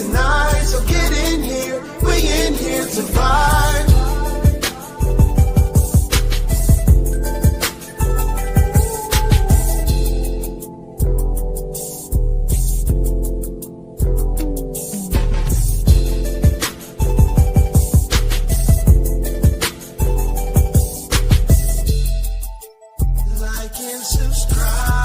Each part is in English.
tonight, so get in here. We in here to vibe. Like and subscribe.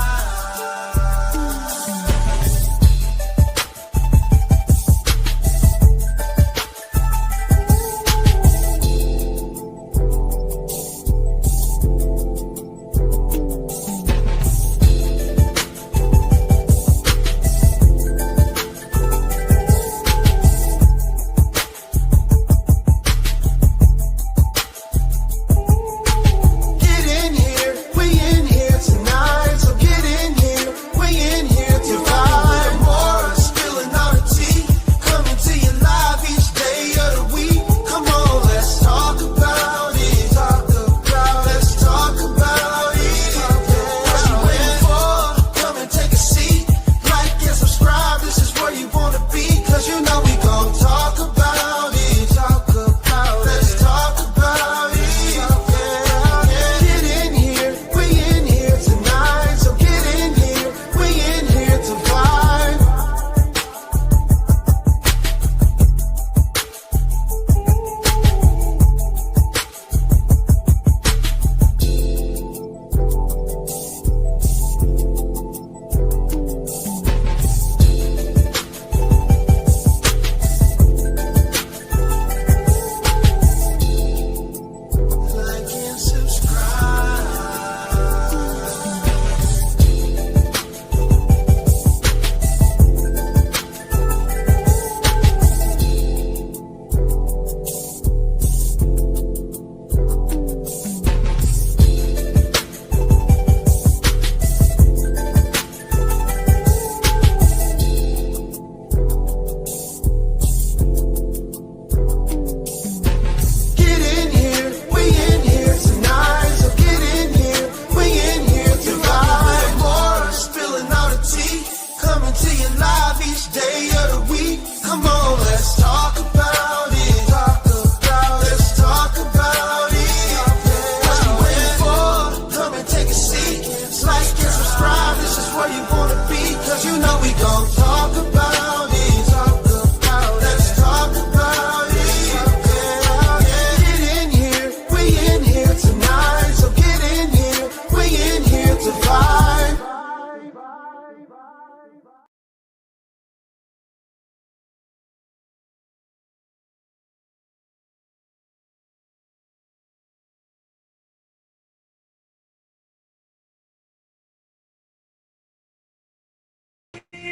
Hey,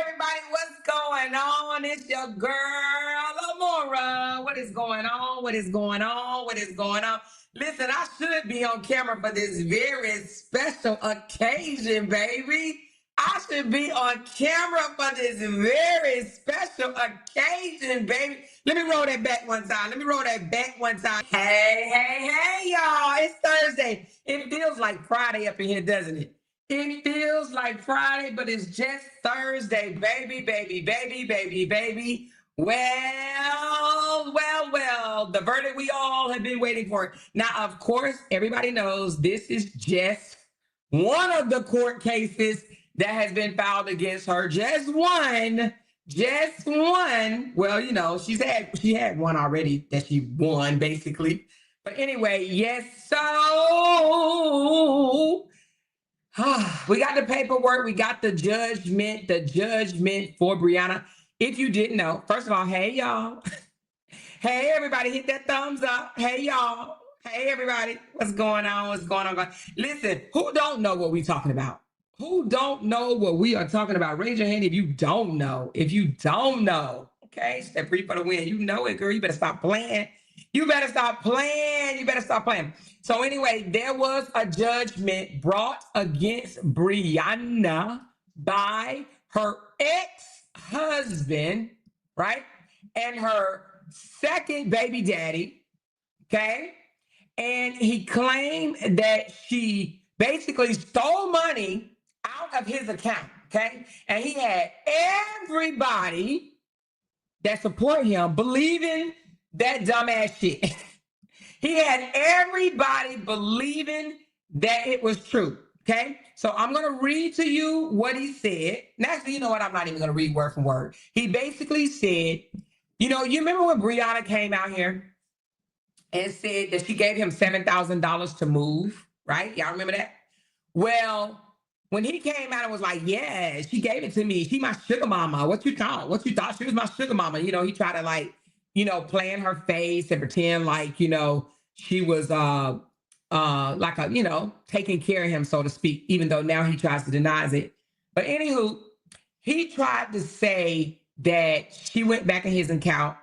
everybody, what's going on? It's your girl, Amora. What is going on? What is going on? What is going on? Listen, I should be on camera for this very special occasion, baby. I should be on camera for this very special occasion, baby. Let me roll that back one time. Let me roll that back one time. Hey, y'all. It's Thursday. It feels like Friday up in here, doesn't it? It feels like Friday, but it's just Thursday, baby. Well, the verdict we all have been waiting for. Now, of course, everybody knows this is just one of the court cases that has been filed against her. Just one. Well, you know, she had one already that she won, basically. But anyway, yes, so we got the paperwork, we got the judgment for Brianna. If you didn't know, first of all, hey y'all. Hey everybody, hit that thumbs up. Hey y'all. Hey everybody, what's going on? Listen, who don't know what we're talking about? Who don't know what we are talking about? Raise your hand if you don't know. Okay, step free for the win. You know it, girl. You better stop playing. So anyway, there was a judgment brought against Brianna by her ex-husband, right? And her second baby daddy, okay? And he claimed that she basically stole money out out of his account, okay? And he had everybody that support him believing that dumbass shit. He had everybody believing that it was true. Okay. So I'm going to read to you what he said. And actually, you know what? I'm not even going to read word for word. He basically said, you know, you remember when Brianna came out here and said that she gave him $7,000 to move, right? Y'all remember that? Well, when he came out and was like, yeah, she gave it to me. She my sugar mama. What you thought? What you thought? She was my sugar mama. You know, he tried to like, you know, play in her face and pretend like, you know, she was like a, you know, taking care of him, so to speak, even though now he tries to deny it. But anywho, he tried to say that she went back in his account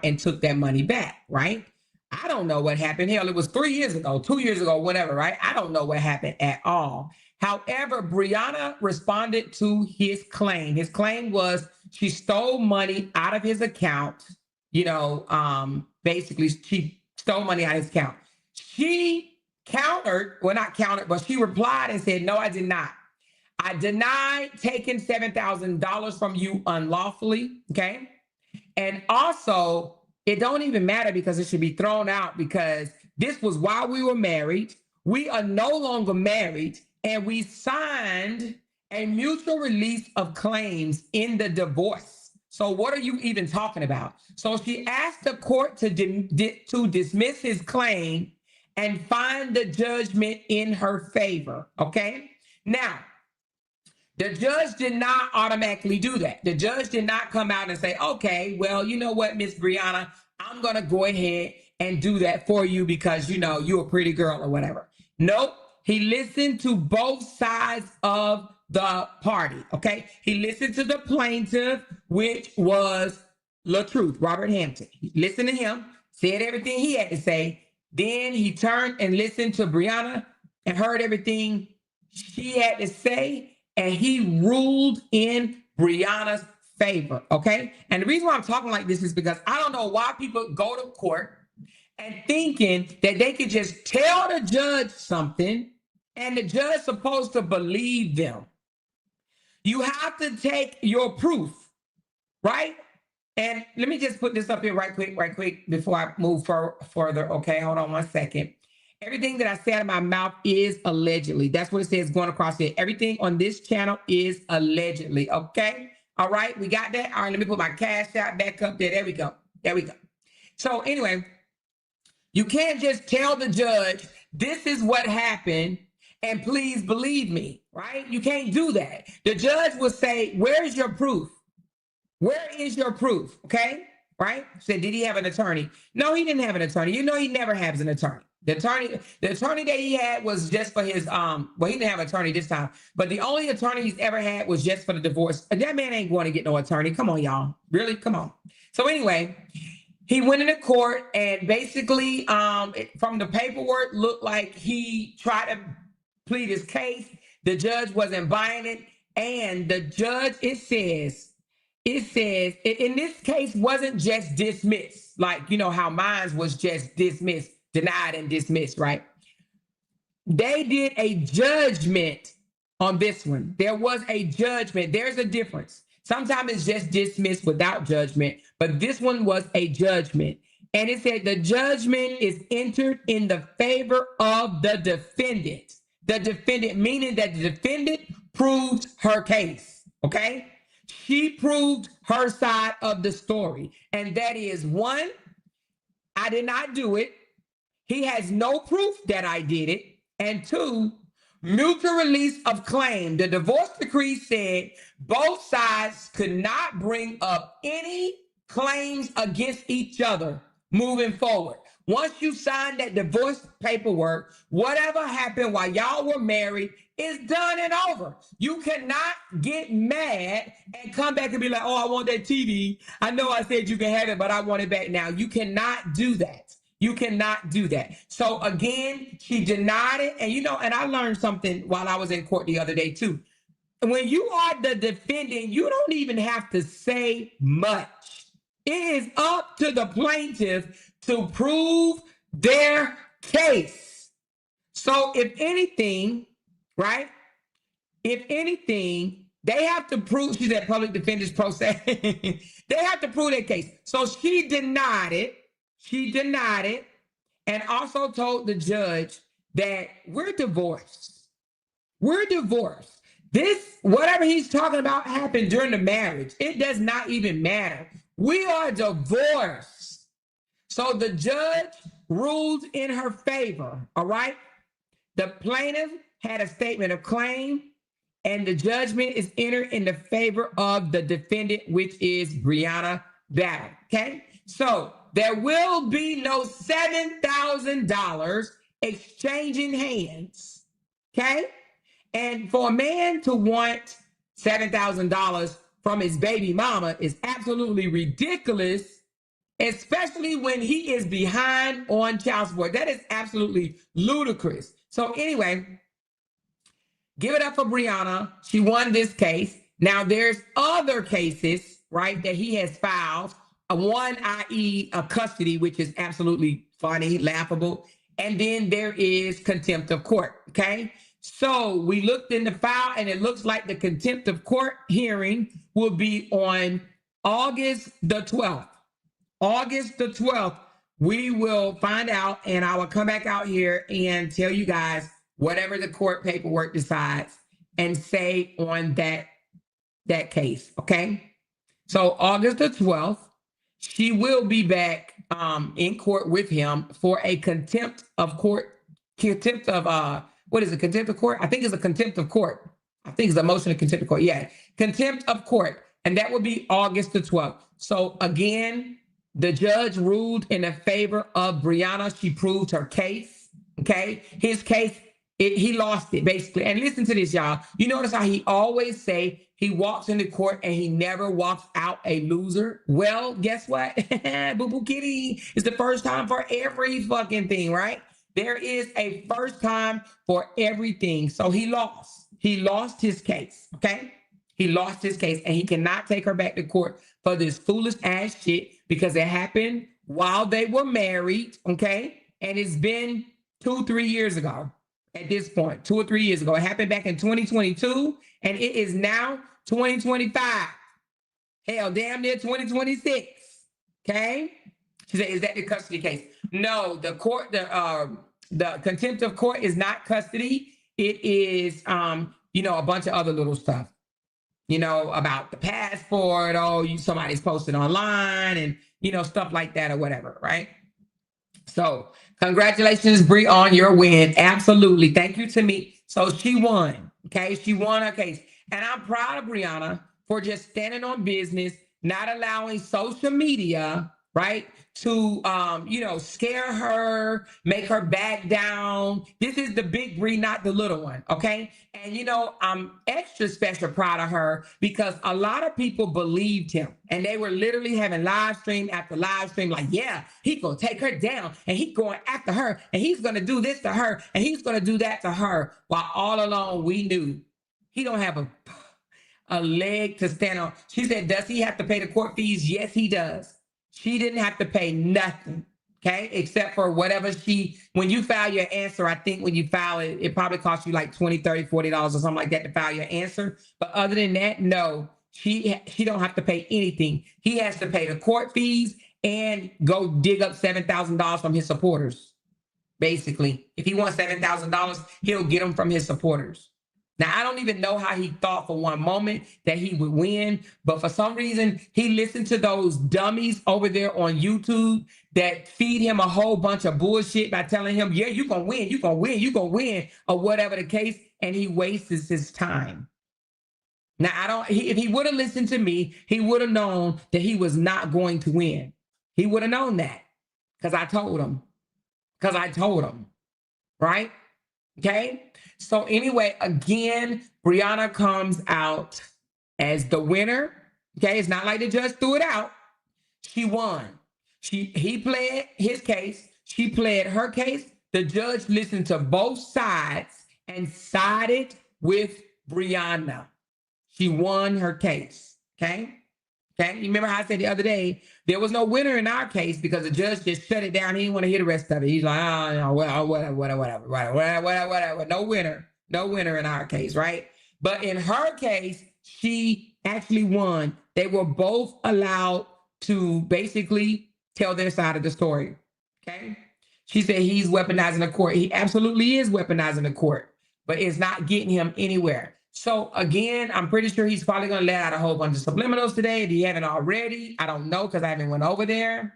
and took that money back, right? I don't know what happened. Hell, it was 3 years ago, 2 years ago, whatever, right? I don't know what happened at all. However, Brianna responded to his claim. His claim was she stole money out of his account. You know, basically, she stole money out of his account. She countered, well, not countered, but she replied and said, no, I did not. I denied taking $7,000 from you unlawfully, okay? And also, it don't even matter because it should be thrown out because this was while we were married. We are no longer married, and we signed a mutual release of claims in the divorce. So what are you even talking about? So she asked the court to dismiss his claim and find the judgment in her favor, okay? Now, the judge did not automatically do that. The judge did not come out and say, okay, well, you know what, Miss Brianna, I'm going to go ahead and do that for you because, you know, you're a pretty girl or whatever. Nope. He listened to both sides of the party, okay? He listened to the plaintiff, which was LaTruth, Robert Hampton. He listened to him, said everything he had to say. Then he turned and listened to Brianna and heard everything she had to say, and he ruled in Brianna's favor, okay? And the reason why I'm talking like this is because I don't know why people go to court and thinking that they could just tell the judge something and the judge supposed to believe them. You have to take your proof, right? And let me just put this up here right quick before I move further. Okay, hold on 1 second. Everything that I say out of my mouth is allegedly. That's what it says going across here. Everything on this channel is allegedly, okay? All right, we got that? All right, let me put my cash out back up there. There we go. There we go. So anyway, you can't just tell the judge, this is what happened, and please believe me, right? You can't do that. The judge will say, where's your proof? Where is your proof? Okay, right? Said, did he have an attorney? No, he didn't have an attorney. You know, he never has an attorney. The attorney that he had was just for his, well, he didn't have an attorney this time, but the only attorney he's ever had was just for the divorce. That man ain't going to get no attorney. Come on, y'all. Really? Come on. So anyway, he went into court and basically, from the paperwork, looked like he tried to plead his case. The judge wasn't buying it. And the judge, it says, in this case, wasn't just dismissed, like, you know, how mine was just dismissed, denied and dismissed, right? They did a judgment on this one. There was a judgment. There's a difference. Sometimes it's just dismissed without judgment, but this one was a judgment. And it said the judgment is entered in the favor of the defendant. The defendant, meaning that the defendant proved her case, okay? She proved her side of the story. And that is, one, I did not do it. He has no proof that I did it. And two, mutual release of claim. The divorce decree said both sides could not bring up any claims against each other moving forward. Once you sign that divorce paperwork, whatever happened while y'all were married is done and over. You cannot get mad and come back and be like, oh, I want that TV. I know I said you can have it, but I want it back now. You cannot do that. You cannot do that. So again, she denied it. And you know, and I learned something while I was in court the other day too. When you are the defendant, you don't even have to say much. It is up to the plaintiff to prove their case. So if anything, right, if anything, they have to prove, she's at public defenders pro se. They have to prove their case. So she denied it. She denied it and also told the judge that we're divorced. We're divorced. This, whatever he's talking about, happened during the marriage. It does not even matter. We are divorced. So the judge ruled in her favor, all right? The plaintiff had a statement of claim, and the judgment is entered in the favor of the defendant, which is Brianna Battle, okay? So there will be no $7,000 exchanging hands, okay? And for a man to want $7,000 from his baby mama is absolutely ridiculous, especially when he is behind on child support. That is absolutely ludicrous. So anyway, give it up for Brianna. She won this case. Now there's other cases, right, that he has filed. One, i.e. a custody, which is absolutely funny, laughable. And then there is contempt of court, okay? So we looked in the file and it looks like the contempt of court hearing will be on August the 12th. August the 12th, we will find out, and I will come back out here and tell you guys whatever the court paperwork decides and say on that case, okay? So August the 12th, she will be back in court with him for a contempt of court, contempt of, what is it, contempt of court? I think it's a contempt of court. I think it's a motion of contempt of court. Yeah, contempt of court. And that will be August the 12th. So again, the judge ruled in the favor of Brianna. She proved her case, okay? His case, he lost it basically. And listen to this, y'all. You notice how he always say he walks into court and he never walks out a loser? Well, guess what? Boo Boo Kitty, it's the first time for every fucking thing, right? There is a first time for everything. So he lost. He lost his case, okay? He lost his case and he cannot take her back to court for this foolish ass shit because it happened while they were married, okay? And it's been 2-3 years ago at this point, 2 or 3 years ago. It happened back in 2022 and it is now 2025. Hell, damn near 2026, okay? She said, is that the custody case? No, the court, the contempt of court is not custody. It is, you know, a bunch of other little stuff. You know, about the passport, somebody's posted online and, you know, stuff like that or whatever, right? So congratulations, Bree, on your win. Absolutely. Thank you to me. So she won, okay? She won her case. And I'm proud of Brianna for just standing on business, not allowing social media, right, to, you know, scare her, make her back down. This is the big Bree, not the little one, okay? And, you know, I'm extra special proud of her because a lot of people believed him. And they were literally having live stream after live stream like, yeah, he gonna take her down and he's going after her and he's gonna do this to her and he's gonna do that to her. While all along we knew he don't have a leg to stand on. She said, does he have to pay the court fees? Yes, he does. She didn't have to pay nothing, okay? Except for whatever when you file your answer, I think when you file it, it probably costs you like $20, $30, $40 or something like that to file your answer. But other than that, no, she don't have to pay anything. He has to pay the court fees and go dig up $7,000 from his supporters, basically. If he wants $7,000, he'll get them from his supporters. Now, I don't even know how he thought for one moment that he would win, but for some reason, he listened to those dummies over there on YouTube that feed him a whole bunch of bullshit by telling him, yeah, you're going to win, you're going to win, you're going to win, or whatever the case, and he wastes his time. Now, if he would have listened to me, he would have known that he was not going to win. He would have known that because I told him, right? Okay? So anyway, again, Brianna comes out as the winner. Okay, it's not like the judge threw it out. She won. He pled his case. She pled her case. The judge listened to both sides and sided with Brianna. She won her case. Okay? Okay? You remember how I said the other day, there was no winner in our case because the judge just shut it down. He didn't want to hear the rest of it. He's like, oh, no, whatever. No winner in our case, right? But in her case, she actually won. They were both allowed to basically tell their side of the story. Okay. She said he's weaponizing the court. He absolutely is weaponizing the court, but it's not getting him anywhere. So again, I'm pretty sure he's probably going to let out a whole bunch of subliminals today. If he haven't already, I don't know because I haven't went over there.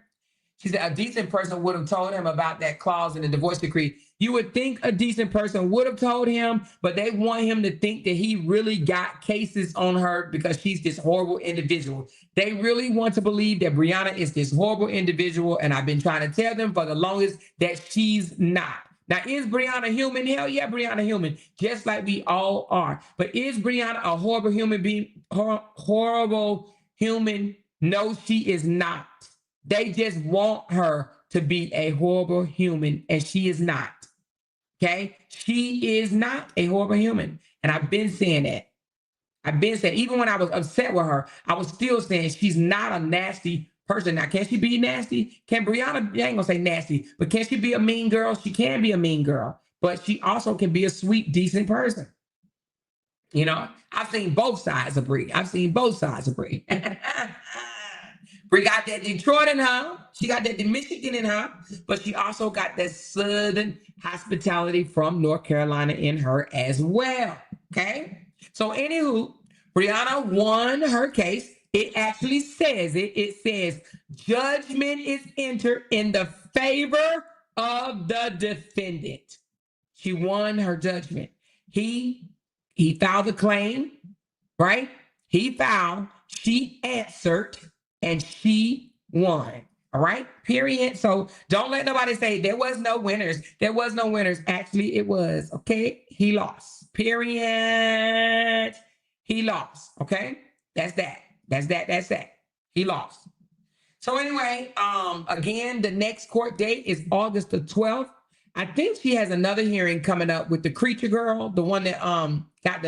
She said a decent person would have told him about that clause in the divorce decree. You would think a decent person would have told him, but they want him to think that he really got cases on her because she's this horrible individual. They really want to believe that Brianna is this horrible individual, and I've been trying to tell them for the longest that she's not. Now, is Brianna human? Hell yeah, Brianna human, just like we all are. But is Brianna a horrible human being? Horrible human? No, she is not. They just want her to be a horrible human, and she is not. Okay? She is not a horrible human. And I've been saying that. I've been saying, even when I was upset with her, I was still saying she's not a nasty person. Now, can she be nasty? Can Brianna, I ain't gonna say nasty, but can she be a mean girl? She can be a mean girl, but she also can be a sweet, decent person. You know, I've seen both sides of Brie. I've seen both sides of Brie. Brie got that Detroit in her. She got that Michigan in her, but she also got that Southern hospitality from North Carolina in her as well. Okay. So, anywho, Brianna won her case. It actually says it says judgment is entered in the favor of the defendant. She won her judgment. He filed the claim, right? He filed, she answered, and she won. All right, period. So don't let nobody say there was no winners. There was no winners. Actually, it was. Okay, he lost. Period. He lost. Okay, that's that. That's that. That's that. He lost. So anyway, again, the next court date is August the 12th. I think she has another hearing coming up with the creature girl, the one that got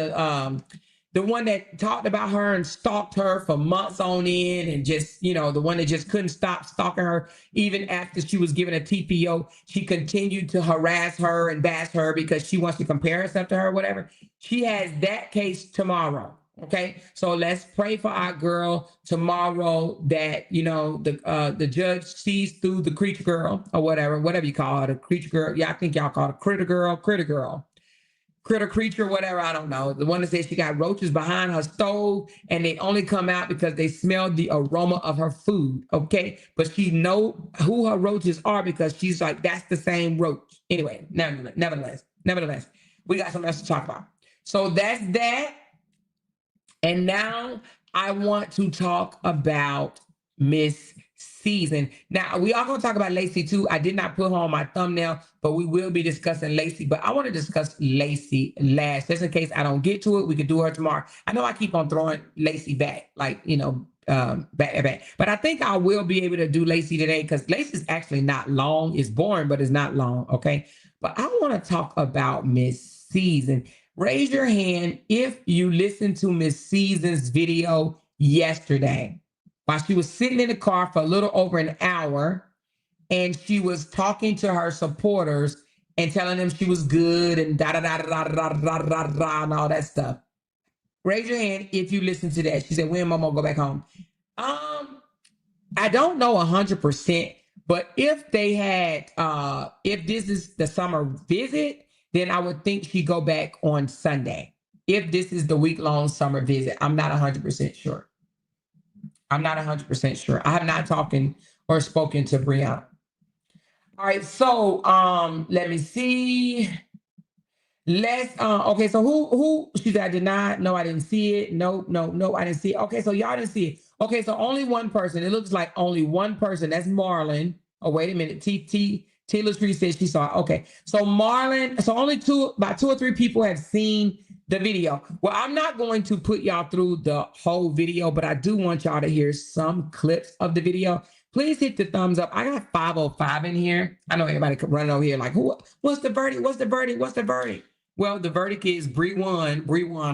the one that talked about her and stalked her for months on end, and just, you know, the one that just couldn't stop stalking her even after she was given a TPO. She continued to harass her and bash her because she wants to compare herself to her or whatever. She has that case tomorrow. Okay, so let's pray for our girl tomorrow that, you know, the judge sees through the creature girl or whatever you call her, the creature girl. Yeah, I think y'all call it critter girl, critter creature, whatever. I don't know. The one that says she got roaches behind her stove and they only come out because they smell the aroma of her food. Okay, but she know who her roaches are because she's like, that's the same roach. Anyway, nevertheless, we got something else to talk about. So that's that. And now I want to talk about Miss Season. Now, we are going to talk about Lacey too. I did not put her on my thumbnail, but we will be discussing Lacey. But I want to discuss Lacey last, just in case I don't get to it. We could do her tomorrow. I know I keep on throwing Lacey back, like, you know, back. But I think I will be able to do Lacey today because Lacey's actually not long. It's boring, but it's not long, okay? But I want to talk about Miss Season. Raise your hand if you listened to Miss Season's video yesterday while she was sitting in the car for a little over an hour, and she was talking to her supporters and telling them she was good and da da da da da da da da da and all that stuff. Raise your hand if you listened to that. She said, "When Mama go back home?" I don't know 100%, but if they had, if this is the summer visit, then I would think she'd go back on Sunday. If this is the week-long summer visit, I'm not 100% sure. I'm not 100% sure. I have not talked or spoken to Brianna. All right, so let me see. Let's okay, so who she said I did not. No, I didn't see it. No, I didn't see it. Okay, so y'all didn't see it. Okay, so only one person. It looks like only one person. That's Marlon. Oh, wait a minute. Taylor Street says she saw it. Okay, so Marlon, so only about 2 or 3 people have seen the video. Well, I'm not going to put y'all through the whole video, but I do want y'all to hear some clips of the video. Please hit the thumbs up. I got 505 in here. I know everybody could run over here like, what's the verdict? What's the verdict? What's the verdict? Well, the verdict is Bree won,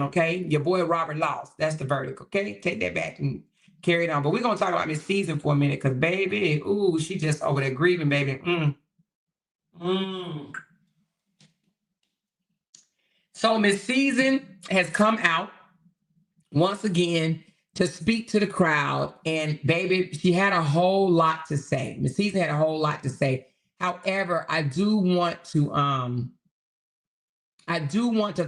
okay? Your boy Robert lost. That's the verdict, okay? Take that back and carry it on. But we're going to talk about Miss Season for a minute because, baby, ooh, she just over there grieving, baby. So Miss Season has come out once again to speak to the crowd. And baby, she had a whole lot to say. Miss Season had a whole lot to say. However, I do want to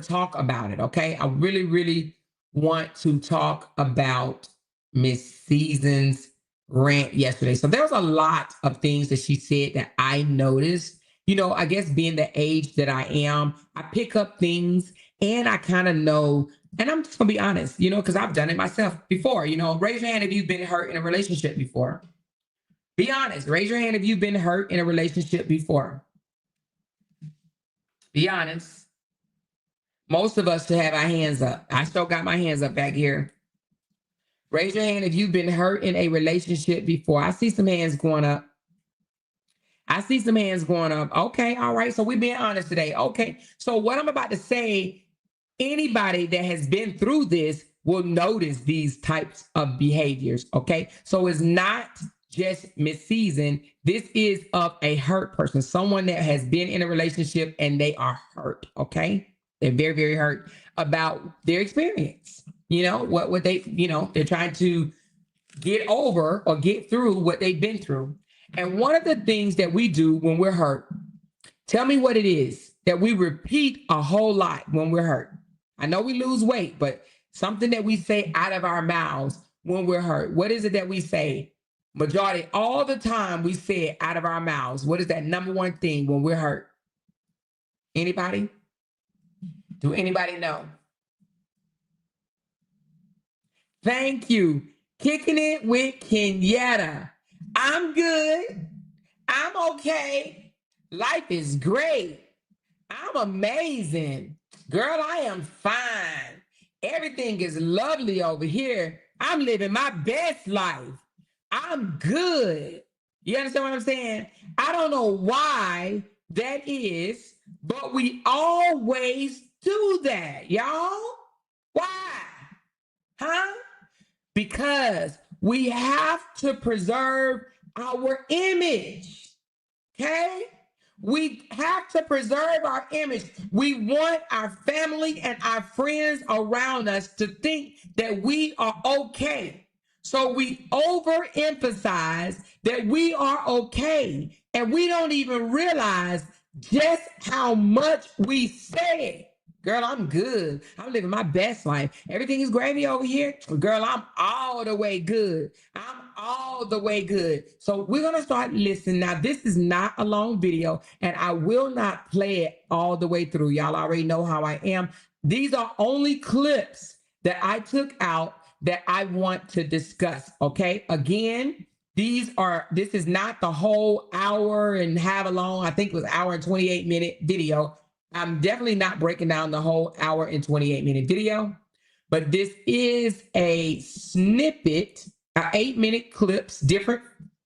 talk about it. Okay. I really, really want to talk about Miss Season's rant yesterday. So there was a lot of things that she said that I noticed. You know, I guess being the age that I am, I pick up things and I kind of know, and I'm just gonna be honest, you know, because I've done it myself before. You know, raise your hand if you've been hurt in a relationship before. Be honest. Raise your hand if you've been hurt in a relationship before. Be honest. Most of us should have our hands up. I still got my hands up back here. Raise your hand if you've been hurt in a relationship before. I see some hands going up. I see some hands going up. Okay, all right. So we're being honest today. Okay. So what I'm about to say, anybody that has been through this will notice these types of behaviors. Okay. So it's not just Miss Season. This is of a hurt person, someone that has been in a relationship and they are hurt. Okay. They're very, very hurt about their experience. You know, what they, you know, they're trying to get over or get through what they've been through. And one of the things that we do when we're hurt, tell me what it is that we repeat a whole lot when we're hurt. I know we lose weight, but something that we say out of our mouths when we're hurt. What is it that we say? Majority, all the time we say it out of our mouths. What is that number one thing when we're hurt? Anybody? Do anybody know? Thank you. Kicking it with Kenyatta. I'm good. I'm okay. Life is great. I'm amazing. Girl, I am fine. Everything is lovely over here. I'm living my best life. I'm good. You understand what I'm saying? I don't know why that is, but we always do that, y'all. Why? Huh? Because we have to preserve our image. Okay? We have to preserve our image. We want our family and our friends around us to think that we are okay. So we overemphasize that we are okay. And we don't even realize just how much we say it. Girl, I'm good. I'm living my best life. Everything is gravy over here. Girl, I'm all the way good. I'm all the way good. So we're going to start listening. Now, this is not a long video, and I will not play it all the way through. Y'all already know how I am. These are only clips that I took out that I want to discuss, okay? Again, this is not the whole hour and have long, I think it was hour and 28-minute video. I'm definitely not breaking down the whole hour and 28-minute video, but this is a snippet, 8-minute clips, different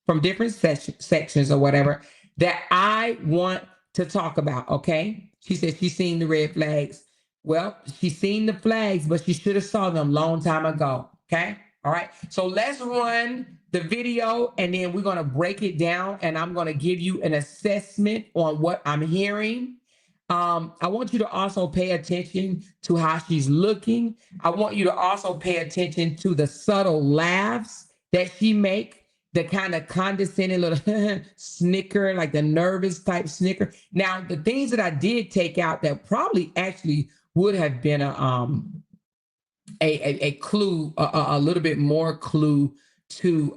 from different sections or whatever that I want to talk about. Okay. She said she's seen the red flags. Well, she's seen the flags, but she should have saw them long time ago. Okay. All right. So let's run the video and then we're going to break it down and I'm going to give you an assessment on what I'm hearing. I want you to also pay attention to how she's looking. I want you to also pay attention to the subtle laughs that she make, the kind of condescending little snicker, like the nervous type snicker. Now, the things that I did take out that probably actually would have been a clue, a little bit more clue to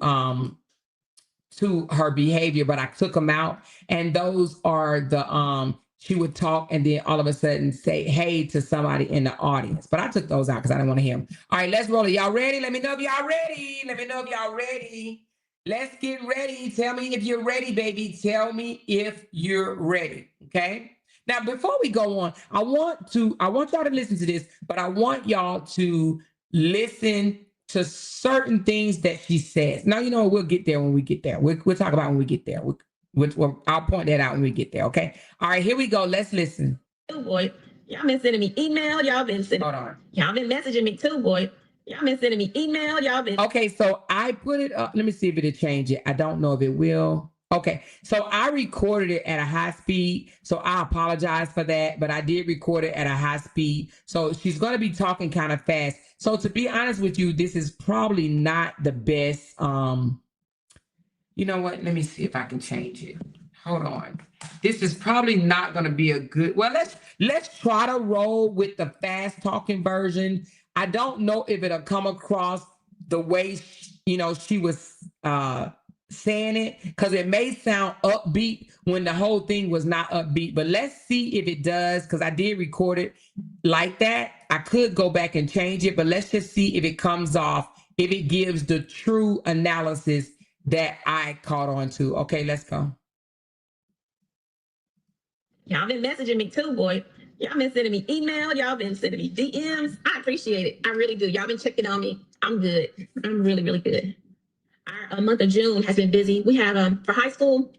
her behavior, but I took them out. And those are the she would talk and then all of a sudden say hey to somebody in the audience. But I took those out because I didn't want to hear them. All right, let's roll it. Y'all ready? Let me know if y'all ready. Let me know if y'all ready. Let's get ready. Tell me if you're ready, baby. Tell me if you're ready. Okay. Now, before we go on, I want y'all to listen to this, but I want y'all to listen to certain things that she says. Now, you know, we'll get there when we get there. We'll talk about when we get there. I'll point that out when we get there, okay? All right, here we go. Let's listen. Oh, boy. Y'all been sending me email. Y'all been sending. Hold on. Y'all been messaging me too, boy. Y'all been sending me email. Y'all been. Okay, so I put it up. Let me see if it'll change it. I don't know if it will. Okay, so I recorded it at a high speed, so I apologize for that, but I did record it at a high speed. So she's going to be talking kind of fast. So to be honest with you, this is probably not the best. You know what? Let me see if I can change it. Hold on. This is probably not going to be a good. Well, let's try to roll with the fast talking version. I don't know if it'll come across the way she was saying it, because it may sound upbeat when the whole thing was not upbeat. But let's see if it does, because I did record it like that. I could go back and change it, but let's just see if it comes off, if it gives the true analysis that I caught on to. Okay, let's go. Y'all been messaging me too, boy. Y'all been sending me email. Y'all been sending me DMs. I appreciate it. I really do. Y'all been checking on me. I'm good. I'm really, really good. Our month of June has been busy. We have, for high school,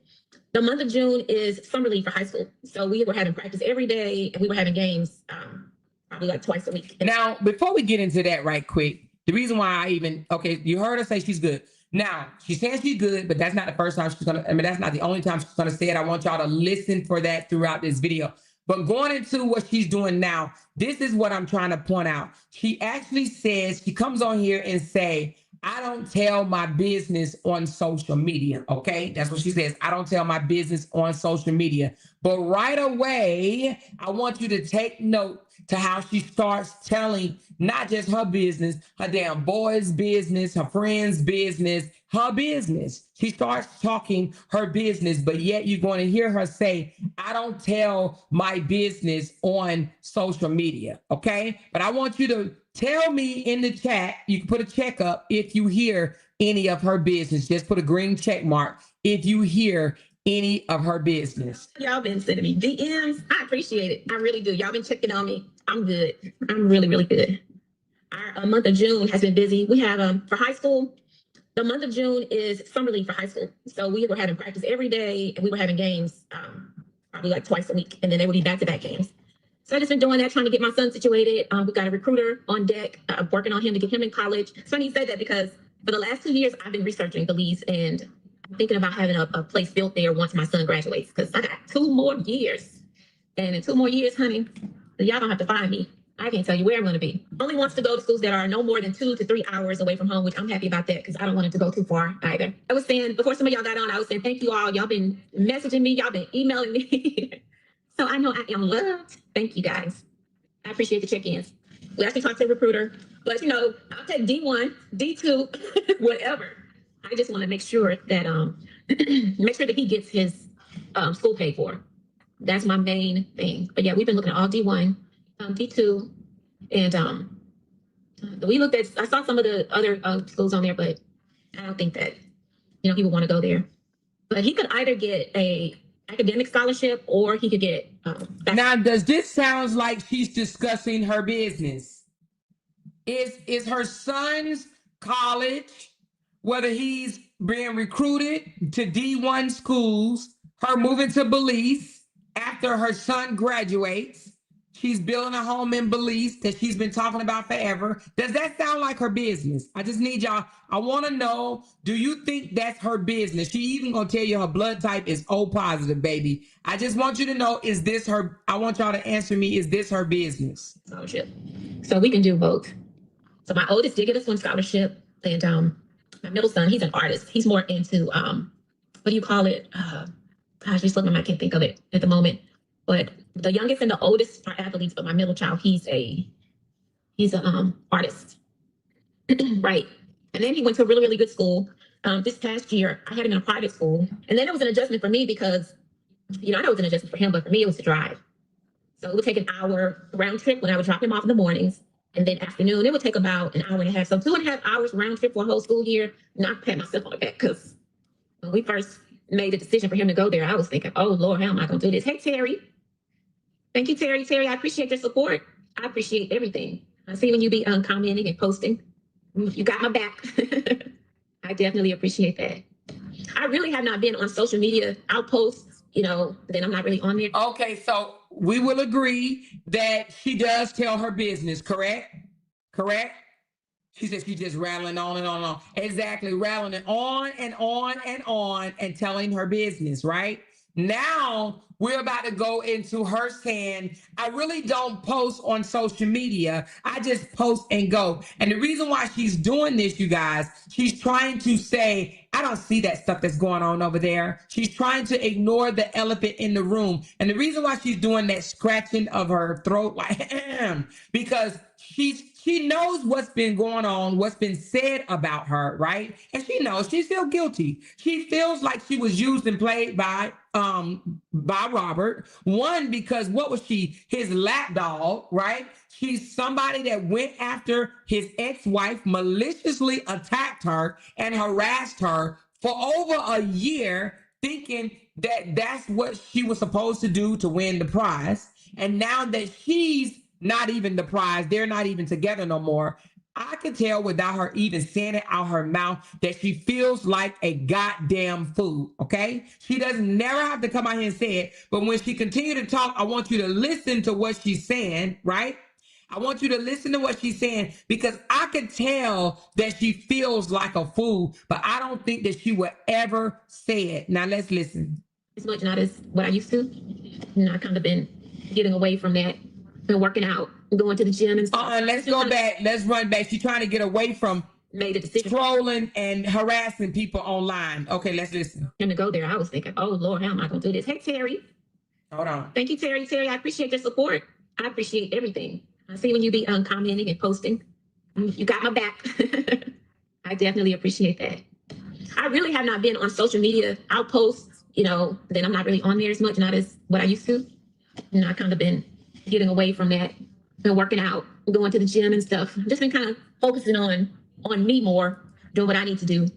the month of June is summer league for high school. So we were having practice every day, and we were having games probably like twice a week. Now, before we get into that right quick, the reason why okay, you heard her say she's good. Now, she's saying she's good, but that's not the first time that's not the only time she's gonna say it. I want y'all to listen for that throughout this video. But going into what she's doing now, this is what I'm trying to point out. She actually says, she comes on here and say, I don't tell my business on social media, okay? That's what she says. I don't tell my business on social media. But right away, I want you to take note to how she starts telling not just her business, her damn boy's business, her friend's business, her business. She starts talking her business, but yet you're going to hear her say, I don't tell my business on social media, okay? But I want you to tell me in the chat, you can put a check up if you hear any of her business. Just put a green check mark if you hear any of her business. Y'all been sending me DMs. I appreciate it. I really do. Y'all been checking on me. I'm good. I'm really, really good. Our month of June has been busy. We have, for high school, the month of June is summer league for high school. So we were having practice every day, and we were having games probably like twice a week, and then they would be back-to-back games. So I just been doing that, trying to get my son situated. We got a recruiter on deck, working on him to get him in college. It's funny you said that, because for the last 2 years, I've been researching Belize, and I'm thinking about having a place built there once my son graduates, because I got 2 more years. And in 2 more years, honey, y'all don't have to find me. I can't tell you where I'm going to be. Only wants to go to schools that are no more than 2 to 3 hours away from home, which I'm happy about that, because I don't want it to go too far either. I was saying, before some of y'all got on, I was saying, thank you all. Y'all been messaging me. Y'all been emailing me. So I know I am loved. Thank you, guys. I appreciate the check-ins. We actually talked to a recruiter, but I'll take D1, D2, whatever. I just want to make sure that make sure that he gets his school paid for. That's my main thing. But yeah, we've been looking at all D1, D2, and we looked at. I saw some of the other schools on there, but I don't think that he would want to go there. But he could either get a academic scholarship, or he could get. Now, does this sounds like she's discussing her business? Is her son's college, whether he's being recruited to D1 schools, her moving to Belize after her son graduates, she's building a home in Belize that she's been talking about forever. Does that sound like her business? I just need y'all. I want to know, do you think that's her business? She even gonna tell you her blood type is O positive, baby. I just want you to know, is this her? I want y'all to answer me, is this her business? Scholarship. So we can do both. So my oldest did get a swim scholarship, and my middle son, he's an artist. He's more into what do you call it? Gosh, just looking, I can't think of it at the moment. But the youngest and the oldest are athletes, but my middle child, he's a artist. Right. And then he went to a really, really good school. This past year, I had him in a private school. And then it was an adjustment for me, because, I know it was an adjustment for him, but for me, it was to drive. So it would take an hour round trip when I would drop him off in the mornings. And then afternoon, it would take about an hour and a half. So 2.5 hours round trip for a whole school year. Not pat myself on the back, because when we first made the decision for him to go there, I was thinking, oh, Lord, how am I going to do this? Hey, Terry. Thank you, Terry. Terry, I appreciate your support. I appreciate everything. I see when you be commenting and posting. You got my back. I definitely appreciate that. I really have not been on social media. I'll post, then I'm not really on there. Okay, so we will agree that she does tell her business, correct? Correct? She said she's just rattling on and on and on. Exactly, rattling it on and on and on and telling her business, right? Now we're about to go into her saying, I really don't post on social media. I just post and go. And the reason why she's doing this, you guys, she's trying to say, I don't see that stuff that's going on over there. She's trying to ignore the elephant in the room. And the reason why she's doing that scratching of her throat, like, because she knows what's been going on, what's been said about her, right? And she knows she's still guilty. She feels like she was used and played by Robert. One, because what was she? His lapdog, right? She's somebody that went after his ex-wife, maliciously attacked her and harassed her for over a year, thinking that that's what she was supposed to do to win the prize. And now that she's not even the prize, they're not even together no more, I can tell without her even saying it out her mouth that she feels like a goddamn fool, okay? She doesn't never have to come out here and say it, but when she continues to talk, I want you to listen to what she's saying, right? I want you to listen to what she's saying, because I can tell that she feels like a fool, but I don't think that she would ever say it. Now let's listen. As much not as what I used to. I kind of been getting away from that. Been working out, going to the gym and stuff. Let's go back. Let's run back. She's trying to get away from made a decision. Trolling and harassing people online. Okay, let's listen. And to go there, I was thinking, oh Lord, how am I going to do this? Hey, Terry. Hold on. Thank you, Terry. Terry, I appreciate your support. I appreciate everything. I see when you be commenting and posting. You got my back. I definitely appreciate that. I really have not been on social media. I'll post, then I'm not really on there as much, not as what I used to. I kind of been getting away from that. Been working out, going to the gym and stuff. Just been kind of focusing on me more, doing what I need to do.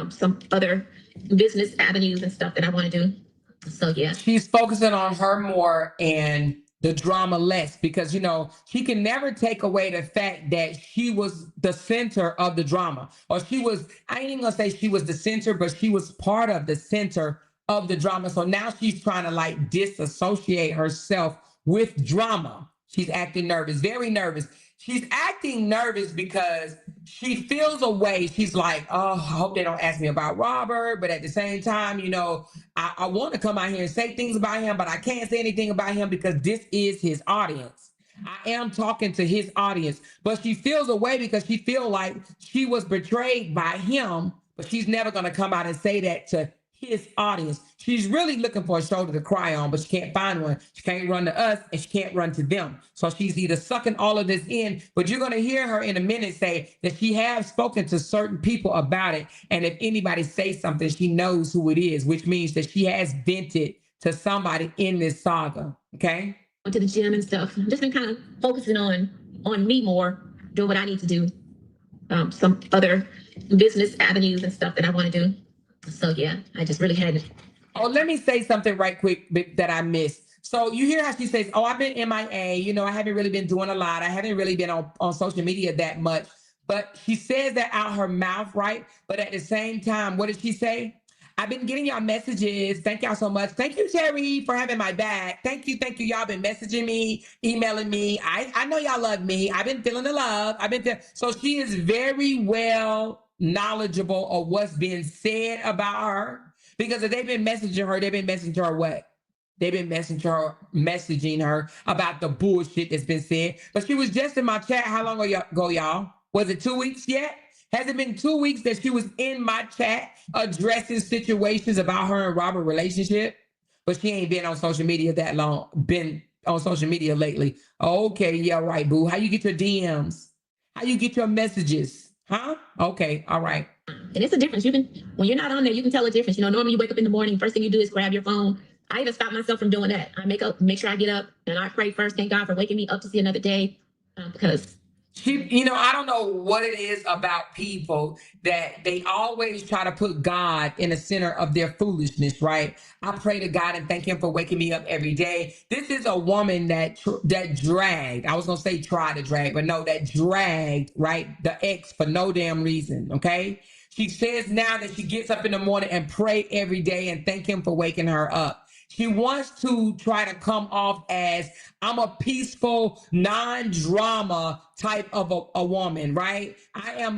Some other business avenues and stuff that I want to do. So yeah. She's focusing on her more and the drama less, because she can never take away the fact that she was the center of the drama. Or I ain't even gonna say she was the center, but she was part of the center of the drama. So now she's trying to disassociate herself with drama. She's acting nervous, very nervous. She's acting nervous because she feels a way. She's like, oh, I hope they don't ask me about Robert. But at the same time, I want to come out here and say things about him, but I can't say anything about him because this is his audience. I am talking to his audience. But she feels a way because she feels like she was betrayed by him, but she's never going to come out and say that to his audience. She's really looking for a shoulder to cry on, but she can't find one. She can't run to us and she can't run to them. So she's either sucking all of this in, but you're going to hear her in a minute say that she has spoken to certain people about it. And if anybody says something, she knows who it is, which means that she has vented to somebody in this saga. Okay. Went to the gym and stuff. Just been kind of focusing on me more, doing what I need to do. Some other business avenues and stuff that I want to do. So yeah, I just really had. Oh, let me say something right quick that I missed. So you hear how she says, oh, I've been MIA, I haven't really been doing a lot. I haven't really been on social media that much. But she says that out her mouth, right? But at the same time, what did she say? I've been getting y'all messages. Thank y'all so much. Thank you, Terry, for having my back. Thank you. Y'all been messaging me, emailing me. I know y'all love me. I've been feeling the love. So she is very well knowledgeable of what's being said about her, because if they've been messaging her, they've been messaging her what? They've been messaging her about the bullshit that's been said. But she was just in my chat. How long ago, y'all? Was it 2 weeks yet? Has it been 2 weeks that she was in my chat addressing situations about her and Robert relationship? But she ain't been on social media that long, been on social media lately. Okay, yeah, right, boo. How you get your DMs? How you get your messages? Huh? Okay, all right. And it's a difference. When you're not on there, you can tell a difference. Normally you wake up in the morning, first thing you do is grab your phone. I even stop myself from doing that. I make sure I get up and I pray first. Thank God for waking me up to see another day, because I don't know what it is about people that they always try to put God in the center of their foolishness, right? I pray to God and thank him for waking me up every day. This is a woman that dragged, I was going to say try to drag, but no, that dragged, right, the ex for no damn reason, okay? She says now that she gets up in the morning and pray every day and thank him for waking her up. She wants to try to come off as, I'm a peaceful, non-drama type of a woman, right? I am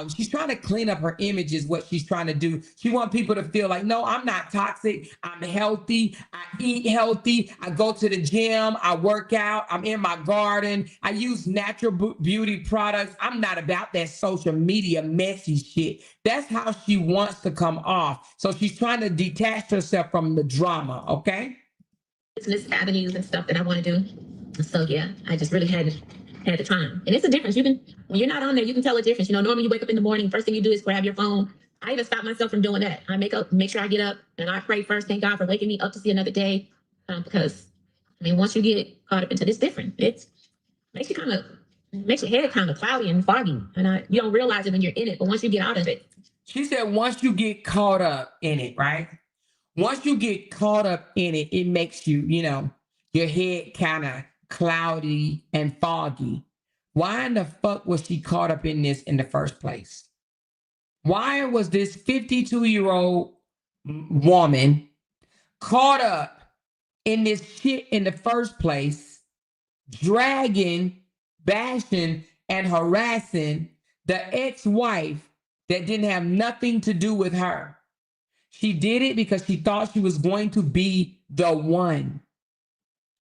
she's trying to clean up her image is what she's trying to do. She wants people to feel like, no, I'm not toxic. I'm healthy. I eat healthy. I go to the gym. I work out. I'm in my garden. I use natural beauty products. I'm not about that social media messy shit. That's how she wants to come off. So she's trying to detach herself from the drama, okay? Business avenues and stuff that I want to do. So yeah, I just really had the time. And it's a difference. You can, when you're not on there, you can tell a difference. You know, normally you wake up in the morning, first thing you do is grab your phone. I even stop myself from doing that. I make sure I get up and I pray first. Thank God for waking me up to see another day. Because I mean, once you get caught up into this, different. It's makes you makes your head kind of cloudy and foggy, and you don't realize it when you're in it. But once you get out of it, she said, once you get caught up in it, right? Once you get caught up in it, it makes you, you know, your head kind of cloudy and foggy. Why in the fuck was she caught up in this in the first place? Why was this 52-year-old woman caught up in this shit in the first place, dragging, bashing, and harassing the ex-wife that didn't have nothing to do with her? She did it because she thought she was going to be the one.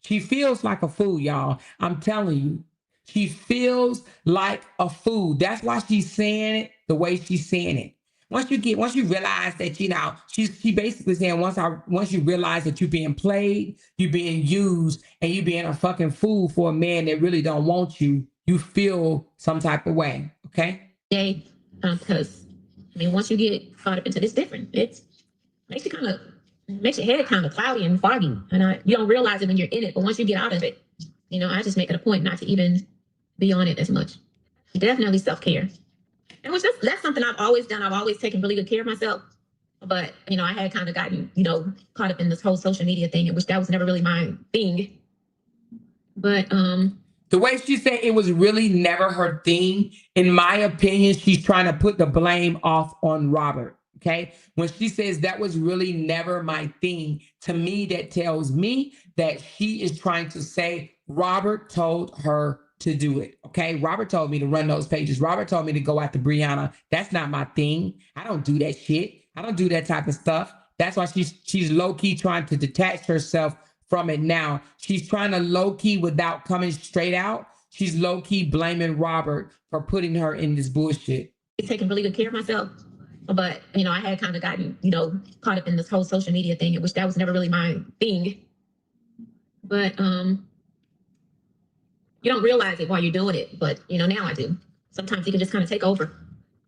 She feels like a fool, y'all. I'm telling you. She feels like a fool. That's why she's saying it the way she's saying it. Once you realize that, you know, she basically saying once you realize that you're being played, you're being used, and you're being a fucking fool for a man that really don't want you, you feel some type of way. Okay? yeah, because I mean, once you get caught up into this, different. It's makes your head kind of cloudy and foggy, and you don't realize it when you're in it. But once you get out of it, you know, I just make it a point not to even be on it as much. Definitely self-care, and that's something I've always done. I've always taken really good care of myself. But you know, I had kind of gotten, you know, caught up in this whole social media thing, which that was never really my thing. But the way she said it was really never her thing, in my opinion, she's trying to put the blame off on Robert. Okay. When she says that was really never my thing, to me, that tells me that she is trying to say Robert told her to do it. Okay. Robert told me to run those pages. Robert told me to go after Brianna. That's not my thing. I don't do that shit. I don't do that type of stuff. That's why she's low-key trying to detach herself from it now. She's trying to low-key without coming straight out. She's low-key blaming Robert for putting her in this bullshit. Taking really good care of myself. But, you know, I had kind of gotten, you know, caught up in this whole social media thing, which that was never really my thing. But you don't realize it while you're doing it. But, you know, now I do. Sometimes you can just kind of take over.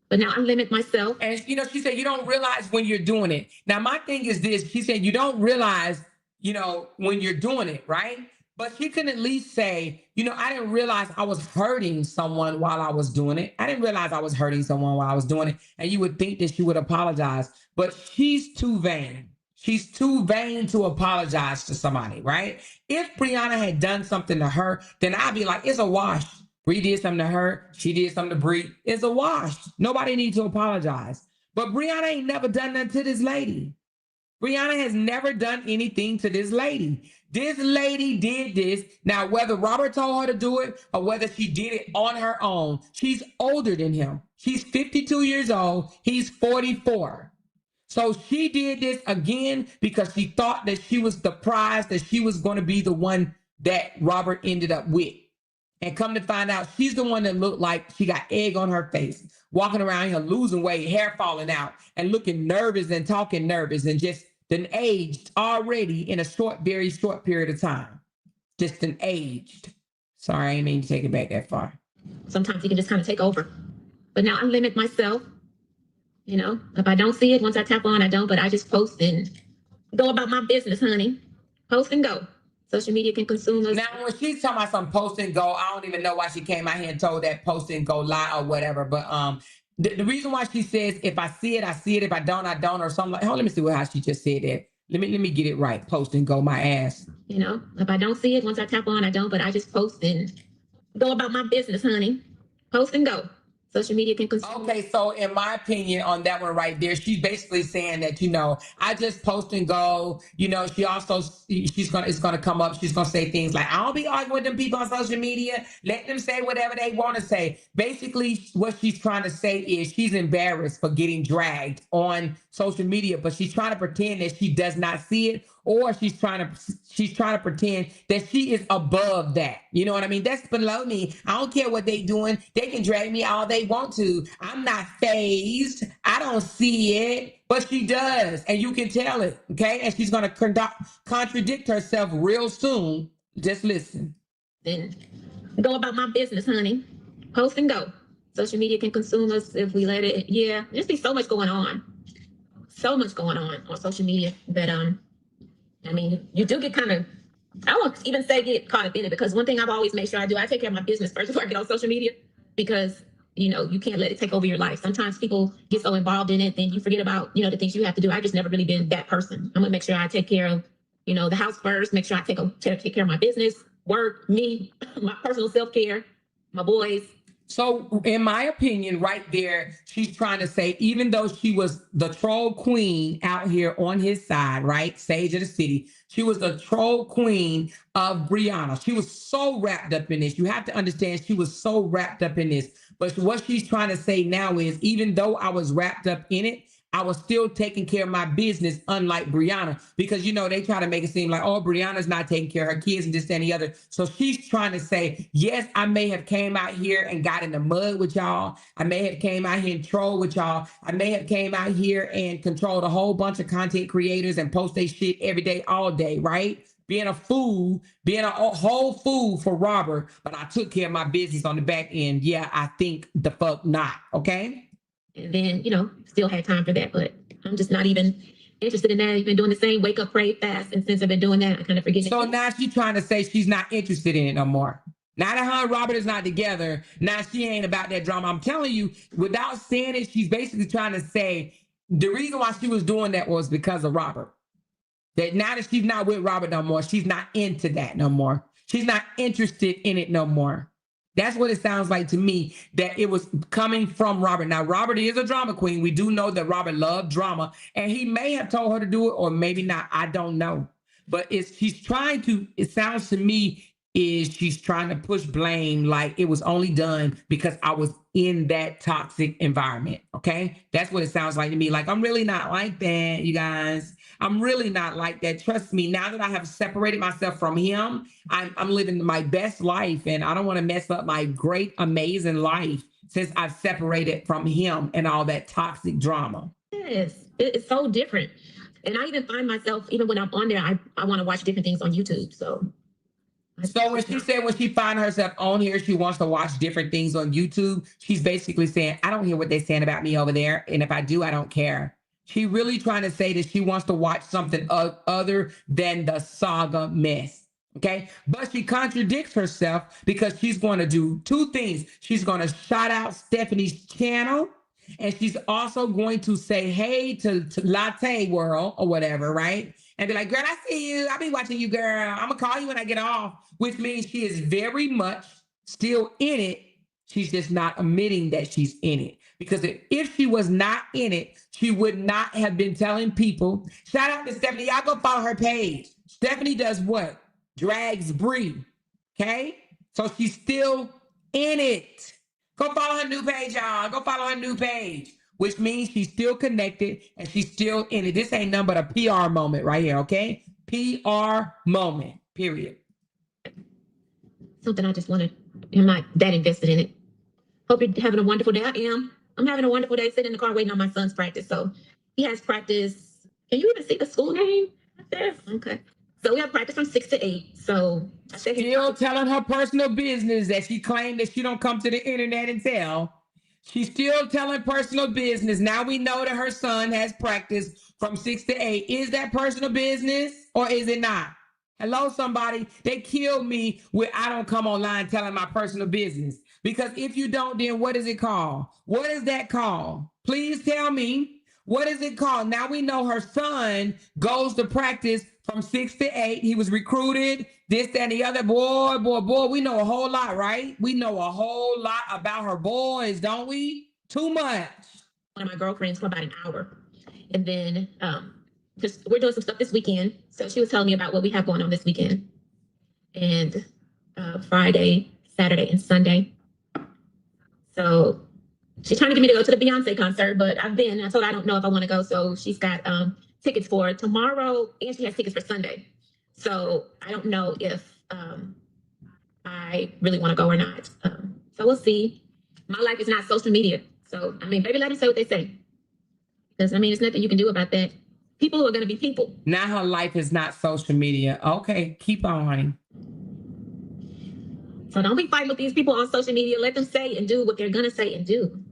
But now I limit myself. And, you know, she said, you don't realize when you're doing it. Now, my thing is this. She said, you don't realize, you know, when you're doing it, right? But she can at least say, you know, I didn't realize I was hurting someone while I was doing it. I didn't realize I was hurting someone while I was doing it. And you would think that she would apologize. But she's too vain. She's too vain to apologize to somebody, right? If Brianna had done something to her, then I'd be like, it's a wash. Bree did something to her. She did something to Bree. It's a wash. Nobody needs to apologize. But Brianna ain't never done nothing to this lady. Brianna has never done anything to this lady. This lady did this. Now, whether Robert told her to do it or whether she did it on her own, she's older than him. She's 52 years old. He's 44. So she did this again because she thought that she was the prize, that she was going to be the one that Robert ended up with. And come to find out, she's the one that looked like she got egg on her face, walking around here losing weight, hair falling out, and looking nervous and talking nervous and just then aged already in a very short period of time. Just an aged. Sorry, I didn't mean to take it back that far. Sometimes you can just kind of take over. But now I limit myself. You know, if I don't see it, once I tap on, I don't, but I just post and go about my business, honey. Post and go. Social media can consume us. Now, when she's talking about some post and go, I don't even know why she came out here and told that post and go lie or whatever. But the reason why she says, if I see it, I see it. If I don't, I don't, or something like, hold on, let me see how she just said that. Let me get it right. Post and go my ass. You know, if I don't see it, once I tap on, I don't, but I just post and go about my business, honey. Post and go. social media can consume. Okay, so in my opinion on that one right there, she's basically saying that, I just post and go. She also it's gonna come up. She's gonna say things like, I don't be arguing with them people on social media. Let them say whatever they want to say. Basically, what she's trying to say is she's embarrassed for getting dragged on social media, but she's trying to pretend that she does not see it, or she's trying to pretend that she is above that. You know what I mean? That's below me. I don't care what they doing. They can drag me all they want to. I'm not phased. I don't see it, but she does, and you can tell it. Okay, and she's gonna contradict herself real soon. Just listen. Then go about my business, honey. Post and go. Social media can consume us if we let it. Yeah, there's be so much going on. So much going on social media that I mean, you do get kind of, I won't even say get caught up in it, because one thing I've always made sure I do, I take care of my business first before I get on social media, because you can't let it take over your life. Sometimes people get so involved in it, then you forget about, the things you have to do. I just never really been that person. I'm gonna make sure I take care of, the house first, make sure I take care of my business, work, me, my personal self-care, my boys. So in my opinion, right there, she's trying to say, even though she was the troll queen out here on his side, right? Sage of the city, she was the troll queen of Brianna. She was so wrapped up in this. You have to understand, she was so wrapped up in this. But what she's trying to say now is, even though I was wrapped up in it, I was still taking care of my business, unlike Brianna, because, they try to make it seem like, oh, Brianna's not taking care of her kids and this, that, and the other. So she's trying to say, yes, I may have came out here and got in the mud with y'all. I may have came out here and trolled with y'all. I may have came out here and controlled a whole bunch of content creators and post their shit every day, all day, right? Being a fool, being a whole fool for Robert, but I took care of my business on the back end. Yeah, I think the fuck not, okay? And then, still had time for that, but I'm just not even interested in that. I've been doing the same wake up, pray, fast, and since I've been doing that, I kind of forget. So now she's trying to say she's not interested in it no more. Now that her and Robert is not together, now she ain't about that drama. I'm telling you, without saying it, she's basically trying to say the reason why she was doing that was because of Robert. That now that she's not with Robert no more, she's not into that no more. She's not interested in it no more. That's what it sounds like to me, that it was coming from Robert. Now, Robert is a drama queen. We do know that Robert loved drama, and he may have told her to do it, or maybe not. I don't know. But she's trying to, it sounds to me, is she's trying to push blame like it was only done because I was in that toxic environment, okay? That's what it sounds like to me. Like, I'm really not like that, you guys. I'm really not like that. Trust me, now that I have separated myself from him, I'm living my best life, and I don't want to mess up my great, amazing life since I've separated from him and all that toxic drama. Yes, it's so different. And I even find myself, even when I'm on there, I want to watch different things on YouTube, so. So when she said when she finds herself on here, she wants to watch different things on YouTube, she's basically saying, I don't hear what they're saying about me over there. And if I do, I don't care. She really trying to say that she wants to watch something other than the saga mess. Okay. But she contradicts herself because she's going to do two things. She's going to shout out Stephanie's channel. And she's also going to say, hey, to Latte World or whatever, right? And be like, girl, I see you. I'll be watching you, girl. I'm going to call you when I get off, which means she is very much still in it. She's just not admitting that she's in it. Because if she was not in it, she would not have been telling people. Shout out to Stephanie. Y'all go follow her page. Stephanie does what? Drags Bree. Okay? So she's still in it. Go follow her new page, y'all. Go follow her new page, which means she's still connected and she's still in it. This ain't nothing but a PR moment right here, okay? PR moment, period. Something I just wanted. I'm not that invested in it. Hope you're having a wonderful day. I am. I'm having a wonderful day sitting in the car waiting on my son's practice. So he has practice. Can you even see the school name there? Okay. So we have practice from 6 to 8. So I said still telling her personal business that she claimed that she don't come to the internet and tell. She's still telling personal business. Now we know that her son has practice from 6 to 8. Is that personal business or is it not? Hello, somebody. They killed me with I don't come online telling my personal business. Because if you don't, then what is it called? What is that called? Please tell me. What is it called? Now we know her son goes to practice from 6 to 8. He was recruited, this, that, and the other. Boy, we know a whole lot, right? We know a whole lot about her boys, don't we? Too much. One of my girlfriends for about an hour. And then just we're doing some stuff this weekend. So she was telling me about what we have going on this weekend. And Friday, Saturday, and Sunday. So she's trying to get me to go to the Beyonce concert, but I told her I don't know if I want to go. So she's got tickets for tomorrow, and she has tickets for Sunday. So I don't know if I really want to go or not. So we'll see. My life is not social media. So, I mean, baby, let them say what they say. Because, I mean, there's nothing you can do about that. People are going to be people. Now her life is not social media. Okay, keep on, honey. So don't be fighting with these people on social media. Let them say and do what they're going to say and do.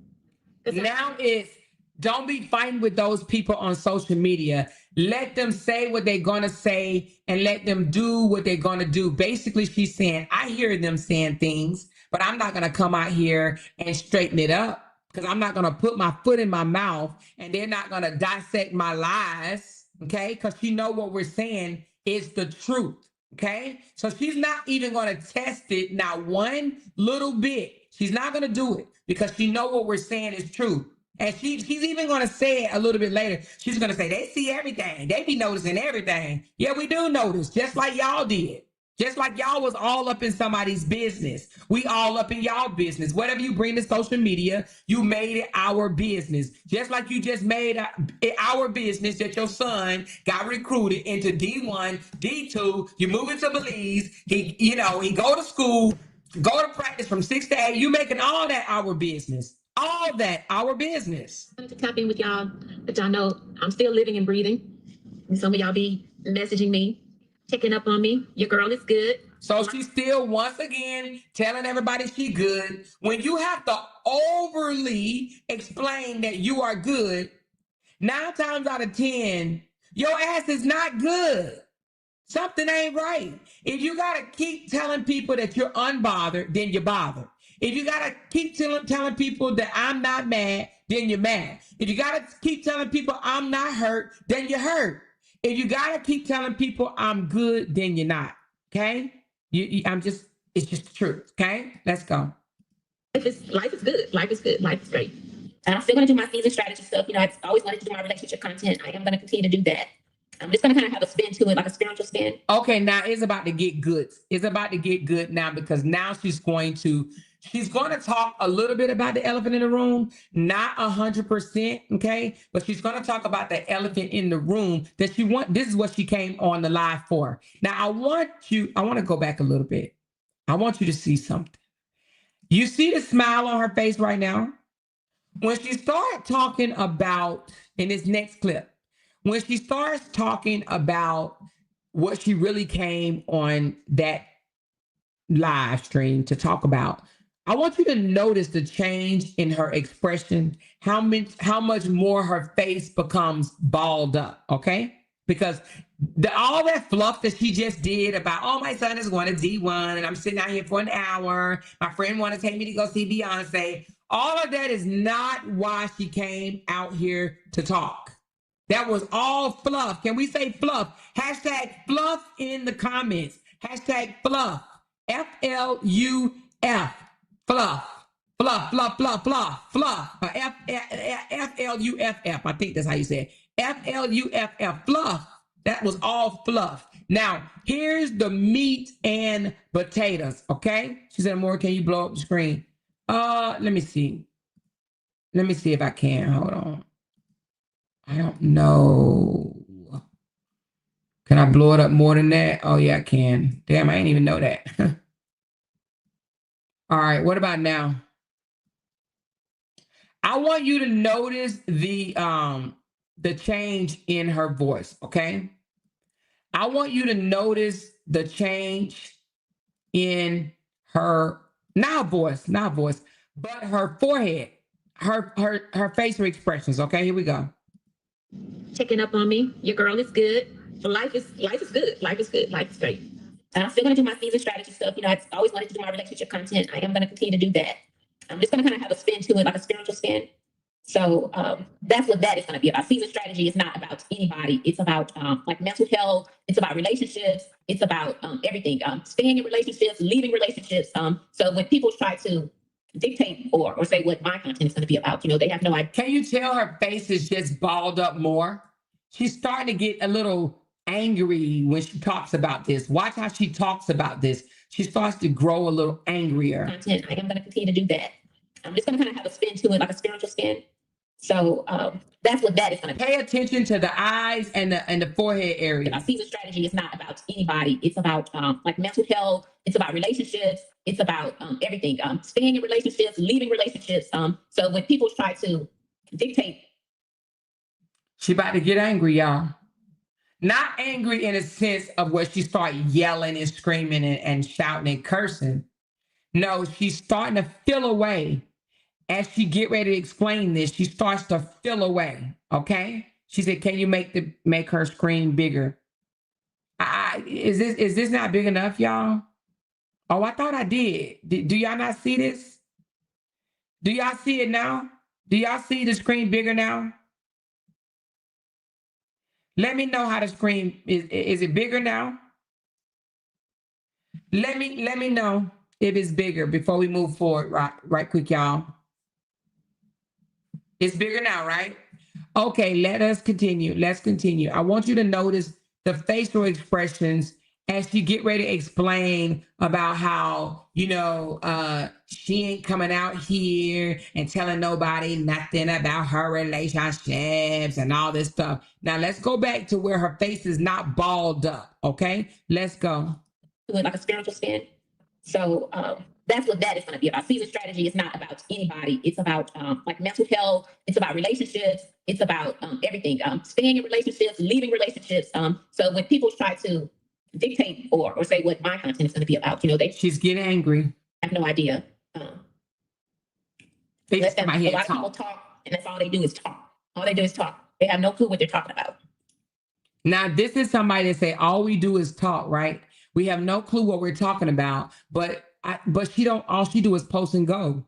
Now it's don't be fighting with those people on social media. Let them say what they're going to say and let them do what they're going to do. Basically, she's saying, I hear them saying things, but I'm not going to come out here and straighten it up because I'm not going to put my foot in my mouth and they're not going to dissect my lies, okay? Because you know what we're saying is the truth. Okay, so she's not even going to test it, not one little bit. She's not going to do it because she know what we're saying is true. And she's even going to say it a little bit later. She's going to say, they see everything. They be noticing everything. Yeah, we do notice, just like y'all did. Just like y'all was all up in somebody's business. We all up in y'all business. Whatever you bring to social media, you made it our business. Just like you just made it our business that your son got recruited into D1, D2. You move into Belize. He go to school, go to practice from 6 to 8. You making all that our business. All that our business. I wanted to tap in with y'all, but y'all know I'm still living and breathing. And some of y'all be messaging me, checking up on me. Your girl is good. So she's still, once again, telling everybody she good. When you have to overly explain that you are good, 9 times out of 10, your ass is not good. Something ain't right. If you got to keep telling people that you're unbothered, then you're bothered. If you got to keep telling people that I'm not mad, then you're mad. If you got to keep telling people I'm not hurt, then you're hurt. If you got to keep telling people I'm good, then you're not. Okay? It's just the truth. Okay? Let's go. Life is good. Life is good. Life is great. And I'm still going to do my season strategy stuff. I've always wanted to do my relationship content. I am going to continue to do that. I'm just going to kind of have a spin to it, like a spiritual spin. Okay, now it's about to get good. It's about to get good now because now she's going to talk a little bit about the elephant in the room, not 100%, okay? But she's going to talk about the elephant in the room that this is what she came on the live for. Now, I want to go back a little bit. I want you to see something. You see the smile on her face right now? When she started talking about, in this next clip, when she starts talking about what she really came on that live stream to talk about, I want you to notice the change in her expression, how much more her face becomes balled up, okay? Because all that fluff that she just did about, oh, my son is going to D1 and I'm sitting out here for an hour. My friend want to take me to go see Beyonce. All of that is not why she came out here to talk. That was all fluff. Can we say fluff? Hashtag fluff in the comments. Hashtag fluff. F-L-U-F. Fluff. Fluff, fluff, fluff, fluff, fluff. F-L-U-F-F. I think that's how you say it. F-L-U-F-F. Fluff. That was all fluff. Now, here's the meat and potatoes, okay? She said, Amor, can you blow up the screen? Let me see. Let me see if I can. Hold on. I don't know. Can I blow it up more than that? Oh, yeah, I can. Damn, I didn't even know that. All right, what about now? I want you to notice the change in her voice, okay? I want you to notice the change in her, not voice, but her forehead, her facial expressions, okay? Here we go. Checking up on me. Your girl is good. Life is good. Life is good. Life is great. And I'm still going to do my season strategy stuff. I've always wanted to do my relationship content. I am going to continue to do that. I'm just going to kind of have a spin to it, like a spiritual spin. So that's what that is going to be about. Season strategy is not about anybody. It's about like mental health. It's about relationships. It's about everything. Staying in relationships, leaving relationships. So when people try to dictate or say what my content is going to be about, you know, they have no idea. Can you tell her face is just balled up more? She's starting to get a little angry when she talks about this. Watch how she talks about this. She starts to grow a little angrier. Content. I am going to continue to do that. I'm just going to kind of have a spin to it, like a spiritual spin. So that's what that is going to be. Pay attention to the eyes and the forehead area. Season strategy is not about anybody. It's about like mental health. It's about relationships. It's about everything. Staying in relationships, leaving relationships. So when people try to dictate. She about to get angry, y'all. Not angry in a sense of where she start yelling and screaming and shouting and cursing. No, she's starting to feel away. As she get ready to explain this, she starts to feel away. Okay. She said, "Can you make her screen bigger?" Is this not big enough, y'all? Oh, I thought I did. Do y'all not see this? Do y'all see it now? Do y'all see the screen bigger now? Let me know how the screen is it bigger now? Let me know if it's bigger before we move forward right quick, y'all. It's bigger now, right? Okay, let us continue. Let's continue. I want you to notice the facial expressions as she get ready to explain about how, you know, she ain't coming out here and telling nobody nothing about her relationships and all this stuff. Now let's go back to where her face is not balled up. Okay, let's go. Like a spiritual spin. So that's what that is going to be about. Season strategy is not about anybody. It's about like mental health. It's about relationships. It's about everything. Staying in relationships, leaving relationships. So when people try to dictate or say what my content is going to be about, you know, she's getting angry. Have no idea. They just a lot of people talk, and that's all they do is talk. All they do is talk. They have no clue what they're talking about. Now, this is somebody that say all we do is talk, right? We have no clue what we're talking about, but she don't. All she do is post and go.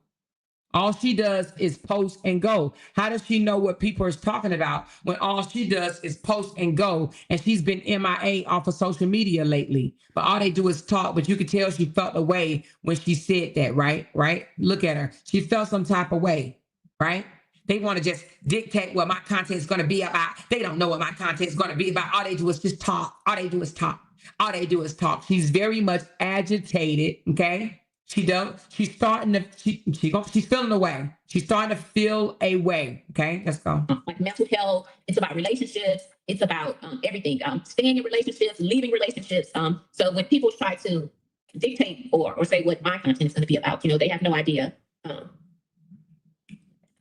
All she does is post and go. How does she know what people are talking about when all she does is post and go? And she's been MIA off of social media lately. But all they do is talk. But you could tell she felt a way when she said that, right? Right? Look at her. She felt some type of way, right? They want to just dictate what my content is going to be about. They don't know what my content is going to be about. All they do is just talk. All they do is talk. All they do is talk. She's very much agitated, okay? She's starting to, she's feeling away. She's starting to feel a way, okay? Let's go. Like mental health, it's about relationships. It's about everything. Staying in relationships, leaving relationships. So when people try to dictate or say what my content is going to be about, you know, they have no idea.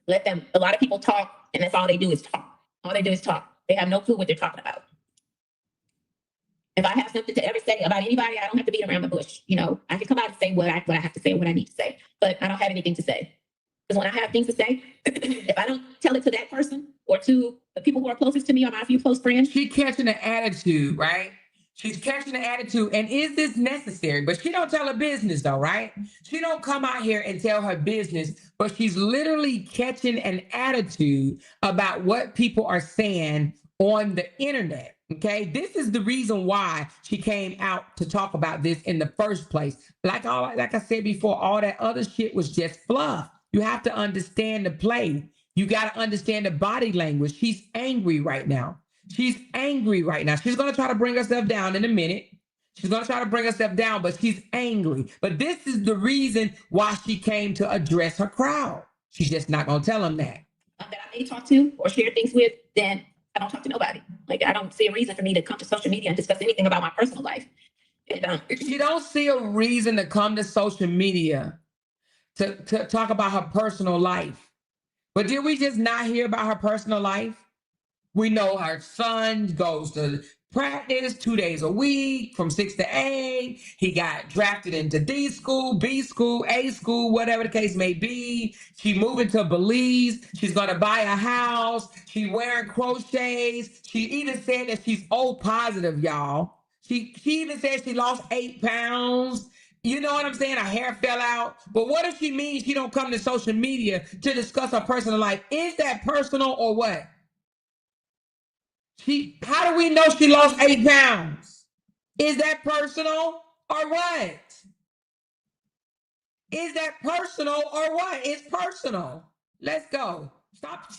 Let them, a lot of people talk, and that's all they do is talk. All they do is talk. They have no clue what they're talking about. If I have something to ever say about anybody, I don't have to beat around the bush. You know, I can come out and say what I have to say, what I need to say, but I don't have anything to say. Because when I have things to say, if I don't tell it to that person or to the people who are closest to me or my few close friends. She's catching the attitude, right? She's catching the attitude. And is this necessary? But she don't tell her business though, right? She don't come out here and tell her business, but she's literally catching an attitude about what people are saying on the internet. Okay, this is the reason why she came out to talk about this in the first place. Like I said before, all that other shit was just fluff. You have to understand the play. You got to understand the body language. She's angry right now. She's angry right now. She's going to try to bring herself down in a minute. She's going to try to bring herself down, but she's angry. But this is the reason why she came to address her crowd. She's just not going to tell them that. That I may talk to or share things with, then I don't talk to nobody. Like, I don't see a reason for me to come to social media and discuss anything about my personal life. And, she don't see a reason to come to social media to talk about her personal life. But did we just not hear about her personal life? We know her son goes to practice 2 days a week from 6 to 8. He got drafted into D school, B school, A school, whatever the case may be. She moving to Belize. She's going to buy a house. She wearing crochets. She even said that she's O positive, y'all. She even said she lost 8 pounds. You know what I'm saying? Her hair fell out. But what if she means she don't come to social media to discuss her personal life? Is that personal or what? How do we know she lost 8 pounds? Is that personal or what? Is that personal or what? It's personal. Let's go. Stop,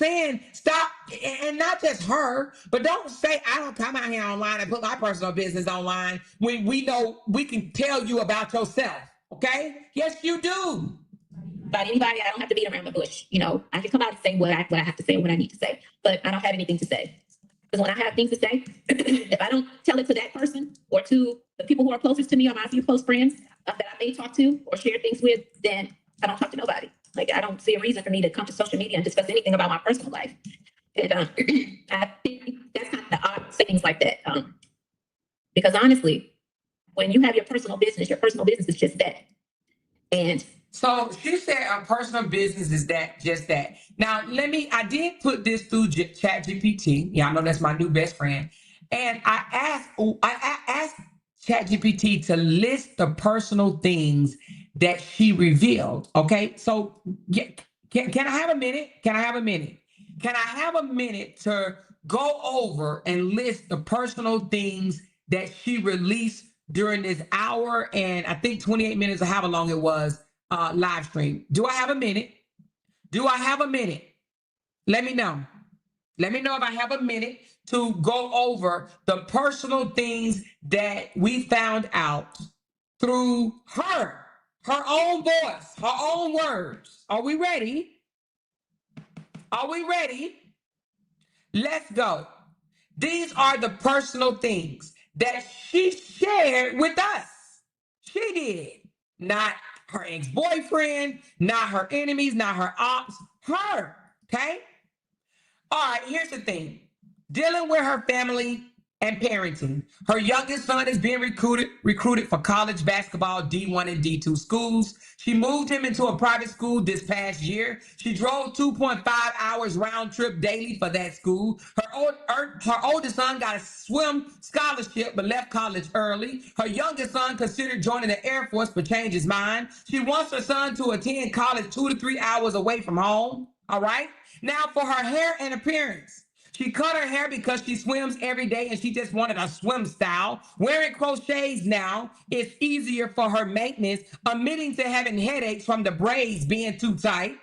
and not just her, but don't say, I don't come out here online and put my personal business online when we know we can tell you about yourself. Okay? Yes, you do. About anybody, I don't have to beat around the bush. You know, I can come out and say what I have to say and what I need to say, but I don't have anything to say. Because when I have things to say, if I don't tell it to that person or to the people who are closest to me or my few close friends that I may talk to or share things with, then I don't talk to nobody. Like, I don't see a reason for me to come to social media and discuss anything about my personal life. And I think that's kind of the odd things like that. Because honestly, when you have your personal business is just that. And so she said our personal business is that, just that. Now, I did put this through Chat GPT. Yeah, I know that's my new best friend. And I asked Chat GPT to list the personal things that she revealed. Okay, so can I have a minute? Can I have a minute? Can I have a minute to go over and list the personal things that she released during this hour and I think 28 minutes or however long it was live stream? Do I have a minute? Do I have a minute? Let me know. Let me know if I have a minute to go over the personal things that we found out through her own voice, her own words. Are we ready? Are we ready? Let's go. These are the personal things that she shared with us. She did. Not her ex-boyfriend, not her enemies, not her ops, her. Okay? All right, here's the thing. Dealing with her family and parenting. Her youngest son is being recruited for college basketball D1 and D2 schools. She moved him into a private school this past year. She drove 2.5 hours round trip daily for that school. Her oldest son got a swim scholarship but left college early. Her youngest son considered joining the Air Force but changed his mind. She wants her son to attend college 2 to 3 hours away from home. All right. Now for her hair and appearance. She cut her hair because she swims every day and she just wanted a swim style. Wearing crochets now is easier for her maintenance, admitting to having headaches from the braids being too tight.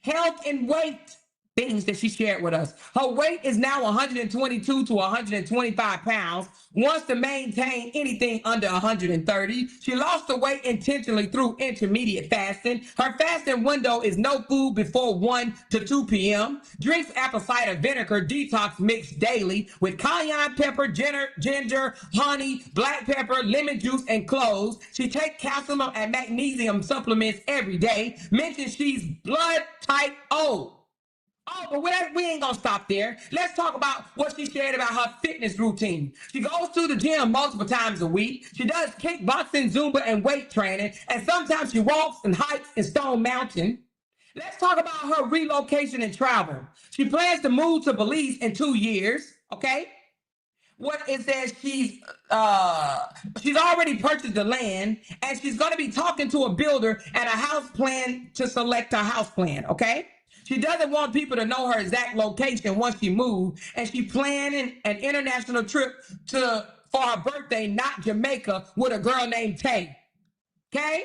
Health and weight things that she shared with us. Her weight is now 122 to 125 pounds. Wants to maintain anything under 130. She lost the weight intentionally through intermediate fasting. Her fasting window is no food before 1 to 2 p.m. Drinks apple cider vinegar detox mix daily with cayenne pepper, ginger, honey, black pepper, lemon juice, and cloves. She takes calcium and magnesium supplements every day. Mentions she's blood type O. Oh, but we ain't gonna stop there. Let's talk about what she shared about her fitness routine. She goes to the gym multiple times a week. She does kickboxing, Zumba, and weight training. And sometimes she walks and hikes in Stone Mountain. Let's talk about her relocation and travel. She plans to move to Belize in 2 years, okay? What it says she's already purchased the land and she's going to be talking to a builder and a house plan to select a house plan, okay? She doesn't want people to know her exact location once she moves, and she planning an international trip for her birthday, not Jamaica, with a girl named Tay. Okay?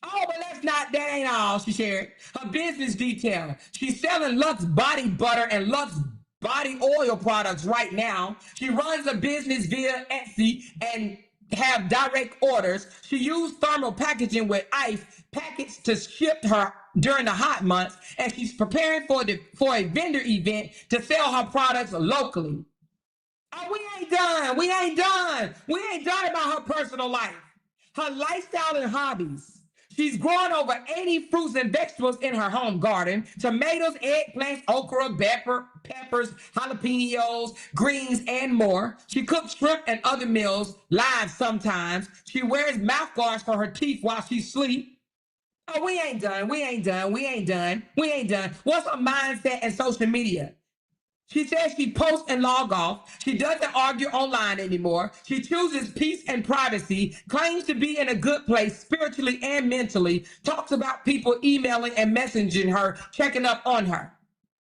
Oh, but that ain't all she shared. Her business detail. She's selling Lux body butter and Lux body oil products right now. She runs a business via Etsy and have direct orders. She used thermal packaging with ice packets to ship her during the hot months, and she's preparing for a vendor event to sell her products locally. Oh, we ain't done. We ain't done. We ain't done about her personal life. Her lifestyle and hobbies. She's grown over 80 fruits and vegetables in her home garden: tomatoes, eggplants, okra, peppers, jalapenos, greens, and more. She cooks shrimp and other meals live sometimes. She wears mouth guards for her teeth while she sleeps. Oh, we ain't done. We ain't done. We ain't done. We ain't done. What's her mindset and social media? She says she posts and log off. She doesn't argue online anymore. She chooses peace and privacy, claims to be in a good place spiritually and mentally, talks about people emailing and messaging her, checking up on her.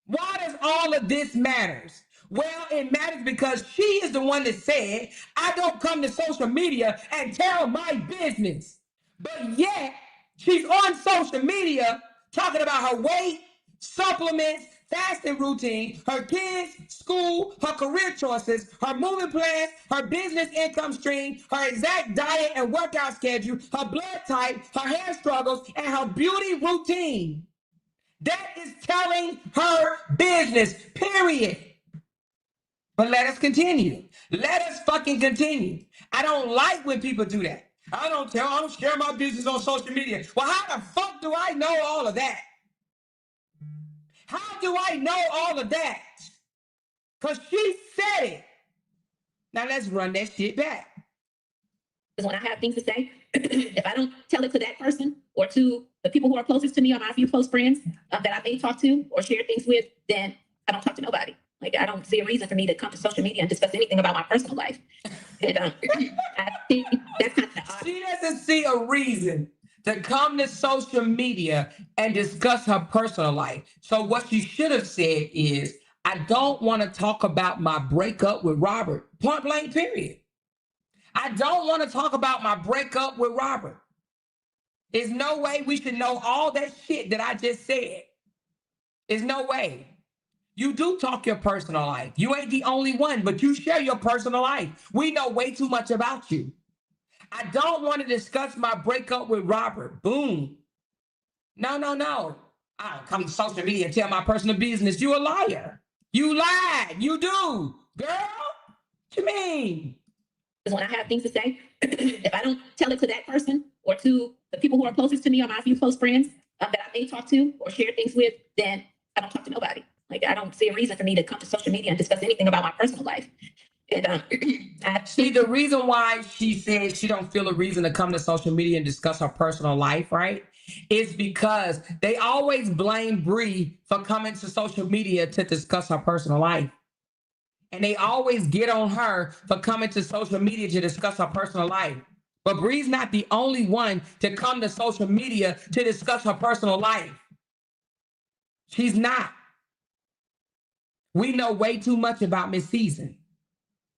Why does all of this matters? Well, it matters because she is the one that said, I don't come to social media and tell my business. But yet, she's on social media talking about her weight, supplements, fasting routine, her kids, school, her career choices, her moving plans, her business income stream, her exact diet and workout schedule, her blood type, her hair struggles, and her beauty routine. That is telling her business, period. But let us continue. Let us fucking continue. I don't like when people do that. I don't share my business on social media. Well, how the fuck do I know all of that? How do I know all of that? Because she said it. Now let's run that shit back. Because when I have things to say, if I don't tell it to that person or to the people who are closest to me or my few close friends that I may talk to or share things with, then I don't talk to nobody. Like, I don't see a reason for me to come to social media and discuss anything about my personal life. And I think that's kind of odd. She doesn't see a reason to come to social media and discuss her personal life. So what she should have said is, I don't want to talk about my breakup with Robert. Point blank, period. I don't want to talk about my breakup with Robert. There's no way we should know all that shit that I just said. There's no way. You do talk your personal life. You ain't the only one, but you share your personal life. We know way too much about you. I don't want to discuss my breakup with Robert. Boom. No. I don't come to social media and tell my personal business. You a liar. You lied. You do. Girl, what you mean? Because when I have things to say, if I don't tell it to that person or to the people who are closest to me or my few close friends that I may talk to or share things with, then I don't talk to nobody. Like, I don't see a reason for me to come to social media and discuss anything about my personal life. And see, the reason why she says she don't feel a reason to come to social media and discuss her personal life, right, is because they always blame Bree for coming to social media to discuss her personal life. And they always get on her for coming to social media to discuss her personal life. But Bree's not the only one to come to social media to discuss her personal life. She's not. We know way too much about Miss Season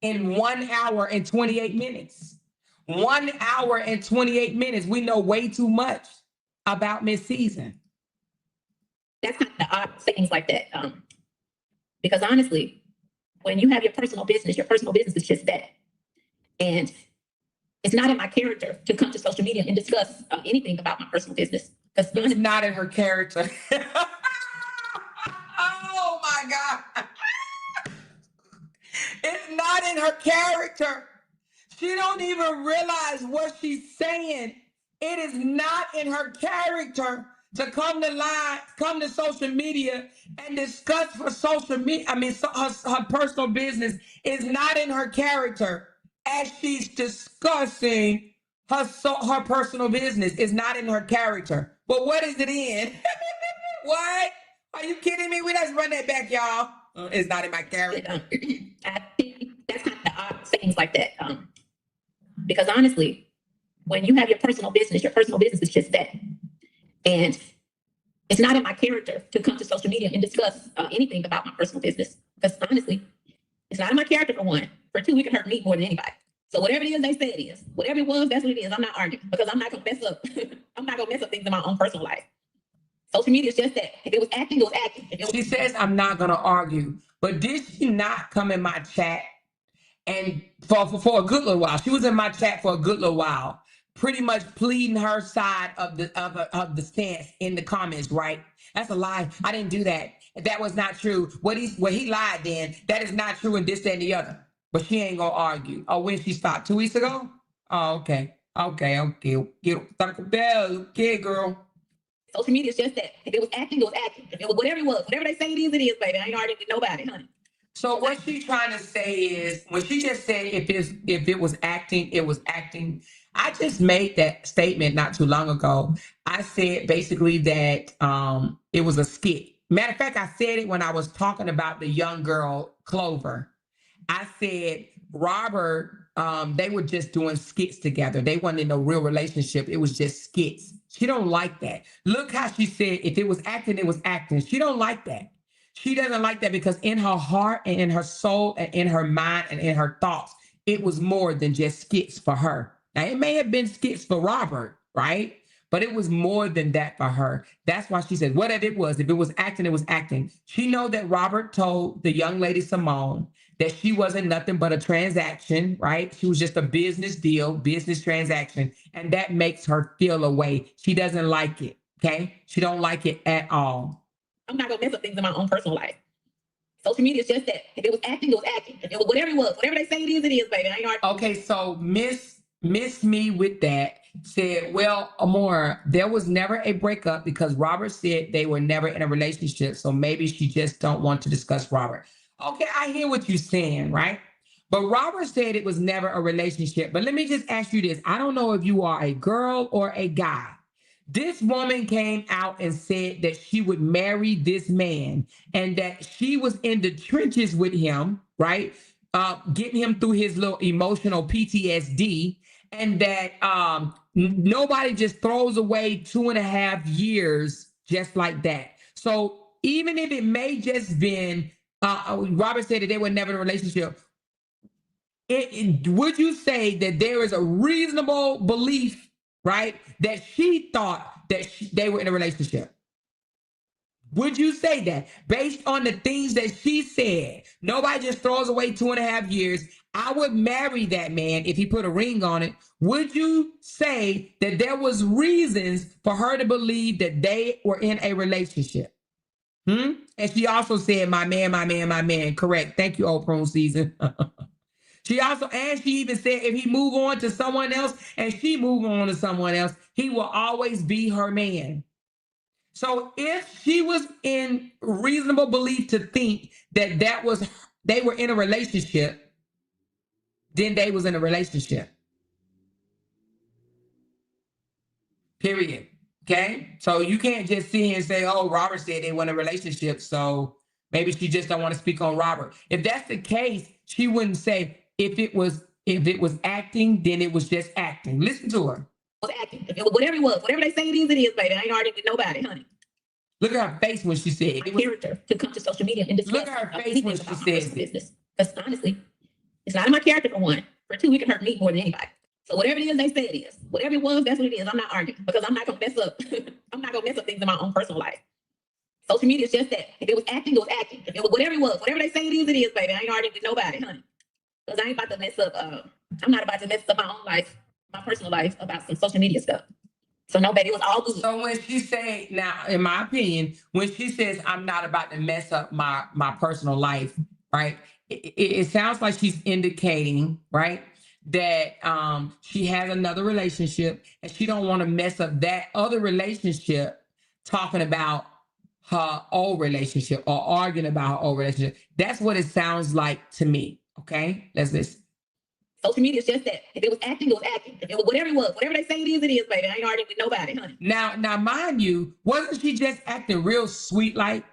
in 1 hour and 28 minutes. 1 hour and 28 minutes. We know way too much about Miss Season. That's kind of odd things like that. Because honestly, when you have your personal business is just that. And it's not in my character to come to social media and discuss anything about my personal business. Because it's not in her character. Oh my God. It's not in her character. She don't even realize what she's saying. It is not in her character to come to social media and discuss her social media. I mean, her personal business is not in her character as she's discussing her personal business. Is not in her character. But what is it in? What? Are you kidding me? Let's run that back, y'all. It's not in my character. I think that's kind of odd things like that. Because honestly, when you have your personal business is just that. And it's not in my character to come to social media and discuss anything about my personal business. Because honestly, it's not in my character, for one. For two, it can hurt me more than anybody. So whatever it is they say it is. Whatever it was, that's what it is. I'm not arguing because I'm not going to mess up. I'm not going to mess up things in my own personal life. Social media is just that. If it was acting, it was acting. She says, I'm not going to argue. But did she not come in my chat and for a good little while? She was in my chat for a good little while, pretty much pleading her side of the stance in the comments, right? That's a lie. I didn't do that. That was not true. He lied then. That is not true and this, that, and the other. But she ain't going to argue. Oh, when she stopped? 2 weeks ago? Oh, okay. Get Taco Bell. Okay, girl. Social media is just that. If it was acting, it was acting. If it was whatever they say it is, baby. I ain't arguing with nobody, honey. So what she's trying to say is, when she just said if it was acting, it was acting. I just made that statement not too long ago. I said basically that it was a skit. matter of fact, I said it when I was talking about the young girl, Clover. I said, Robert, they were just doing skits together. They weren't in a real relationship. It was just skits. She don't like that. Look how she said, if it was acting, it was acting. She don't like that. She doesn't like that because in her heart and in her soul and in her mind and in her thoughts, it was more than just skits for her. Now, it may have been skits for Robert, right? But it was more than that for her. That's why she said, whatever it was, if it was acting, it was acting. She know that Robert told the young lady, Simone, that she wasn't nothing but a transaction, right? She was just a business deal, business transaction. And that makes her feel a way. She doesn't like it, okay? She don't like it at all. I'm not gonna mess up things in my own personal life. Social media is just that. If it was acting, it was acting. If it was whatever it was, whatever they say it is, baby. I ain't arguing. Okay, so Miss Me with that said, well, Amora, there was never a breakup because Robert said they were never in a relationship. So maybe she just don't want to discuss Robert. Okay, I hear what you're saying, right? But Robert said it was never a relationship. But let me just ask you this. I don't know if you are a girl or a guy. This woman came out and said that she would marry this man and that she was in the trenches with him, right? Getting him through his little emotional PTSD, and that nobody just throws away 2.5 years just like that. So even if it may just been, Robert said that they were never in a relationship, would you say that there is a reasonable belief, right, that she thought that they were in a relationship? Would you say that based on the things that she said, nobody just throws away 2.5 years? I would marry that man if he put a ring on it. Would you say that there was reasons for her to believe that they were in a relationship? And she also said, my man, my man, my man. Correct. Thank you, Old Prune Season. She even said if he move on to someone else and she move on to someone else, he will always be her man. So if she was in reasonable belief to think that they were in a relationship, then they was in a relationship. Period. Okay? So you can't just sit here and say, oh, Robert said they were in a relationship, so maybe she just don't want to speak on Robert. If that's the case, she wouldn't say if it was acting, then it was just acting. Listen to her. It was acting. If it was whatever it was, whatever they say it is, baby. I ain't arguing with nobody, honey. Look at her face when she said my character to come to social media and discuss. Look at her face when she says business. Because honestly, it's not in my character for one. For two, it can hurt me more than anybody. So whatever it is they say it is. Whatever it was, that's what it is. I'm not arguing because I'm not gonna mess up. I'm not gonna mess up things in my own personal life. Social media is just that. If it was acting, it was acting. If it was whatever it was, whatever they say it is, baby. I ain't arguing with nobody, honey. Because I ain't about to mess up. I'm not about to mess up my own life, my personal life about some social media stuff. So no, baby, it was all good. So when she say, now, in my opinion, when she says I'm not about to mess up my personal life, right? It sounds like she's indicating, right, that she has another relationship and she don't want to mess up that other relationship talking about her old relationship or arguing about her old relationship. That's what it sounds like to me. Okay, let's listen. Social media is just that. If it was acting, it was acting. If it was whatever it was, whatever they say it is, baby. I ain't arguing with nobody, honey. Now, mind you, wasn't she just acting real sweet like?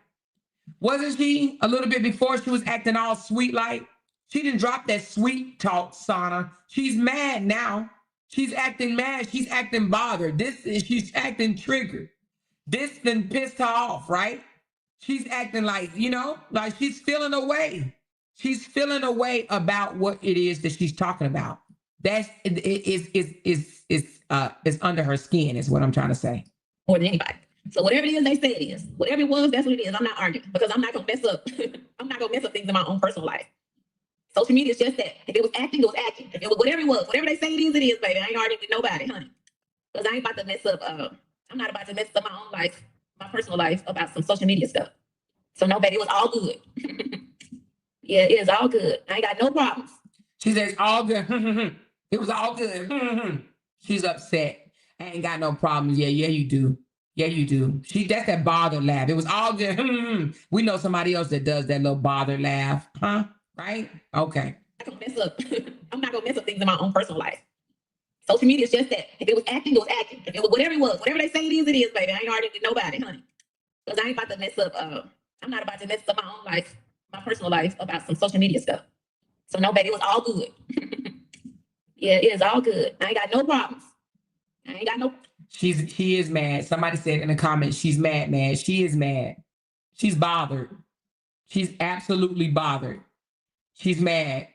Wasn't she a little bit before she was acting all sweet like? She didn't drop that sweet talk, Sana. She's mad now. She's acting mad. She's acting bothered. She's acting triggered. This then pissed her off, right? She's acting like, like she's feeling away. She's feeling a way about what it is that she's talking about. That's it's under her skin, is what I'm trying to say. More than anybody. So whatever it is they say it is. Whatever it was, that's what it is. I'm not arguing because I'm not gonna mess up. I'm not gonna mess up things in my own personal life. Social media is just that. If it was acting, it was acting. If it was whatever it was, whatever they say it is, baby. I ain't arguing with nobody, honey. Because I ain't about to mess up. I'm not about to mess up my own life, my personal life about some social media stuff. So no, baby, it was all good. Yeah, it is all good. I ain't got no problems. She says, all good. It was all good. She's upset. I ain't got no problems. Yeah, you do. Yeah, you do. That's that bothered laugh. It was all good. We know somebody else that does that little bothered laugh. Huh? Right? Okay. I'm not gonna mess up things in my own personal life. Social media is just that. If it was acting, it was acting. If it was whatever it was, whatever they say it is, baby. I ain't arguing with nobody, honey. Because I ain't about to mess up, I'm not about to mess up my own life, my personal life about some social media stuff. So no, baby, it was all good. Yeah, it is all good. I ain't got no problems. I ain't got no. She is mad. Somebody said in the comments, she's mad. She is mad. She's bothered. She's absolutely bothered. She's mad.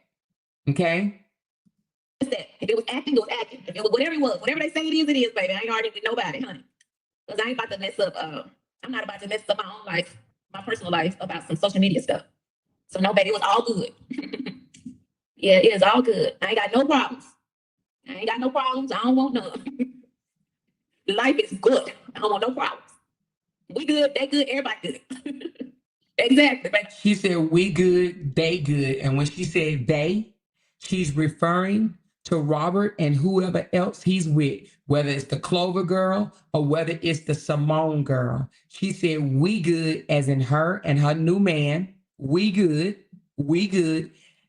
Okay? That. If it was acting, it was acting. If it was whatever it was, whatever they say it is, baby. I ain't arguing with nobody, honey. Because I ain't about to mess up, I'm not about to mess up my own life, my personal life about some social media stuff. So no, baby, it was all good. Yeah, it is all good. I ain't got no problems. I ain't got no problems. I don't want none. Life is good. I don't want no problems. We good, they good, everybody good. Exactly. Right? She said, we good, they good. And when she said they, she's referring to Robert and whoever else he's with, whether it's the Clover girl or whether it's the Simone girl. She said, we good, as in her and her new man. We good,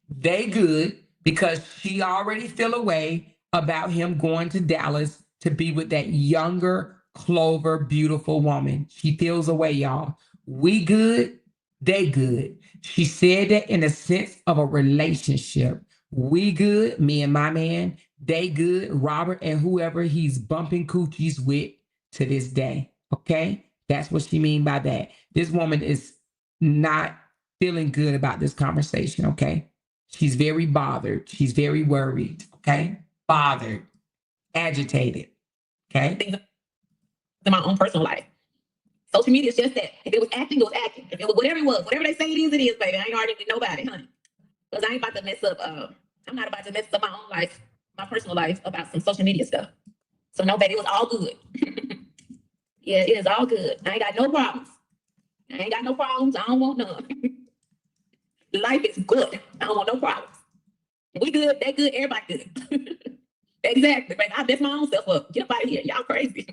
they good, because she already feel a way about him going to Dallas to be with that younger Clover, beautiful woman. She feels a way, y'all. We good, they good. She said that in a sense of a relationship. We good, me and my man. They good, Robert and whoever he's bumping coochies with to this day. Okay? That's what she mean by that. This woman is not feeling good about this conversation. Okay? She's very bothered. She's very worried. Okay? Bothered, agitated. Okay? In my own personal life. Social media is just that. If it was acting, it was acting. If it was whatever it was, whatever they say it is, baby. I ain't arguing with nobody, honey. Because I ain't about to mess up, I'm not about to mess up my own life, my personal life about some social media stuff. So no, baby, it was all good. Yeah, it is all good. I ain't got no problems. I ain't got no problems. I don't want none. Life is good. I don't want no problems. We good, they good, everybody good. Exactly. Right? I messed my own self up. Get up out of here. Y'all crazy.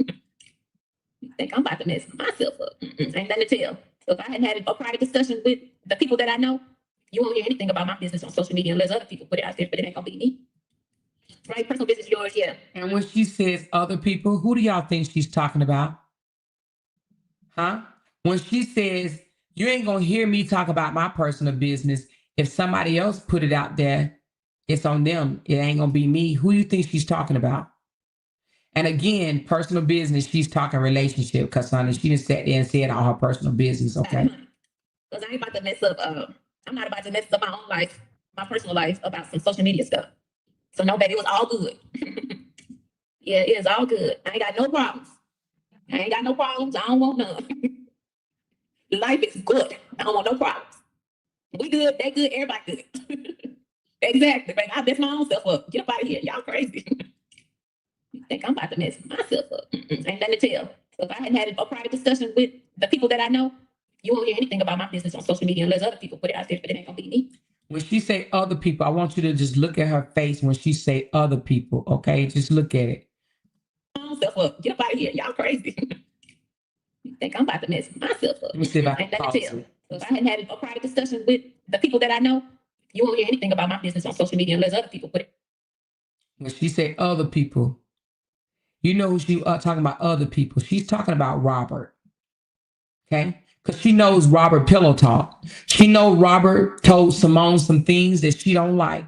Think I'm about to mess myself up. Ain't nothing to tell. So if I hadn't had a private discussion with the people that I know, you won't hear anything about my business on social media unless other people put it out there, but it ain't gonna be me. Right? Personal business, yours, yeah. And when she says other people, who do y'all think she's talking about? Huh? When she says, you ain't gonna hear me talk about my personal business. If somebody else put it out there, it's on them. It ain't gonna be me. Who do you think she's talking about? And again, personal business, she's talking relationship, because honey, she just sat there and said all her personal business, okay? Because I ain't about to mess up, I'm not about to mess up my own life, my personal life about some social media stuff. So no, baby, it was all good. Yeah, it is all good. I ain't got no problems. I ain't got no problems. I don't want none. Life is good. I don't want no problems. We good, they good, everybody good. Exactly. Right? I messed my own self up. Get up out of here. Y'all crazy. Think I'm about to mess myself up. Ain't nothing to tell. So if I hadn't had a private discussion with the people that I know, you won't hear anything about my business on social media unless other people put it out there, but it ain't gonna be me. When she say other people, I want you to just look at her face when she say other people, okay? Just look at it. Myself up. Get up out of here. Y'all crazy. Think I'm about to mess myself up. Let me see if I Ain't can nothing to pause tell. it. So if I hadn't had a private discussion with the people that I know, you won't hear anything about my business on social media unless other people put it. When she say other people, you know who she talking about other people. She's talking about Robert, okay? Because she knows Robert pillow talk. She know Robert told Simone some things that she don't like.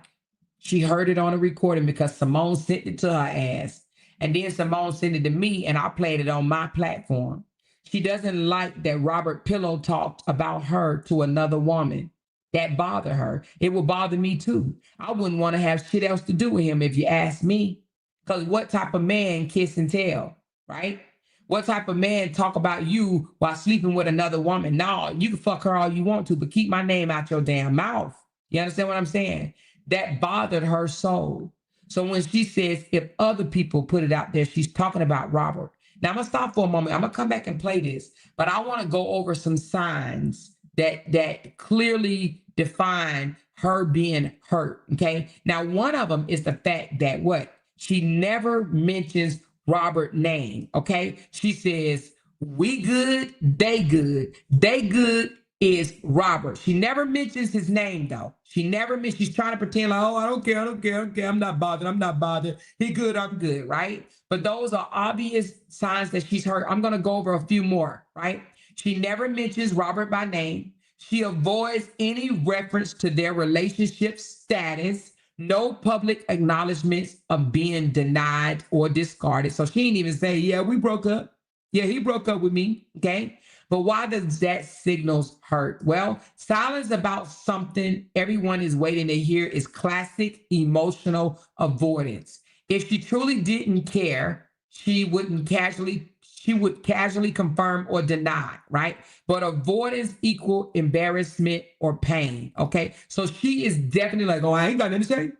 She heard it on a recording because Simone sent it to her ass. And then Simone sent it to me and I played it on my platform. She doesn't like that Robert pillow talked about her to another woman. That bothered her. It would bother me too. I wouldn't want to have shit else to do with him if you ask me. Because what type of man kiss and tell, right? What type of man talk about you while sleeping with another woman? No, you can fuck her all you want to, but keep my name out your damn mouth. You understand what I'm saying? That bothered her soul. So when she says, if other people put it out there, she's talking about Robert. Now I'm gonna stop for a moment. I'm gonna come back and play this, but I want to go over some signs that clearly define her being hurt. Okay. Now, one of them is the fact that what? She never mentions Robert name. Okay. She says, we good, they good. They good is Robert. She never mentions his name though. She never mentions, she's trying to pretend like, oh, I don't care. I'm not bothered. He good, I'm good, right? But those are obvious signs that she's hurt. I'm going to go over a few more, right? She never mentions Robert by name. She avoids any reference to their relationship status, no public acknowledgments of being denied or discarded. So she didn't even say, yeah, we broke up. Yeah, he broke up with me. Okay. But why does that signals hurt? Well, silence about something everyone is waiting to hear is classic emotional avoidance. If she truly didn't care, she would casually confirm or deny, right? But avoidance equal embarrassment or pain. Okay. So she is definitely like, oh, I ain't got nothing to say.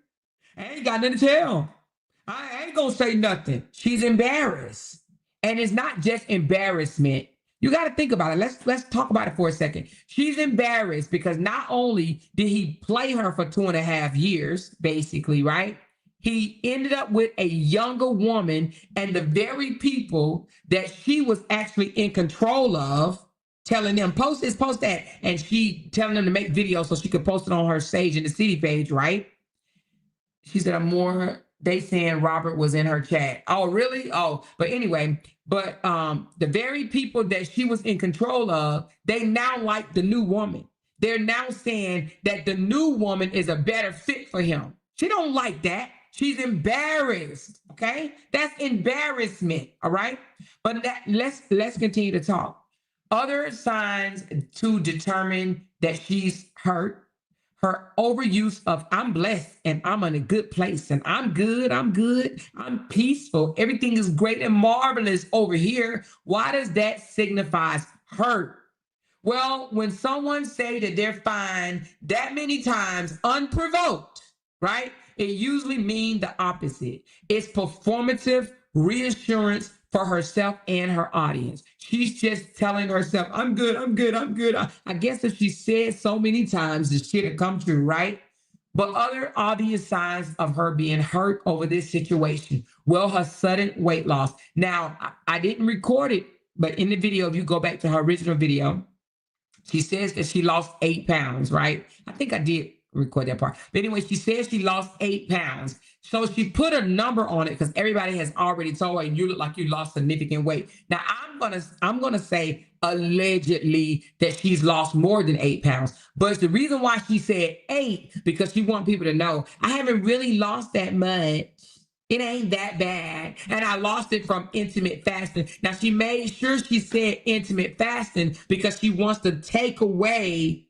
I ain't got nothing to tell. I ain't gonna say nothing. She's embarrassed. And it's not just embarrassment. You got to think about it. Let's talk about it for a second. She's embarrassed because not only did he play her for 2.5 years, basically, right? He ended up with a younger woman, and the very people that she was actually in control of, telling them, post this, post that, and she telling them to make videos so she could post it on her Sage in the City page, right? She said, I'm more, they saying Robert was in her chat. Oh, really? Oh, but anyway, but the very people that she was in control of, they now like the new woman. They're now saying that the new woman is a better fit for him. She don't like that. She's embarrassed. Okay. That's embarrassment. All right. But let's continue to talk. Other signs to determine that she's hurt: her overuse of I'm blessed and I'm in a good place and I'm good, I'm peaceful, everything is great and marvelous over here. Why does that signify hurt? Well, when someone say that they're fine that many times unprovoked, right? It usually means the opposite. It's performative reassurance for herself and her audience. She's just telling herself, I'm good, I'm good, I'm good. I guess if she said so many times, the shit had come true, right? But other obvious signs of her being hurt over this situation, well, her sudden weight loss. Now, I didn't record it, but in the video, if you go back to her original video, she says that she lost 8 pounds, right? I think I did record that part. But anyway, she says she lost 8 pounds. So she put a number on it because everybody has already told her you look like you lost significant weight. Now I'm gonna say allegedly that she's lost more than 8 pounds. But the reason why she said 8 because she wants people to know I haven't really lost that much. It ain't that bad. And I lost it from intermittent fasting. Now, she made sure she said intermittent fasting because she wants to take away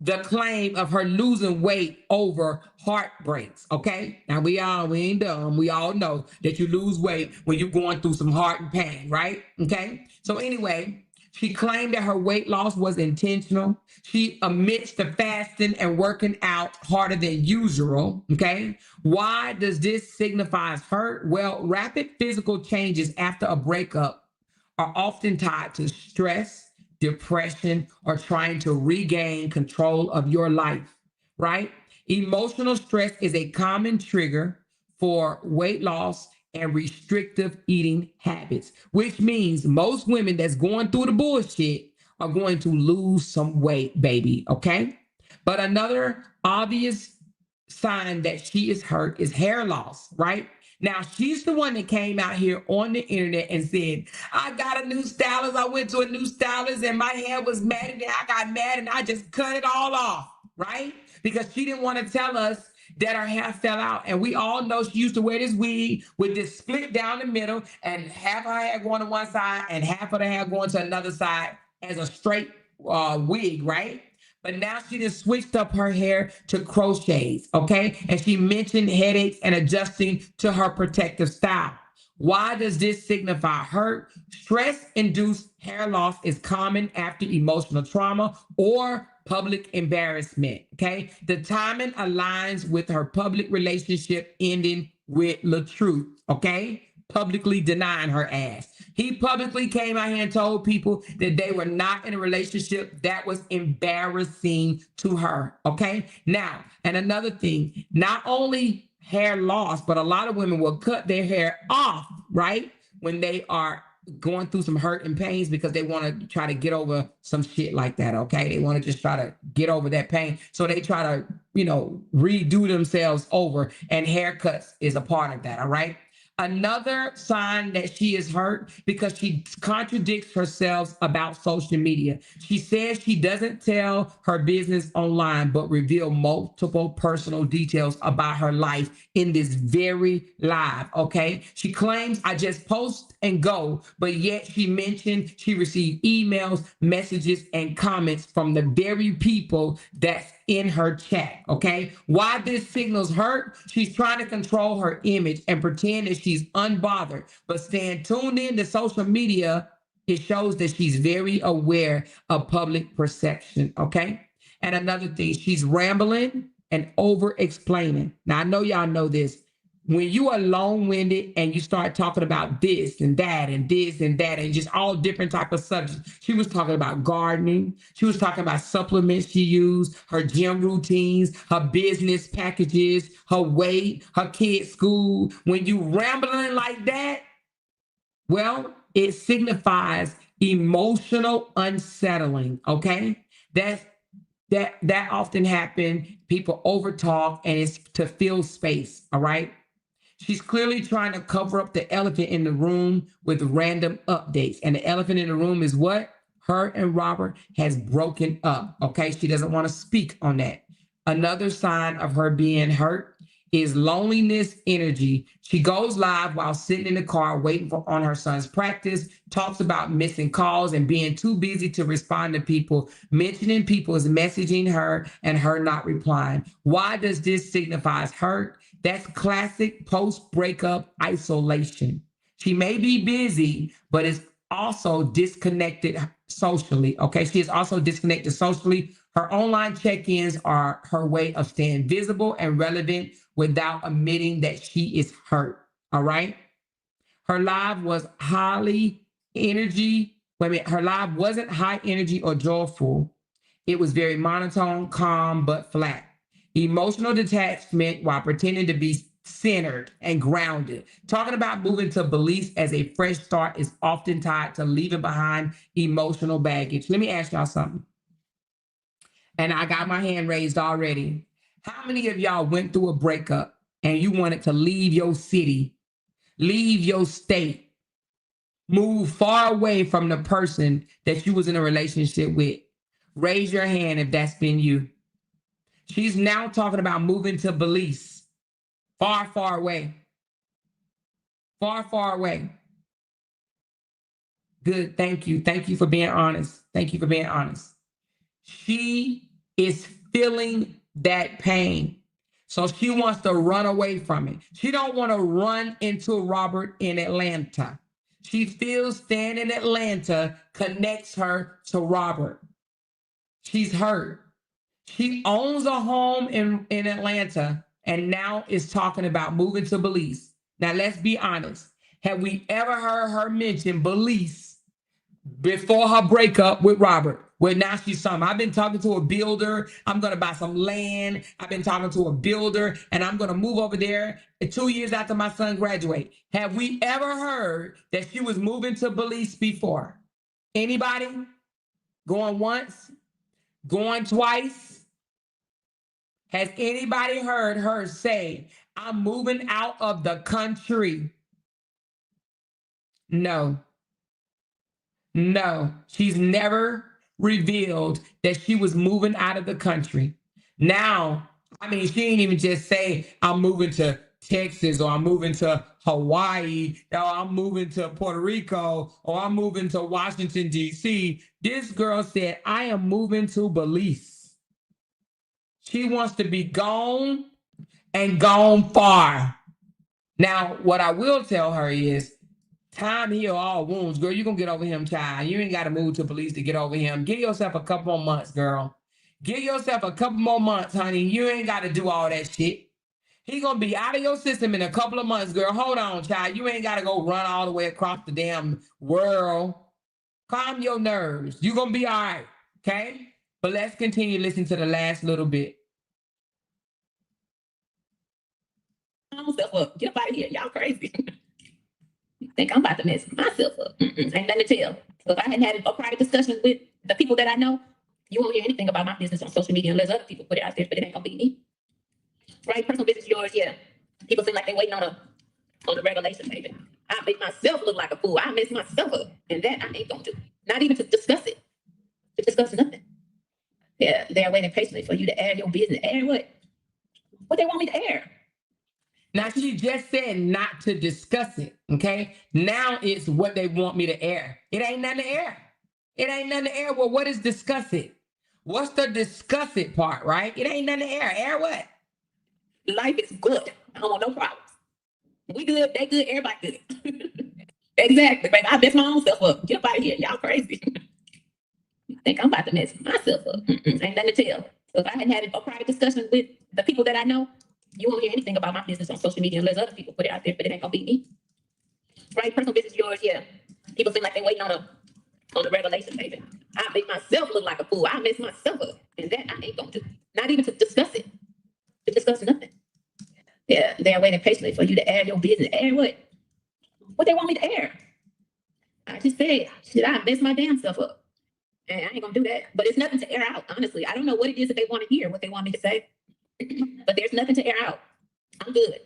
the claim of her losing weight over heartbreaks. Okay. Now, we ain't dumb. We all know that you lose weight when you're going through some heart and pain, right? Okay. So anyway, she claimed that her weight loss was intentional. She admits to fasting and working out harder than usual. Okay. Why does this signify hurt? Well, rapid physical changes after a breakup are often tied to stress, depression, or trying to regain control of your life, right? Emotional stress is a common trigger for weight loss and restrictive eating habits, which means most women that's going through the bullshit are going to lose some weight, baby, okay? But another obvious sign that she is hurt is hair loss, right? Now, she's the one that came out here on the internet and said, I got a new stylist. I went to a new stylist and my hair was matted and I got mad and I just cut it all off, right? Because she didn't want to tell us that her hair fell out. And we all know she used to wear this wig with this split down the middle and half her hair going to one side and half of the hair going to another side as a straight wig, right? But now she just switched up her hair to crochets, okay? And she mentioned headaches and adjusting to her protective style. Why does this signify hurt? Stress-induced hair loss is common after emotional trauma or public embarrassment, okay? The timing aligns with her public relationship ending with LaTruth, okay? Publicly denying her ass. He publicly came out here and told people that they were not in a relationship. That was embarrassing to her, okay? Now, and another thing, not only hair loss, but a lot of women will cut their hair off, right? When they are going through some hurt and pains because they want to try to get over some shit like that, okay? They want to just try to get over that pain. So they try to, redo themselves over, and haircuts is a part of that, all right? Another sign that she is hurt because she contradicts herself about social media. She says she doesn't tell her business online, but reveal multiple personal details about her life in this very live. Okay. She claims I just post and go, but yet she mentioned she received emails, messages, and comments from the very people that's in her chat. Okay. Why this signals hurt? She's trying to control her image and pretend that she's unbothered, but staying tuned in to social media, it shows that she's very aware of public perception. Okay. And another thing, she's rambling and over explaining. Now, I know y'all know this. When you are long-winded and you start talking about this and that and this and that and just all different type of subjects. She was talking about gardening. She was talking about supplements she used, her gym routines, her business packages, her weight, her kids' school. When you rambling like that, well, it signifies emotional unsettling, okay? That often happens. People overtalk and it's to fill space, all right? She's clearly trying to cover up the elephant in the room with random updates. And the elephant in the room is what? Her and Robert has broken up. Okay. She doesn't want to speak on that. Another sign of her being hurt is loneliness energy. She goes live while sitting in the car waiting on her son's practice, talks about missing calls and being too busy to respond to people, mentioning people is messaging her and her not replying. Why does this signify hurt? That's classic post-breakup isolation. She may be busy, but is also disconnected socially. Okay, she is also disconnected socially. Her online check-ins are her way of staying visible and relevant without admitting that she is hurt. All right. Her live was highly energy. Wait a minute. Her live wasn't high energy or joyful. It was very monotone, calm, but flat. Emotional detachment while pretending to be centered and grounded. Talking about moving to beliefs as a fresh start is often tied to leaving behind emotional baggage. Let me ask y'all something. And I got my hand raised already. How many of y'all went through a breakup and you wanted to leave your city, leave your state, move far away from the person that you was in a relationship with? Raise your hand if that's been you. She's now talking about moving to Belize, far, far away. Far, far away. Good. Thank you. Thank you for being honest. Thank you for being honest. She is feeling that pain. So she wants to run away from it. She don't want to run into Robert in Atlanta. She feels staying in Atlanta connects her to Robert. She's hurt. She owns a home in Atlanta and now is talking about moving to Belize. Now, let's be honest. Have we ever heard her mention Belize before her breakup with Robert? Well, now she's something. I've been talking to a builder. I'm going to buy some land. I've been talking to a builder and I'm going to move over there 2 years after my son graduates. Have we ever heard that she was moving to Belize before? Anybody? Going once? Going twice? Has anybody heard her say, I'm moving out of the country? No. No. She's never revealed that she was moving out of the country. Now, I mean, she ain't even just say, I'm moving to Texas, or I'm moving to Hawaii, or I'm moving to Puerto Rico, or I'm moving to Washington, D.C. This girl said, I am moving to Belize. She wants to be gone and gone far. Now, what I will tell her is, time heal all wounds. Girl, you're going to get over him, child. You ain't got to move to Belize to get over him. Give yourself a couple more months, girl. Give yourself a couple more months, honey. You ain't got to do all that shit. He going to be out of your system in a couple of months, girl. Hold on, child. You ain't got to go run all the way across the damn world. Calm your nerves. You're going to be all right, okay? But let's continue listening to the last little bit. Myself up. Get up out of here. Y'all crazy. Think I'm about to mess myself up. Ain't nothing to tell. So if I hadn't had a private discussion with the people that I know, you won't hear anything about my business on social media unless other people put it out there, but it ain't gonna be me. Right? Personal business is yours, yeah. People seem like they're waiting on on the regulation, baby. I make myself look like a fool. I mess myself up. And that I ain't gonna do. Not even to discuss it. To discuss nothing. Yeah, they're waiting patiently for you to air your business. Air what? What they want me to air? Now, she just said not to discuss it, okay? Now it's what they want me to air. It ain't nothing to air. It ain't nothing to air. Well, what is discuss it? What's the discuss it part, right? It ain't nothing to air. Air what? Life is good. I don't want no problems. We good, they good, everybody good. Exactly, baby. I mess my own self up. Get up out of here. Y'all crazy. I think I'm about to mess myself up. Ain't nothing to tell. So if I hadn't had a private discussion with the people that I know, you won't hear anything about my business on social media unless other people put it out there, but it ain't gonna be me. Right? Personal business, yours, yeah. People seem like they waiting on the revelation, baby. I make myself look like a fool. I mess myself up. And that I ain't gonna do. Not even to discuss it. To discuss nothing. Yeah, they're waiting patiently for you to air your business. Air what? What they want me to air? I just said, should I mess my damn self up? And I ain't gonna do that. But it's nothing to air out, honestly. I don't know what it is that they want to hear, what they want me to say. But there's nothing to air out. I'm good.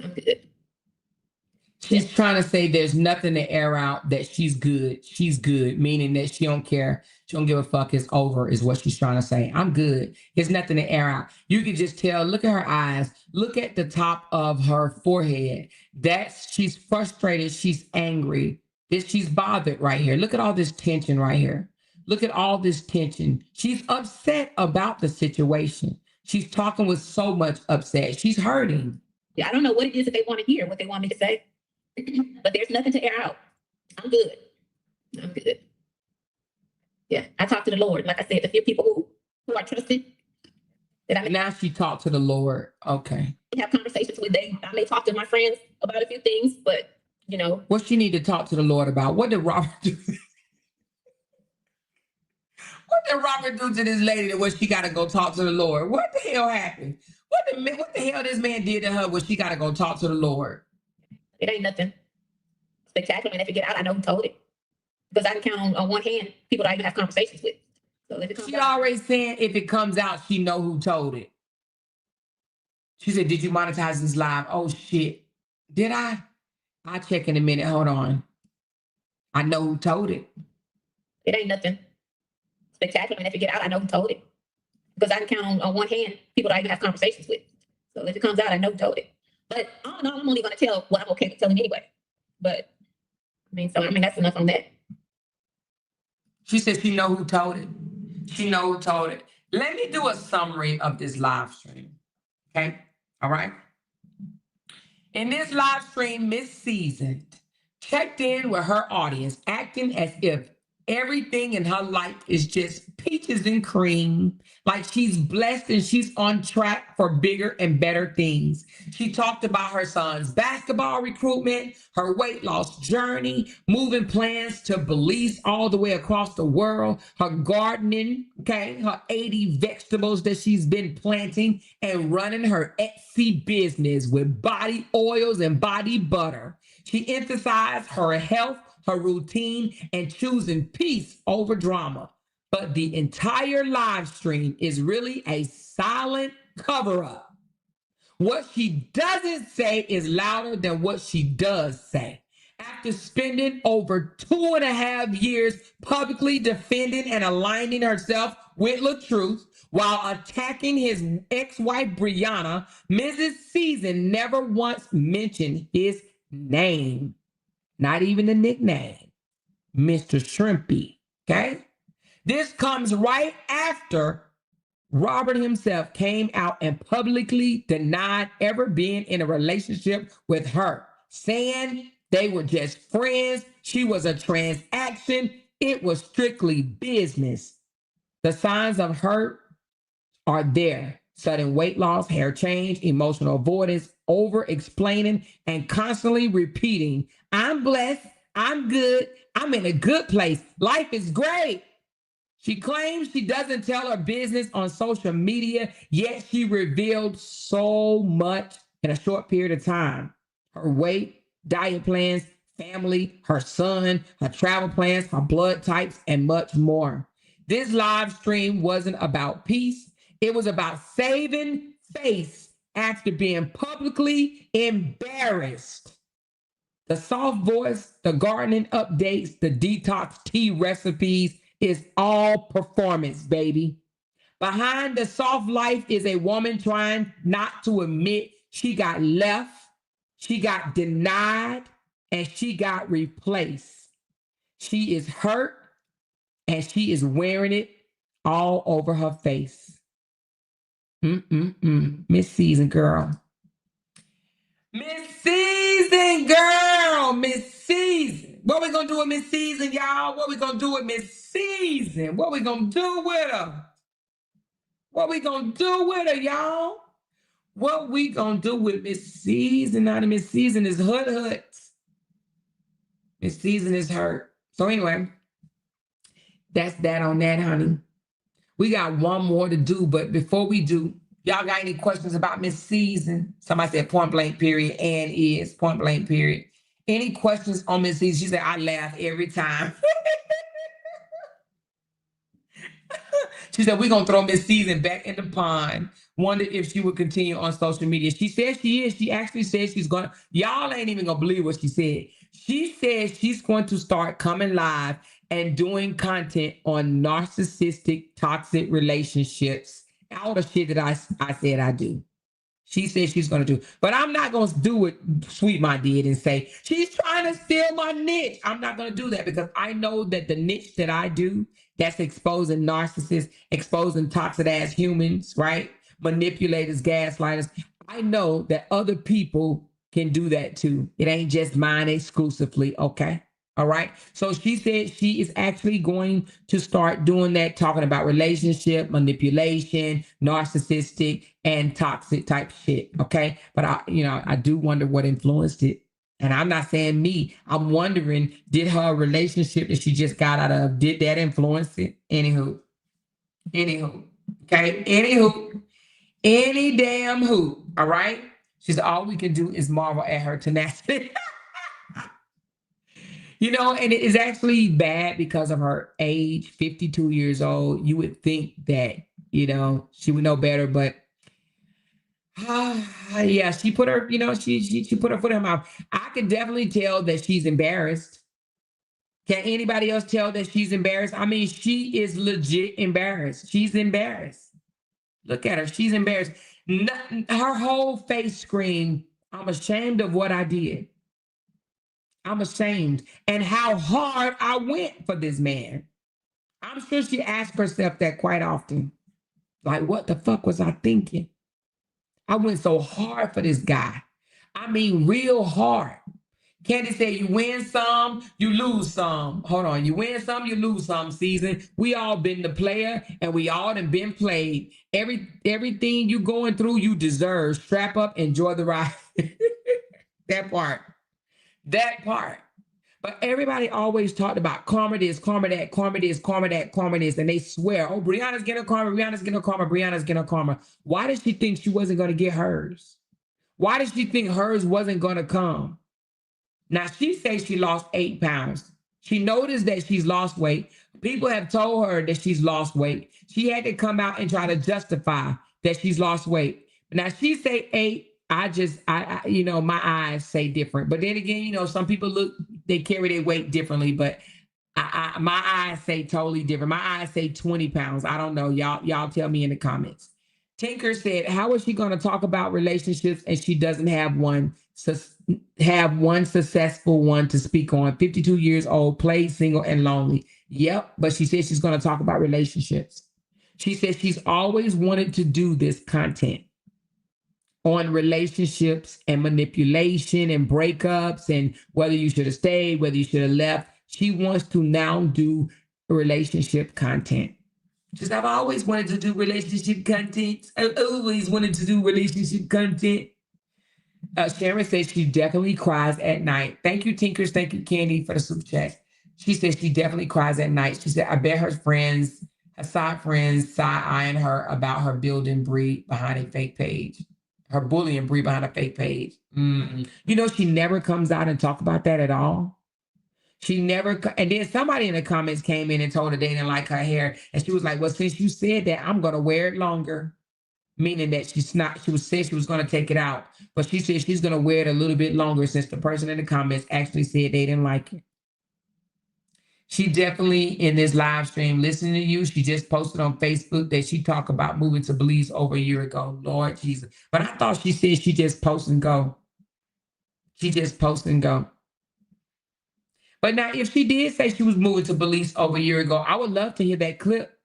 I'm good. She's trying to say there's nothing to air out, that she's good. She's good, meaning that she don't care. She don't give a fuck. It's over, is what she's trying to say. I'm good. There's nothing to air out. You can just tell. Look at her eyes. Look at the top of her forehead. She's frustrated. She's angry. She's bothered right here. Look at all this tension right here. Look at all this tension. She's upset about the situation. She's talking with so much upset. She's hurting. Yeah, I don't know what it is that they want to hear, what they want me to say. But there's nothing to air out. I'm good. I'm good. Yeah, I talk to the Lord. Like I said, the few people who are trusted. Now she talked to the Lord. Okay. Have conversations with them. I may talk to my friends about a few things, but you know. What she need to talk to the Lord about? What did Robert do? What did Robert do to this lady that she got to go talk to the Lord? What the hell happened? What the hell this man did to her when she got to go talk to the Lord? It ain't nothing spectacular. And if it get out, I know who told it. Because I can count on one hand people that I even have conversations with. So if it comes out, already saying if it comes out, she know who told it. She said, did you monetize this live? Oh, shit. Did I? I'll check in a minute. Hold on. I know who told it. It ain't nothing spectacular. And if it get out, I know who told it. Because I can count on one hand people that I even have conversations with. So if it comes out, I know who told it. But all in all, I'm only going to tell what I'm okay with telling anyway. But that's enough on that. She said she know who told it. She know who told it. Let me do a summary of this live stream. Okay? All right? In this live stream, Miss Seasoned checked in with her audience, acting as if everything in her life is just peaches and cream, like she's blessed and she's on track for bigger and better things. She talked about her son's basketball recruitment, her weight loss journey, moving plans to Belize all the way across the world, her gardening, okay, her 80 vegetables that she's been planting, and running her Etsy business with body oils and body butter. She emphasized her health, her routine, and choosing peace over drama. But the entire live stream is really a silent cover-up. What she doesn't say is louder than what she does say. After spending over 2.5 years publicly defending and aligning herself with LaTruth while attacking his ex-wife Brianna, Mrs. Season never once mentioned his name. Not even the nickname, Mr. Shrimpy, okay? This comes right after Robert himself came out and publicly denied ever being in a relationship with her, saying they were just friends, she was a transaction, it was strictly business. The signs of hurt are there. Sudden weight loss, hair change, emotional avoidance, over-explaining, and constantly repeating, I'm blessed, I'm good, I'm in a good place, life is great. She claims she doesn't tell her business on social media, yet she revealed so much in a short period of time. Her weight, diet plans, family, her son, her travel plans, her blood types, and much more. This live stream wasn't about peace. It was about saving face after being publicly embarrassed. The soft voice, the gardening updates, the detox tea recipes is all performance, baby. Behind the soft life is a woman trying not to admit she got left, she got denied, and she got replaced. She is hurt and she is wearing it all over her face. Miss Season Girl. Miss Season Girl. Miss Season. What we gonna do with Miss Season, y'all? What we gonna do with Miss Season? What we gonna do with her? What we gonna do with her, y'all? What we gonna do with Miss Season? Now the Miss Season is hut. Miss Season is hurt. So anyway, that's that on that, honey. We got one more to do, but before we do, y'all got any questions about Miss Season? Somebody said point blank period, and is point blank period. Any questions on Miss Season? She said, I laugh every time. She said, we're going to throw Miss Season back in the pond. Wonder if she would continue on social media. She says she is. She actually says she's going to, y'all ain't even going to believe what she said. She says she's going to start coming live and doing content on narcissistic, toxic relationships. All the shit that I said I do. She said she's going to do. But I'm not going to do what Sweet Ma did and say, she's trying to steal my niche. I'm not going to do that because I know that the niche that I do, that's exposing narcissists, exposing toxic ass humans, right? Manipulators, gaslighters. I know that other people can do that too. It ain't just mine exclusively, okay? All right. So she said she is actually going to start doing that, talking about relationship, manipulation, narcissistic, and toxic type shit. Okay. But I do wonder what influenced it. And I'm not saying me. I'm wondering, did her relationship that she just got out of, did that influence it? Anywho. Okay. Any damn who. All right. She said, all we can do is marvel at her tenacity. And it is actually bad because of her age, 52 years old. You would think that, she would know better, but yeah, she put her, she put her foot in her mouth. I can definitely tell that she's embarrassed. Can anybody else tell that she's embarrassed? I mean, she is legit embarrassed. She's embarrassed. Look at her. She's embarrassed. Her whole face screamed, I'm ashamed of what I did. I'm ashamed and how hard I went for this man. I'm sure she asked herself that quite often. Like, what the fuck was I thinking? I went so hard for this guy. I mean, real hard. Candy said, you win some, you lose some. Hold on. You win some, you lose some, Season. We all been the player and we all done been played. Everything you going through, you deserve. Strap up, enjoy the ride. That part. But everybody always talked about karma this, karma that, karma this, karma that, karma this. And they swear, oh, Brianna's getting her karma, Brianna's getting her karma, Brianna's getting her karma. Why did she think she wasn't going to get hers? Why did she think hers wasn't going to come? Now, she says she lost 8 pounds. She noticed that she's lost weight. People have told her that she's lost weight. She had to come out and try to justify that she's lost weight. Now, she say 8. My eyes say different. But then again, some people they carry their weight differently. But my eyes say totally different. My eyes say 20 pounds. I don't know. Y'all tell me in the comments. Tinker said, how is she going to talk about relationships and she doesn't have one successful one to speak on? 52 years old, played single and lonely. Yep. But she said she's going to talk about relationships. She said she's always wanted to do this content on relationships and manipulation and breakups and whether you should have stayed, whether you should have left. She wants to now do relationship content. Just I've always wanted to do relationship content. I've always wanted to do relationship content. Sharon says she definitely cries at night. Thank you, Tinkers. Thank you, Candy, for the super chat. She says she definitely cries at night. She said, I bet her side friends side-eyeing her about her building Bree behind a fake page. Her bullying Bree behind a fake page. She never comes out and talk about that at all. She never, and then somebody in the comments came in and told her they didn't like her hair. And she was like, well, since you said that, I'm going to wear it longer. meaning that she said she was going to take it out, but she said she's going to wear it a little bit longer since the person in the comments actually said they didn't like it. She definitely in this live stream listening to you. She just posted on Facebook that she talked about moving to Belize over a year ago. Lord Jesus. But I thought she said she just post and go. She just post and go. But now if she did say she was moving to Belize over a year ago, I would love to hear that clip.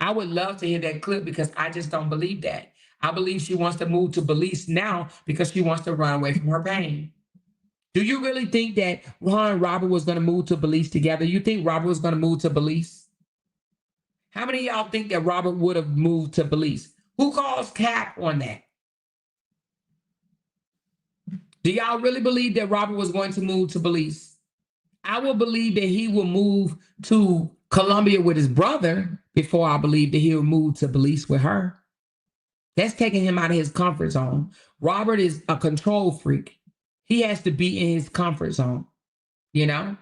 I would love to hear that clip because I just don't believe that. I believe she wants to move to Belize now because she wants to run away from her pain. Do you really think that Ron and Robert was going to move to Belize together? You think Robert was going to move to Belize? How many of y'all think that Robert would have moved to Belize? Who calls cap on that? Do y'all really believe that Robert was going to move to Belize? I will believe that he will move to Colombia with his brother before I believe that he'll move to Belize with her. That's taking him out of his comfort zone. Robert is a control freak. He has to be in his comfort zone, you know?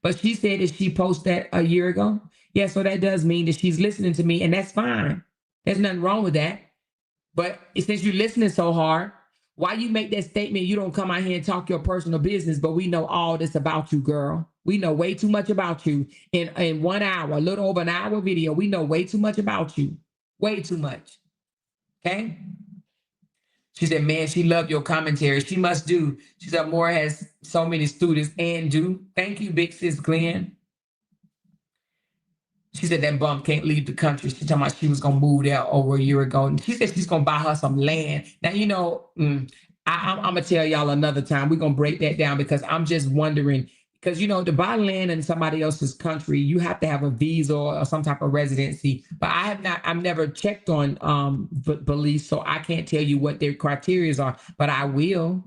But she said that she posted that a year ago. Yeah, so that does mean that she's listening to me, and that's fine. There's nothing wrong with that. But since you're listening so hard, why you make that statement? You don't come out here and talk your personal business, but we know all this about you, girl. We know way too much about you in 1 hour, a little over an hour video. We know way too much about you. Way too much. Okay? She said, man, she loved your commentary. She must do. She said, Moore has so many students and do. Thank you, big sis Glenn. She said that bum can't leave the country. She talking about she was going to move there over a year ago. And she said she's going to buy her some land. Now, you know, I'm going to tell y'all another time. We're going to break that down because I'm just wondering. Because, you know, to buy land in somebody else's country, you have to have a visa or some type of residency. But I've never checked on Belize, so I can't tell you what their criteria are. But I will.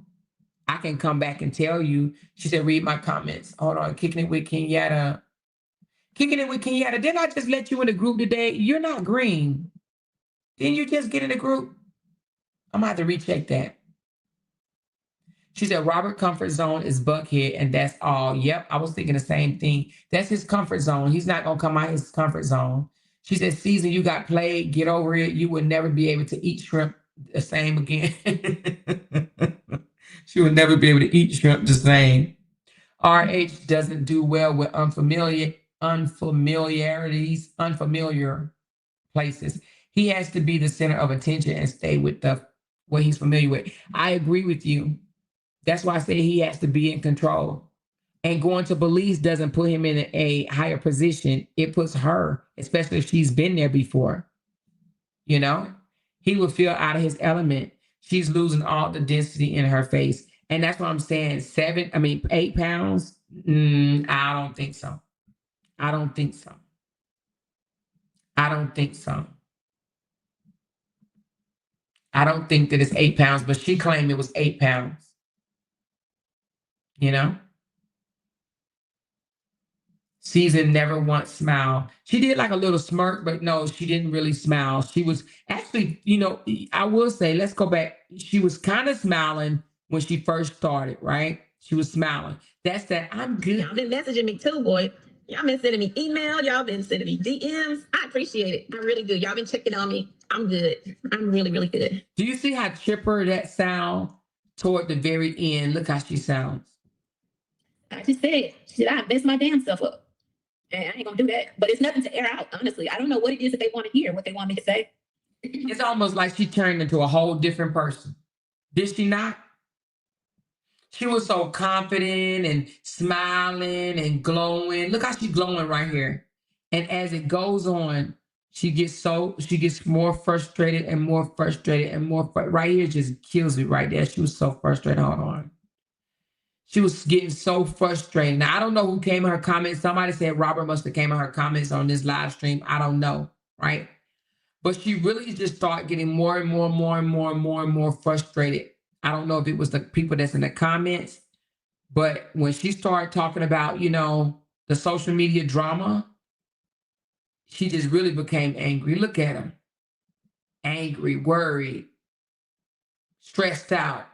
I can come back and tell you. She said, read my comments. Hold on. Kicking it with Kenyatta. Kicking it with Kenyatta. Didn't I just let you in the group today? You're not green. Didn't you just get in the group? I'm going to have to recheck that. She said, Robert comfort zone is Buckhead, and that's all. Yep, I was thinking the same thing. That's his comfort zone. He's not going to come out his comfort zone. She said, Season, you got played. Get over it. You will never be able to eat shrimp the same again. She will never be able to eat shrimp the same. RH doesn't do well with unfamiliar places. He has to be the center of attention and stay with what he's familiar with. I agree with you. That's why I say he has to be in control. And going to Belize doesn't put him in a higher position. It puts her, especially if she's been there before. You know, he will feel out of his element. She's losing all the density in her face. And that's what I'm saying. 8 pounds. I don't think so. I don't think so. I don't think so. I don't think that it's 8 pounds, but she claimed it was 8 pounds. You know? Season never once smiled. She did like a little smirk, but no, she didn't really smile. She was actually, you know, I will say, let's go back. She was kind of smiling when she first started, right? She was smiling. That's that I'm good. Y'all been messaging me too, boy. Y'all been sending me email. Y'all been sending me DMs. I appreciate it. I really do. Y'all been checking on me. I'm good. I'm really, really good. Do you see how chipper that sound toward the very end? Look how she sounds. I just said, I messed my damn self up. And I ain't gonna do that. But it's nothing to air out, honestly. I don't know what it is that they want to hear, what they want me to say. It's almost like she turned into a whole different person. Did she not? She was so confident and smiling and glowing. Look how she's glowing right here. And as it goes on, she gets more frustrated and more frustrated and more. Right here just kills me right there. She was so frustrated. Hold on. She was getting so frustrated. Now, I don't know who came in her comments. Somebody said Robert must have came in her comments on this live stream. I don't know, right? But she really just started getting more and more frustrated. I don't know if it was the people that's in the comments, but when she started talking about, you know, the social media drama, she just really became angry. Look at her. Angry, worried, stressed out.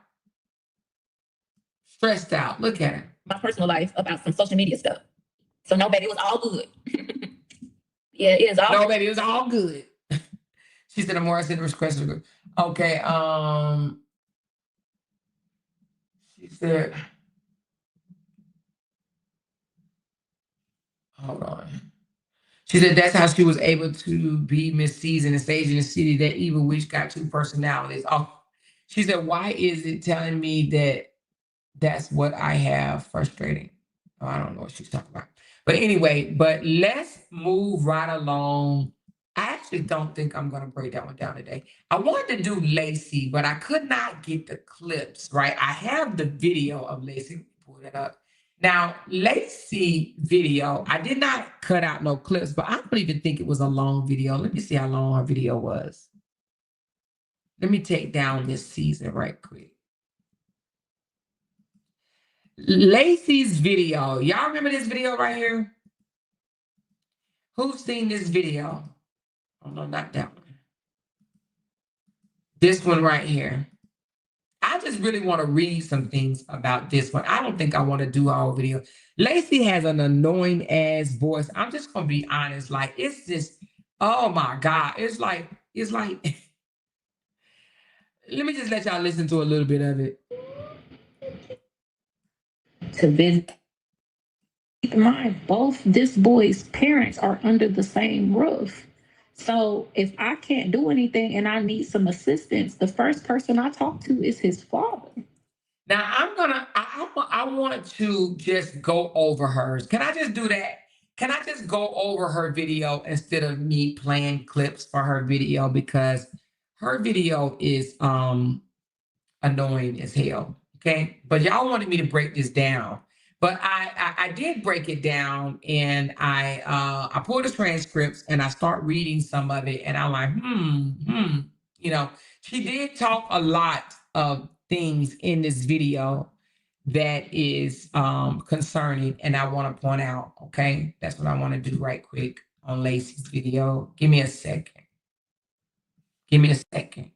Stressed out. Look at her. My personal life about some social media stuff. So no, baby, it was all good. Yeah, it is all. No, baby, it was all good. She said, "Amora said the request." Okay. She said, hold on. She said that's how she was able to be Miss Season and stage in the city. That evil witch got two personalities. Oh, she said, why is it telling me that that's what I have? Frustrating. Oh, I don't know what she's talking about. But anyway, but let's move right along. I actually don't think I'm going to break that one down today. I wanted to do Lacey, but I could not get the clips, right? I have the video of Lacey. Pull that up. Now, Lacey video, I did not cut out no clips, but I don't even think it was a long video. Let me see how long her video was. Let me take down this season right quick. Lacey's video. Y'all remember this video right here? Who's seen this video? Oh, no, not that one. This one right here. I just really want to read some things about this one. I don't think I want to do a whole video. Lacey has an annoying ass voice. I'm just going to be honest. Like, it's just, oh my God. It's like, let me just let y'all listen to a little bit of it. To visit. Keep in mind, both this boy's parents are under the same roof. So if I can't do anything and I need some assistance, the first person I talk to is his father. Now I want to just go over hers. Can I just do that? Can I just go over her video instead of me playing clips for her video? Because her video is annoying as hell. Okay. But y'all wanted me to break this down. But I did break it down, and I pulled the transcripts and I start reading some of it, and I'm like, you know, she did talk a lot of things in this video that is concerning, and I want to point out. Okay, that's what I want to do right quick on Lacey's video. Give me a second. Give me a second.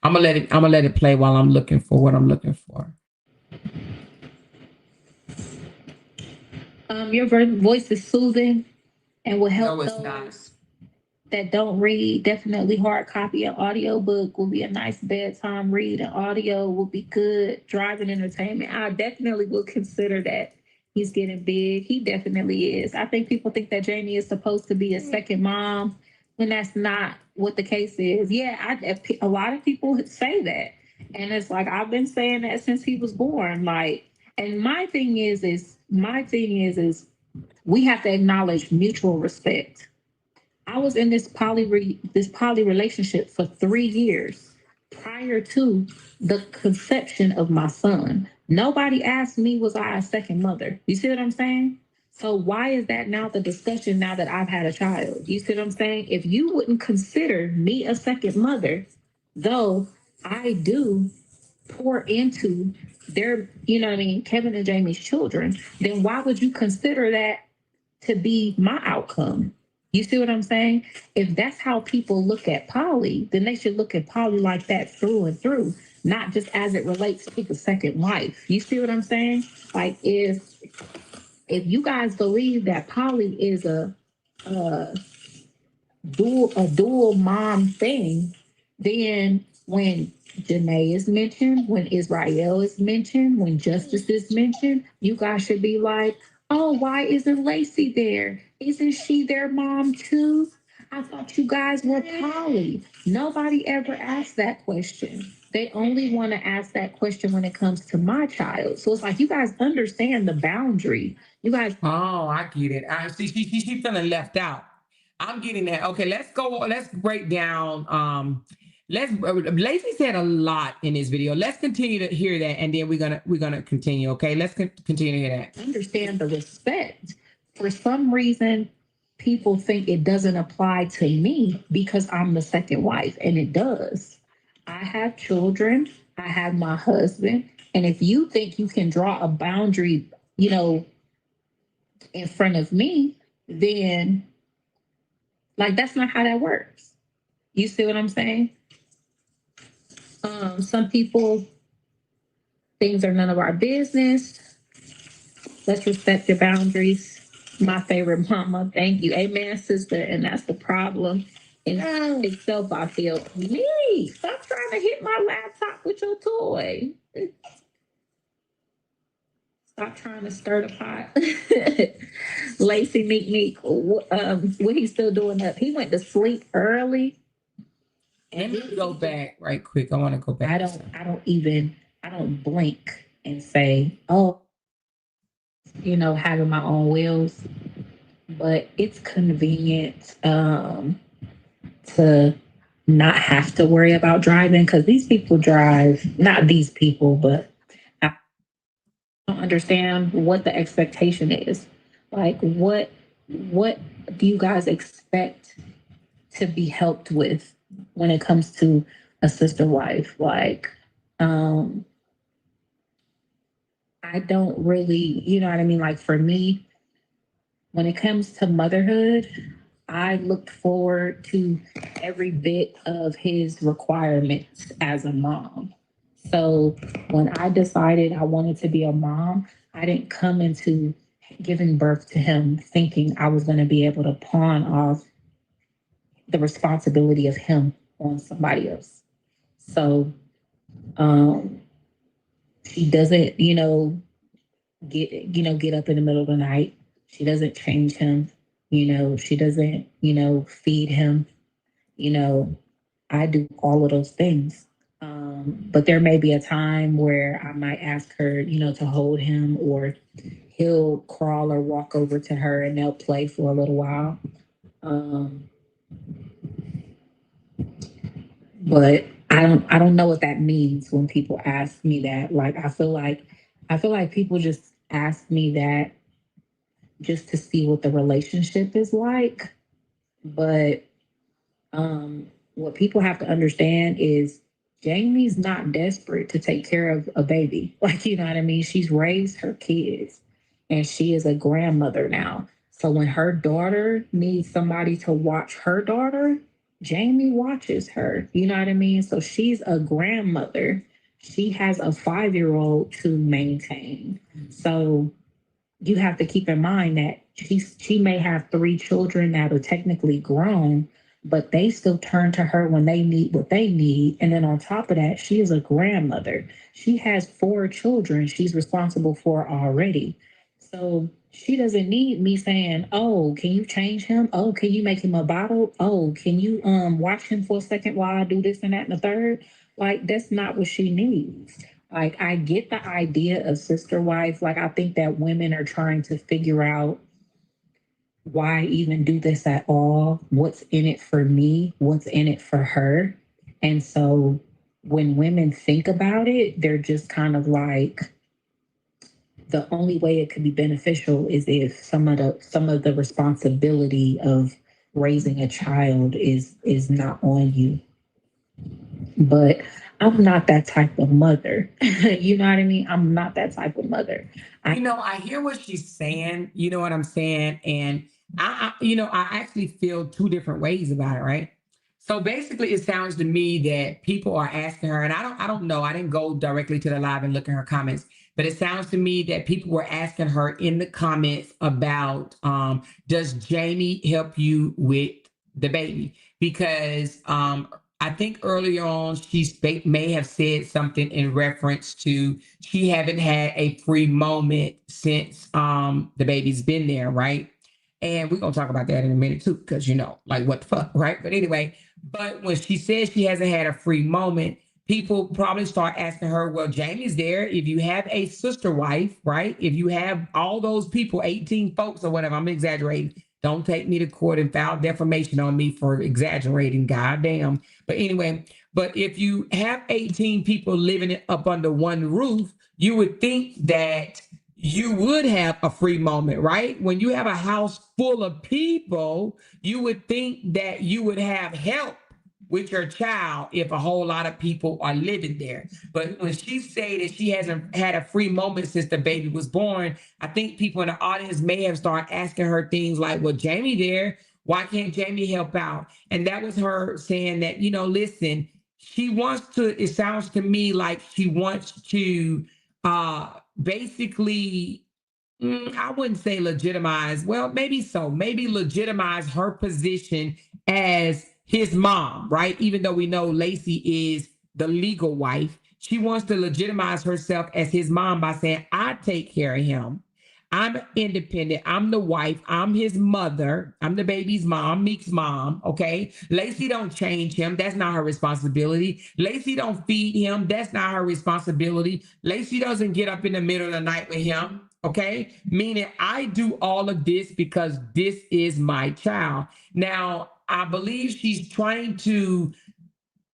I'm gonna let it play while I'm looking for what I'm looking for. Your voice is soothing and will help No, it's those not. that don't read. Definitely hard copy an audio book will be a nice bedtime read. An audio will be good. Driving entertainment. I definitely will consider that. He's getting big. He definitely is. I think people think that Jamie is supposed to be a second mom when that's not what the case is. Yeah, a lot of people say that. And it's like, I've been saying that since he was born. Like, and my thing is we have to acknowledge mutual respect. I was in this poly relationship for 3 years prior to the conception of my son. Nobody asked me, was I a second mother? You see what I'm saying? So why is that now the discussion now that I've had a child? You see what I'm saying? If you wouldn't consider me a second mother, though I do pour into their, you know what I mean, Kevin and Jamie's children, then why would you consider that to be my outcome? You see what I'm saying? If that's how people look at Polly, then they should look at Polly like that through and through, not just as it relates to the second wife. You see what I'm saying? Like, if you guys believe that Polly is a dual mom thing, then when Janae is mentioned, when Israel is mentioned, when Justice is mentioned, you guys should be like, oh, why isn't Lacey there? Isn't she their mom too? I thought you guys were poly. Nobody ever asked that question. They only want to ask that question when it comes to my child. So it's like, you guys understand the boundary. You guys. Oh, I get it. I see. She's feeling left out. I'm getting that. Okay, let's go. Let's break down. Lacey said a lot in this video. Let's continue to hear that, and then we're gonna continue. Okay, let's continue to hear that. Understand the respect. For some reason, people think it doesn't apply to me because I'm the second wife, and it does. I have children. I have my husband, and if you think you can draw a boundary, in front of me, then like that's not how that works. You see what I'm saying? Some people, things are none of our business. Let's respect your boundaries. My favorite mama. Thank you. Amen, sister. And that's the problem. itself, I feel. Me, stop trying to hit my laptop with your toy. Stop trying to stir the pot. Lacey Meek Meek, what he's still doing up? He went to sleep early. Let me go back right quick. I want to go back. I don't blink and say, oh, having my own wheels. But it's convenient to not have to worry about driving because these people drive, not these people, but I don't understand what the expectation is. Like what do you guys expect to be helped with when it comes to a sister wife? Like, I don't really, you know what I mean? Like for me, when it comes to motherhood, I looked forward to every bit of his requirements as a mom. So when I decided I wanted to be a mom, I didn't come into giving birth to him thinking I was going to be able to pawn off the responsibility of him on somebody else. So um, she doesn't, get up in the middle of the night. She doesn't change him. She doesn't, feed him. You know, I do all of those things. But there may be a time where I might ask her, to hold him, or he'll crawl or walk over to her and they'll play for a little while. Um, but I don't know what that means when people ask me that. Like I feel like people just ask me that just to see what the relationship is like. But what people have to understand is Jamie's not desperate to take care of a baby. Like, you know what I mean? She's raised her kids and she is a grandmother now. So when her daughter needs somebody to watch her daughter, Jamie watches her. You know what I mean? So she's a grandmother. She has a 5-year-old to maintain. So you have to keep in mind that she may have 3 children that are technically grown, but they still turn to her when they need what they need. And then on top of that, she is a grandmother. She has 4 children she's responsible for already. So she doesn't need me saying, "Oh, can you change him? Oh, can you make him a bottle? Oh, can you watch him for a second while I do this and that and the third?" Like that's not what she needs. Like, I get the idea of sister wife. Like, I think that women are trying to figure out why even do this at all? What's in it for me? What's in it for her? And so when women think about it, they're just kind of like, the only way it could be beneficial is if some of the responsibility of raising a child is not on you. But I'm not that type of mother. You know what I mean? I'm not that type of mother. I hear what she's saying. You know what I'm saying? And I actually feel two different ways about it, right? So basically, it sounds to me that people are asking her, and I don't know. I didn't go directly to the live and look at her comments, but it sounds to me that people were asking her in the comments about, does Jamie help you with the baby? Because I think earlier on may have said something in reference to she haven't had a free moment since the baby's been there, right? And we're gonna talk about that in a minute too, because like what the fuck, right? But anyway, but when she says she hasn't had a free moment, people probably start asking her, well, Jamie's there. If you have a sister wife, right? If you have all those people, 18 folks or whatever, I'm exaggerating. Don't take me to court and file defamation on me for exaggerating, goddamn. But anyway, but if you have 18 people living up under one roof, you would think that you would have a free moment, right? When you have a house full of people, you would think that you would have help with your child if a whole lot of people are living there. But when she said that she hasn't had a free moment since the baby was born, I think people in the audience may have started asking her things like, well, Jamie there, why can't Jamie help out? And that was her saying that, listen, she wants to, it sounds to me like she wants to basically, I wouldn't say legitimize. Well, maybe so. Maybe legitimize her position as his mom, right? Even though we know Lacey is the legal wife, she wants to legitimize herself as his mom by saying, I take care of him. I'm independent. I'm the wife. I'm his mother. I'm the baby's mom, Meek's mom. Okay. Lacey don't change him. That's not her responsibility. Lacey don't feed him. That's not her responsibility. Lacey doesn't get up in the middle of the night with him. Okay. Meaning I do all of this because this is my child. Now, I believe she's trying to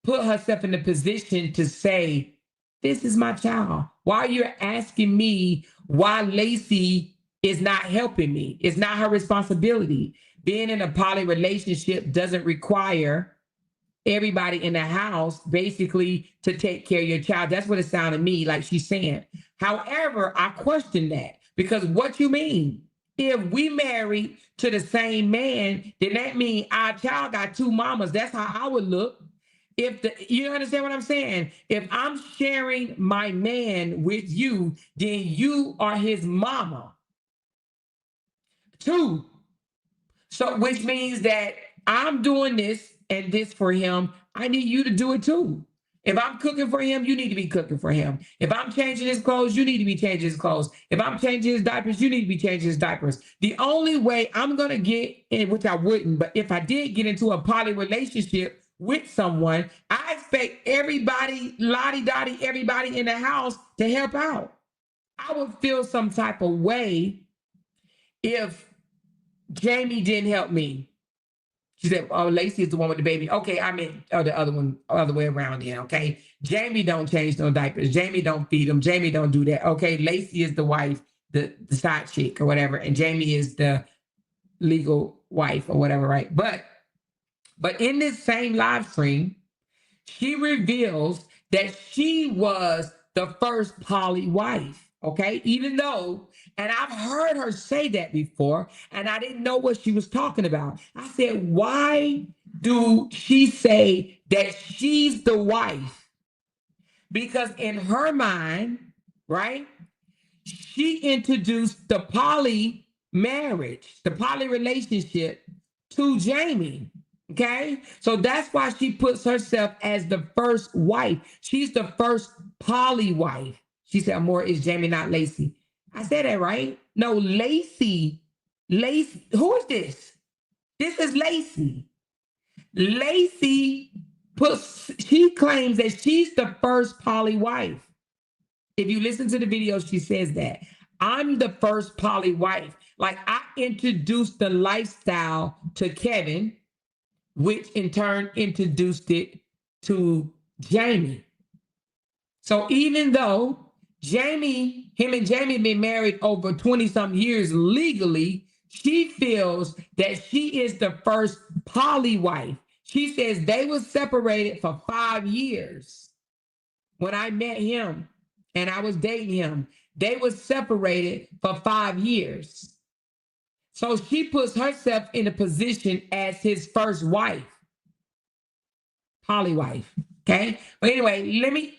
put herself in the position to say, this is my child. Why you're asking me why Lacey is not helping me? It's not her responsibility. Being in a poly relationship doesn't require everybody in the house basically to take care of your child. That's what it sounded to me like she's saying. However, I question that because what you mean? If we married to the same man, then that means our child got two mamas. That's how I would look. You understand what I'm saying? If I'm sharing my man with you, then you are his mama. Two. So, which means that I'm doing this and this for him. I need you to do it too. If I'm cooking for him, you need to be cooking for him. If I'm changing his clothes, you need to be changing his clothes. If I'm changing his diapers, you need to be changing his diapers. The only way I'm going to get in, which I wouldn't, but if I did get into a poly relationship with someone, I expect everybody, lottie-dottie, everybody in the house to help out. I would feel some type of way if Jamie didn't help me. She said, oh, Lacey is the one with the baby. Okay, I mean, the other way around here, okay? Jamie don't change no diapers. Jamie don't feed them. Jamie don't do that. Okay, Lacey is the wife, the side chick or whatever, and Jamie is the legal wife or whatever, right? But in this same live stream, she reveals that she was the first poly wife, okay? Even though, and I've heard her say that before, and I didn't know what she was talking about. I said, why do she say that she's the wife? Because in her mind, right, she introduced the poly marriage, the poly relationship to Jamie. Okay, so that's why she puts herself as the first wife. She's the first poly wife. She said, "More is Jamie, not Lacey." I said that right? No, Lacey. Lacey. Who is this? This is Lacey. Lacey she claims that she's the first poly wife. If you listen to the video, she says that I'm the first poly wife. Like I introduced the lifestyle to Kevin, which in turn introduced it to Jamie. So even though him and Jamie have been married over 20-some years legally, she feels that she is the first poly wife. She says they were separated for 5 years. When I met him and I was dating him, they were separated for 5 years. So she puts herself in a position as his first wife, poly wife. Okay. But anyway, let me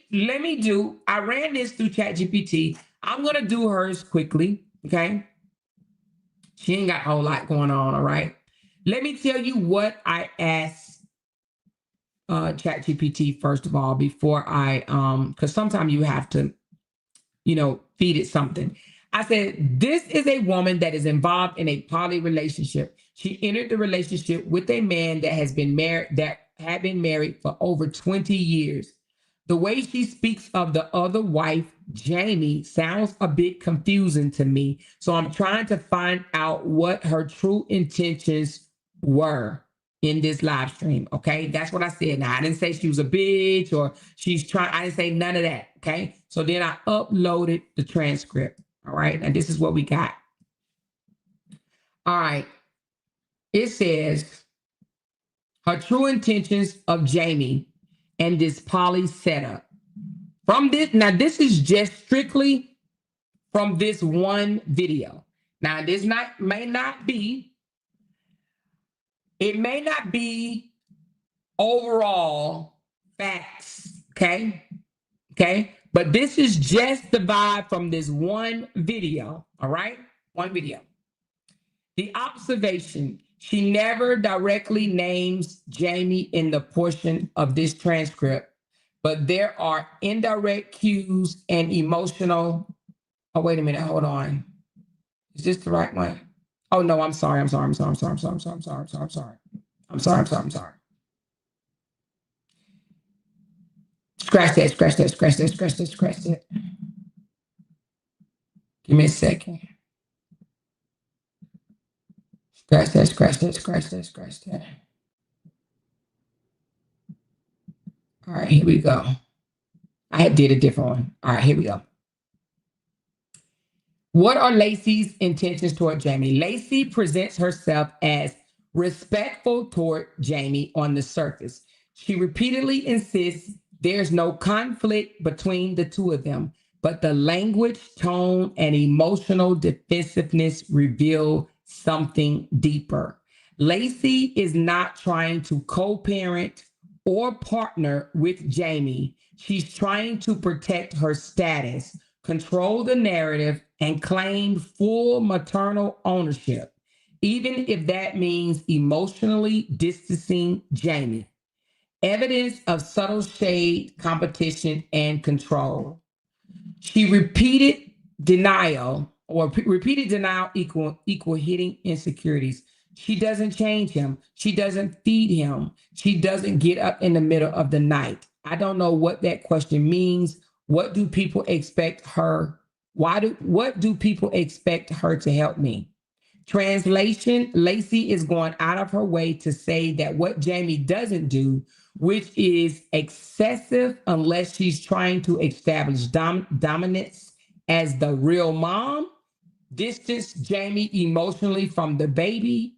I ran this through ChatGPT. I'm gonna do hers quickly. Okay. She ain't got a whole lot going on. All right. Let me tell you what I asked ChatGPT first of all before I because sometimes you have to, feed it something. I said, this is a woman that is involved in a poly relationship. She entered the relationship with a man that had been married for over 20 years. The way she speaks of the other wife, Jamie, sounds a bit confusing to me. So I'm trying to find out what her true intentions were in this live stream. Okay. That's what I said. Now, I didn't say she was a bitch or I didn't say none of that. Okay. So then I uploaded the transcript. All right. And this is what we got. All right. It says her true intentions of Jamie and this poly setup. From this, now this is just strictly from this one video. Now, it may not be overall facts, okay? Okay, but this is just the vibe from this one video, all right? One video. The observation, She never directly names Jamie in the portion of this transcript, but there are indirect cues and emotional. Oh, wait a minute. Hold on. Is this the right one? Oh, no, I'm sorry. I'm sorry. I'm sorry. I'm sorry. I'm sorry. I'm sorry. I'm sorry. I'm sorry. I'm sorry. I'm sorry. I'm sorry. I'm sorry. Scratch that. Scratch that. Scratch that. Scratch that. Scratch that. Give me a second. Scratch that. Scratch that. Scratch that. Scratch that. All right, here we go. I did a different one. All right, here we go. What are Lacey's intentions toward Jamie? Lacey presents herself as respectful toward Jamie on the surface. She repeatedly insists there's no conflict between the two of them, but the language, tone, and emotional defensiveness reveal something deeper. Lacey is not trying to co-parent or partner with Jamie. She's trying to protect her status, control the narrative, and claim full maternal ownership, even if that means emotionally distancing Jamie. Evidence of subtle shade, competition, and control. She repeated denial equal hitting insecurities. She doesn't change him. She doesn't feed him. She doesn't get up in the middle of the night. I don't know what that question means. What do people expect her? What do people expect her to help me? Translation, Lacey is going out of her way to say that what Jamie doesn't do, which is excessive unless she's trying to establish dominance as the real mom, distance Jamie emotionally from the baby,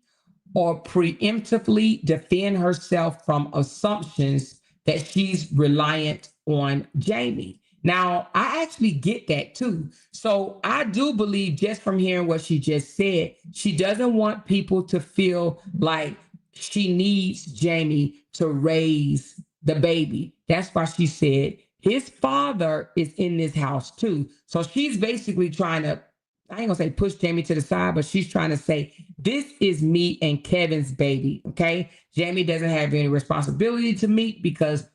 or preemptively defend herself from assumptions that she's reliant on Jamie. Now, I actually get that too. So I do believe, just from hearing what she just said, she doesn't want people to feel like she needs Jamie to raise the baby. That's why she said his father is in this house too. So she's basically trying to, I ain't gonna say push Jamie to the side, but she's trying to say, this is me and Kevin's baby, okay? Jamie doesn't have any responsibility to me because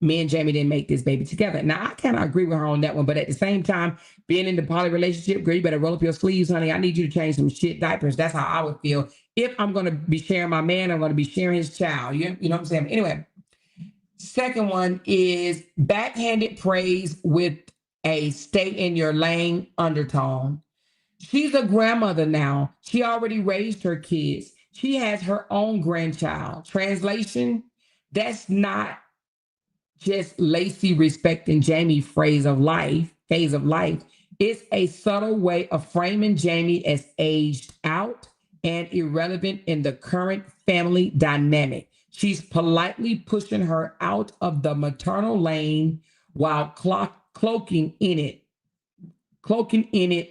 me and Jamie didn't make this baby together. Now, I cannot agree with her on that one, but at the same time, being in the poly relationship, girl, you better roll up your sleeves, honey. I need you to change some shit diapers. That's how I would feel. If I'm gonna be sharing my man, I'm gonna be sharing his child. You know what I'm saying? Anyway, second one is backhanded praise with a stay in your lane undertone. She's a grandmother now. She already raised her kids. She has her own grandchild. Translation, that's not just Lacey respecting Jamie's phase of life. It's a subtle way of framing Jamie as aged out and irrelevant in the current family dynamic. She's politely pushing her out of the maternal lane while cloaking in it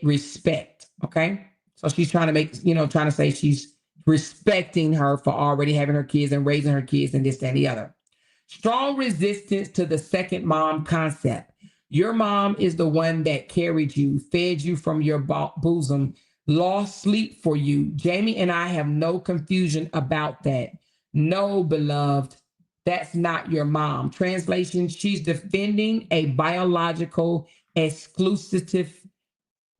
respect. Okay. So she's trying to trying to say she's respecting her for already having her kids and raising her kids and this, that, and the other. Strong resistance to the second mom concept. Your mom is the one that carried you, fed you from your bosom, lost sleep for you. Jamie and I have no confusion about that. No, beloved, that's not your mom. Translation, she's defending a biological exclusive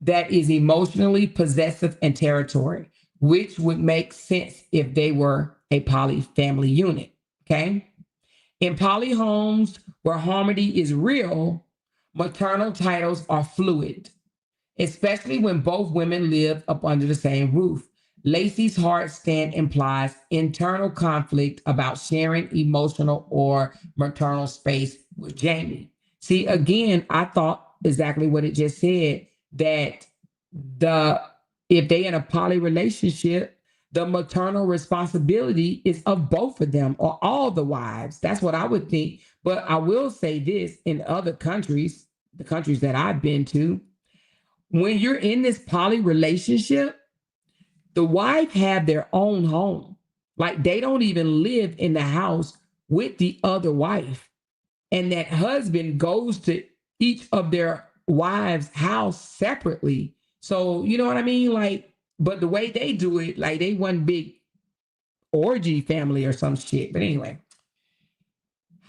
that is emotionally possessive and territory, which would make sense if they were a poly family unit. Okay. In poly homes where harmony is real, maternal titles are fluid, especially when both women live up under the same roof. Lacey's hard stand implies internal conflict about sharing emotional or maternal space with Jamie. See, again, I thought exactly what it just said, that if they in a poly relationship, the maternal responsibility is of both of them or all the wives. That's what I would think. But I will say this, in other countries, the countries that I've been to, when you're in this poly relationship, the wife have their own home. Like they don't even live in the house with the other wife. And that husband goes to each of their wives' house separately. So, you know what I mean? Like, but the way they do it, like they one big orgy family or some shit. But anyway,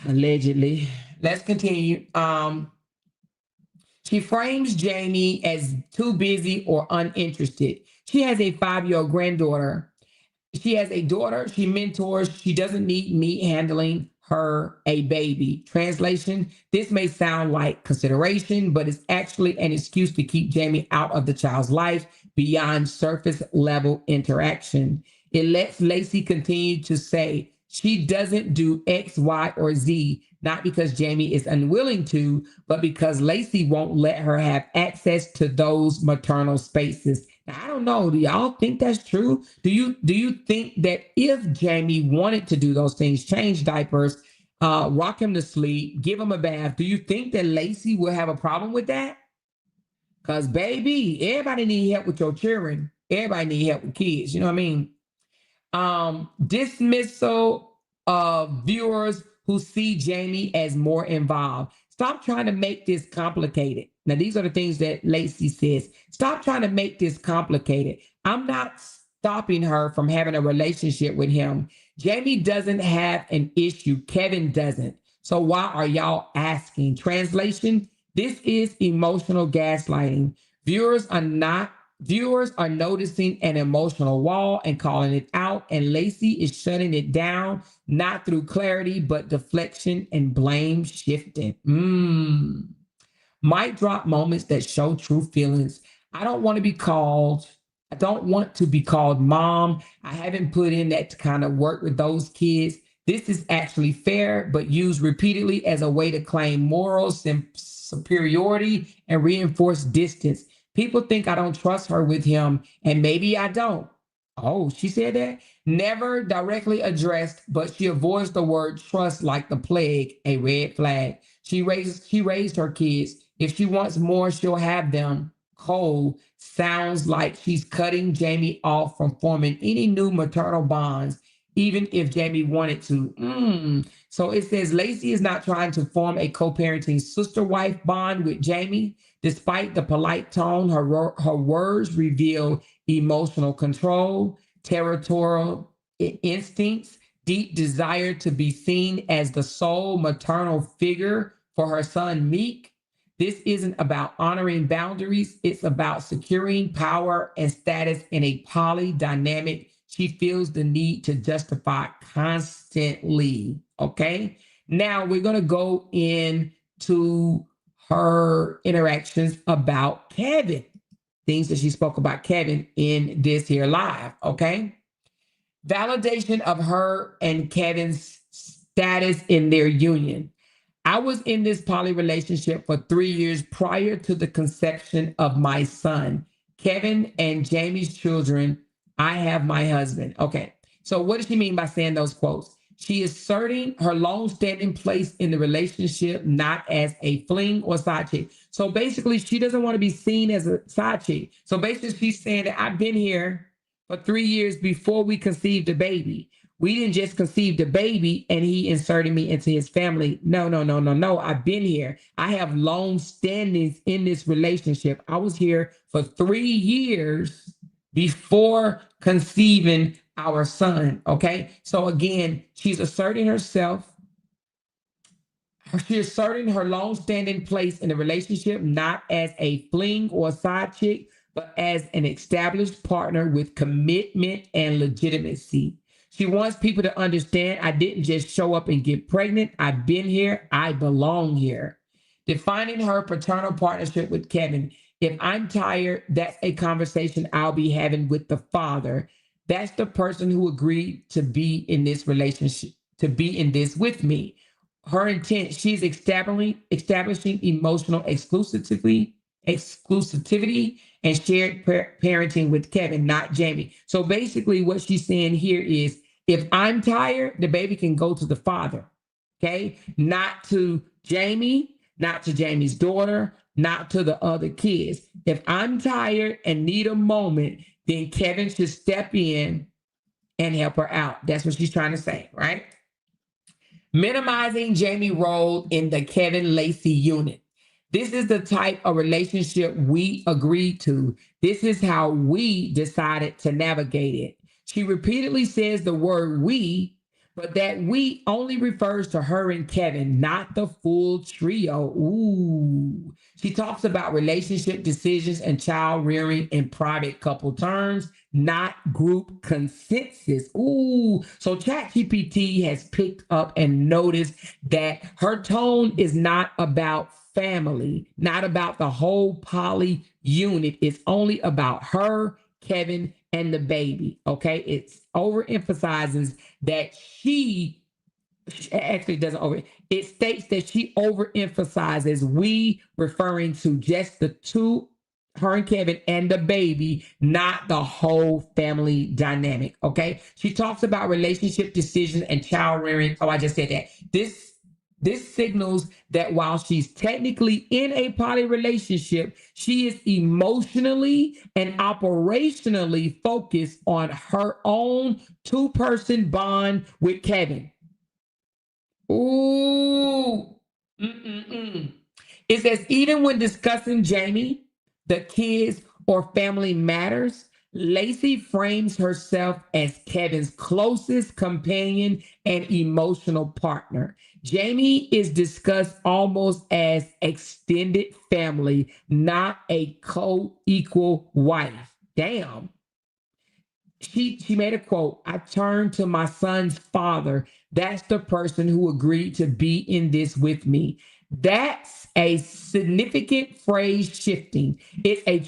allegedly. Let's continue. She frames Jamie as too busy or uninterested. She has a 5-year-old granddaughter. She has a daughter she mentors. She doesn't need me handling her a baby. Translation: this may sound like consideration, but it's actually an excuse to keep Jamie out of the child's life beyond surface level interaction. It lets Lacey continue to say she doesn't do X, Y, or Z, not because Jamie is unwilling to, but because Lacey won't let her have access to those maternal spaces. Now, I don't know. Do y'all think that's true? Do you think that if Jamie wanted to do those things, change diapers, rock him to sleep, give him a bath, do you think that Lacey will have a problem with that? Because baby, everybody need help with your children. Everybody need help with kids. You know what I mean? Dismissal of viewers who see Jamie as more involved. Stop trying to make this complicated. Now, these are the things that Lacey says. Stop trying to make this complicated. I'm not stopping her from having a relationship with him. Jamie doesn't have an issue. Kevin doesn't. So why are y'all asking? Translation: this is emotional gaslighting. Viewers are noticing an emotional wall and calling it out, and Lacey is shutting it down, not through clarity, but deflection and blame shifting. Might drop moments that show true feelings. I don't want to be called mom. I haven't put in that kind of work with those kids. This is actually fair, but used repeatedly as a way to claim moral superiority and reinforce distance. People think I don't trust her with him, and maybe I don't. Oh, she said that? Never directly addressed, but she avoids the word trust like the plague, a red flag. She raised her kids. If she wants more, she'll have them. Cold sounds like she's cutting Jamie off from forming any new maternal bonds, even if Jamie wanted to. So it says Lacey is not trying to form a co-parenting sister-wife bond with Jamie. Despite the polite tone, her words reveal emotional control, territorial instincts, deep desire to be seen as the sole maternal figure for her son, Meek. This isn't about honoring boundaries. It's about securing power and status in a polydynamic she feels the need to justify constantly. Okay. Now we're going to go into her interactions about Kevin, things that she spoke about Kevin in this here live. Okay. Validation of her and Kevin's status in their union. I was in this poly relationship for 3 years prior to the conception of my son, Kevin, and Jamie's children. I have my husband. Okay. So what does she mean by saying those quotes? She is asserting her long-standing place in the relationship, not as a fling or side chick. So basically, she doesn't want to be seen as a side chick. So basically, she's saying that I've been here for 3 years before we conceived a baby. We didn't just conceive the baby and he inserted me into his family. No. I've been here. I have long standings in this relationship. I was here for 3 years before conceiving our son. Okay. So again, she's asserting herself. She's asserting her long-standing place in the relationship, not as a fling or side chick, but as an established partner with commitment and legitimacy. She wants people to understand I didn't just show up and get pregnant. I've been here. I belong here. Defining her paternal partnership with Kevin. If I'm tired, that's a conversation I'll be having with the father. That's the person who agreed to be in this relationship, to be in this with me. Her intent, she's establishing emotional exclusivity and shared parenting with Kevin, not Jamie. So basically what she's saying here is, if I'm tired, the baby can go to the father, okay? Not to Jamie, not to Jamie's daughter, not to the other kids. If I'm tired and need a moment, then Kevin should step in and help her out. That's what she's trying to say, right? Minimizing Jamie's role in the Kevin Lacey unit. This is the type of relationship we agreed to. This is how we decided to navigate it. She repeatedly says the word we, but that we only refers to her and Kevin, not the full trio. Ooh. She talks about relationship decisions and child rearing in private couple terms, not group consensus. Ooh. So ChatGPT has picked up and noticed that her tone is not about family, not about the whole poly unit. It's only about her, Kevin, and the baby. Okay. It's overemphasizes that she actually doesn't over, it states that she overemphasizes we, referring to just the two, her and Kevin and the baby, not the whole family dynamic. Okay. She talks about relationship decisions and child rearing. Oh, I just said that. This signals that while she's technically in a poly relationship, she is emotionally and operationally focused on her own two-person bond with Kevin. Ooh. Mm-mm-mm. It says, even when discussing Jamie, the kids, or family matters, Lacey frames herself as Kevin's closest companion and emotional partner. Jamie is discussed almost as extended family, not a co-equal wife. Damn. She made a quote. I turned to my son's father. That's the person who agreed to be in this with me. That's a significant phrase shifting. It's a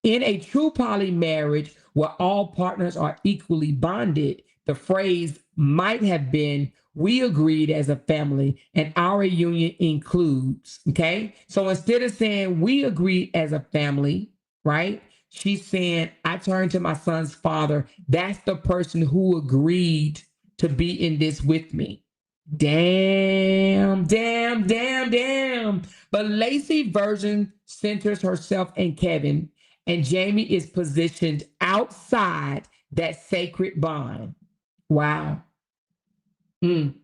in a true poly marriage where all partners are equally bonded. The phrase might have been, we agreed as a family and our union includes. Okay. So instead of saying we agreed as a family, right? She's saying, I turned to my son's father. That's the person who agreed to be in this with me. Damn, damn, damn, damn. But Lacey version centers herself and Kevin, and Jamie is positioned outside that sacred bond. Wow. Mm.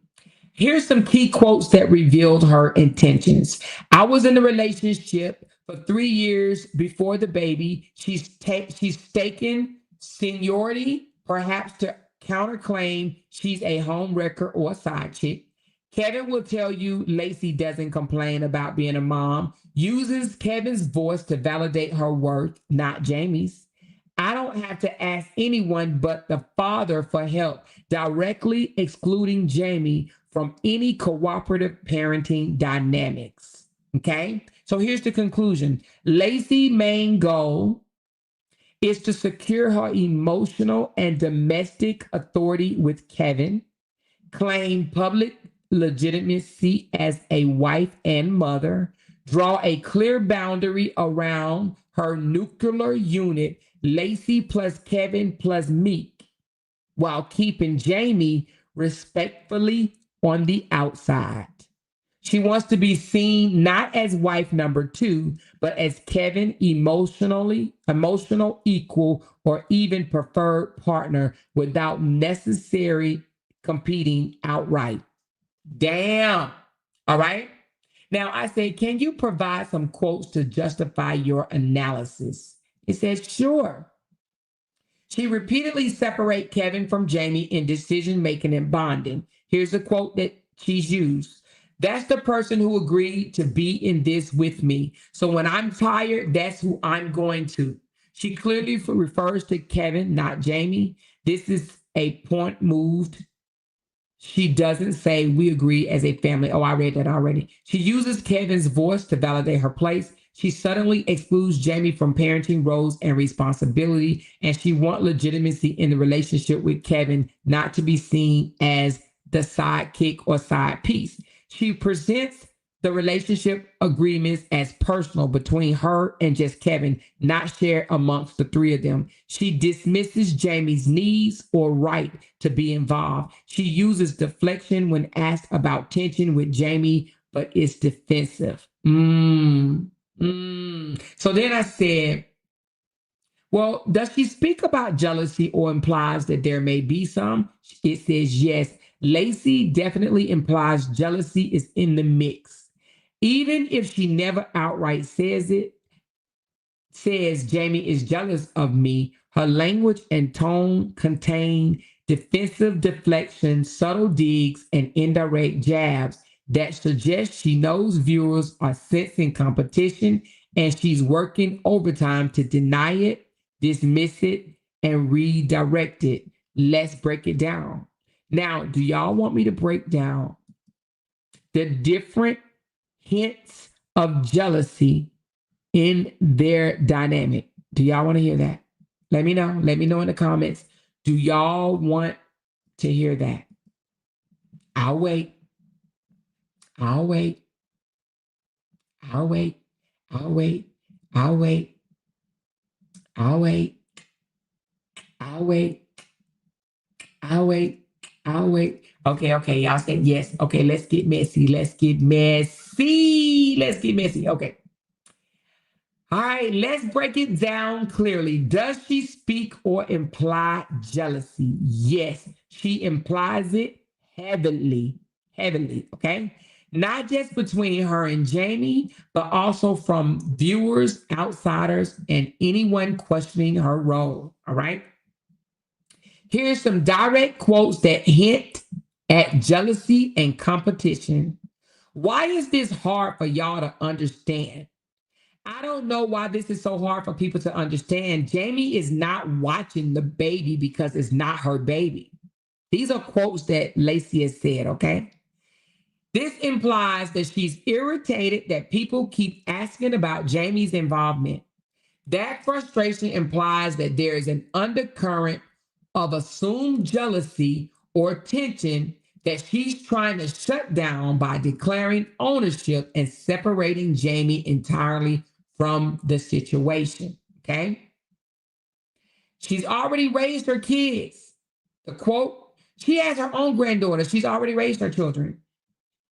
Here's some key quotes that revealed her intentions. I was in a relationship for 3 years before the baby. She's taken seniority, perhaps to counterclaim she's a home wrecker or a side chick. Kevin will tell you Lacey doesn't complain about being a mom, uses Kevin's voice to validate her worth, not Jamie's. I don't have to ask anyone but the father for help, directly excluding Jamie from any cooperative parenting dynamics. Okay. So here's the conclusion. Lacey's main goal is to secure her emotional and domestic authority with Kevin, claim public legitimacy as a wife and mother, draw a clear boundary around her nuclear unit, Lacey plus Kevin plus Meek, while keeping Jamie respectfully on the outside. She wants to be seen not as wife number two, but as Kevin emotional equal, or even preferred partner without necessary competing outright. Damn. All right. Now I say, can you provide some quotes to justify your analysis? It says, sure. She repeatedly separate Kevin from Jamie in decision making and bonding. Here's a quote that she's used. That's the person who agreed to be in this with me. So when I'm tired, that's who I'm going to. She clearly refers to Kevin, not Jamie. This is a point moved. She doesn't say we agree as a family. Oh, I read that already. She uses Kevin's voice to validate her place. She suddenly excludes Jamie from parenting roles and responsibility, and she wants legitimacy in the relationship with Kevin, not to be seen as the sidekick or side piece. She presents the relationship agreements as personal between her and just Kevin, not shared amongst the three of them. She dismisses Jamie's needs or right to be involved. She uses deflection when asked about tension with Jamie, but is defensive. So then I said, well, does she speak about jealousy or implies that there may be some? It says yes. Lacey definitely implies jealousy is in the mix. Even if she never outright says it, says Jamie is jealous of me, Her language and tone contain defensive deflections, subtle digs, and indirect jabs that suggest she knows viewers are sensing competition and she's working overtime to deny it, dismiss it, and redirect it. Let's break it down. Now, do y'all want me to break down the different hints of jealousy in their dynamic? Do y'all want to hear that? Let me know. Let me know in the comments. Do y'all want to hear that? I'll wait. I'll wait. I'll wait. I'll wait. I'll wait. I'll wait. I'll wait. I'll wait. I'll wait. Okay. Y'all said yes. Okay, let's get messy. Let's get messy. Let's get messy. Okay. All right, let's break it down clearly. Does she speak or imply jealousy? Yes, she implies it heavily, okay? Not just between her and Jamie, but also from viewers, outsiders, and anyone questioning her role, all right? Here's some direct quotes that hint at jealousy and competition. Why is this hard for y'all to understand? I don't know why this is so hard for people to understand. Jamie is not watching the baby because it's not her baby. These are quotes that Lacey has said, okay? This implies that she's irritated that people keep asking about Jamie's involvement. That frustration implies that there is an undercurrent of assumed jealousy or tension that she's trying to shut down by declaring ownership and separating Jamie entirely from the situation, okay? She's already raised her kids. The quote, she has her own granddaughter. She's already raised her children.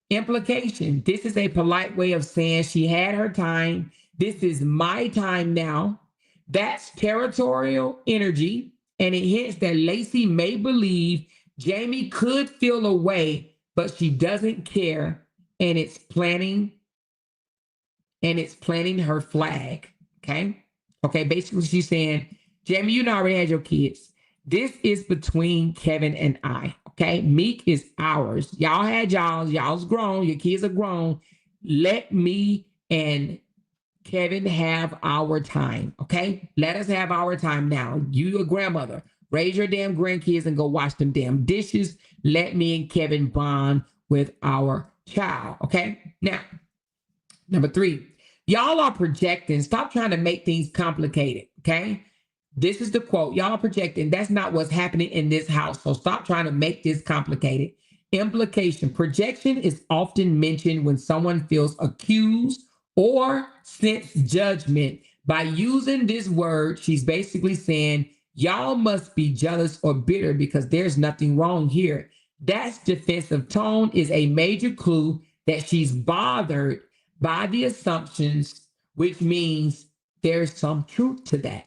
Implication, this is a polite way of saying she had her time. This is my time now. That's territorial energy, and it hints that Lacey may believe Jamie could feel a way, but she doesn't care, and it's planting her flag. Okay, basically she's saying, Jamie, you already had your kids. This is between Kevin and I. Okay, Meek is ours. Y'all had y'all's grown, your kids are grown. Let me and Kevin have our time. Okay, let us have our time now. You, a grandmother, raise your damn grandkids and go wash them damn dishes. Let me and Kevin bond with our child. Okay, now, number 3, y'all are projecting. Stop trying to make things complicated, okay? This is the quote. Y'all are projecting. That's not what's happening in this house. So stop trying to make this complicated. Implication. Projection is often mentioned when someone feels accused or sense judgment. By using this word, she's basically saying, y'all must be jealous or bitter because there's nothing wrong here. That's defensive tone is a major clue that she's bothered by the assumptions, which means there's some truth to that.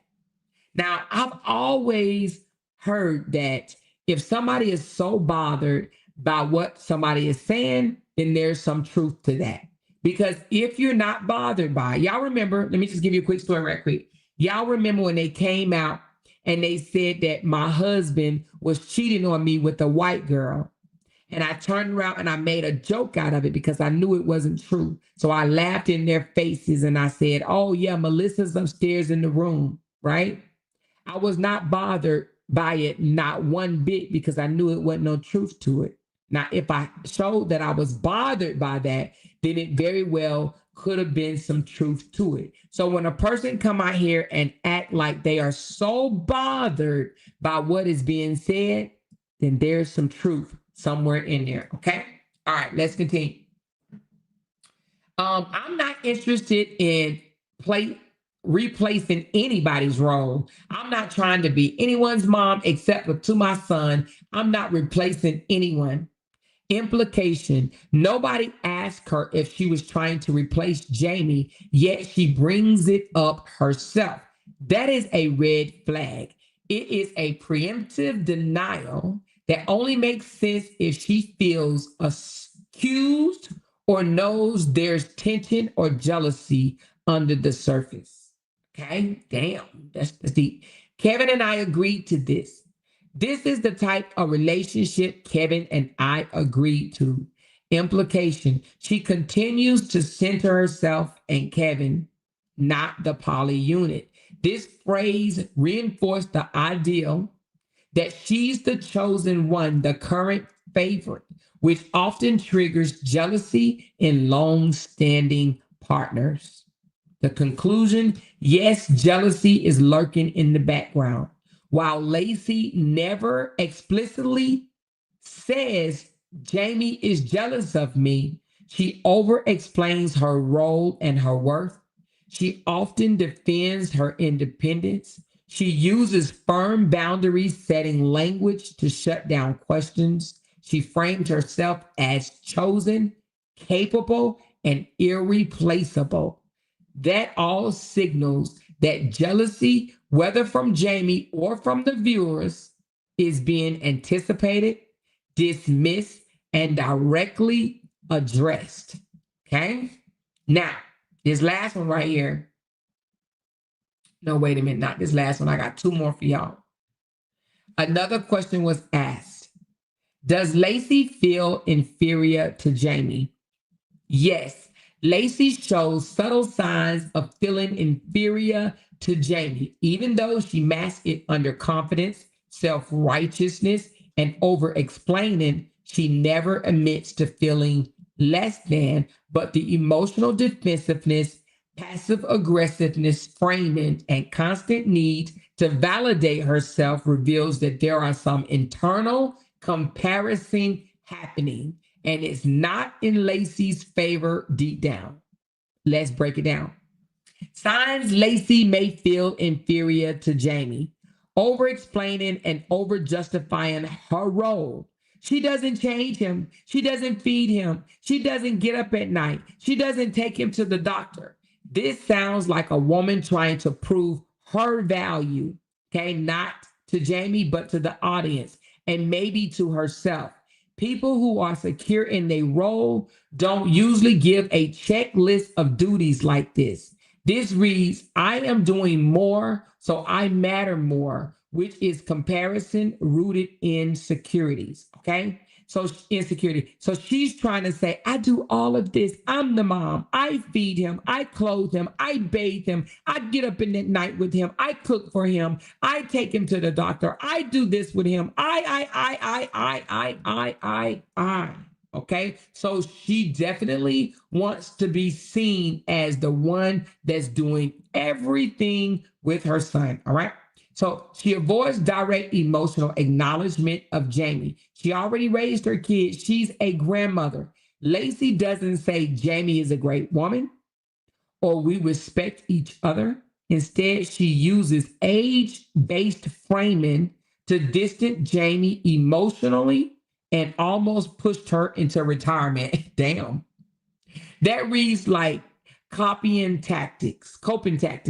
Now, I've always heard that if somebody is so bothered by what somebody is saying, then there's some truth to that. Because if you're not bothered by it, y'all remember, let me just give you a quick story right quick. Y'all remember when they came out and they said that my husband was cheating on me with a white girl. And I turned around and I made a joke out of it because I knew it wasn't true. So I laughed in their faces and I said, oh yeah, Melissa's upstairs in the room, right? I was not bothered by it, not one bit, because I knew it wasn't no truth to it. Now, if I showed that I was bothered by that, then it very well could have been some truth to it. So when a person come out here and act like they are so bothered by what is being said, then there's some truth somewhere in there, okay? All right, let's continue. I'm not interested in replacing anybody's role. I'm not trying to be anyone's mom except for to my son. I'm not replacing anyone. Implication, nobody asked her if she was trying to replace Jamie, yet she brings it up herself. That is a red flag. It is a preemptive denial that only makes sense if she feels accused or knows there's tension or jealousy under the surface. Okay, damn, that's deep. Kevin and I agreed to this. This is the type of relationship Kevin and I agreed to. Implication: she continues to center herself and Kevin, not the poly unit. This phrase reinforced the ideal that she's the chosen one, the current favorite, which often triggers jealousy in long-standing partners. The conclusion: yes, jealousy is lurking in the background. While Lacey never explicitly says Jamie is jealous of me, she over explains her role and her worth. She often defends her independence. She uses firm boundaries, setting language to shut down questions. She frames herself as chosen, capable, and irreplaceable. That all signals that jealousy, whether from Jamie or from the viewers, is being anticipated, dismissed, and directly addressed. Okay? Now, this last one right here. No, wait a minute, not this last one. I got two more for y'all. Another question was asked: does Lacey feel inferior to Jamie? Yes, Lacey shows subtle signs of feeling inferior to Jamie, even though she masks it under confidence, self-righteousness, and over-explaining. She never admits to feeling less than, but the emotional defensiveness, passive aggressiveness, framing, and constant need to validate herself reveals that there are some internal comparison happening, and it's not in Lacey's favor deep down. Let's break it down. Signs Lacey may feel inferior to Jamie: over explaining and over justifying her role. She doesn't change him. She doesn't feed him. She doesn't get up at night. She doesn't take him to the doctor. This sounds like a woman trying to prove her value, okay, not to Jamie, but to the audience and maybe to herself. People who are secure in their role don't usually give a checklist of duties like this. This reads: I am doing more, so I matter more, which is comparison rooted in securities. Okay. So insecurity. So she's trying to say, I do all of this. I'm the mom. I feed him. I clothe him. I bathe him. I get up in the night with him. I cook for him. I take him to the doctor. I do this with him. I. Okay. So she definitely wants to be seen as the one that's doing everything with her son. All right. So she avoids direct emotional acknowledgement of Jamie. She already raised her kids. She's a grandmother. Lacey doesn't say Jamie is a great woman or we respect each other. Instead, she uses age-based framing to distance Jamie emotionally and almost pushed her into retirement. Damn. That reads like coping tactics.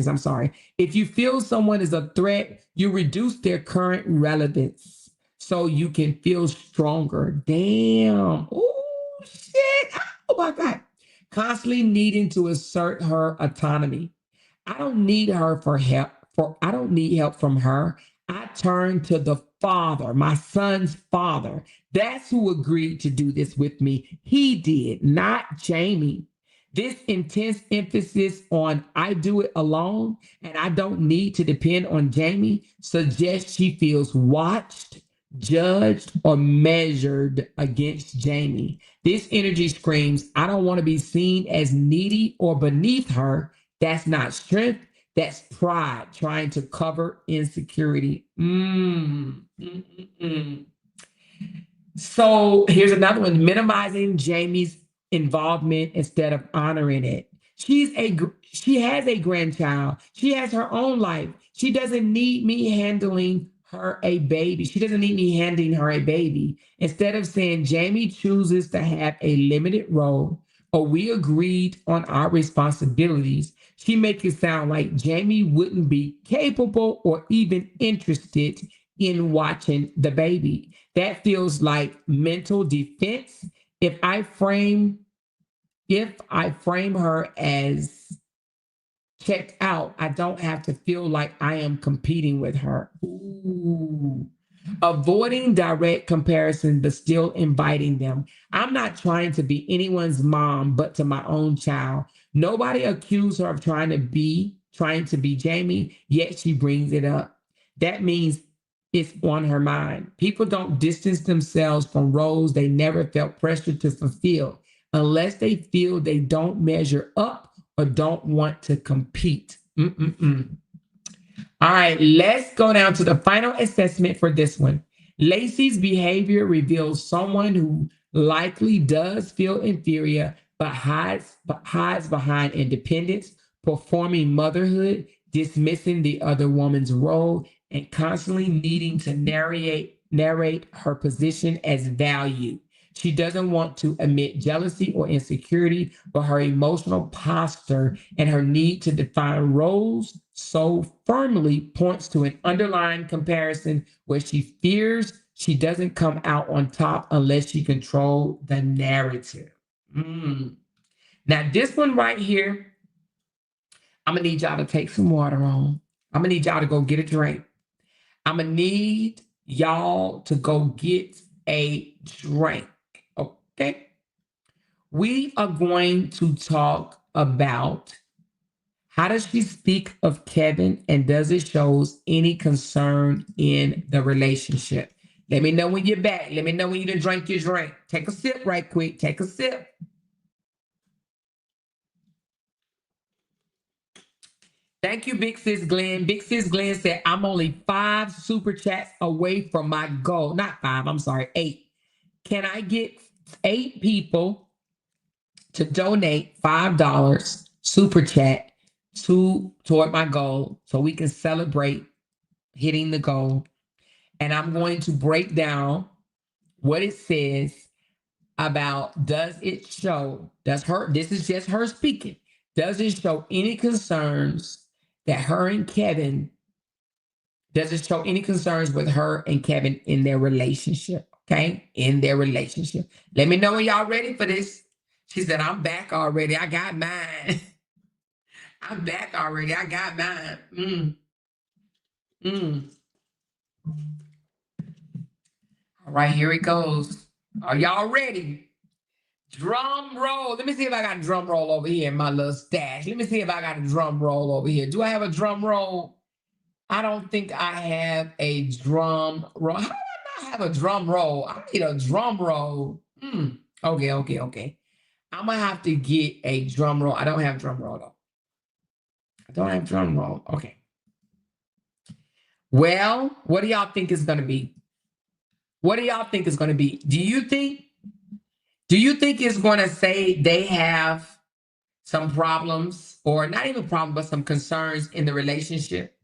I'm sorry. If you feel someone is a threat, you reduce their current relevance so you can feel stronger. Damn. Oh, shit. Oh, my God. Constantly needing to assert her autonomy. I don't need her for help. I don't need help from her. I turn to the father, my son's father. That's who agreed to do this with me. He did, not Jamie. This intense emphasis on I do it alone and I don't need to depend on Jamie suggests she feels watched, judged, or measured against Jamie. This energy screams, I don't want to be seen as needy or beneath her. That's not strength. That's pride trying to cover insecurity. So here's another one: minimizing Jamie's involvement instead of honoring it. She has a grandchild. She has her own life. She doesn't need me handling her a baby. She doesn't need me handing her a baby. Instead of saying Jamie chooses to have a limited role or we agreed on our responsibilities, she makes it sound like Jamie wouldn't be capable or even interested in watching the baby. That feels like mental defense. If I frame her as checked out. I don't have to feel like I am competing with her. Ooh. Avoiding direct comparison, but still inviting them. I'm not trying to be anyone's mom, but to my own child. Nobody accused her of trying to be Jamie, yet she brings it up. That means it's on her mind. People don't distance themselves from roles they never felt pressure to fulfill unless they feel they don't measure up or don't want to compete. Mm-mm-mm. All right, let's go down to the final assessment for this one. Lacey's behavior reveals someone who likely does feel inferior, but hides behind independence, performing motherhood, dismissing the other woman's role, and constantly needing to narrate her position as value. She doesn't want to admit jealousy or insecurity, but her emotional posture and her need to define roles so firmly points to an underlying comparison where she fears she doesn't come out on top unless she controls the narrative. Now, this one right here, I'm going to need y'all to take some water on. I'm going to need y'all to go get a drink. I'm going to need y'all to go get a drink. Okay. We are going to talk about how does she speak of Kevin and does it shows any concern in the relationship? Let me know when you're back. Let me know when you done drank your drink. Take a sip right quick. Take a sip. Thank you, Big Sis Glenn. Big Sis Glenn said, I'm only 5 super chats away from my goal. Not 5, I'm sorry, 8. Can I get 8 people to donate $5 super chat toward my goal so we can celebrate hitting the goal? And I'm going to break down what it says about this is just her speaking. Does it show any concerns that her and Kevin, does it show any concerns with her and Kevin in their relationship? Okay, in their relationship. Let me know when y'all ready for this. She said, I'm back already. I got mine. I'm back already. I got mine. All right, here it goes. Are y'all ready? Drum roll. Let me see if I got a drum roll over here in my little stash. Let me see if I got a drum roll over here. Do I have a drum roll? I don't think I have a drum roll. How do I not have a drum roll? I need a drum roll. Okay. I'm going to have to get a drum roll. I don't have drum roll, though. I don't have drum roll. Okay. Well, what do y'all think is going to be? What do y'all think is going to be? Do you think it's going to say they have some problems, or not even problems, but some concerns in the relationship?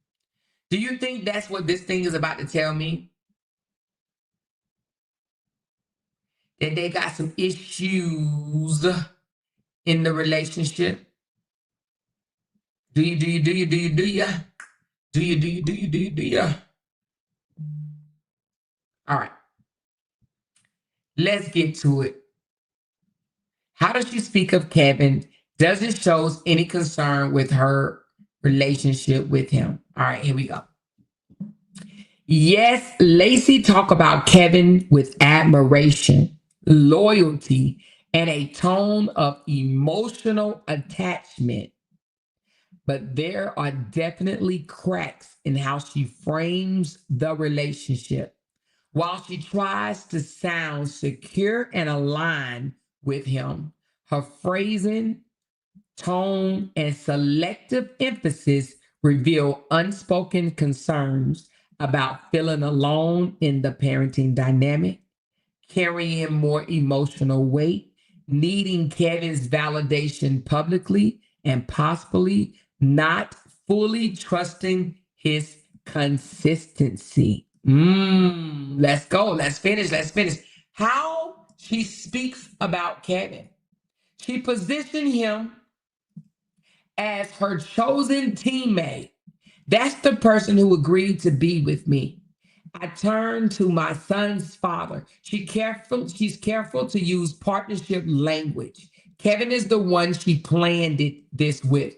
Do you think that's what this thing is about to tell me? That they got some issues in the relationship? Do you? All right. Let's get to it. How does she speak of Kevin? Does it show any concern with her relationship with him? All right, here we go. Yes, Lacey talk about Kevin with admiration, loyalty, and a tone of emotional attachment. But there are definitely cracks in how she frames the relationship. While she tries to sound secure and aligned with him, her phrasing, tone, and selective emphasis reveal unspoken concerns about feeling alone in the parenting dynamic, carrying more emotional weight, needing Kevin's validation publicly, and possibly not fully trusting his consistency. Let's go. Let's finish. How she speaks about Kevin. She positioned him as her chosen teammate. That's the person who agreed to be with me. I turned to my son's father. She's careful to use partnership language. Kevin is the one she planned this with.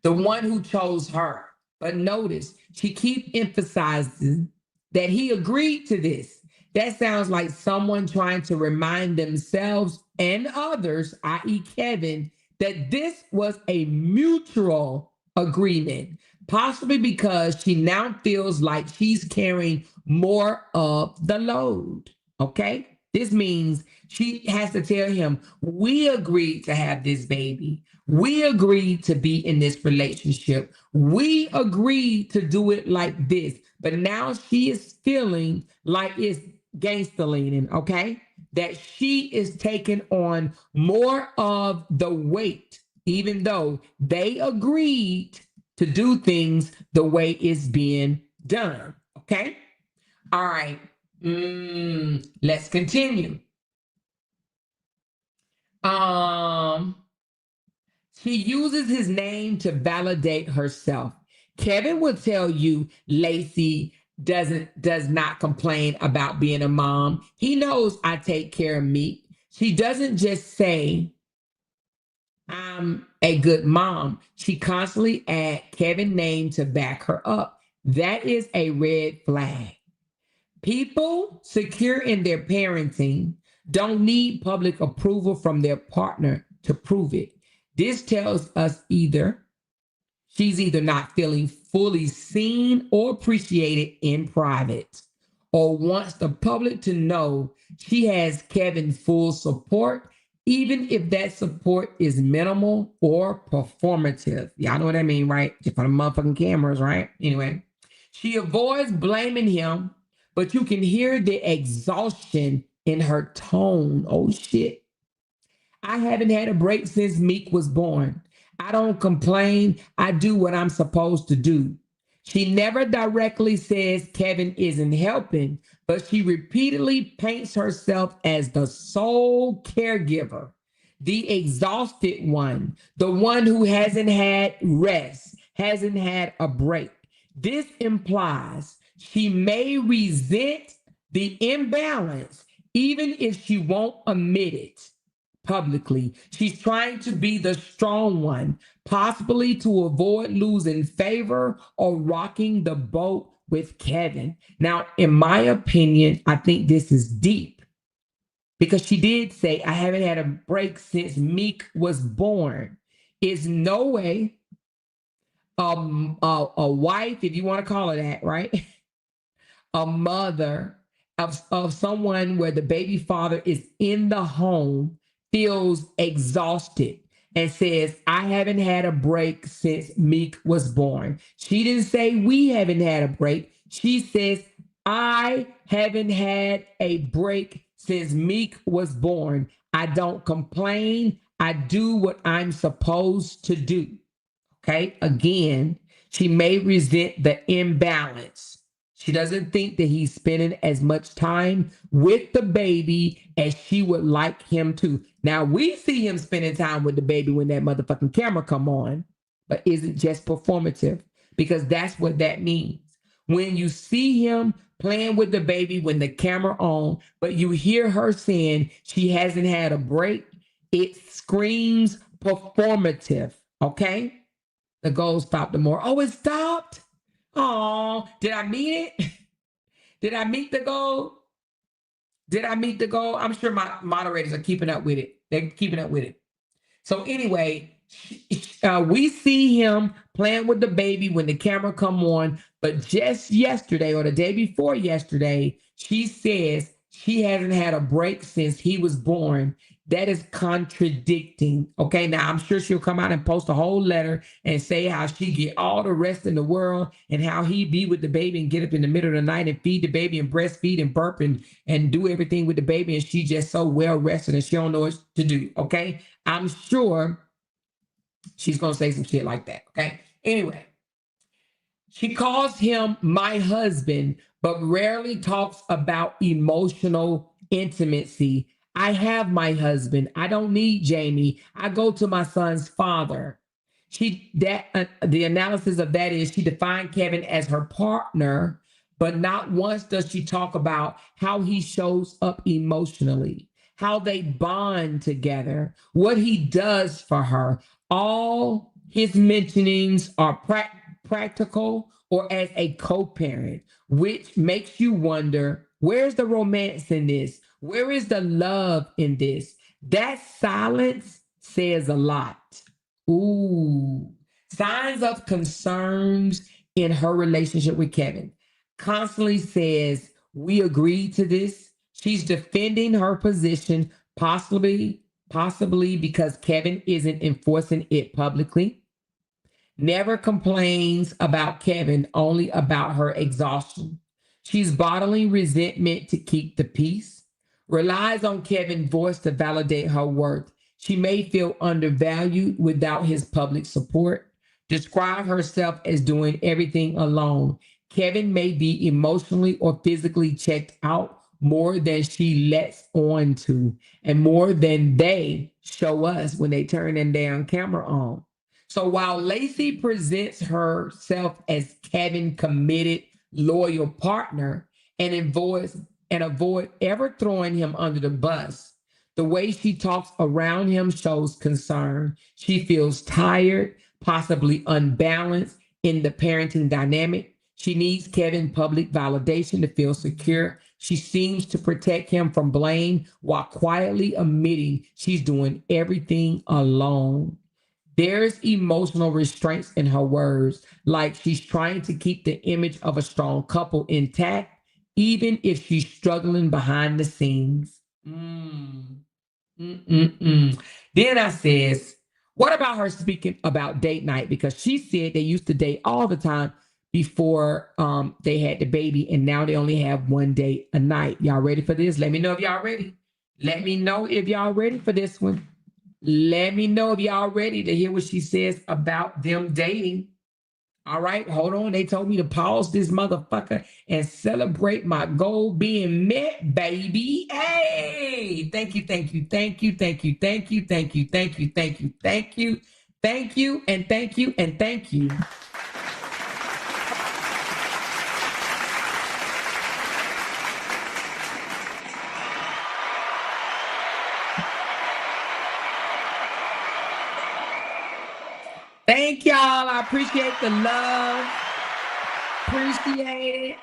the one who chose her. But notice, she keep emphasizing that he agreed to this. That sounds like someone trying to remind themselves and others, i.e. Kevin, that this was a mutual agreement, possibly because she now feels like she's carrying more of the load. Okay? This means she has to tell him, we agreed to have this baby. We agreed to be in this relationship. We agreed to do it like this. But now she is feeling like it's gangster leaning, okay? That she is taking on more of the weight, even though they agreed to do things the way it's being done, okay? All right. Let's continue. She uses his name to validate herself. Kevin will tell you Lacey does not complain about being a mom. He knows I take care of me. She doesn't just say I'm a good mom. She constantly adds Kevin's name to back her up. That is a red flag. People secure in their parenting don't need public approval from their partner to prove it. This tells us she's either not feeling fully seen or appreciated in private, or wants the public to know she has Kevin's full support, even if that support is minimal or performative. Y'all know what I mean, right? Just for the motherfucking cameras, right? Anyway, she avoids blaming him, but you can hear the exhaustion in her tone. Oh, shit. I haven't had a break since Meek was born. I don't complain. I do what I'm supposed to do. She never directly says Kevin isn't helping, but she repeatedly paints herself as the sole caregiver, the exhausted one, the one who hasn't had rest, hasn't had a break. This implies she may resent the imbalance, even if she won't admit it publicly. She's trying to be the strong one, possibly to avoid losing favor or rocking the boat with Kevin. Now, in my opinion, I think this is deep because she did say, I haven't had a break since Meek was born. It's no way a wife, if you want to call her that, right? A mother of someone where the baby father is in the home feels exhausted and says, I haven't had a break since Meek was born. She didn't say we haven't had a break. She says, I haven't had a break since Meek was born. I don't complain. I do what I'm supposed to do. Okay. Again, she may resent the imbalance. She doesn't think that he's spending as much time with the baby as she would like him to. Now, we see him spending time with the baby when that motherfucking camera come on, but isn't just performative, because that's what that means. When you see him playing with the baby when the camera on, but you hear her saying she hasn't had a break, it screams performative, okay? The goal stopped the more. Oh, it stopped? Oh, did I meet it? Did I meet the goal? Did I meet the goal? I'm sure my moderators are keeping up with it. They're keeping up with it. So anyway, we see him playing with the baby when the camera come on, but just yesterday or the day before yesterday, she says she hasn't had a break since he was born. That is contradicting. Okay, now I'm sure she'll come out and post a whole letter and say how she get all the rest in the world and how he be with the baby and get up in the middle of the night and feed the baby and breastfeed and burp and do everything with the baby, and she just so well rested and she don't know what to do. Okay, I'm sure she's gonna say some shit like that. Okay, anyway, she calls him my husband, but rarely talks about emotional intimacy. I have my husband. I don't need Jamie. I go to my son's father. The analysis of that is she defined Kevin as her partner, but not once does she talk about how he shows up emotionally, how they bond together, what he does for her. All His mentionings are practical or as a co-parent, which makes you wonder, where's the romance in this? Where is the love in this? That silence says a lot. Ooh. Signs of concerns in her relationship with Kevin. Constantly says, we agreed to this. She's defending her position, possibly because Kevin isn't enforcing it publicly. Never complains about Kevin, only about her exhaustion. She's bottling resentment to keep the peace. Relies on Kevin's voice to validate her worth. She may feel undervalued without his public support. Describe herself as doing everything alone. Kevin may be emotionally or physically checked out more than she lets on to, and more than they show us when they turn their damn camera on. So while Lacey presents herself as Kevin committed, loyal partner and avoid ever throwing him under the bus, the way she talks around him shows concern. She feels tired, possibly unbalanced in the parenting dynamic. She needs Kevin public validation to feel secure. She seems to protect him from blame while quietly admitting she's doing everything alone. There's emotional restraints in her words, like she's trying to keep the image of a strong couple intact, even if she's struggling behind the scenes. Then I says, what about her speaking about date night? Because she said they used to date all the time before they had the baby, and now they only have one date a night. Y'all ready for this? Let me know if y'all ready. Let me know if y'all ready for this one. Let me know if y'all ready to hear what she says about them dating. All right, hold on. They told me to pause this motherfucker and celebrate my goal being met, baby. Hey, thank you, thank you, thank you, thank you, thank you, thank you, thank you, thank you, thank you, thank you, and thank you, and thank you. Thank y'all. I appreciate the love. Appreciate it.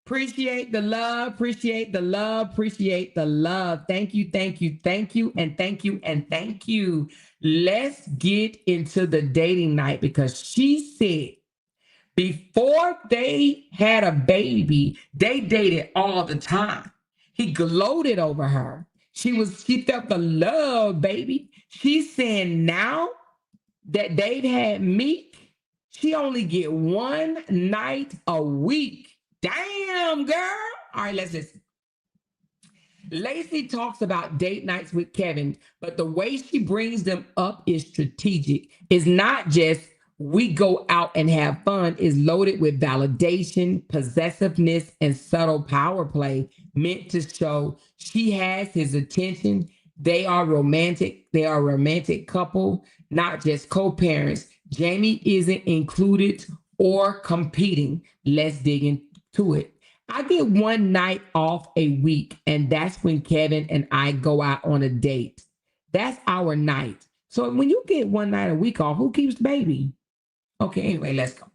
Appreciate the love. Appreciate the love. Appreciate the love. Thank you. Thank you. Thank you. And thank you. And thank you. Let's get into the dating night because she said before they had a baby, they dated all the time. He gloated over her. She felt the love, baby. She's saying now that they've had Meek, she only get one night a week. Damn, girl. All right, let's listen. Lacey talks about date nights with Kevin, but the way she brings them up is strategic. It's not just we go out and have fun, is loaded with validation, possessiveness, and subtle power play meant to show she has his attention. They are romantic. They are a romantic couple, not just co-parents. Jamie isn't included or competing. Let's dig into it. I get one night off a week, and that's when Kevin and I go out on a date. That's our night. So when you get one night a week off, who keeps the baby? Okay, anyway, let's go.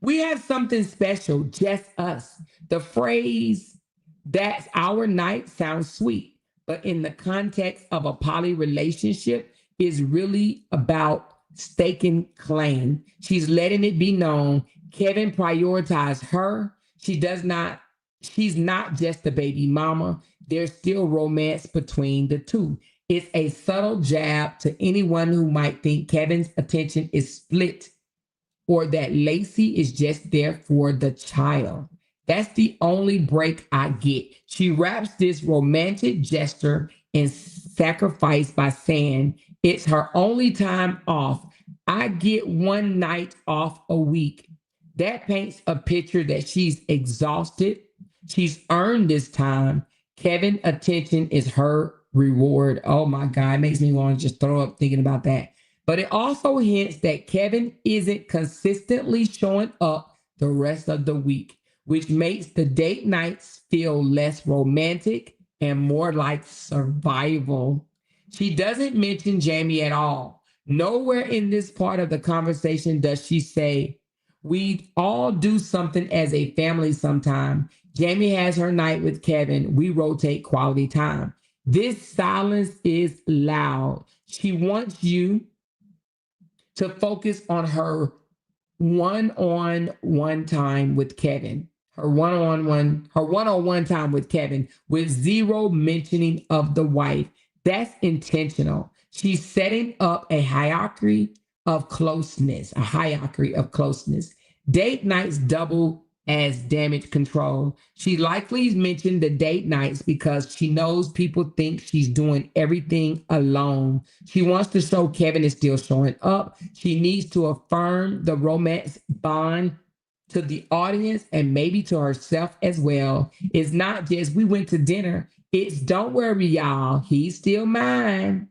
We have something special, just us. The phrase, that's our night, sounds sweet, but in the context of a poly relationship, is really about staking claim. She's letting it be known Kevin prioritized her. She's not just the baby mama. There's still romance between the two. It's a subtle jab to anyone who might think Kevin's attention is split or that Lacey is just there for the child. That's the only break I get. She wraps this romantic gesture in sacrifice by saying it's her only time off. I get one night off a week. That paints a picture that she's exhausted. She's earned this time. Kevin's attention is her reward. Oh my God, it makes me want to just throw up thinking about that. But it also hints that Kevin isn't consistently showing up the rest of the week, which makes the date nights feel less romantic and more like survival. She doesn't mention Jamie at all. Nowhere in this part of the conversation does she say, we all do something as a family sometime. Jamie has her night with Kevin. We rotate quality time. This silence is loud. She wants you to focus on one-on-one time with Kevin. Her one-on-one time with Kevin with zero mentioning of the wife. That's intentional. She's setting up a hierarchy of closeness. Date nights double as damage control. She likely mentioned the date nights because she knows people think she's doing everything alone. She wants to show Kevin is still showing up. She needs to affirm the romance bond to the audience and maybe to herself as well. It's not just we went to dinner. It's don't worry, y'all. He's still mine.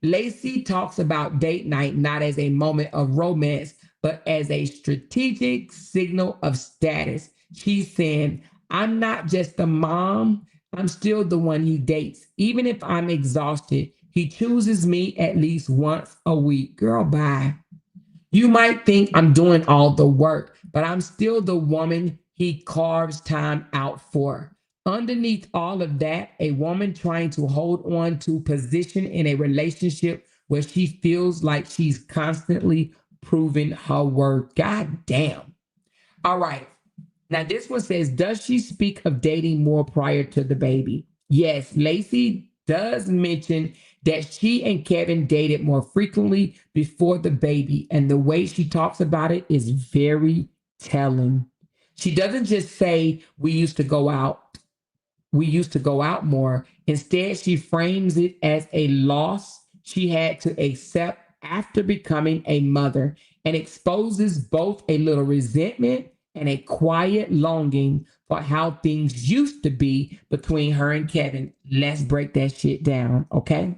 Lacey talks about date night not as a moment of romance, but as a strategic signal of status. She's saying, I'm not just the mom, I'm still the one he dates. Even if I'm exhausted, he chooses me at least once a week. Girl, bye. You might think I'm doing all the work, but I'm still the woman he carves time out for. Underneath all of that, a woman trying to hold on to position in a relationship where she feels like she's constantly proving her worth. God damn. All right. Now, this one says, does she speak of dating more prior to the baby? Yes, Lacey does mention that she and Kevin dated more frequently before the baby, and the way she talks about it is very telling. She doesn't just say, we used to go out more. Instead, she frames it as a loss she had to accept after becoming a mother and exposes both a little resentment and a quiet longing for how things used to be between her and Kevin. Let's break that shit down, okay?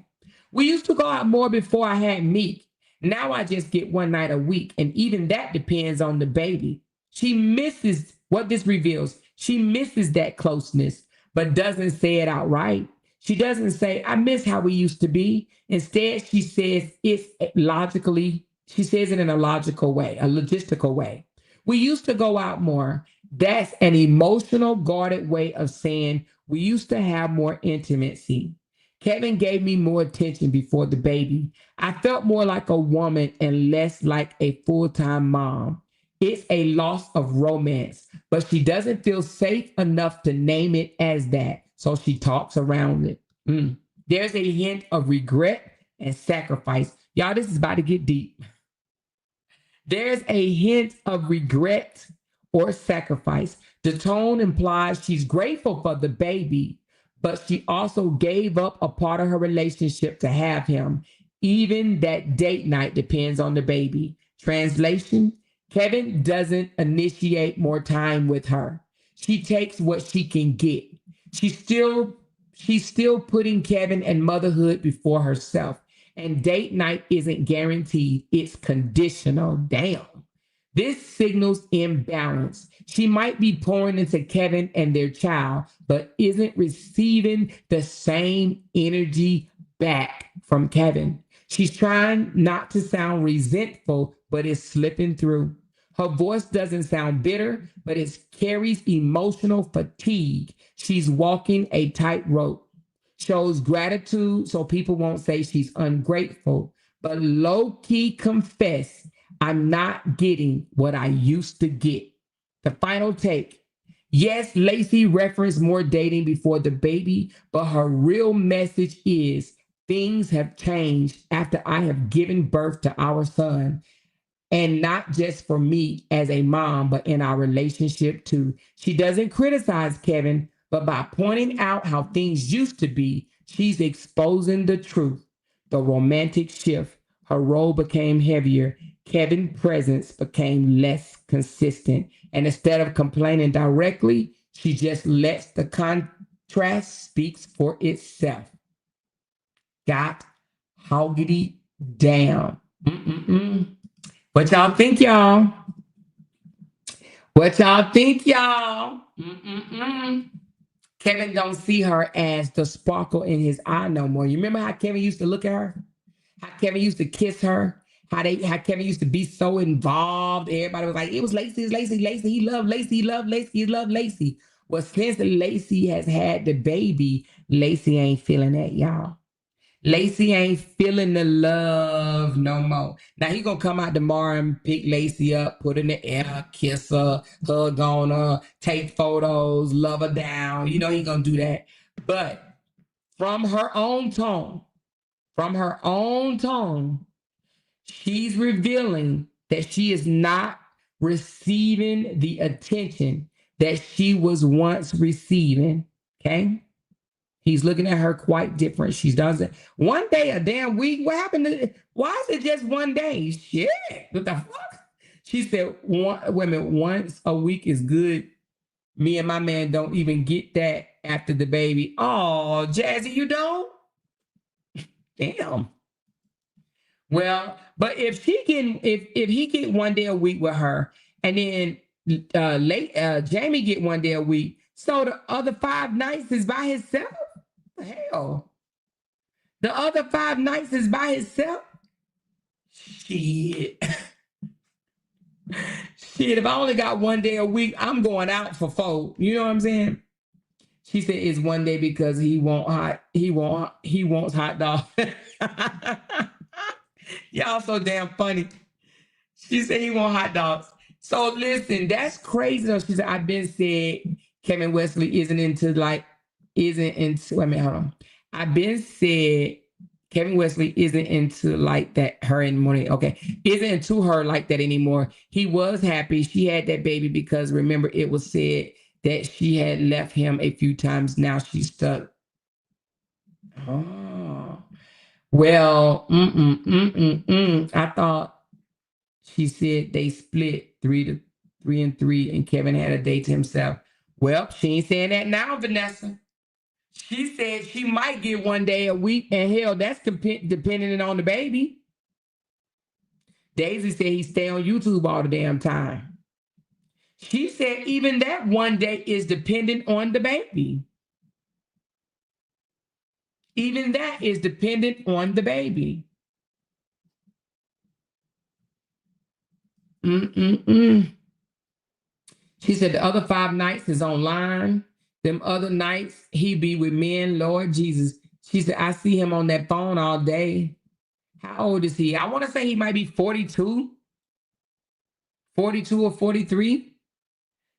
We used to go out more before I had Meek. Now I just get one night a week, and even that depends on the baby. She misses what this reveals. She misses that closeness, but doesn't say it outright. She doesn't say, I miss how we used to be. Instead, she says it in a logical way, a logistical way. We used to go out more. That's an emotional, guarded way of saying we used to have more intimacy. Kevin gave me more attention before the baby. I felt more like a woman and less like a full time mom. It's a loss of romance, but she doesn't feel safe enough to name it as that. So she talks around it. There's a hint of regret and sacrifice. Y'all, this is about to get deep. There's a hint of regret or sacrifice. The tone implies she's grateful for the baby, but she also gave up a part of her relationship to have him. Even that date night depends on the baby. Translation: Kevin doesn't initiate more time with her. She takes what she can get. She's still she's still putting Kevin and motherhood before herself. And date night isn't guaranteed, it's conditional. Damn. This signals imbalance. She might be pouring into Kevin and their child, but isn't receiving the same energy back from Kevin. She's trying not to sound resentful, but is slipping through. Her voice doesn't sound bitter, but it carries emotional fatigue. She's walking a tightrope. Shows gratitude so people won't say she's ungrateful, but low key confess, I'm not getting what I used to get. The final take. Yes, Lacey referenced more dating before the baby, but her real message is things have changed after I have given birth to our son. And not just for me as a mom, but in our relationship too. She doesn't criticize Kevin, but by pointing out how things used to be, she's exposing the truth. The romantic shift. Her role became heavier. Kevin's presence became less consistent. And instead of complaining directly, she just lets the contrast speaks for itself. Got hoggity down. What y'all think, y'all? What y'all think, y'all? Kevin don't see her as the sparkle in his eye no more. You remember how Kevin used to look at her? How Kevin used to kiss her. How Kevin used to be so involved. Everybody was like, it was Lacey, it's Lacey, Lacey. He loved Lacey, he loved Lacey, he loved Lacey. Well, since Lacey has had the baby, Lacey ain't feeling that, y'all. Lacey ain't feeling the love no more. Now he gonna come out tomorrow and pick Lacey up, put her in the air, kiss her, hug on her, take photos, love her down. You know he gonna do that. But from her own tone, she's revealing that she is not receiving the attention that she was once receiving. Okay. He's looking at her quite different. She doesn't. One day, a damn week. What happened to? Why is it just one day? Shit. What the fuck? She said, women, once a week is good. Me and my man don't even get that after the baby. Oh, Jazzy, you don't? Damn. Well, but if he get one day a week with her, and then Jamie get one day a week, so the other 5 nights is by himself. Hell, the other 5 nights is by himself. Shit. Shit, if I only got one day a week, I'm going out for 4. You know what I'm saying? She said it's one day because he wants hot dog. Y'all so damn funny. She said he want hot dogs. So listen, that's crazy though. She said, I've been said Kevin Wesley isn't into, wait a minute, hold on. I've been said Kevin Wesley isn't into like that, her in the morning. Okay. Isn't into her like that anymore. He was happy she had that baby because remember it was said that she had left him a few times. Now she's stuck. Oh. Well, I thought she said they split 3 and 3 and Kevin had a date to himself. Well, she ain't saying that now, Vanessa. She said she might get one day a week, and hell, that's depending on the baby. Daisy said he stay on YouTube all the damn time. She said even that one day is dependent on the baby. Even that is dependent on the baby. She said the other 5 nights is online. Them other nights, he be with men, Lord Jesus. She said, I see him on that phone all day. How old is he? I want to say he might be 42. 42 or 43.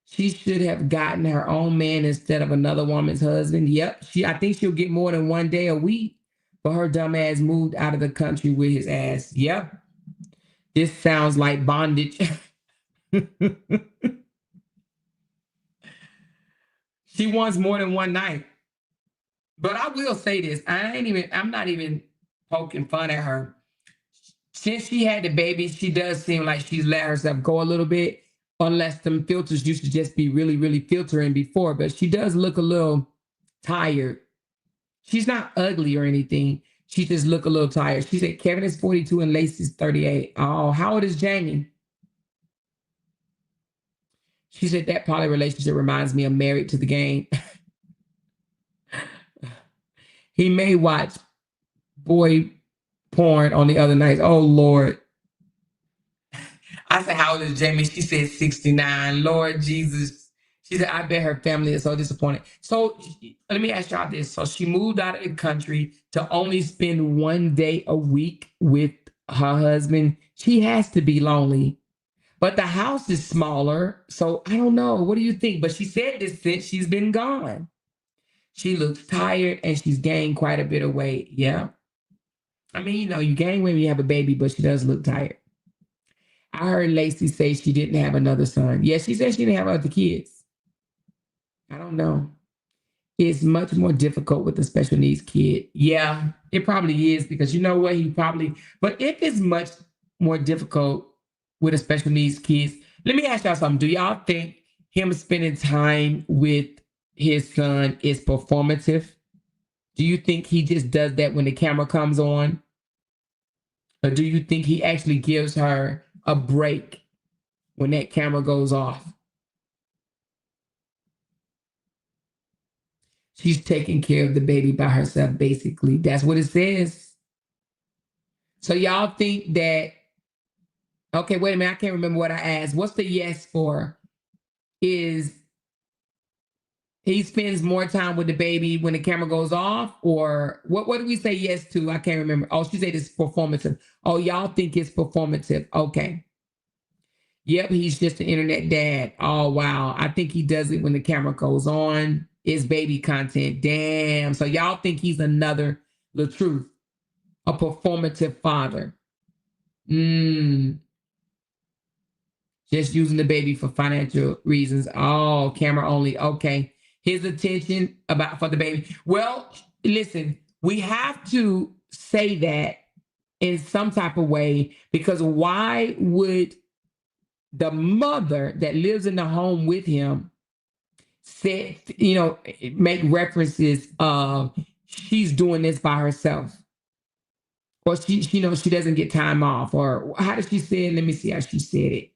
She should have gotten her own man instead of another woman's husband. Yep. I think she'll get more than one day a week. But her dumb ass moved out of the country with his ass. Yep. This sounds like bondage. She wants more than one night. But I will say this. I'm not even poking fun at her. Since she had the baby, she does seem like she's let herself go a little bit, unless them filters used to just be really, really filtering before. But she does look a little tired. She's not ugly or anything. She just look a little tired. She said Kevin is 42 and Lacey's 38. Oh, how old is Jamie? She said that poly relationship reminds me of Married to the Game. He may watch boy porn on the other nights. Oh, Lord. I said, how old is Jamie? She said 69. Lord Jesus. She said, I bet her family is so disappointed. So let me ask y'all this. So she moved out of the country to only spend one day a week with her husband. She has to be lonely. But the house is smaller. So I don't know. What do you think? But she said this since she's been gone. She looks tired and she's gained quite a bit of weight. Yeah. I mean, you gain weight when you have a baby, but she does look tired. I heard Lacey say she didn't have another son. Yeah, she said she didn't have other kids. I don't know. It's much more difficult with a special needs kid. Yeah, it probably is because you know what? But if it's much more difficult with a special needs kid, let me ask y'all something. Do y'all think him spending time with his son is performative? Do you think he just does that when the camera comes on? Or do you think he actually gives her a break when that camera goes off? She's taking care of the baby by herself, basically. That's what it says. So y'all think that, okay, wait a minute, I can't remember what I asked. What's the yes for? Is he spends more time with the baby when the camera goes off? Or what do we say yes to? I can't remember. Oh, she said it's performative. Oh, y'all think it's performative. Okay. Yep, he's just an internet dad. Oh, wow. I think he does it when the camera goes on. It's baby content. Damn. So y'all think he's another, the truth, a performative father. Just using the baby for financial reasons. Oh, camera only. Okay. His attention about for the baby. Well, listen, we have to say that in some type of way, because why would the mother that lives in the home with him say, make references of she's doing this by herself? Or she knows she doesn't get time off. Or how does she say it? Let me see how she said it.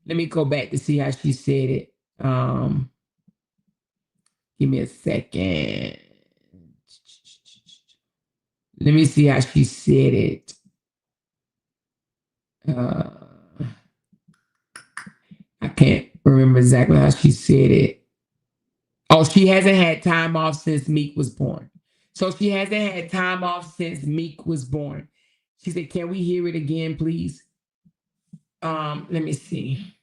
Let me go back to see how she said it. Give me a second. Let me see how she said it. I can't remember exactly how she said it. Oh, she hasn't had time off since Meek was born. So she hasn't had time off since Meek was born. She said, can we hear it again, please? Let me see.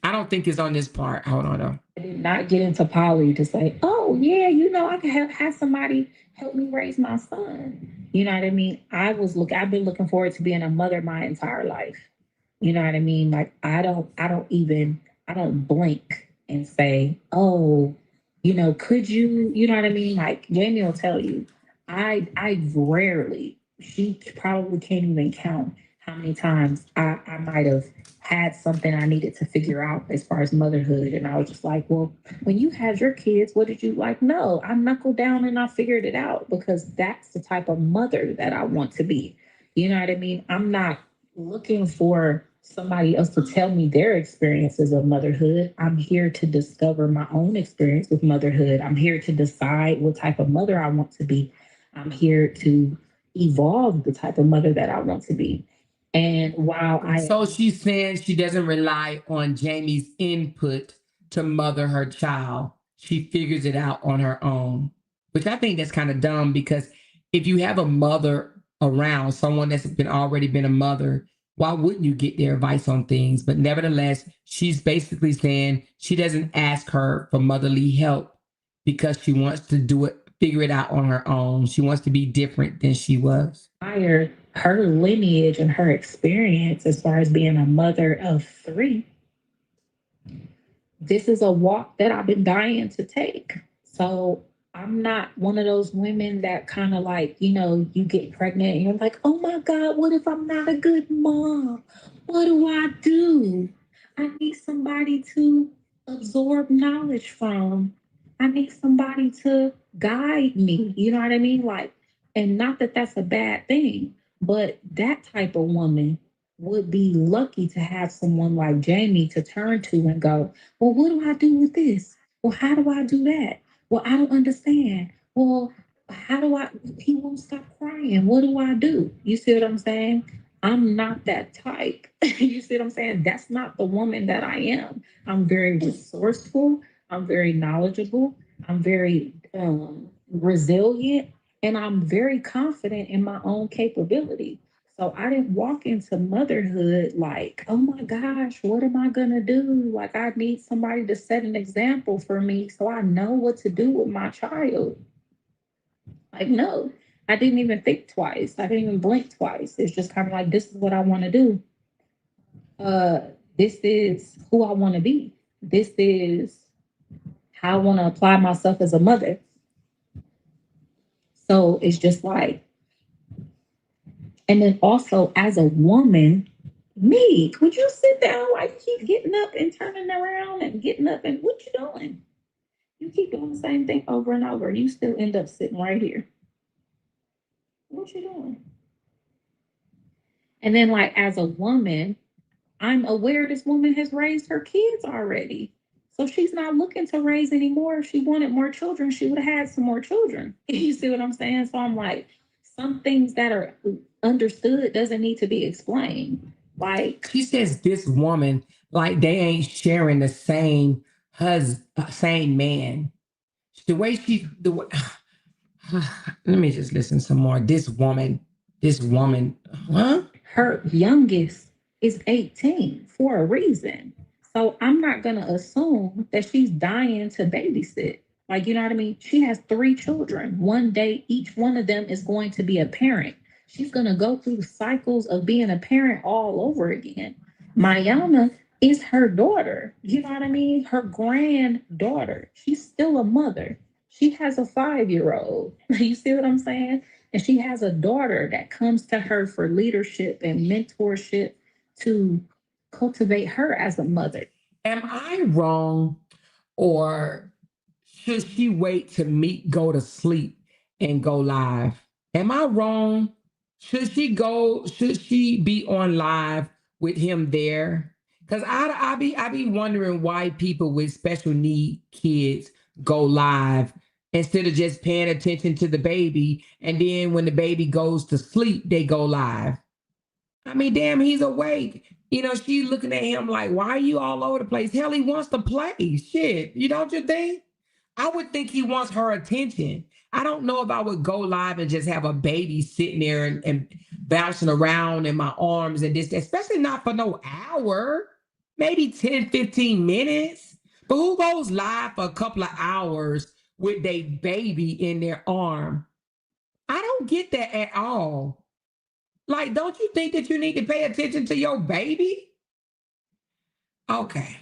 I don't think it's on this part. Hold on though. I did not get into poly to say, oh yeah, I can have somebody help me raise my son. You know what I mean? I've been looking forward to being a mother my entire life. You know what I mean? Like I don't blink and say, oh, could you know what I mean? Like Jamie will tell you, I rarely, she probably can't even count how many times I might have had something I needed to figure out as far as motherhood. And I was just like, well, when you had your kids, what did you like? No, I knuckled down and I figured it out because that's the type of mother that I want to be. You know what I mean? I'm not looking for somebody else to tell me their experiences of motherhood. I'm here to discover my own experience with motherhood. I'm here to decide what type of mother I want to be. I'm here to evolve the type of mother that I want to be. And while So she's saying she doesn't rely on Jamie's input to mother her child. She figures it out on her own, which I think that's kind of dumb, because if you have a mother around, someone that's already been a mother, why wouldn't you get their advice on things? But nevertheless, she's basically saying she doesn't ask her for motherly help because she wants to do it, figure it out on her own. She wants to be different than she was. Her lineage and her experience as far as being a mother of three, this is a walk that I've been dying to take. So I'm not one of those women that kind of like, you get pregnant and you're like, oh my God, what if I'm not a good mom? What do I do? I need somebody to absorb knowledge from. I need somebody to guide me. You know what I mean? Like, and not that that's a bad thing, but that type of woman would be lucky to have someone like Jamie to turn to and go, well, what do I do with this? Well, how do I do that? Well, I don't understand. Well, he won't stop crying. What do I do? You see what I'm saying? I'm not that type. You see what I'm saying? That's not the woman that I am. I'm very resourceful. I'm very knowledgeable. I'm very resilient. And I'm very confident in my own capability. So I didn't walk into motherhood like, oh my gosh, what am I going to do? Like, I need somebody to set an example for me so I know what to do with my child. Like, no, I didn't even think twice. I didn't even blink twice. It's just kind of like, this is what I want to do. This is who I want to be. This is how I want to apply myself as a mother. So it's just like, and then also as a woman, me, would you sit down like keep getting up and turning around and getting up and what you doing? You keep doing the same thing over and over. You still end up sitting right here. What you doing? And then like as a woman, I'm aware this woman has raised her kids already. So she's not looking to raise anymore. If she wanted more children, she would have had some more children. You see what I'm saying? So I'm like, some things that are understood doesn't need to be explained. Like She says this woman, like they ain't sharing the same same man. The way she, the way, let me just listen some more. This woman, huh? her youngest is 18 for a reason. So I'm not going to assume that she's dying to babysit. Like, you know what I mean? She has three children. One day, each one of them is going to be a parent. She's going to go through cycles of being a parent all over again. Mayana is her daughter. You know what I mean? Her granddaughter. She's still a mother. She has a 5-year old. You see what I'm saying? And she has a daughter that comes to her for leadership and mentorship to cultivate her as a mother. Am I wrong, or should she wait to meet, go to sleep, and go live? Am I wrong? Should she go? Should she be on live with him there? Because I be wondering why people with special need kids go live instead of just paying attention to the baby, and then when the baby goes to sleep, they go live. I mean, damn, he's awake. You know, she's looking at him like, why are you all over the place? Hell, he wants to play. Shit, you don't you think? I would think he wants her attention. I don't know if I would go live and just have a baby sitting there and bouncing around in my arms and this, especially not for no hour, maybe 10, 15 minutes. But who goes live for a couple of hours with their baby in their arm? I don't get that at all. Like, don't you think that you need to pay attention to your baby? Okay.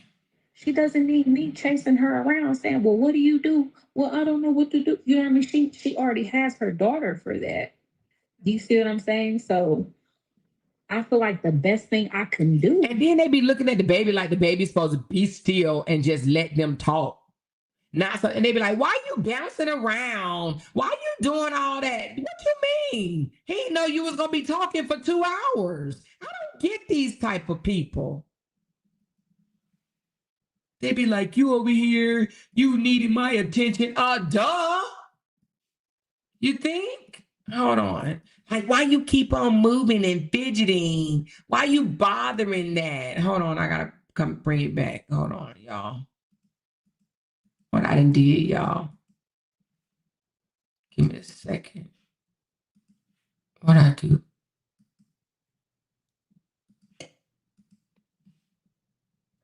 She doesn't need me chasing her around saying, well, what do you do? Well, I don't know what to do. You know what I mean? She already has her daughter for that. Do you see what I'm saying? So I feel like the best thing I can do. And then they be looking at the baby like the baby's supposed to be still and just let them talk. Not so, and they be like, why you bouncing around? Why you doing all that? What you mean? He didn't know you was gonna be talking for 2 hours. I don't get these type of people. They be like, you over here, you needing my attention. Duh. You think? Hold on. Like, why you keep on moving and fidgeting? Why you bothering that? Hold on, I gotta come bring it back. Hold on, y'all. What I done did, y'all. Give me a second. What I do?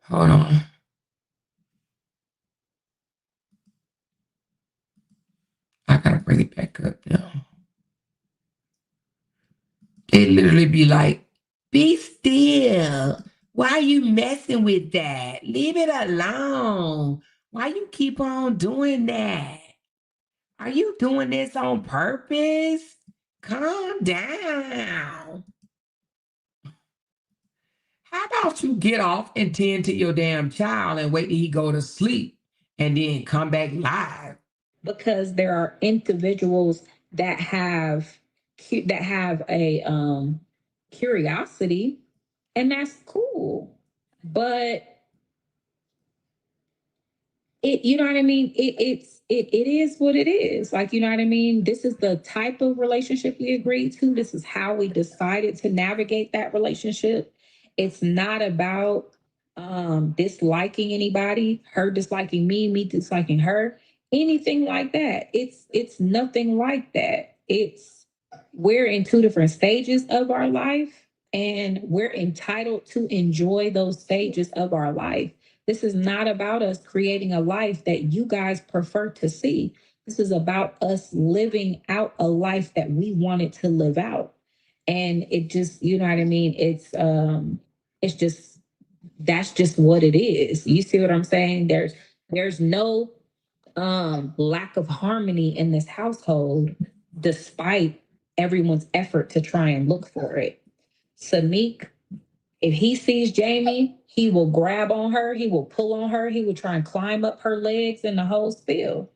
Hold on. I gotta bring it back up now. They literally be like, be still. Why are you messing with that? Leave it alone. Why you keep on doing that? Are you doing this on purpose? Calm down. How about you get off and tend to your damn child and wait till he go to sleep and then come back live? Because there are individuals that have a curiosity, and that's cool. But it, you know what I mean? It is what it is. Like, you know what I mean? This is the type of relationship we agreed to. This is how we decided to navigate that relationship. It's not about disliking anybody, her disliking me disliking her, anything like that. It's nothing like that. It's we're in two different stages of our life, and we're entitled to enjoy those stages of our life. This is not about us creating a life that you guys prefer to see. This is about us living out a life that we wanted to live out. And it just, you know what I mean? It's just that's just what it is. You see what I'm saying? There's no lack of harmony in this household despite everyone's effort to try and look for it. Samik, if he sees Jamie, he will grab on her, he will pull on her, he will try and climb up her legs and the whole spill.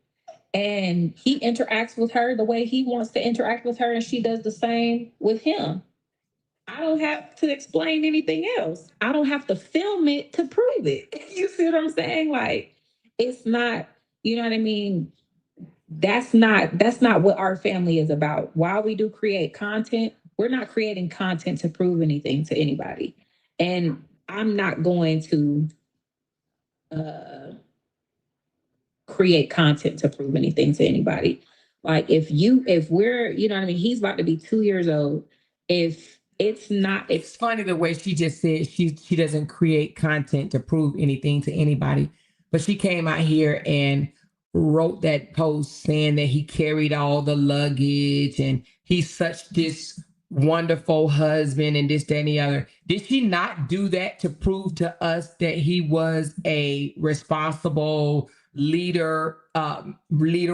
And he interacts with her the way he wants to interact with her, and she does the same with him. I don't have to explain anything else. I don't have to film it to prove it. You see what I'm saying? Like, it's not, you know what I mean? That's not what our family is about. While we do create content, we're not creating content to prove anything to anybody. And I'm not going to uh, create content to prove anything to anybody. Like if we're, you know what I mean, he's about to be 2 years old. If it's not, It's funny the way she just said she doesn't create content to prove anything to anybody, but she came out here and wrote that post saying that he carried all the luggage and he's such this wonderful husband and this, that, and the other. Did she not do that to prove to us that he was a responsible leader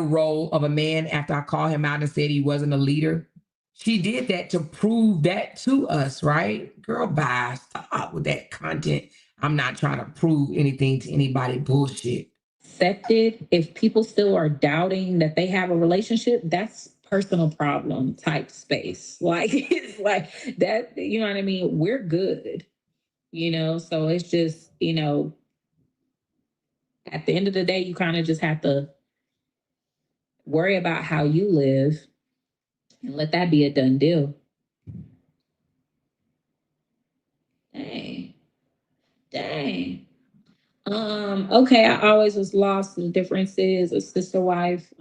role of a man after I called him out and said he wasn't a leader? She did that to prove that to us, right? Girl, bye. Stop with that content. I'm not trying to prove anything to anybody. Bullshit. accepted. If people still are doubting that they have a relationship, that's personal problem type space. Like it's like that, you know what I mean? We're good, so it's just, at the end of the day, you kind of just have to worry about how you live and let that be a done deal. Dang. Dang. Okay, I always was lost in the differences of sister wife.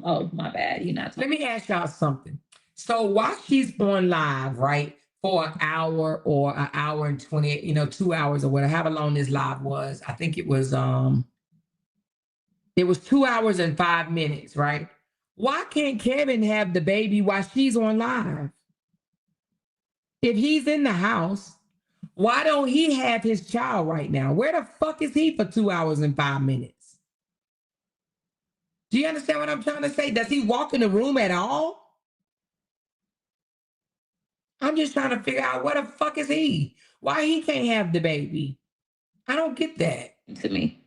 Oh my bad. You're not Let me ask y'all something. So while she's on live, right, for an hour or an hour and 20, 2 hours or whatever, however long this live was, I think it was 2 hours and 5 minutes, right? Why can't Kevin have the baby while she's on live? If he's in the house, why don't he have his child right now? Where the fuck is he for 2 hours and 5 minutes? Do you understand what I'm trying to say? Does he walk in the room at all? I'm just trying to figure out where the fuck is he? Why he can't have the baby? I don't get that. to me.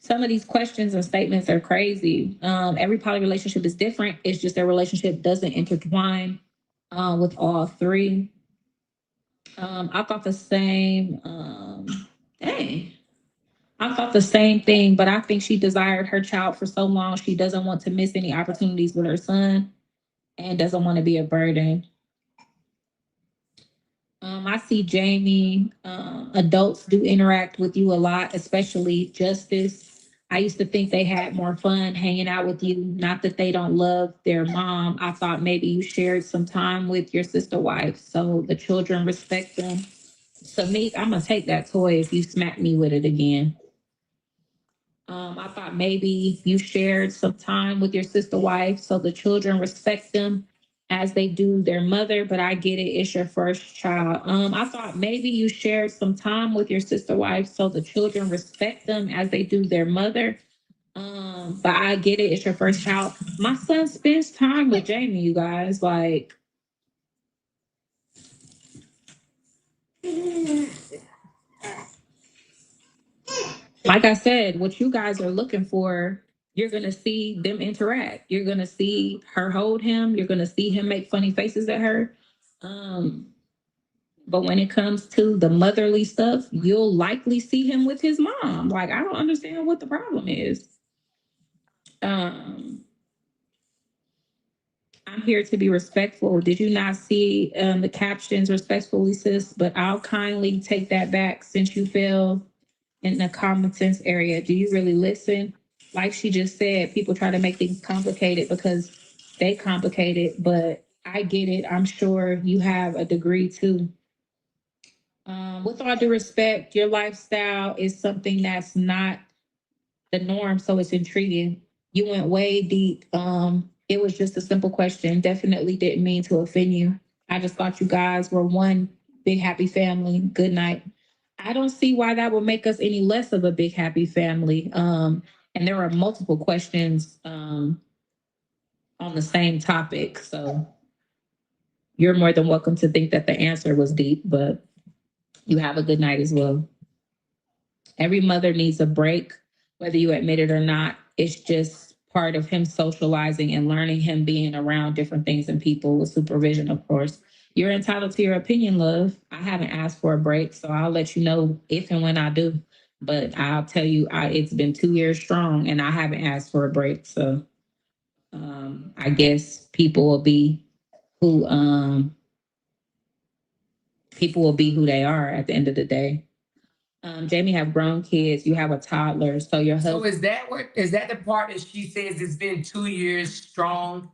Some of these questions and statements are crazy. Every poly relationship is different. It's just their relationship doesn't intertwine with all three. I thought the same. Dang. I thought the same thing, but I think she desired her child for so long. She doesn't want to miss any opportunities with her son and doesn't want to be a burden. I see Jamie, adults do interact with you a lot, especially Justice. I used to think they had more fun hanging out with you. Not that they don't love their mom. I thought maybe you shared some time with your sister wife, so the children respect them. So me, I'm gonna take that toy if you smack me with it again. I thought maybe you shared some time with your sister wife, so the children respect them as they do their mother. But I get it; it's your first child. I thought maybe you shared some time with your sister wife, so the children respect them as they do their mother. But I get it; it's your first child. My son spends time with Jamie. You guys like. Like I said, what you guys are looking for, you're going to see them interact. You're going to see her hold him. You're going to see him make funny faces at her. Um, but when it comes to the motherly stuff, you'll likely see him with his mom. Like, I don't understand what the problem is. Um, I'm here to be respectful. Did you not see the captions respectfully, sis? But I'll kindly take that back since you feel in the common sense area. Do you really listen? Like she just said, people try to make things complicated because they complicate it, but I get it. I'm sure you have a degree too. With all due respect, your lifestyle is something that's not the norm, so it's intriguing. You went way deep. It was just a simple question. Definitely didn't mean to offend you. I just thought you guys were one big happy family. Good night. I don't see why that would make us any less of a big happy family. And there are multiple questions on the same topic. So you're more than welcome to think that the answer was deep, but you have a good night as well. Every mother needs a break, whether you admit it or not. It's just part of him socializing and learning, him being around different things and people with supervision, of course. You're entitled to your opinion, love. I haven't asked for a break, so I'll let you know if and when I do. But I'll tell you, it's been 2 years strong and I haven't asked for a break. So I guess who people will be who they are at the end of the day. Jamie have grown kids. You have a toddler, so your So husband. is that the part that she says it's been 2 years strong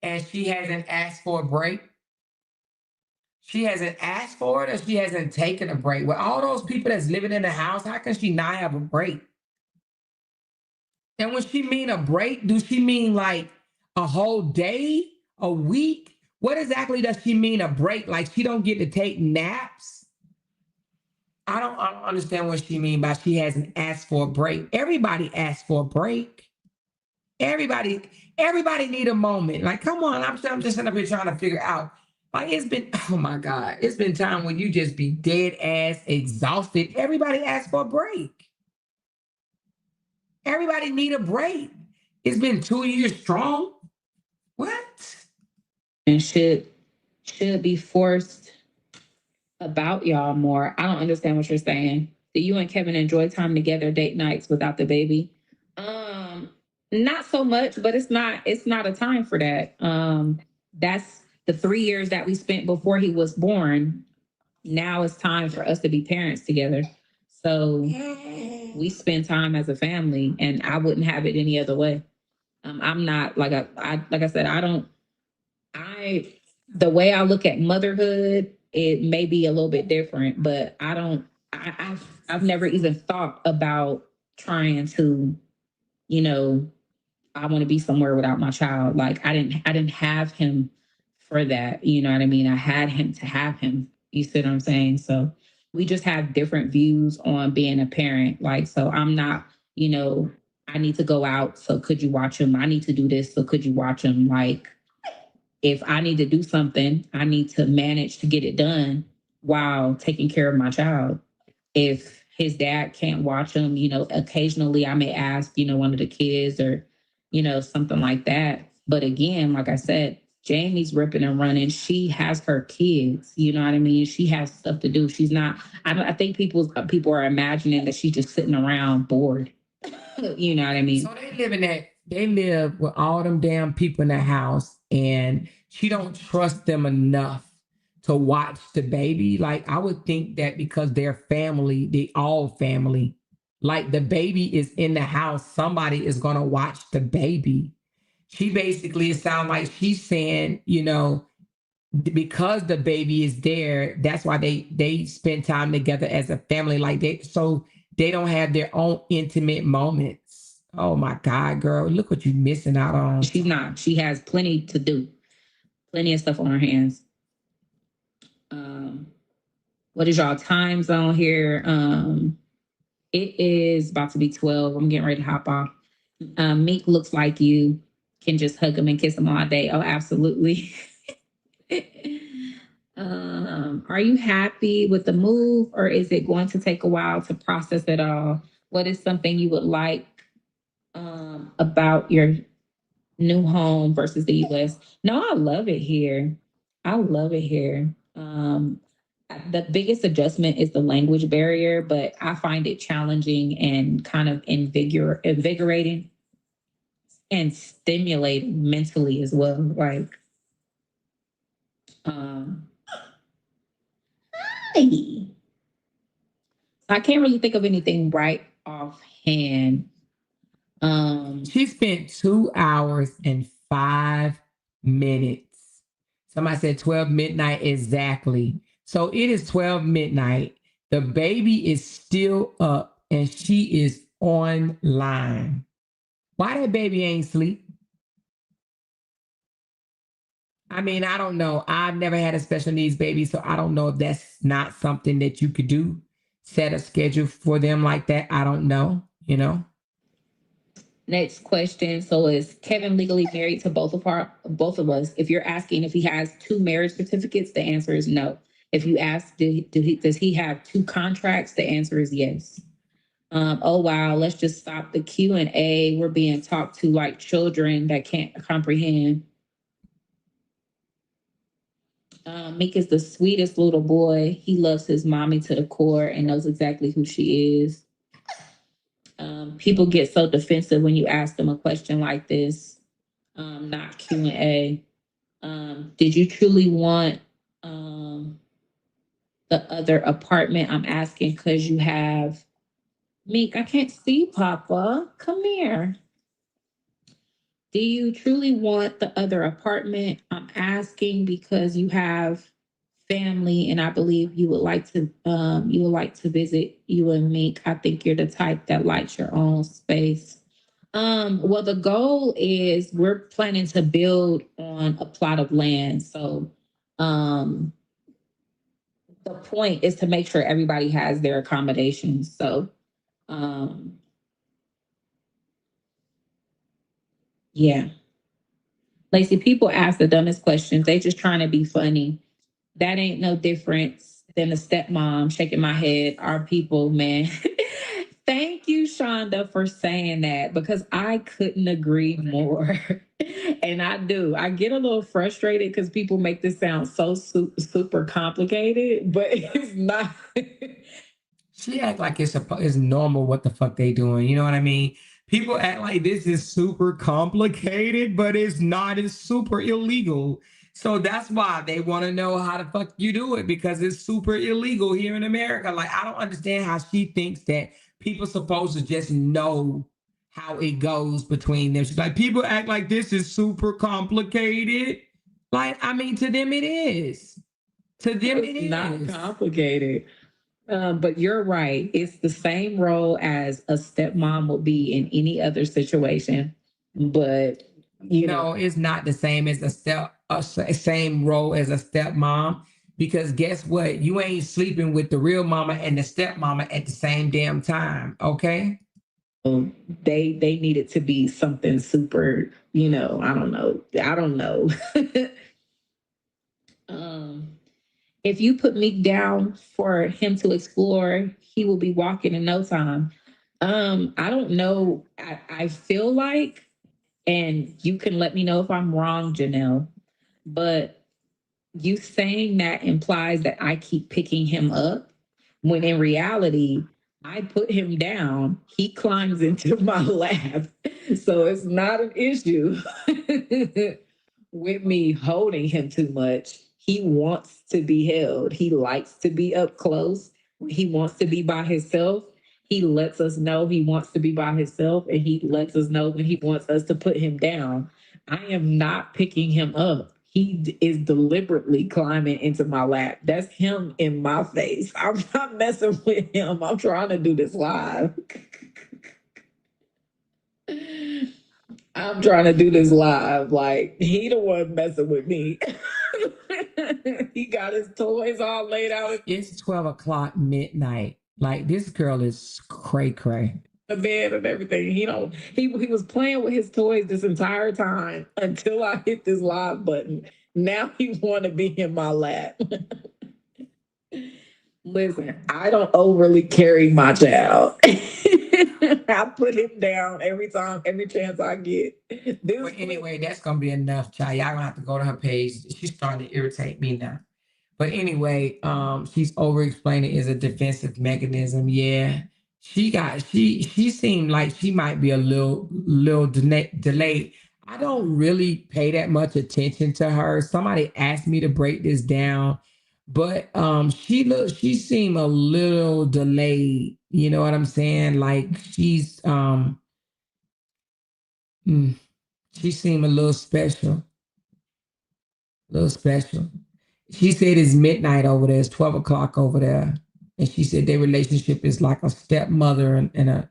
and she hasn't asked for a break? She hasn't asked for it or she hasn't taken a break. With all those people that's living in the house, how can she not have a break? And when she mean a break, do she mean like a whole day, a week? What exactly does she mean a break? Like she don't get to take naps? I don't understand what she mean by she hasn't asked for a break. Everybody asks for a break. Everybody, everybody need a moment. Like, come on, I'm just sitting up here trying to figure out. Like, it's been, oh my God, it's been time when you just be dead ass exhausted. Everybody asks for a break. Everybody need a break. It's been 2 years strong. What? And should be forced about y'all more. I don't understand what you're saying. Do you and Kevin enjoy time together, date nights without the baby? Not so much, but it's not a time for that. That's the 3 years that we spent before he was born. Now it's time for us to be parents together. So we spend time as a family, and I wouldn't have it any other way. I'm not like I said, I don't. I the way I look at motherhood, it may be a little bit different, but I don't. I've never even thought about trying to, you know, I want to be somewhere without my child. Like I didn't have him for that. You know what I mean? I had him to have him. You see what I'm saying? So we just have different views on being a parent. Like, so I'm not, I need to go out. So could you watch him? I need to do this. So could you watch him? Like, if I need to do something, I need to manage to get it done while taking care of my child. If his dad can't watch him, occasionally I may ask, one of the kids or, something like that. But again, like I said, Jamie's ripping and running. She has her kids. You know what I mean? She has stuff to do. She's not. I think people are imagining that she's just sitting around bored. You know what I mean? So they live with all them damn people in the house, and she don't trust them enough to watch the baby. Like I would think that because they're family, they all family. Like the baby is in the house, somebody is gonna watch the baby. She basically, it sounds like she's saying, because the baby is there, that's why they spend time together as a family. Like they don't have their own intimate moments. Oh my God, girl, look what you're missing out on. She's not. She has plenty to do, plenty of stuff on her hands. What is y'all time zone here? It is about to be 12. I'm getting ready to hop off. Meek looks like you can just hug him and kiss him all day. Oh, absolutely. Are you happy with the move, or is it going to take a while to process it all? What is something you would like about your new home versus the US? No, I love it here. I love it here. The biggest adjustment is the language barrier, but I find it challenging and kind of invigorating and stimulating mentally as well. Like, hi. I can't really think of anything right offhand. She spent 2 hours and 5 minutes. Somebody said 12 midnight exactly. So it is 12 midnight. The baby is still up and she is online. Why that baby ain't sleep? I mean, I don't know. I've never had a special needs baby, so I don't know if that's not something that you could do. Set a schedule for them like that. I don't know. Next question. So is Kevin legally married to both of us? If you're asking if he has two marriage certificates, the answer is no. If you ask, does he have two contracts? The answer is yes. Oh wow, let's just stop the Q&A. We're being talked to like children that can't comprehend. Meek is the sweetest little boy. He loves his mommy to the core and knows exactly who she is. People get so defensive when you ask them a question like this. not Q&A. Did you truly want the other apartment? I'm asking because you have Meek. I can't see Papa. Come here. Do you truly want the other apartment? I'm asking because you have family, and I believe you would like to visit you and Meek. I think you're the type that likes your own space. Well, the goal is we're planning to build on a plot of land. So um the point is to make sure everybody has their accommodations. So um yeah. Lacey, people ask the dumbest questions. They just trying to be funny. That ain't no difference than a stepmom shaking my head. Our people, man. Thank you, Shonda, for saying that because I couldn't agree more. And I do. I get a little frustrated because people make this sound so super complicated, but it's not. She act like it's normal what the fuck they doing. You know what I mean? People act like this is super complicated, but it's not. It's super illegal. So that's why they want to know how the fuck you do it because it's super illegal here in America. Like I don't understand how she thinks that people supposed to just know how it goes between them. She's like, people act like this is super complicated. Like, I mean, to them it is. To them it It's not is. complicated. But you're right. It's the same role as a stepmom will be in any other situation. But you know, No, it's not the same as same role as a stepmom because guess what? You ain't sleeping with the real mama and the stepmama at the same damn time. Okay. they need it to be something super. I don't know. I don't know. um, if you put Meek down for him to explore, he will be walking in no time. I don't know. I feel like, and you can let me know if I'm wrong, Janelle, but you saying that implies that I keep picking him up when in reality, I put him down, he climbs into my lap. So it's not an issue with me holding him too much. He wants to be held, he likes to be up close. When he wants to be by himself, he lets us know he wants to be by himself, and he lets us know when he wants us to put him down. I am not picking him up. He is deliberately climbing into my lap. That's him in my face. I'm not messing with him. I'm trying to do this live. I'm trying to do this live. Like, he the one messing with me. He got his toys all laid out. It's 12 o'clock midnight. Like this girl is cray cray. The bed and everything. He was playing with his toys this entire time until I hit this live button. Now he want to be in my lap. Listen, I don't overly carry my child. I put him down every time, every chance I get. But anyway, that's gonna be enough, child. Y'all gonna have to go to her page. She's starting to irritate me now. But anyway, she's over explaining is a defensive mechanism. Yeah. She seemed like she might be a little delayed. I don't really pay that much attention to her. Somebody asked me to break this down, but she seemed a little delayed. You know what I'm saying? Like mm, she seemed a little special. A little special. She said it's midnight over there. It's 12 o'clock over there. And she said their relationship is like a stepmother and a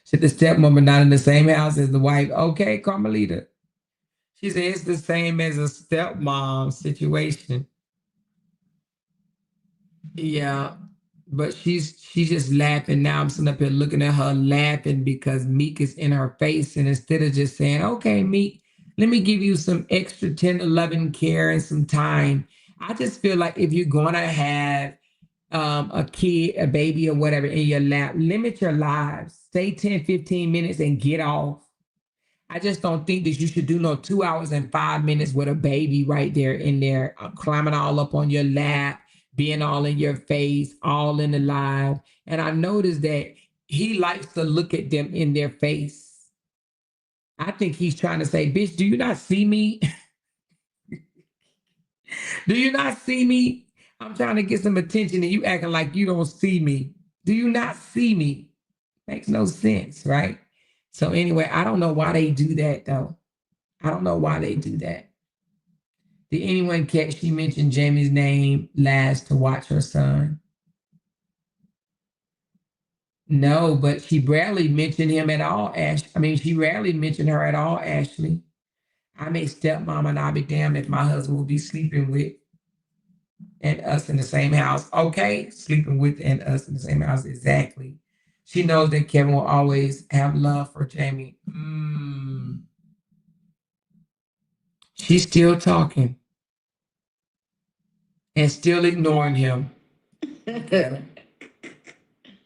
said the stepmother not in the same house as the wife. Okay, Carmelita. She said it's the same as a stepmom situation. Yeah. But she's just laughing now. I'm sitting up here looking at her laughing because Meek is in her face. And instead of just saying, okay, Meek, let me give you some extra tender loving care and some time. I just feel like if you're gonna have a kid, a baby, or whatever in your lap, limit your lives. Stay 10, 15 minutes and get off. I just don't think that you should do no 2 hours and 5 minutes with a baby right there in there, climbing all up on your lap, being all in your face, all in the live. And I noticed that he likes to look at them in their face. I think he's trying to say, bitch, do you not see me? Do you not see me? I'm trying to get some attention and you acting like you don't see me. Do you not see me? Makes no sense, right? So anyway, I don't know why they do that though. I don't know why they do that. Did anyone catch she mentioned Jamie's name last to watch her son? No, but she rarely mentioned him at all, Ash. I mean, she rarely mentioned her at all, Ashley. I may stepmom and I'll be damned if my husband will be sleeping with and us in the same house. Okay, sleeping with and us in the same house. Exactly. She knows that Kevin will always have love for Jamie. She's still talking and still ignoring him.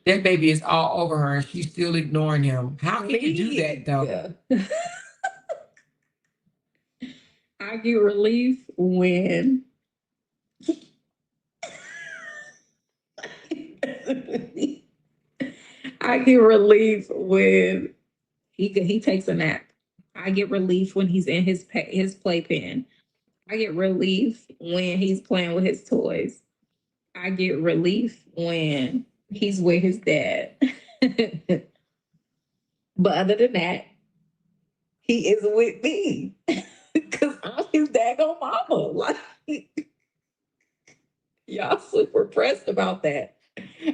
That baby is all over her and she's still ignoring him. How can you do that though? I get relief when I get relief when he takes a nap. I get relief when he's in his playpen. I get relief when he's playing with his toys. I get relief when he's with his dad. But other than that, he is with me because I'm his daggone mama. Like, y'all super pressed about that.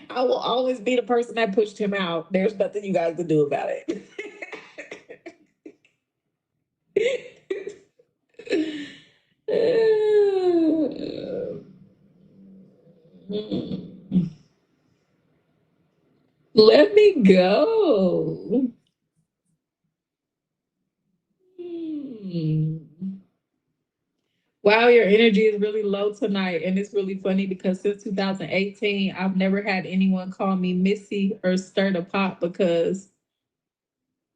I will always be the person that pushed him out. There's nothing you guys can do about it. Let me go. Wow, your energy is really low tonight. And it's really funny because since 2018, I've never had anyone call me Missy or stir the pot because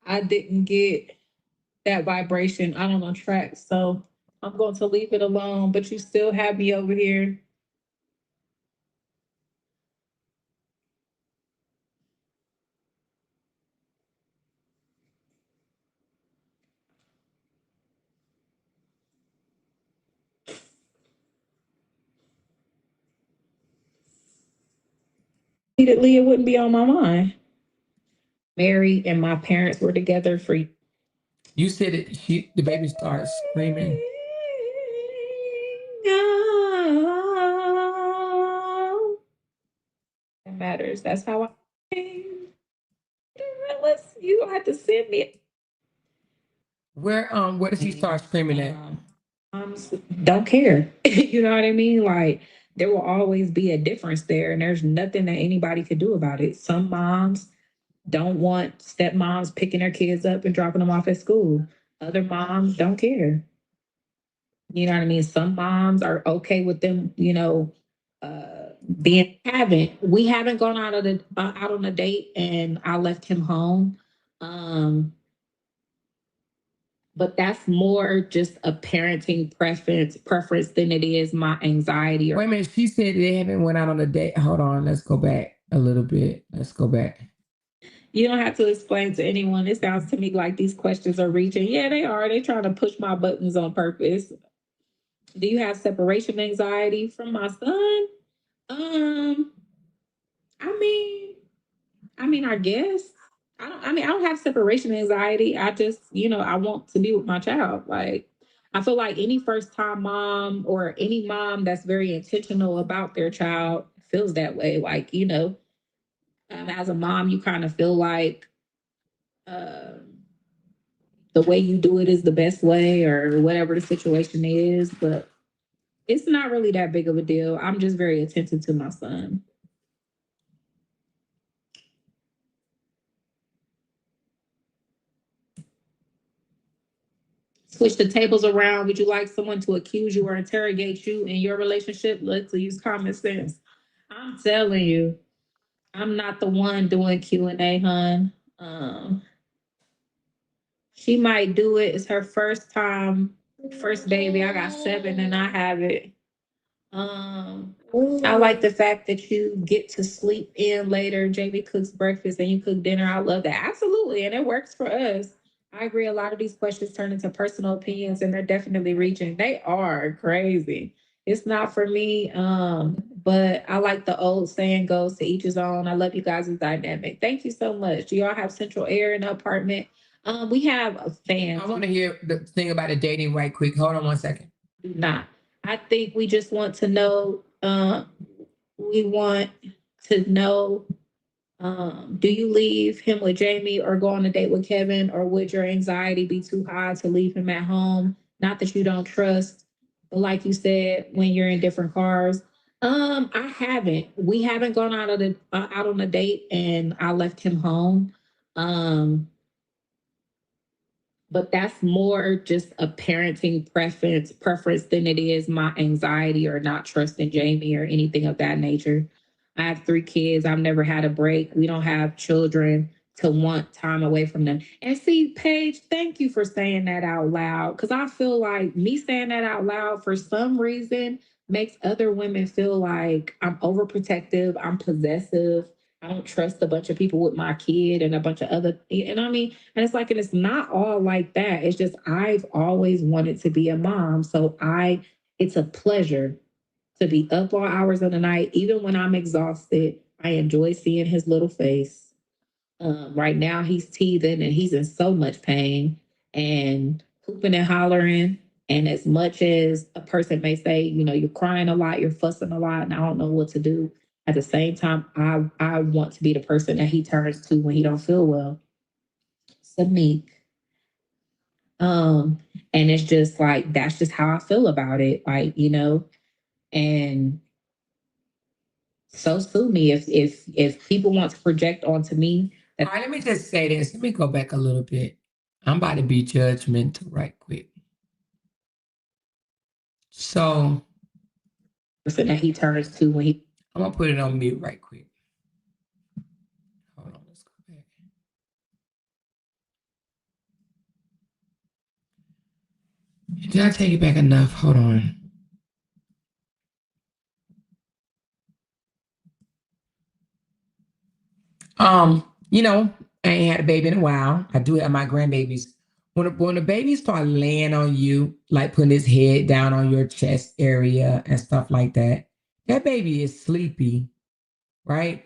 I didn't get that vibration out on a track. So I'm going to leave it alone, but you still have me over here. Immediately, it wouldn't be on my mind. Mary and my parents were together for. You said it. The baby starts screaming. It matters. That's how I. You don't have to send me. Where does he start screaming at? Don't care. You know what I mean? Like there will always be a difference there, and there's nothing that anybody could do about it. Some moms don't want stepmoms picking their kids up and dropping them off at school. Other moms don't care. You know what I mean? Some moms are okay with them, being haven't. We haven't gone out on a date, and I left him home. But that's more just a parenting preference than it is my anxiety. Wait a minute. She said they haven't went out on a date. Hold on. Let's go back a little bit. Let's go back. You don't have to explain to anyone. It sounds to me like these questions are reaching. Yeah, they are. They're trying to push my buttons on purpose. Do you have separation anxiety from my son? I mean, I guess. I don't have separation anxiety. I just, I want to be with my child. Like, I feel like any first time mom or any mom that's very intentional about their child feels that way. Like, as a mom, you kind of feel like the way you do it is the best way or whatever the situation is. But it's not really that big of a deal. I'm just very attentive to my son. Switch the tables around. Would you like someone to accuse you or interrogate you in your relationship? Let's use common sense. I'm telling you, I'm not the one doing Q&A, hun. She might do it. It's her first time, first baby. I got 7 and I have it. I like the fact that you get to sleep in later. Jamie cooks breakfast and you cook dinner. I love that. Absolutely. And it works for us. I agree. A lot of these questions turn into personal opinions and they're definitely reaching. They are crazy. It's not for me. But I like the old saying goes to each his own. I love you guys' dynamic. Thank you so much. Do y'all have central air in the apartment? We have a fan. I want to hear the thing about the dating right quick. Hold on 1 second. Do not. I think we just want to know, we want to know, do you leave him with Jamie or go on a date with Kevin, or would your anxiety be too high to leave him at home? Not that you don't trust, but like you said, when you're in different cars. I haven't. We haven't gone out on a date, and I left him home. Um, but that's more just a parenting preference than it is my anxiety or not trusting Jamie or anything of that nature. I have 3 kids. I've never had a break. We don't have children to want time away from them. And see, Paige, thank you for saying that out loud. Because I feel like me saying that out loud for some reason makes other women feel like I'm overprotective, I'm possessive, I don't trust a bunch of people with my kid and a bunch of other, and I mean, and it's like, and it's not all like that. It's just I've always wanted to be a mom. So it's a pleasure to be up all hours of the night, even when I'm exhausted. I enjoy seeing his little face. Right now he's teething and he's in so much pain and hooping and hollering. And as much as a person may say, you're crying a lot, you're fussing a lot, and I don't know what to do. At the same time, I want to be the person that he turns to when he don't feel well. Samiq. Um, and it's just like that's just how I feel about it. Like, and so sue me if people want to project onto me. All right, let me just say this. Let me go back a little bit. I'm about to be judgmental right quick. So, Person that he turns to when he. I'm gonna put it on mute right quick. Hold on, let's go back. Did I take it back enough? Hold on. I ain't had a baby in a while. I do have my grandbabies. When a baby start laying on you, like putting his head down on your chest area and stuff like that, that baby is sleepy, right?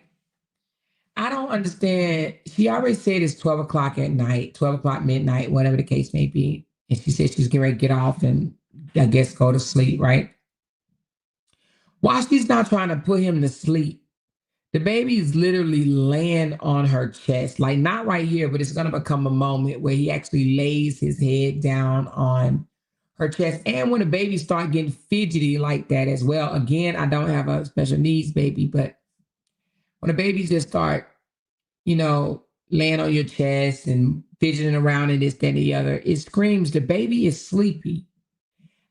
I don't understand. She already said it's 12 o'clock at night, 12 o'clock midnight, whatever the case may be. And she said she's getting ready to get off and I guess go to sleep, right? While she's not trying to put him to sleep, the baby is literally laying on her chest, like not right here, but it's going to become a moment where he actually lays his head down on her chest. And when the baby start getting fidgety like that as well, again, I don't have a special needs baby, but when the baby just start, laying on your chest and fidgeting around and this, that, and the other, it screams the baby is sleepy.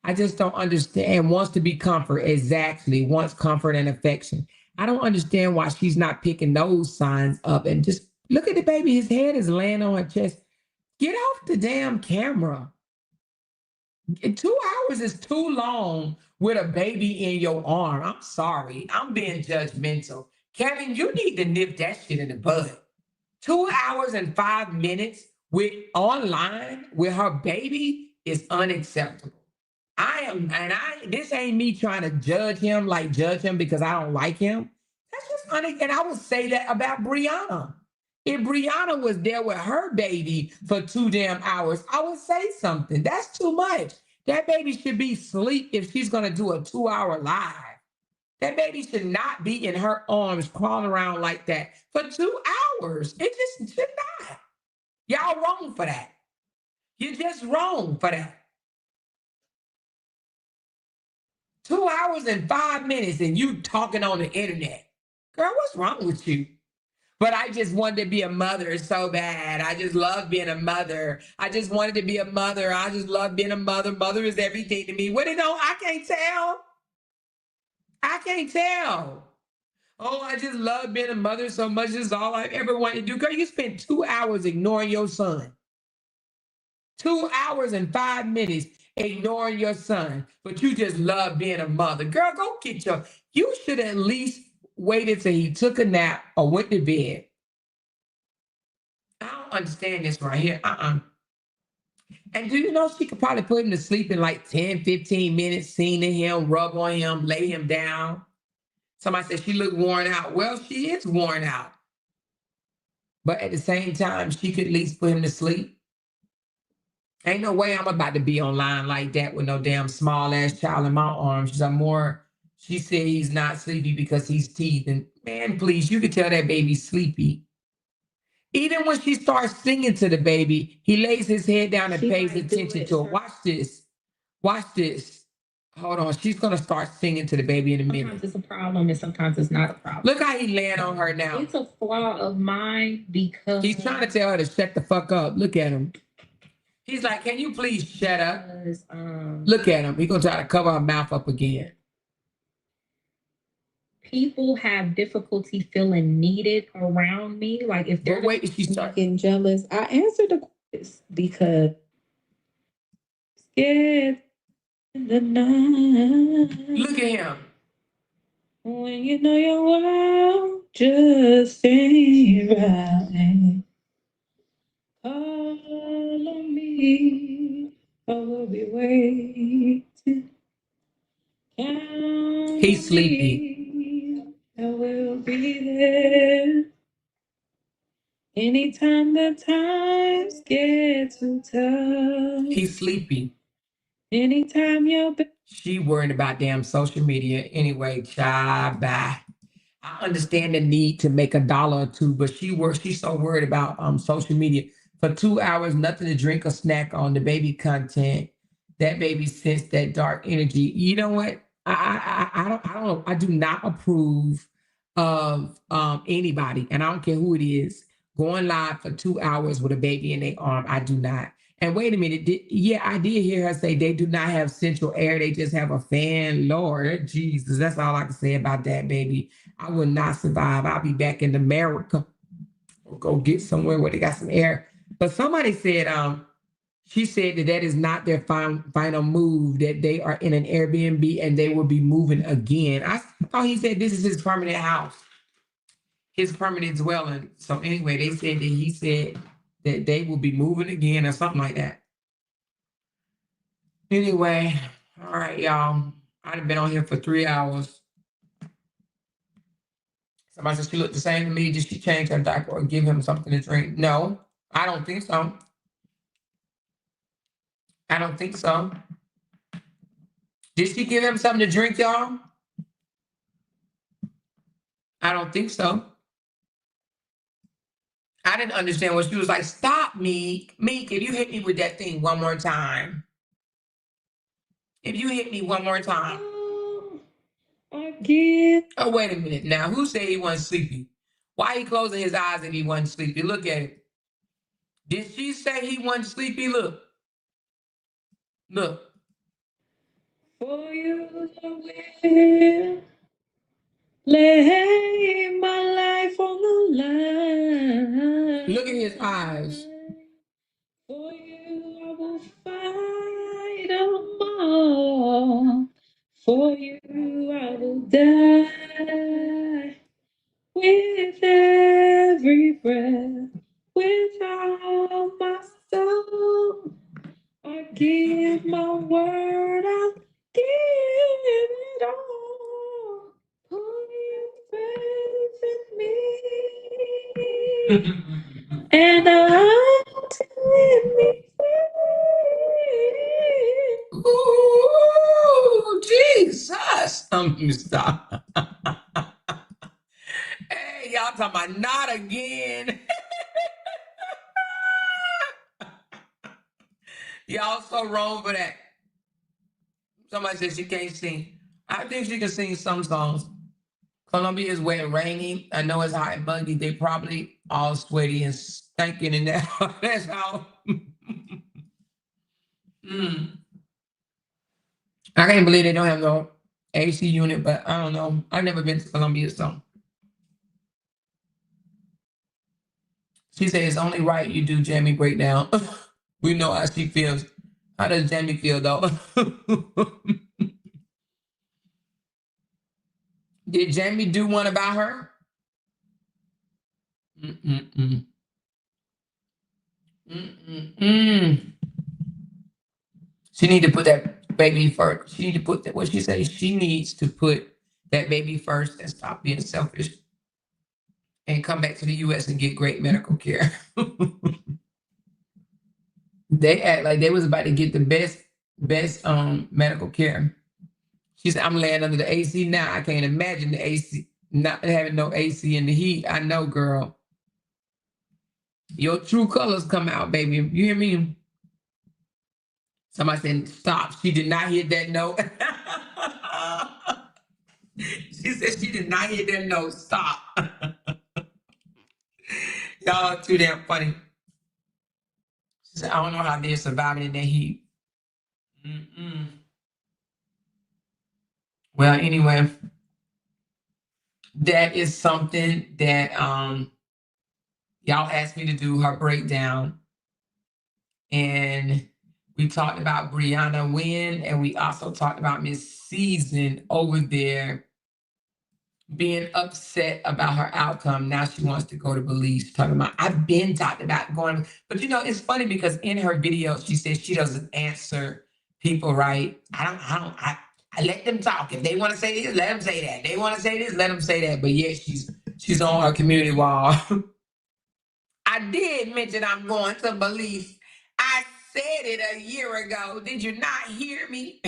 I just don't understand. Wants to be comfort, exactly. Wants comfort and affection. I don't understand why she's not picking those signs up and just look at the baby. His head is laying on her chest. Get off the damn camera. 2 hours is too long with a baby in your arm. I'm sorry. I'm being judgmental. Kevin, you need to nip that shit in the bud. 2 hours and 5 minutes with online with her baby is unacceptable. This ain't me trying to judge him because I don't like him. That's just and I would say that about Brianna. If Brianna was there with her baby for 2 damn hours, I would say something. That's too much. That baby should be asleep if she's gonna do a 2-hour live. That baby should not be in her arms crawling around like that for 2 hours. It just should not. Y'all wrong for that. You're just wrong for that. 2 hours and 5 minutes and you talking on the internet. Girl, what's wrong with you? But I just wanted to be a mother so bad. I just love being a mother. I just wanted to be a mother. I just love being a mother. Mother is everything to me. What you know? I can't tell. I can't tell. Oh, I just love being a mother so much. This is all I ever wanted to do. Girl, you spent 2 hours ignoring your son. 2 hours and 5 minutes ignoring your son, but you just love being a mother. Girl, go get you should at least waited till he took a nap or went to bed. I don't understand this right here. And do you know she could probably put him to sleep in like 10, 15 minutes, sing to him, rub on him, lay him down. Somebody said she looked worn out. Well, she is worn out. But at the same time, she could at least put him to sleep. Ain't no way I'm about to be online like that with no damn small ass child in my arms. She said he's not sleepy because he's teething. Man, please, you could tell that baby's sleepy. Even when she starts singing to the baby, he lays his head down and pays attention to her. Watch this. Watch this. Hold on. She's going to start singing to the baby in a minute. Sometimes it's a problem and sometimes it's not a problem. Look how he laying on her now. It's a flaw of mine because he's trying to tell her to shut the fuck up. Look at him. He's like, can you please shut up? Look at him. He's going to try to cover her mouth up again. People have difficulty feeling needed around me. Like if they're getting jealous. I answered the quiz because scared in the night. Look at him. When you know your world just ain't right. Call on me. I will be waiting. He's sleepy. I will be there. Anytime the times get too tough. He's sleepy. Anytime you're... She worried about damn social media. Anyway, child, bye. I understand the need to make $1 or $2, but she's so worried about social media. For 2 hours, nothing to drink or snack on, the baby content. That baby sensed that dark energy. You know what? I do not approve of anybody, and I don't care who it is, going live for 2 hours with a baby in their arm. I do not. And wait a minute. I did hear her say they do not have central air. They just have a fan. Lord Jesus, that's all I can say about that, baby. I will not survive. I'll be back in America or go get somewhere where they got some air. But somebody said, she said that is not their final move, that they are in an Airbnb and they will be moving again. I thought he said this is his permanent house, his permanent dwelling. So anyway, they said that he said that they will be moving again or something like that. Anyway, all right, y'all. I've been on here for 3 hours. Somebody said she looked the same to me. Did she change her diaper or give him something to drink? No, I don't think so. I don't think so. Did she give him something to drink, y'all? I don't think so. I didn't understand what she was like. Stop, Meek. Meek, if you hit me with that thing one more time. If you hit me one more time. Again. Oh, wait a minute. Now, who said he wasn't sleepy? Why he closing his eyes if he wasn't sleepy? Look at it. Did she say he wasn't sleepy? Look. Look. For you, I will lay my life on the line. Look at his eyes. For you, I will fight them all. For you, I will die with every breath, with all my soul. I give my word, I'll give it all. Put your faith in me, and I'll take me free. Ooh, Jesus. Stop. Hey, y'all talking about not again. Y'all so wrong for that. Somebody said she can't sing. I think she can sing some songs. Columbia is wet and rainy. I know it's hot and muggy. They probably all sweaty and stinking in that. That's how. I can't believe they don't have no AC unit, but I don't know. I've never been to Columbia, so. She said it's only right you do Jamie breakdown. We know how she feels. How does Jamie feel, though? Did Jamie do one about her? She need to put that baby first. She need to put that. What she say? She needs to put that baby first and stop being selfish, and come back to the U.S. and get great medical care. They act like they was about to get the best medical care. She said, "I'm laying under the AC now. I can't imagine the AC not having no AC in the heat. I know, girl. Your true colors come out, baby. You hear me?" Somebody said, "Stop." She did not hear that note. She said she did not hear that note. Stop. Y'all are too damn funny. She said, "I don't know how they're surviving in that heat." Mm-mm. Well, anyway, that is something that y'all asked me to do her breakdown. And we talked about Brianna Wynn, and we also talked about Miss Season over there being upset about her outcome. Now she wants to go to Belize. Talking about, I've been talking about going, but you know, it's funny because in her video, she says she doesn't answer people right. I let them talk. If they want to say this, let them say that. They want to say this, let them say that. But yeah, she's on her community wall. I did mention I'm going to Belize. I said it a year ago. Did you not hear me?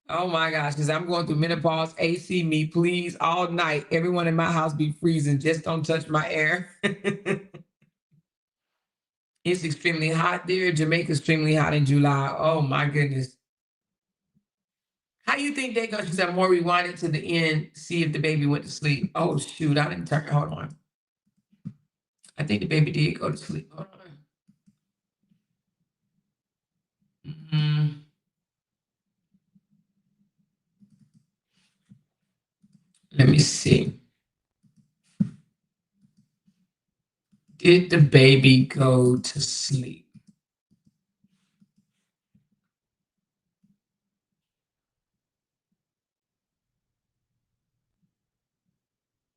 Oh my gosh, because I'm going through menopause. AC me, please, all night. Everyone in my house be freezing. Just don't touch my air. It's extremely hot there. Jamaica's extremely hot in July. Oh my goodness. How you think they go? She said, more rewind it to the end, see if the baby went to sleep. Oh shoot, I didn't turn. Hold on. I think the baby did go to sleep. Hold on. Let me see. Did the baby go to sleep?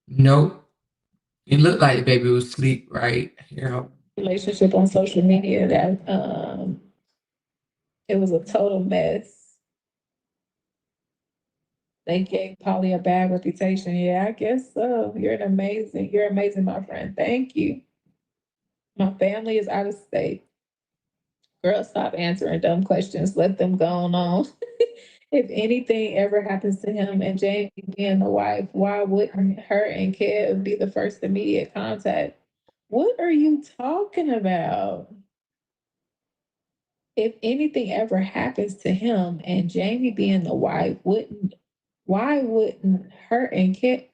Nope. It looked like the baby was asleep right here. Relationship on social media that it was a total mess. They gave Polly a bad reputation. Yeah, I guess so. You're amazing, my friend. Thank you. My family is out of state. Girl, stop answering dumb questions. Let them go on. If anything ever happens to him and Jamie being the wife, why wouldn't her and Kev be the first immediate contact? What are you talking about? If anything ever happens to him and Jamie being the wife, why wouldn't her and Kev?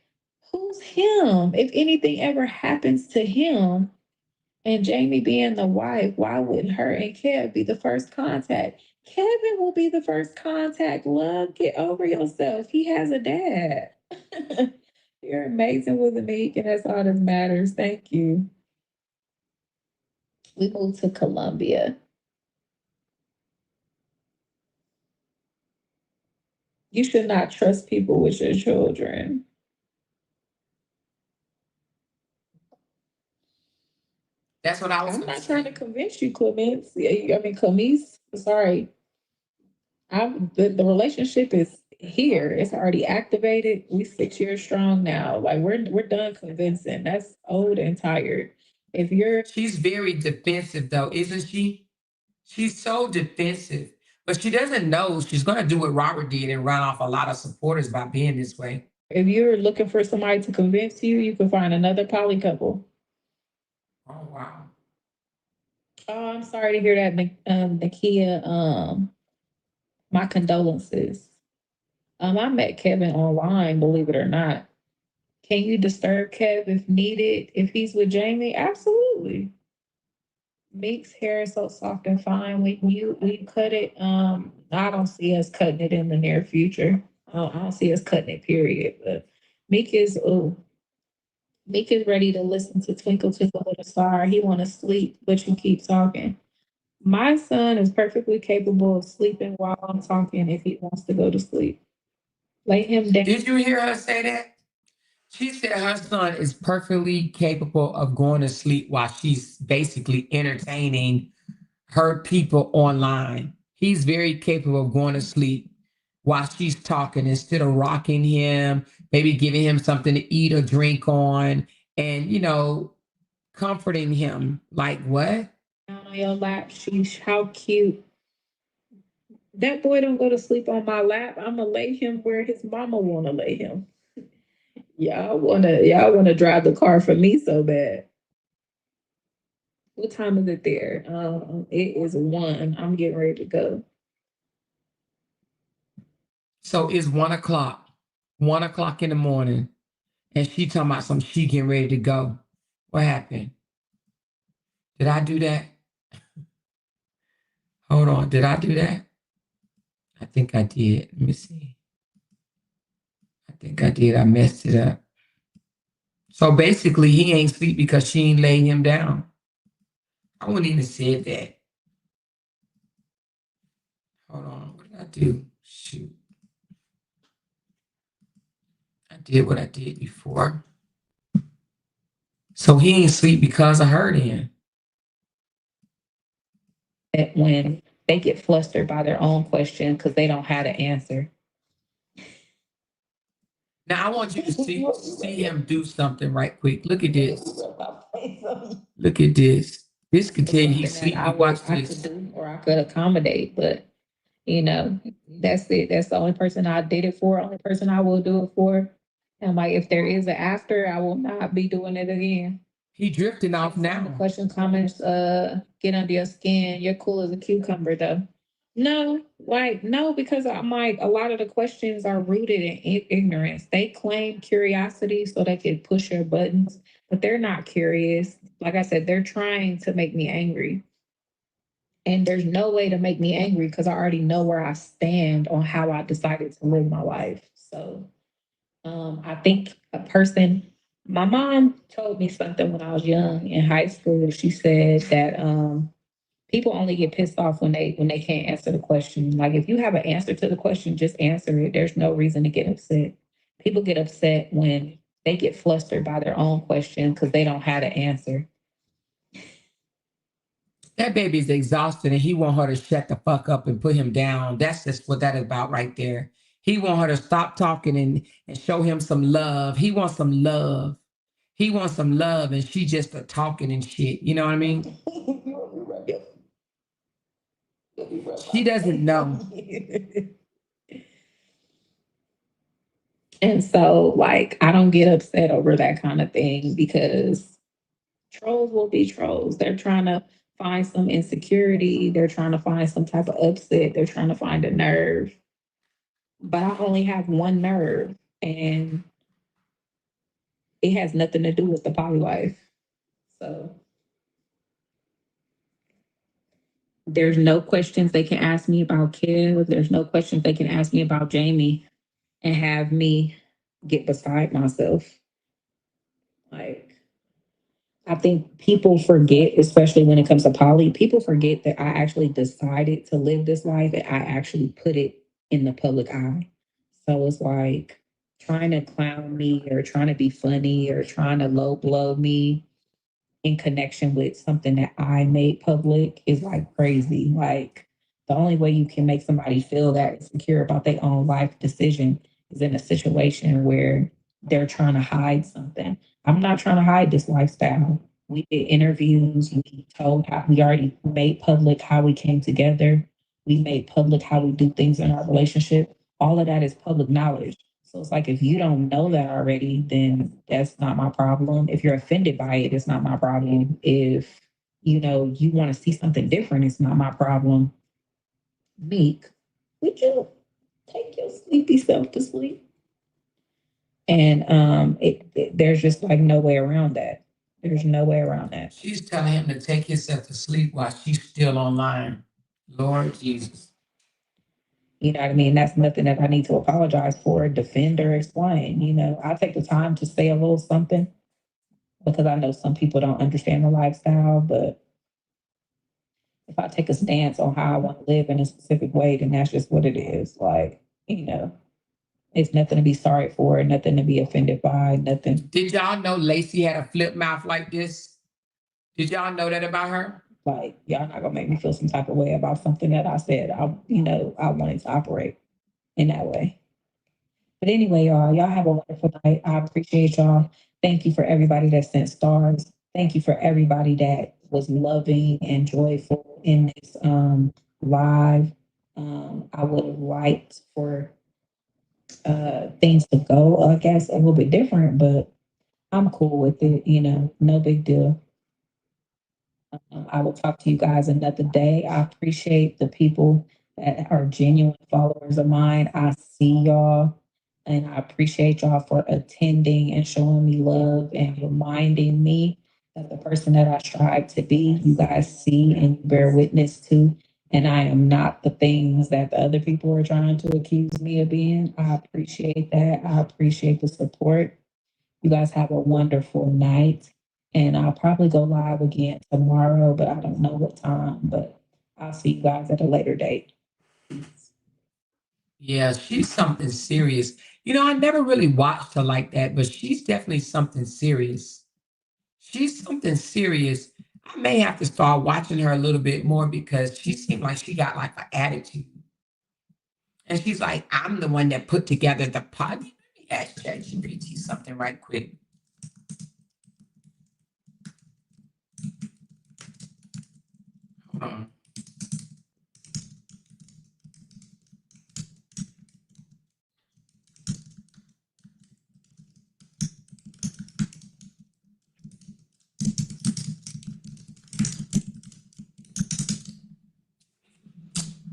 Who's him? If anything ever happens to him and Jamie being the wife, why wouldn't her and Kev be the first contact? Kevin will be the first contact. Love, get over yourself. He has a dad. You're amazing with the meek, and that's all that matters. Thank you. We moved to Columbia. You should not trust people with your children. That's what I was. I'm not trying to convince you, Clemens. Clemise. Sorry. The relationship is here. It's already activated. We 6 years strong now. Like we're done convincing. That's old and tired. If you're She's very defensive though, isn't she? She's so defensive. But she doesn't know she's gonna do what Robert did and run off a lot of supporters by being this way. if you're looking for somebody to convince you, you can find another poly couple. Oh wow. Oh, I'm sorry to hear that, Nakia. My condolences. I met Kevin online, believe it or not. Can you disturb Kev if needed? If he's with Jamie? Absolutely. Meek's hair is so soft and fine. We cut it. I don't see us cutting it in the near future. I don't see us cutting it, period. But Meek is Meek is ready to listen to Twinkle Twinkle Little Star. He want to sleep, but you keep talking. My son is perfectly capable of sleeping while I'm talking if he wants to go to sleep. Lay him down. Did you hear her say that? She said her son is perfectly capable of going to sleep while she's basically entertaining her people online. He's very capable of going to sleep while she's talking instead of rocking him, maybe giving him something to eat or drink on, and, comforting him. Like, what? Down on your lap, sheesh, how cute. That boy don't go to sleep on my lap. I'ma lay him where his mama wanna lay him. Y'all wanna drive the car for me so bad. What time is it there? It is 1. I'm getting ready to go. So it's 1 o'clock, 1 o'clock in the morning, and she talking about something. She getting ready to go. What happened? Did I do that? Hold on. Did I do that? I think I did. Let me see. I think I did. I messed it up. So basically, he ain't sleep because she ain't laying him down. I wouldn't even said that. Hold on. What did I do? Shoot. I did what I did before. So he ain't sleep because of her then. That when they get flustered by their own question because they don't have the answer. Now I want you to see him do something right quick. Look at this. Look at this. This could tell you he's sleeping. Watch this. Or I could accommodate, but that's it. That's the only person I did it for. Only person I will do it for. And like, if there is an after, I will not be doing it again. He drifting off now. The question, comments, get under your skin. You're cool as a cucumber, though. No, because I'm like, a lot of the questions are rooted in ignorance. They claim curiosity so they can push your buttons, but they're not curious. Like I said, they're trying to make me angry. And there's no way to make me angry because I already know where I stand on how I decided to live my life. So I think my mom told me something when I was young in high school. She said that people only get pissed off when they can't answer the question. Like, if you have an answer to the question, just answer it. There's no reason to get upset. People get upset when they get flustered by their own question because they don't have the answer. That baby's exhausted and he want her to shut the fuck up and put him down. That's just what that is about right there. He want her to stop talking and show him some love. He wants some love. He wants some love and she just talking and shit. You know what I mean? She doesn't know. And so, like, I don't get upset over that kind of thing because trolls will be trolls. They're trying to find some insecurity. They're trying to find some type of upset. They're trying to find a nerve. But I only have one nerve, and it has nothing to do with the poly life. So there's no questions they can ask me about Kev. There's no questions they can ask me about Jamie and have me get beside myself. Like, I think people forget, especially when it comes to poly, people forget that I actually decided to live this life and I actually put it in the public eye. So it's like trying to clown me or trying to be funny or trying to low blow me in connection with something that I made public is like crazy. Like, the only way you can make somebody feel that insecure about their own life decision is in a situation where they're trying to hide something. I'm not trying to hide this lifestyle. We did interviews. We told how we already made public how we came together. We made public how we do things in our relationship. All of that is public knowledge. So it's like, if you don't know that already, then that's not my problem. If you're offended by it, it's not my problem. If you want to see something different, it's not my problem. Meek, would you take your sleepy self to sleep? And there's just like no way around that. There's no way around that. She's telling him to take himself to sleep while she's still online. Lord Jesus. You know what I mean? That's nothing that I need to apologize for, defend, or explain. I take the time to say a little something because I know some people don't understand the lifestyle. But if I take a stance on how I want to live in a specific way, then that's just what it is. Like, it's nothing to be sorry for, nothing to be offended by, nothing. Did y'all know Lacey had a flip mouth like this? Did y'all know that about her? Like, y'all not gonna make me feel some type of way about something that I said. I wanted to operate in that way. But anyway, y'all have a wonderful night. I appreciate y'all. Thank you for everybody that sent stars. Thank you for everybody that was loving and joyful in this live. I would have liked for things to go, I guess, a little bit different, but I'm cool with it, no big deal. I will talk to you guys another day. I appreciate the people that are genuine followers of mine. I see y'all and I appreciate y'all for attending and showing me love and reminding me that the person that I strive to be, you guys see and bear witness to. And I am not the things that the other people are trying to accuse me of being. I appreciate that. I appreciate the support. You guys have a wonderful night. And I'll probably go live again tomorrow, but I don't know what time. But I'll see you guys at a later date. Yeah, she's something serious. I never really watched her like that, but she's definitely something serious. She's something serious. I may have to start watching her a little bit more because she seemed like she got like an attitude. And she's like, I'm the one that put together the pod. Let me ask ChatGPT something right quick. Hold on.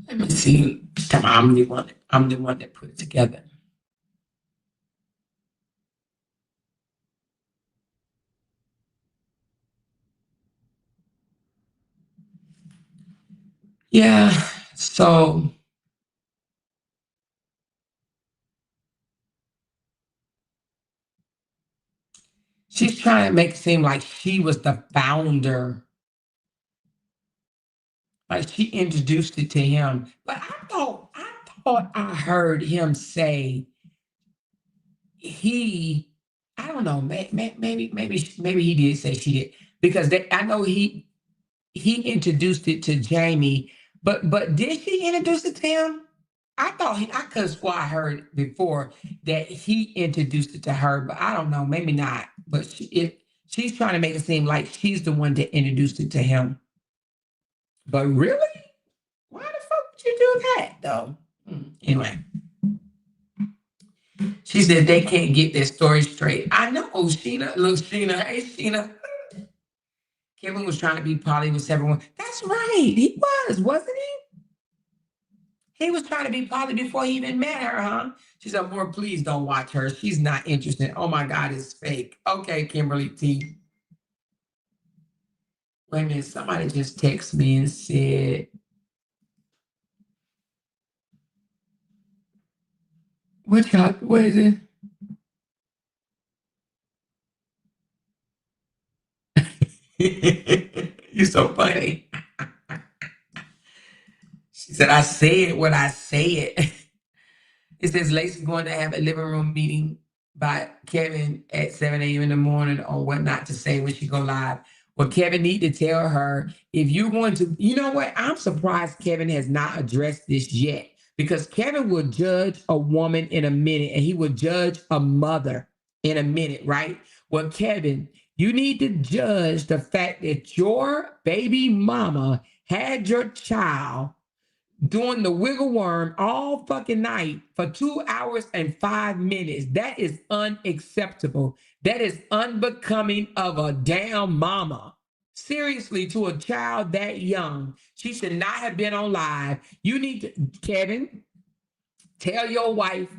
Let me see. I'm the one that put it together. Yeah. So she's trying to make it seem like she was the founder. Like she introduced it to him. But I thought I heard him say I don't know, maybe he did say she did because I know he introduced it to Jamie, but did she introduce it to him? I could have swore I heard before that he introduced it to her, but I don't know, maybe not. But she's trying to make it seem like she's the one that introduced it to him. But really, why the fuck would you do that though? Anyway, she said they can't get their story straight. I know, Sheena. Look, Sheena. Hey, Sheena. Kevin was trying to be poly with everyone. That's right. He wasn't he? He was trying to be poly before he even met her, huh? She said, more, please don't watch her. She's not interested. Oh my God, it's fake. Okay, Kimberly T. Wait a minute. Somebody just texted me and said, what is it? You're so funny. She said, I said what I said. It says Lacey's going to have a living room meeting by Kevin at 7 a.m. in the morning on what not to say when she go live. Well, Kevin need to tell her if you're going to, you know what? I'm surprised Kevin has not addressed this yet because Kevin will judge a woman in a minute and he will judge a mother in a minute, right? Well, Kevin, you need to judge the fact that your baby mama had your child doing the wiggle worm all fucking night for 2 hours and 5 minutes. That is unacceptable. That is unbecoming of a damn mama. Seriously, to a child that young, she should not have been on live. You need to, Kevin, tell your wife,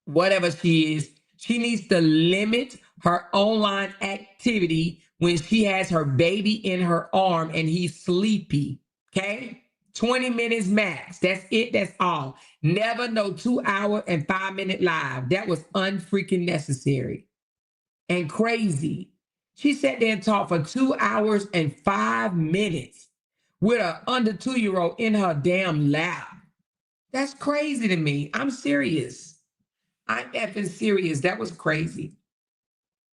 whatever she is, she needs to limit her online activity when she has her baby in her arm and he's sleepy. Okay? 20 minutes max. That's it. That's all. Never no 2 hour and 5 minute live. That was unfreaking necessary and crazy. She sat there and talked for 2 hours and 5 minutes with a under 2-year-old in her damn lap. That's crazy to me. I'm serious. I'm effing serious. That was crazy.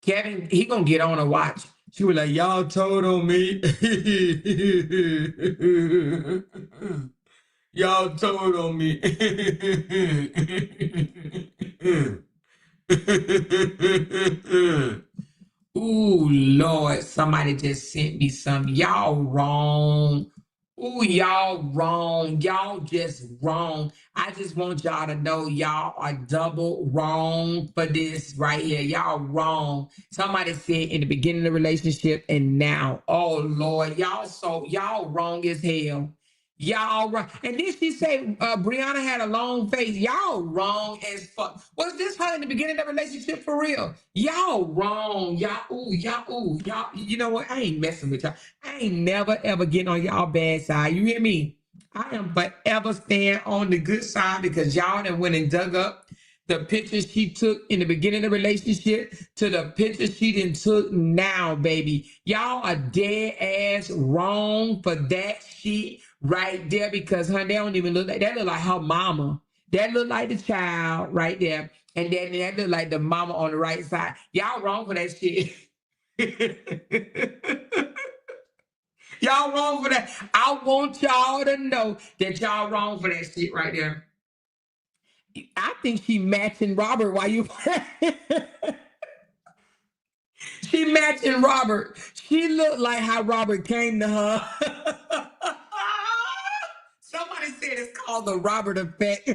Kevin, he gonna get on a watch. She was like, y'all told on me. Y'all told on me. Ooh, Lord, somebody just sent me some. Y'all wrong. Ooh, y'all wrong. Y'all just wrong. I just want y'all to know y'all are double wrong for this right here. Y'all wrong. Somebody said in the beginning of the relationship and now. Oh, Lord, y'all wrong as hell. Y'all wrong. And then she say Brianna had a long face. Y'all wrong as fuck. Was this her in the beginning of the relationship for real? Y'all wrong. Y'all. You know what? I ain't messing with y'all. I ain't never ever getting on y'all bad side. You hear me? I am forever staying on the good side because y'all done went and dug up the pictures she took in the beginning of the relationship to the pictures she done took now, baby. Y'all are dead ass wrong for that shit right there because, honey, they don't even look like that. Look like her mama. That look like the child right there. And then that look like the mama on the right side. Y'all wrong for that shit. Y'all wrong for that. I want y'all to know that y'all wrong for that shit right there. I think she matching Robert while you she matching Robert. She looked like how Robert came to her. Somebody said it's called the Robert effect.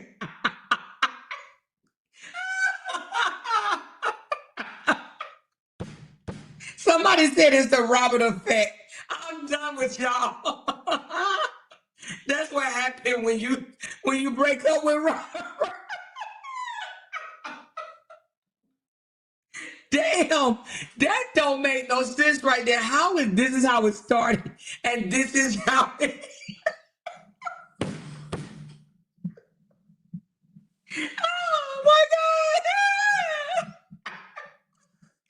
Somebody said it's the Robert effect. I'm done with y'all. That's what happened when you break up with Robert. Damn, that don't make no sense right there. How is this is how it started, and this is how it. Oh my God!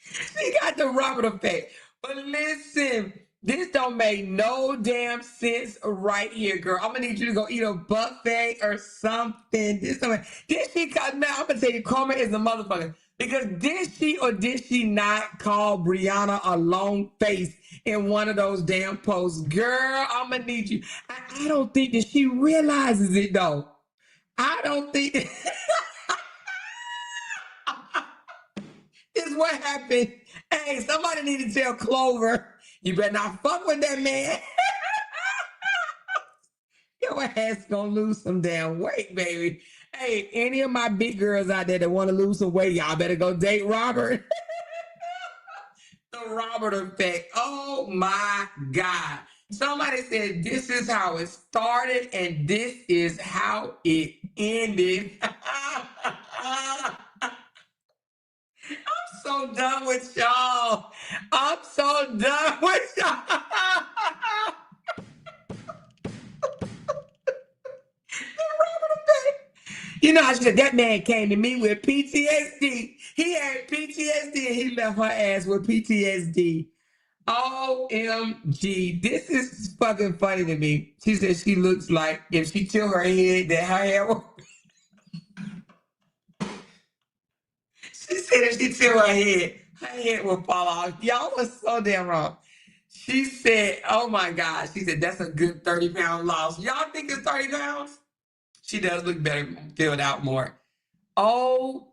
She got the Robert effect. But listen, this don't make no damn sense right here, girl. I'm gonna need you to go eat a buffet or something. Did she call now? I'm gonna tell you, karma is a motherfucker. Because did she or did she not call Brianna a long face in one of those damn posts? Girl, I'm gonna need you. I don't think that she realizes it though. I don't think this is what happened. Hey, somebody need to tell Clover, you better not fuck with that man. Your ass gonna lose some damn weight, baby. Hey, any of my big girls out there that want to lose some weight, y'all better go date Robert. The Robert effect. Oh my God. Somebody said this is how it started and this is how it ended. I'm so done with y'all. I'm so done with y'all. You know, I said that man came to me with PTSD. He had PTSD and he left her ass with PTSD. OMG. This is fucking funny to me. She said she looks like if she tilt her head, that her hair will. She said if she tilt her head will fall off. Y'all was so damn wrong. She said, oh my God. She said that's a good 30-pound loss. Y'all think it's 30 pounds? She does look better, filled out more. OMG.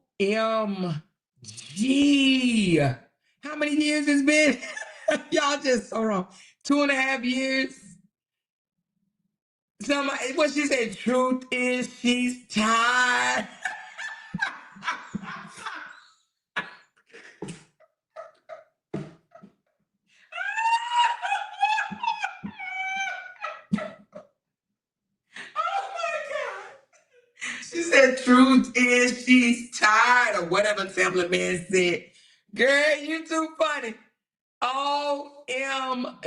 How many years it's been? Y'all just so wrong. 2.5 years. Somebody, what she said, truth is she's tired. Oh my God. She said, truth is she's tired, or whatever Tamla Man said. Girl, you too funny. OMG,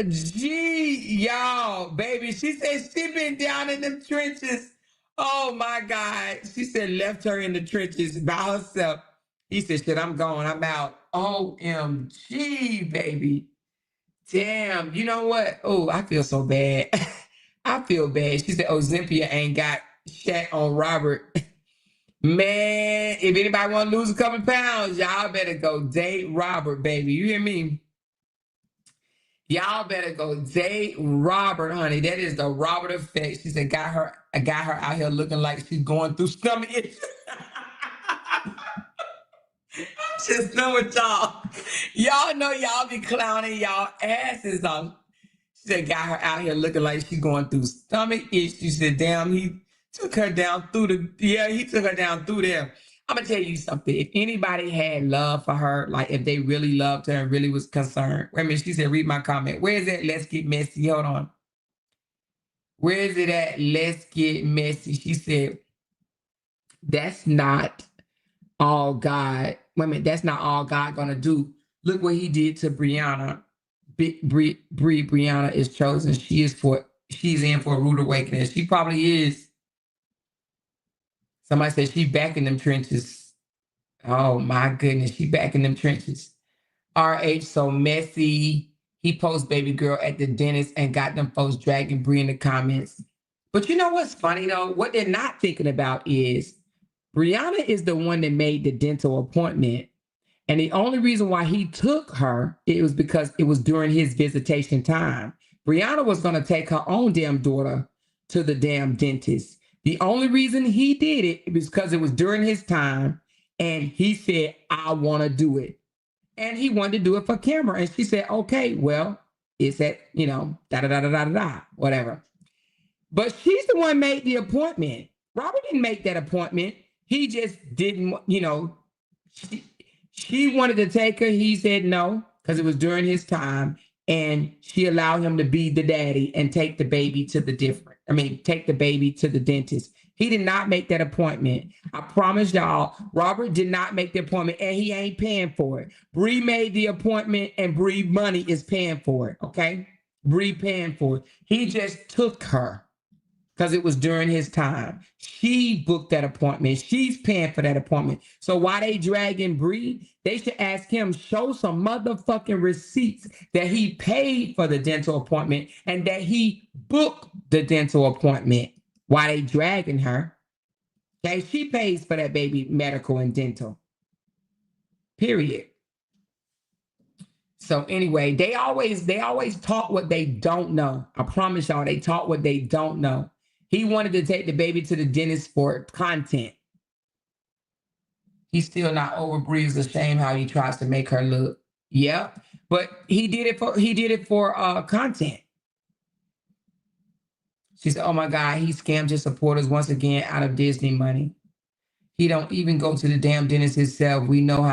y'all, baby. She said she been down in them trenches. Oh my God. She said left her in the trenches by herself. He said, shit, I'm going. I'm out. OMG, baby. Damn. You know what? Oh, I feel so bad. I feel bad. She said, oh, Ozympia ain't got Shaq on Robert. Man, if anybody want to lose a couple pounds, y'all better go date Robert, baby. You hear me? Y'all better go date Robert, honey. That is the Robert effect. She said, I got her out here looking like she's going through stomach issues. Just know what y'all. Y'all know y'all be clowning y'all asses off. She said, got her out here looking like she's going through stomach issues. She said, damn, he took her down through he took her down through there. I'm going to tell you something. If anybody had love for her, like if they really loved her and really was concerned. Wait a minute, she said, read my comment. Where is it? Let's get messy. Hold on. Where is it at? Let's get messy. She said, that's not all God. Wait a minute, that's not all God gonna do. Look what he did to Brianna. Brianna is chosen. She's in for a rude awakening. She probably is. Somebody said she back in them trenches. Oh my goodness, she back in them trenches. RH so messy. He posts baby girl at the dentist and got them folks dragging Brie in the comments. But you know what's funny though? What they're not thinking about is Brianna is the one that made the dental appointment. And the only reason why he took her, it was because it was during his visitation time. Brianna was going to take her own damn daughter to the damn dentist. The only reason he did it was because it was during his time. And he said, I want to do it. And he wanted to do it for camera. And she said, okay, well, it's at, whatever. But she's the one made the appointment. Robert didn't make that appointment. He just didn't, she wanted to take her. He said no, because it was during his time. And she allowed him to be the daddy and take the baby to the dentist. He did not make that appointment. I promise y'all, Robert did not make the appointment and he ain't paying for it. Bree made the appointment and Bree money is paying for it, okay? Bree paying for it. He just took her because it was during his time. She booked that appointment. She's paying for that appointment. So why they dragging Bree? They should ask him, show some motherfucking receipts that he paid for the dental appointment and that he booked the dental appointment. Why they dragging her? Okay, she pays for that baby medical and dental. Period. So anyway, they always talk what they don't know. I promise y'all, they talk what they don't know. He wanted to take the baby to the dentist for content. He's still not over Bree. It's a shame how he tries to make her look. Yeah, but he did it for content. She said, oh my God, he scammed his supporters once again out of Disney money. He don't even go to the damn dentist himself. We know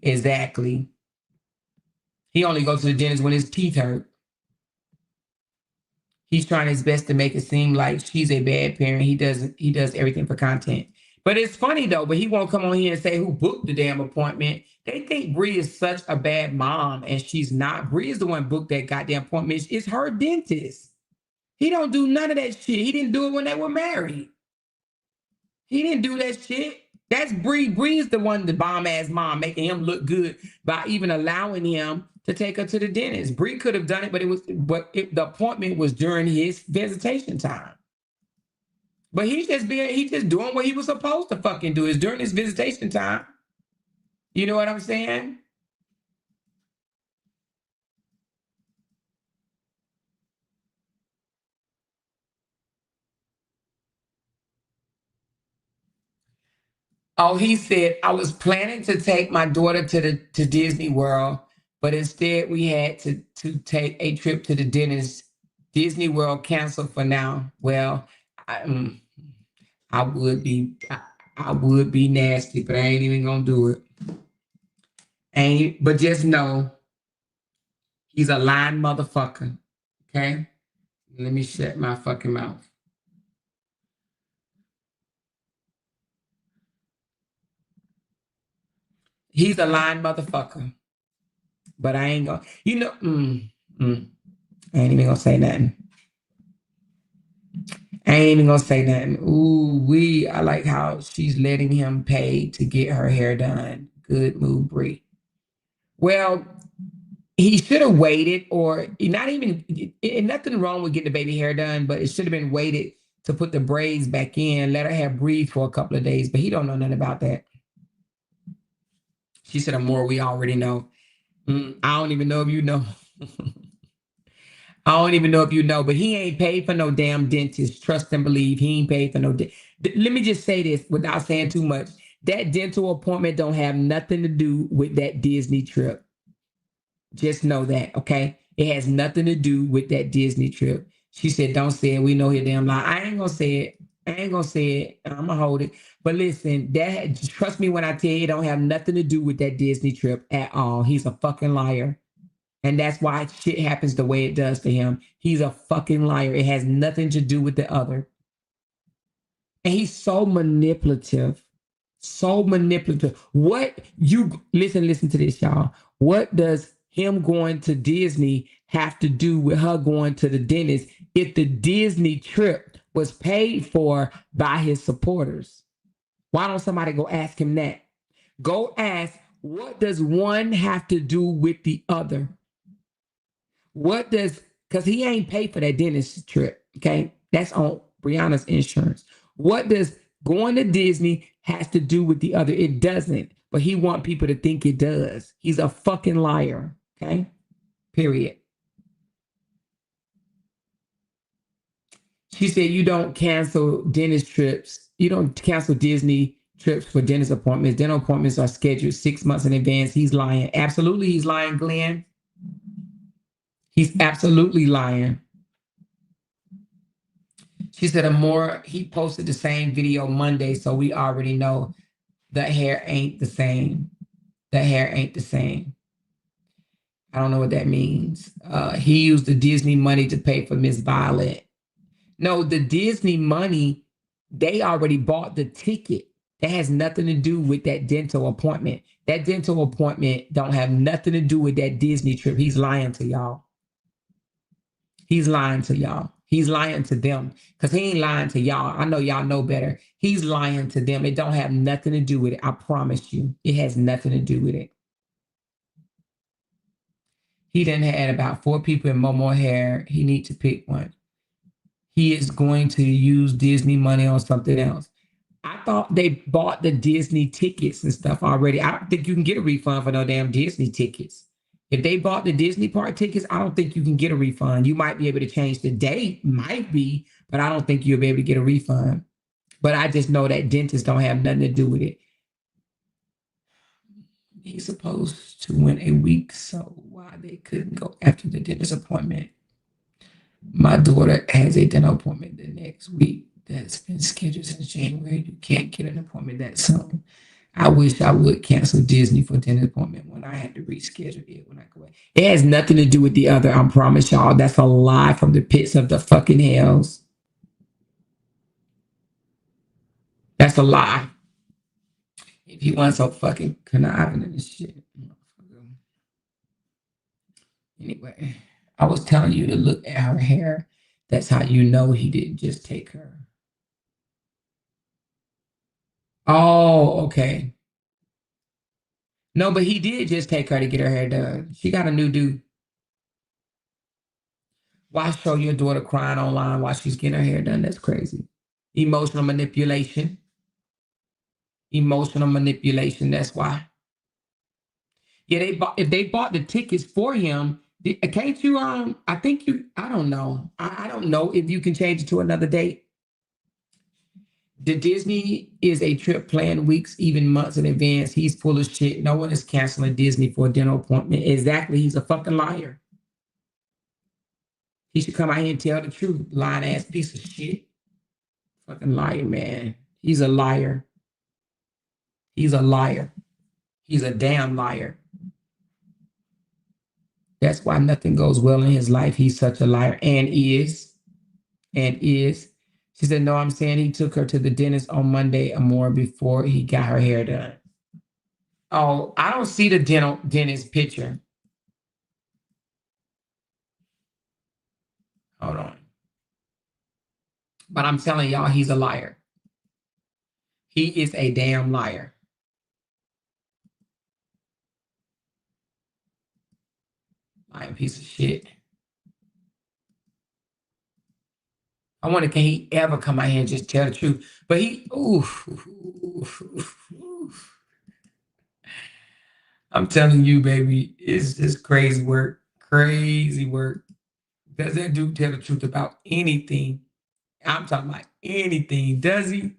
exactly. He only goes to the dentist when his teeth hurt. He's trying his best to make it seem like she's a bad parent. He does everything for content. But it's funny though, but he won't come on here and say who booked the damn appointment. They think Bree is such a bad mom and she's not. Bree is the one booked that goddamn appointment. It's her dentist. He don't do none of that shit. He didn't do it when they were married. He didn't do that shit. That's Bree. Bree's the one, the bomb-ass mom, making him look good by even allowing him to take her to the dentist. Bree could have done it, but the appointment was during his visitation time. But he's just doing what he was supposed to fucking do. Is during his visitation time. You know what I'm saying? Oh, he said, I was planning to take my daughter to Disney World, but instead we had to take a trip to the dentist. Disney World canceled for now. Well, I would be nasty, but I ain't even gonna do it. But just know he's a lying motherfucker. Okay? Let me shut my fucking mouth. He's a lying motherfucker. But I ain't gonna, I ain't even gonna say nothing. Ooh, I like how she's letting him pay to get her hair done. Good move, Bree. Well, he should have waited, or not even, nothing wrong with getting the baby hair done, but it should have been waited to put the braids back in, let her hair breathe for a couple of days, but he don't know nothing about that. She said, more we already know. I don't even know if you know. I don't even know if you know, but he ain't paid for no damn dentist. Trust and believe, he ain't paid for no. Let me just say this without saying too much. That dental appointment don't have nothing to do with that Disney trip. Just know that, okay? It has nothing to do with that Disney trip. She said, "Don't say it. We know your damn lie." I ain't gonna say it. I ain't gonna say it. I'm gonna hold it. But listen, that trust me when I tell you, it don't have nothing to do with that Disney trip at all. He's a fucking liar. And that's why shit happens the way it does to him. He's a fucking liar. It has nothing to do with the other. And he's so manipulative. So manipulative. What you listen to this, y'all. What does him going to Disney have to do with her going to the dentist if the Disney trip was paid for by his supporters? Why don't somebody go ask him that? Go ask, what does one have to do with the other? What does, because he ain't paid for that dentist trip, okay? That's on Brianna's insurance. What does going to Disney has to do with the other? It doesn't, but he want people to think it does. He's a fucking liar, okay? Period. She said you don't cancel dentist trips. You don't cancel Disney trips for dentist appointments. Dental appointments are scheduled 6 months in advance. He's lying. Absolutely, he's lying, Glenn. He's absolutely lying. She said, he posted the same video Monday, so we already know the hair ain't the same. The hair ain't the same. I don't know what that means. He used the Disney money to pay for Miss Violet. No, the Disney money, they already bought the ticket. That has nothing to do with that dental appointment. That dental appointment don't have nothing to do with that Disney trip. He's lying to y'all. He's lying to y'all. He's lying to them because he ain't lying to y'all. I know y'all know better. He's lying to them. It don't have nothing to do with it. I promise you. It has nothing to do with it. He done had about 4 people in Momo hair. He needs to pick one. He is going to use Disney money on something else. I thought they bought the Disney tickets and stuff already. I don't think you can get a refund for no damn Disney tickets. If they bought the Disney park tickets, I don't think you can get a refund. You might be able to change the date, might be, but I don't think you'll be able to get a refund. But I just know that dentists don't have nothing to do with it. He's supposed to win a week, so why they couldn't go after the dentist appointment? My daughter has a dental appointment the next week that's been scheduled since January. You can't get an appointment that soon. I wish I would cancel Disney for dental appointment when I had to reschedule it when I go away. It has nothing to do with the other. I promise y'all. That's a lie from the pits of the fucking hells. That's a lie. If you want so fucking conniving in this shit. Anyway, I was telling you to look at her hair. That's how you know he didn't just take her. Oh, okay. No, but he did just take her to get her hair done. She got a new do. Why show your daughter crying online while she's getting her hair done? That's crazy. Emotional manipulation. Emotional manipulation. That's why. Yeah, if they bought the tickets for him, can't you? I think you. I don't know. I don't know if you can change it to another date. The Disney is a trip planned weeks, even months in advance. He's full of shit. No one is canceling Disney for a dental appointment. Exactly. He's a fucking liar. He should come out here and tell the truth. Lying ass piece of shit. Fucking liar, man. He's a liar. He's a liar. He's a damn liar. That's why nothing goes well in his life. He's such a liar and is. And is. She said, no, I'm saying he took her to the dentist on Monday or more before he got her hair done. Oh, I don't see the dentist picture. Hold on. But I'm telling y'all, he's a liar. He is a damn liar. Lying piece of shit. I wonder, can he ever come out here and just tell the truth? But he, I'm telling you, baby, it's just crazy work. Crazy work. Does that dude tell the truth about anything? I'm talking about anything. Does he?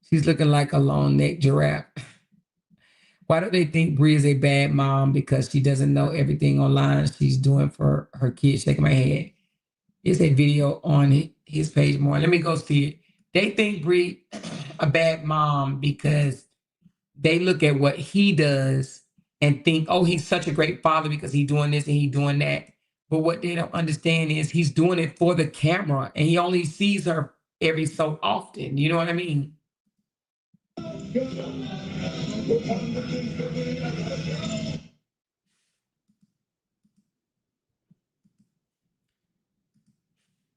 She's looking like a long necked giraffe. Why do they think Bree is a bad mom? Because she doesn't know everything online she's doing for her kids. Shaking my head. It's a video on his page more. Let me go see it. They think Bree a bad mom because they look at what he does and think, oh, he's such a great father because he's doing this and he's doing that. But what they don't understand is he's doing it for the camera and he only sees her every so often. You know what I mean?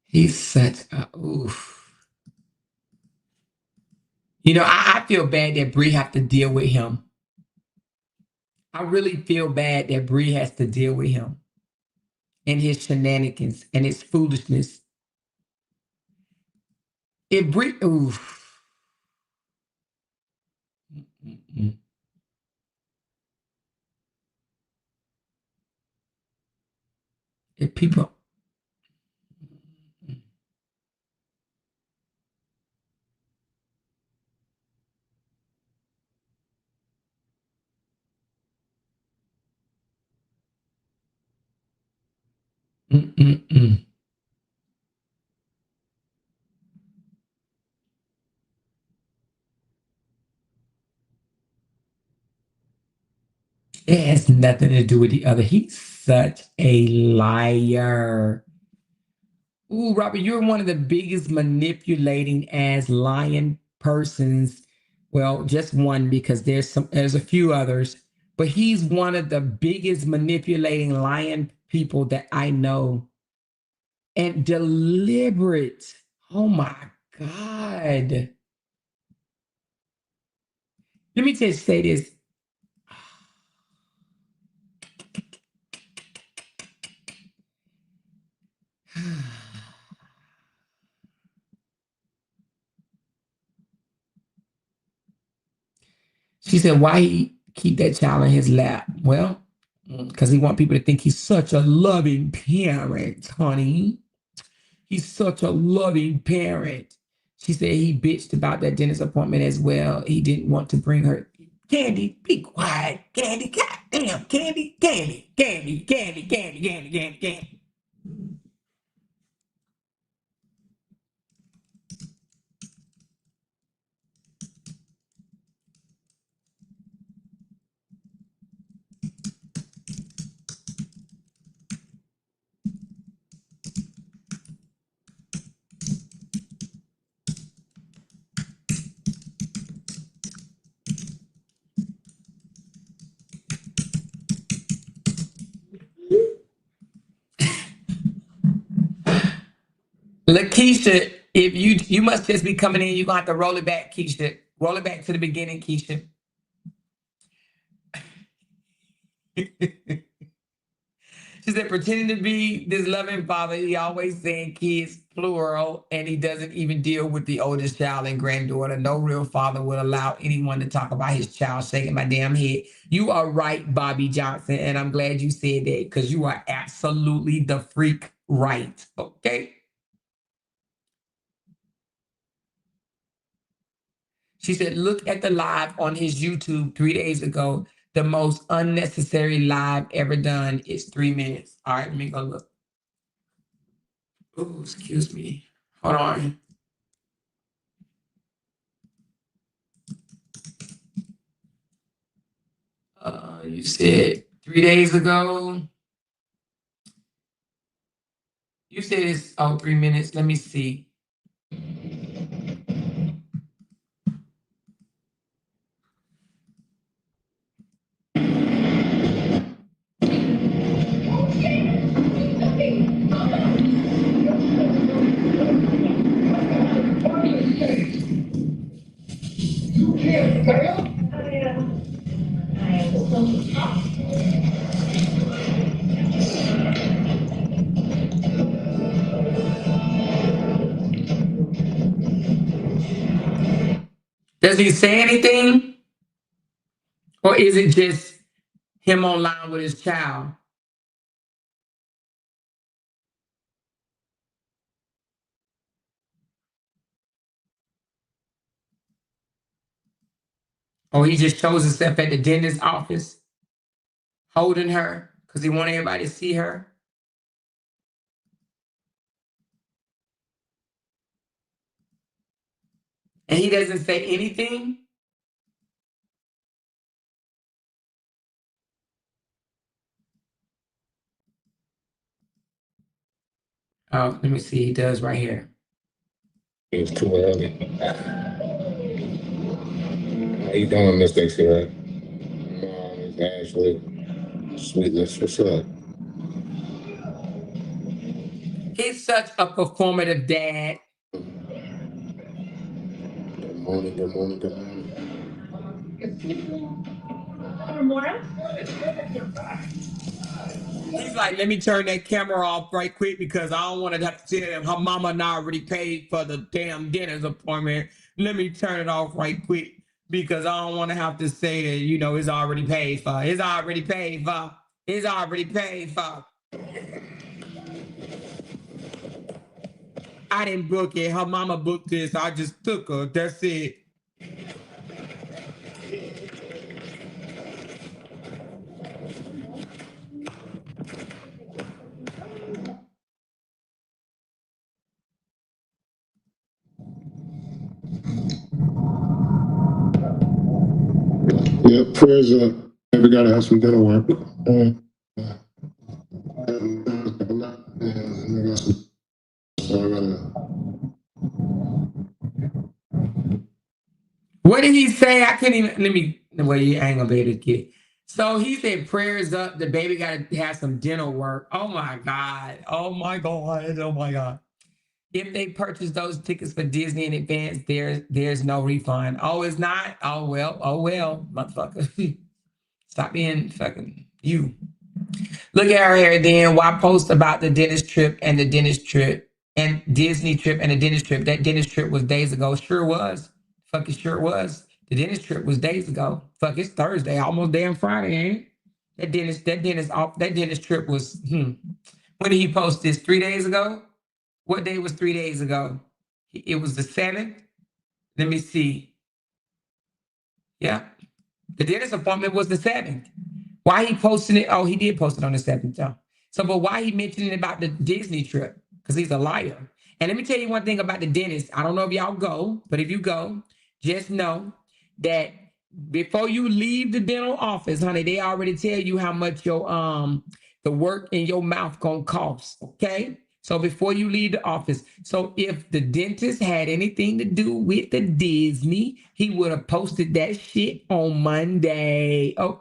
He's such a oof. You know, I feel bad that Bree have to deal with him. I really feel bad that Bree has to deal with him and his shenanigans and his foolishness. If Bree, oof. Mm-mm. If people, mm-mm-mm. It has nothing to do with the other. He's such a liar. Ooh, Robert, you're one of the biggest manipulating as lying persons. Well, just one because there's a few others, but he's one of the biggest manipulating lying people that I know. And deliberate. Oh my God. Let me just say this. She said, why he keep that child in his lap? Well, because he want people to think he's such a loving parent, honey. He's such a loving parent. She said he bitched about that dentist appointment as well. He didn't want to bring her. Candy, be quiet. Candy, goddamn, Candy, Candy, Candy, Candy, Candy, Candy, Candy, Candy. Lakeisha, if you must just be coming in, you're gonna have to roll it back, Keisha. Roll it back to the beginning, Keisha. She said, pretending to be this loving father, he always saying kids plural, and he doesn't even deal with the oldest child and granddaughter. No real father would allow anyone to talk about his child. Shaking my damn head. You are right, Bobby Johnson, and I'm glad you said that because you are absolutely the freak right. Okay. She said, look at the live on his YouTube 3 days ago. The most unnecessary live ever done is 3 minutes. All right, let me go look. Oh, excuse me. Hold on. You said 3 days ago. You said it's 3 minutes. Let me see. Does he say anything? Or is it just him online with his child? Or he just shows himself at the dentist's office holding her because he wants everybody to see her? And he doesn't say anything? Oh, let me see. He does right here. It's too early. How you doing, Mr. X-Ray? No, it's Ashley. Sweetness, what's up? He's such a performative dad. Good morning, good morning, good morning. He's like, let me turn that camera off right quick because I don't want to have to tell him her mama not already paid for the damn dinner's appointment. Let me turn it off right quick because I don't want to have to say that, you know, it's already paid for. It's already paid for. It's already paid for. I didn't book it. Her mama booked this. I just took her. That's it. Yep, prayers up. We gotta have some dental work. So I gotta. What did he say? I couldn't even. Let me. Well, you ain't gonna be able to get. So he said, prayers up. The baby got to have some dental work. Oh my God. Oh my God. Oh my God. If they purchase those tickets for Disney in advance, there's no refund. Oh, it's not? Oh well, motherfucker. Stop being fucking you. Look at her hair then. Why post about the dentist trip and the dentist trip and Disney trip and the dentist trip? That dentist trip was days ago. Sure was. Fuck it sure was. The dentist trip was days ago. Fuck, it's Thursday, almost damn Friday, ain't it? That dentist trip was when did he post this? 3 days ago? What day was 3 days ago? It was the 7th. Let me see. Yeah. The dentist appointment was the 7th. Why he posting it? Oh, he did post it on the 7th, though. So, but why he mentioning about the Disney trip? Because he's a liar. And let me tell you one thing about the dentist. I don't know if y'all go, but if you go, just know that before you leave the dental office, honey, they already tell you how much your the work in your mouth gonna cost. Okay. So before you leave the office, so if the dentist had anything to do with the Disney, he would have posted that shit on Monday. Okay.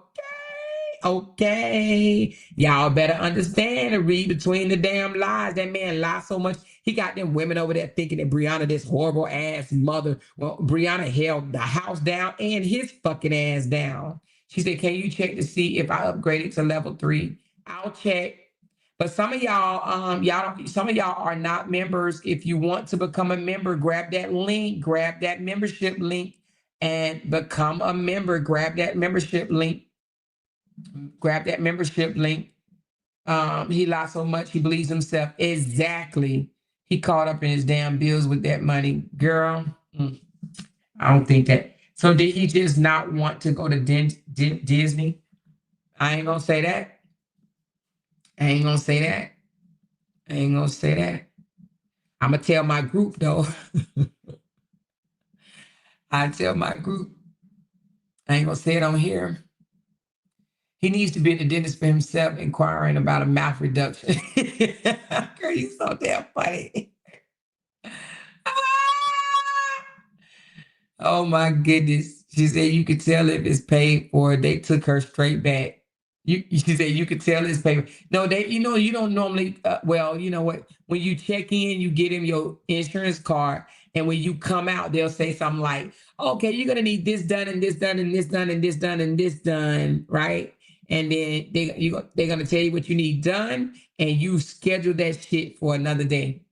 Okay. Y'all better understand and read between the damn lies. That man lies so much. He got them women over there thinking that Brianna, this horrible ass mother. Well, Brianna held the house down and his fucking ass down. She said, can you check to see if I upgraded to level 3? I'll check. But some of some of y'all are not members. If you want to become a member, grab that link, grab that membership link, and become a member. Grab that membership link. Grab that membership link. He lied so much he believes himself. Exactly. He caught up in his damn bills with that money. Girl, I don't think that. So did he just not want to go to Disney? I ain't gonna say that. I ain't gonna say that. I ain't gonna say that. I'm gonna tell my group though. I tell my group. I ain't gonna say it on here. He needs to be at the dentist for himself, inquiring about a mouth reduction. Girl, you so damn funny. Oh my goodness. She said you could tell if it's paid for. They took her straight back. She said you could tell it's paid. No, you don't normally, well, you know what? When you check in, you get him your insurance card. And when you come out, they'll say something like, okay, you're going to need this done and this done and this done and this done and this done, right? And then they're going to tell you what you need done. And you schedule that shit for another day.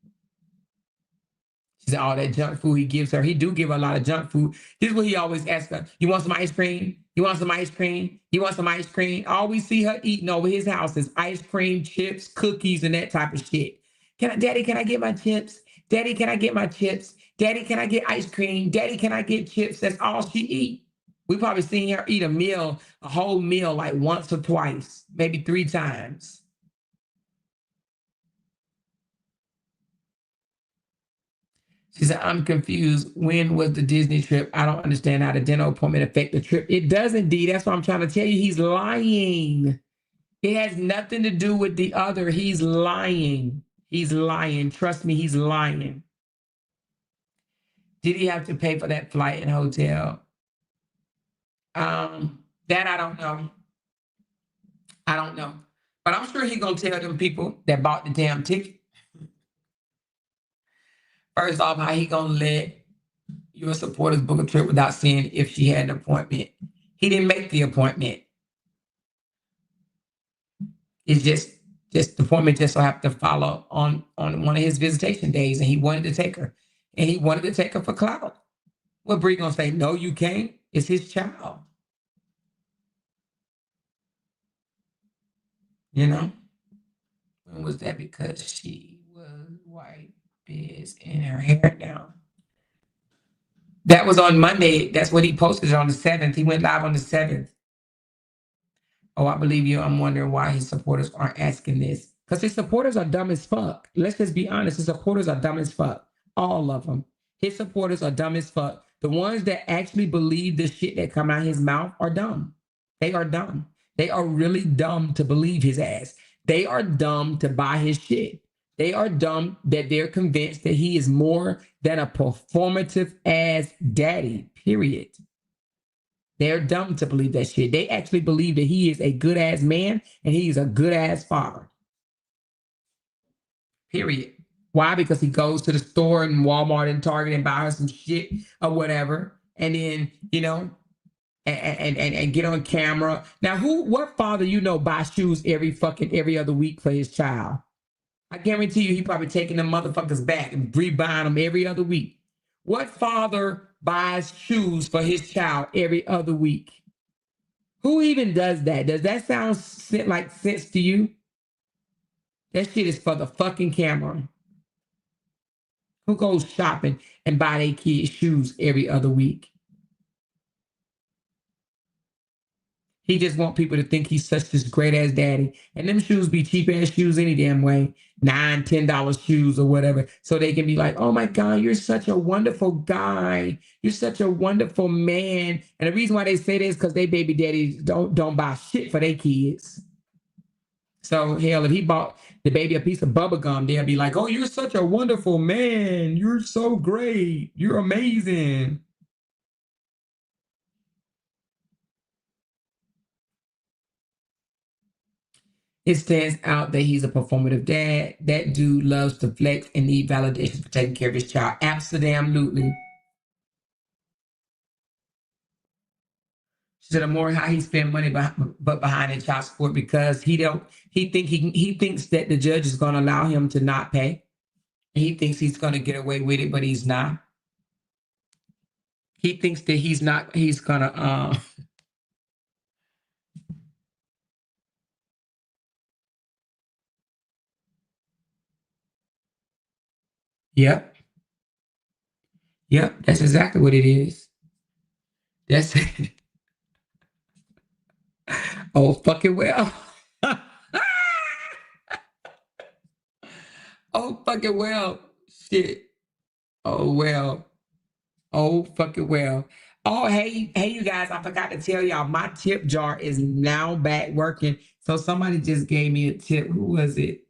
She said all that junk food he gives her. He do give her a lot of junk food. This is what he always asks her. You want some ice cream? You want some ice cream? You want some ice cream? All we see her eating over his house is ice cream, chips, cookies, and that type of shit. Daddy, can I get my chips? Daddy, can I get my chips? Daddy, can I get ice cream? Daddy, can I get chips? That's all she eat. We probably seen her eat a whole meal, like once or twice, maybe 3 times. She said, I'm confused. When was the Disney trip? I don't understand how the dental appointment affect the trip. It does indeed. That's what I'm trying to tell you. He's lying. It has nothing to do with the other. He's lying. He's lying. Trust me, he's lying. Did he have to pay for that flight and hotel? That I don't know. I don't know. But I'm sure he's going to tell them people that bought the damn ticket. First off, how he going to let your supporters book a trip without seeing if she had an appointment? He didn't make the appointment. It's just the appointment just so happened to follow on one of his visitation days, and he wanted to take her. And he wanted to take her for clout. What Bree gonna say? No, you can't. It's his child. You know? When was that? Because she was white, biz, and her hair down. That was on Monday. That's what he posted on the 7th. He went live on the 7th. Oh, I believe you. I'm wondering why his supporters aren't asking this. Because his supporters are dumb as fuck. Let's just be honest. His supporters are dumb as fuck. All of them. His supporters are dumb as fuck. The ones that actually believe the shit that come out his mouth are dumb. They are dumb. They are really dumb to believe his ass. They are dumb to buy his shit. They are dumb that they're convinced that he is more than a performative ass daddy, period. They're dumb to believe that shit. They actually believe that he is a good ass man and he's a good ass father. Period. Why? Because he goes to the store and Walmart and Target and buy her some shit or whatever. And then, you know, and get on camera. Now, what father buys shoes every other week for his child? I guarantee you he probably taking them motherfuckers back and rebuying them every other week. What father buys shoes for his child every other week? Who even does that? Does that sound like sense to you? That shit is for the fucking camera. Who goes shopping and buy their kids shoes every other week? He just want people to think he's such this great ass daddy. And them shoes be cheap ass shoes any damn way. $9, $10 shoes or whatever. So they can be like, oh my God, you're such a wonderful guy. You're such a wonderful man. And the reason why they say this is because they baby daddies don't buy shit for their kids. So hell, if he bought the baby a piece of bubble gum, they'll be like, oh, you're such a wonderful man. You're so great. You're amazing. It stands out that he's a performative dad. That dude loves to flex and need validation for taking care of his child. Absolutely. She said, more how he spend money behind the child support because he thinks that the judge is going to allow him to not pay. He thinks he's going to get away with it, but he's not. He thinks that he's going to, Yep. Yep. That's exactly what it is. That's it. Oh, fucking well. Oh, fucking well. Shit. Oh, well. Oh, fucking well. Oh, hey, you guys, I forgot to tell y'all, my tip jar is now back working. So somebody just gave me a tip. Who was it?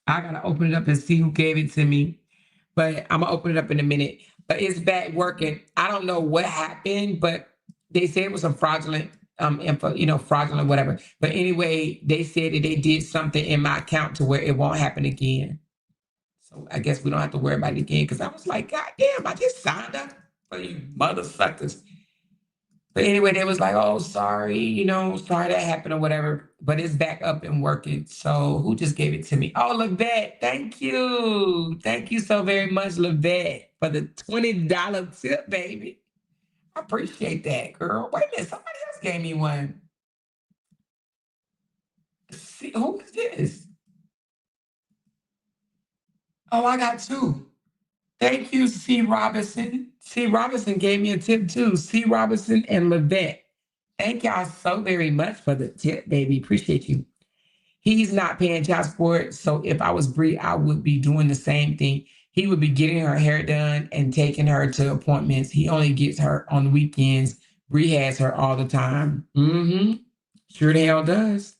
I gotta open it up and see who gave it to me. But I'm gonna open it up in a minute. But it's back working. I don't know what happened, but they said it was some fraudulent info, fraudulent, whatever. But anyway, they said that they did something in my account to where it won't happen again. So I guess we don't have to worry about it again. Cause I was like, God damn, I just signed up for you mother suckers. But anyway, they was like, oh, sorry, sorry that happened or whatever. But it's back up and working. So who just gave it to me? Oh, Lavette, thank you. Thank you so very much, Lavette, for the $20 tip, baby. I appreciate that, girl. Wait a minute, somebody else gave me one. See, who is this? Oh, I got two. Thank you, C. Robinson. C. Robinson gave me a tip too. C. Robinson and Levette. Thank y'all so very much for the tip, baby. Appreciate you. He's not paying child support, so if I was Bree, I would be doing the same thing. He would be getting her hair done and taking her to appointments. He only gets her on the weekends. Bree has her all the time. Sure the hell does.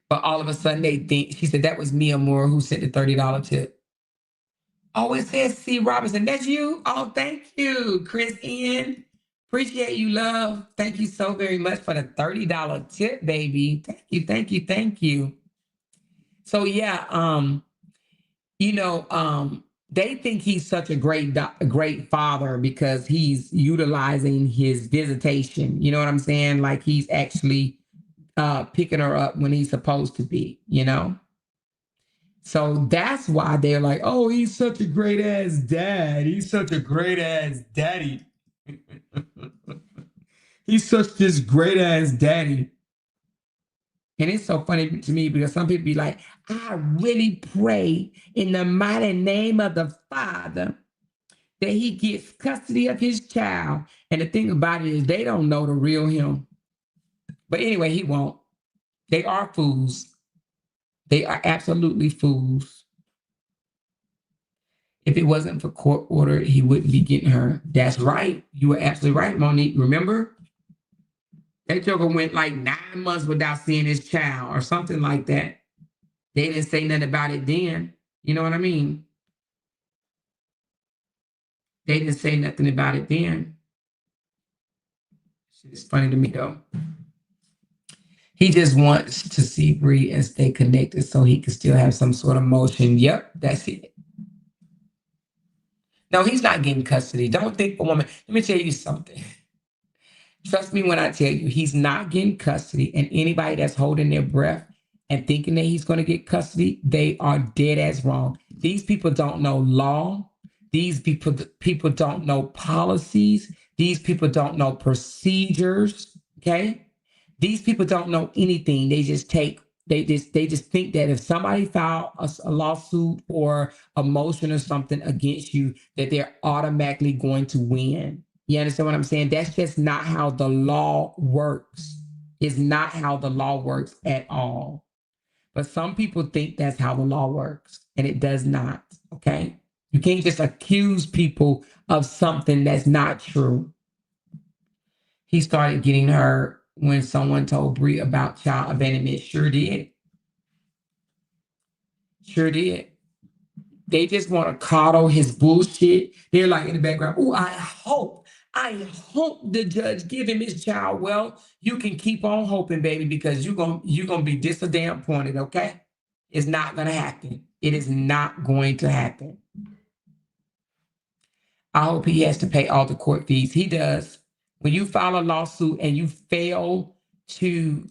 But all of a sudden they think, she said that was Mia Moore who sent the $30 tip. Oh, it says C. Robinson. That's you? Oh, thank you, Chris N. Appreciate you, love. Thank you so very much for the $30 tip, baby. Thank you, thank you, thank you. So yeah, they think he's such a great father because he's utilizing his visitation. You know what I'm saying? Like he's actually picking her up when he's supposed to be, So that's why they're like, oh, he's such a great ass dad. He's such a great ass daddy. He's such this great ass daddy. And it's so funny to me because some people be like, I really pray in the mighty name of the Father that he gets custody of his child. And the thing about it is they don't know the real him. But anyway, he won't. They are fools. They are absolutely fools. If it wasn't for court order, he wouldn't be getting her. That's right. You were absolutely right, Monique. Remember? That joker went like 9 months without seeing his child or something like that. They didn't say nothing about it then. You know what I mean? They didn't say nothing about it then. It's funny to me, though. He just wants to see Bree and stay connected so he can still have some sort of motion. Yep, that's it. No, he's not getting custody. Don't think for woman. Let me tell you something. Trust me when I tell you, he's not getting custody. And anybody that's holding their breath and thinking that he's going to get custody, they are dead as wrong. These people don't know law. These people don't know policies. These people don't know procedures. Okay. These people don't know anything. They just think that if somebody filed a lawsuit or a motion or something against you, that they're automatically going to win. You understand what I'm saying? That's just not how the law works. It's not how the law works at all. But some people think that's how the law works, and it does not, okay? You can't just accuse people of something that's not true. He started getting her when someone told Bree about child abandonment. Sure did. Sure did. They just want to coddle his bullshit. They're like in the background, oh, I hope the judge give him his child. Well, you can keep on hoping, baby, because you're gonna be disappointed, okay? It's not gonna happen. It is not going to happen. I hope he has to pay all the court fees. He does. When you file a lawsuit and you fail to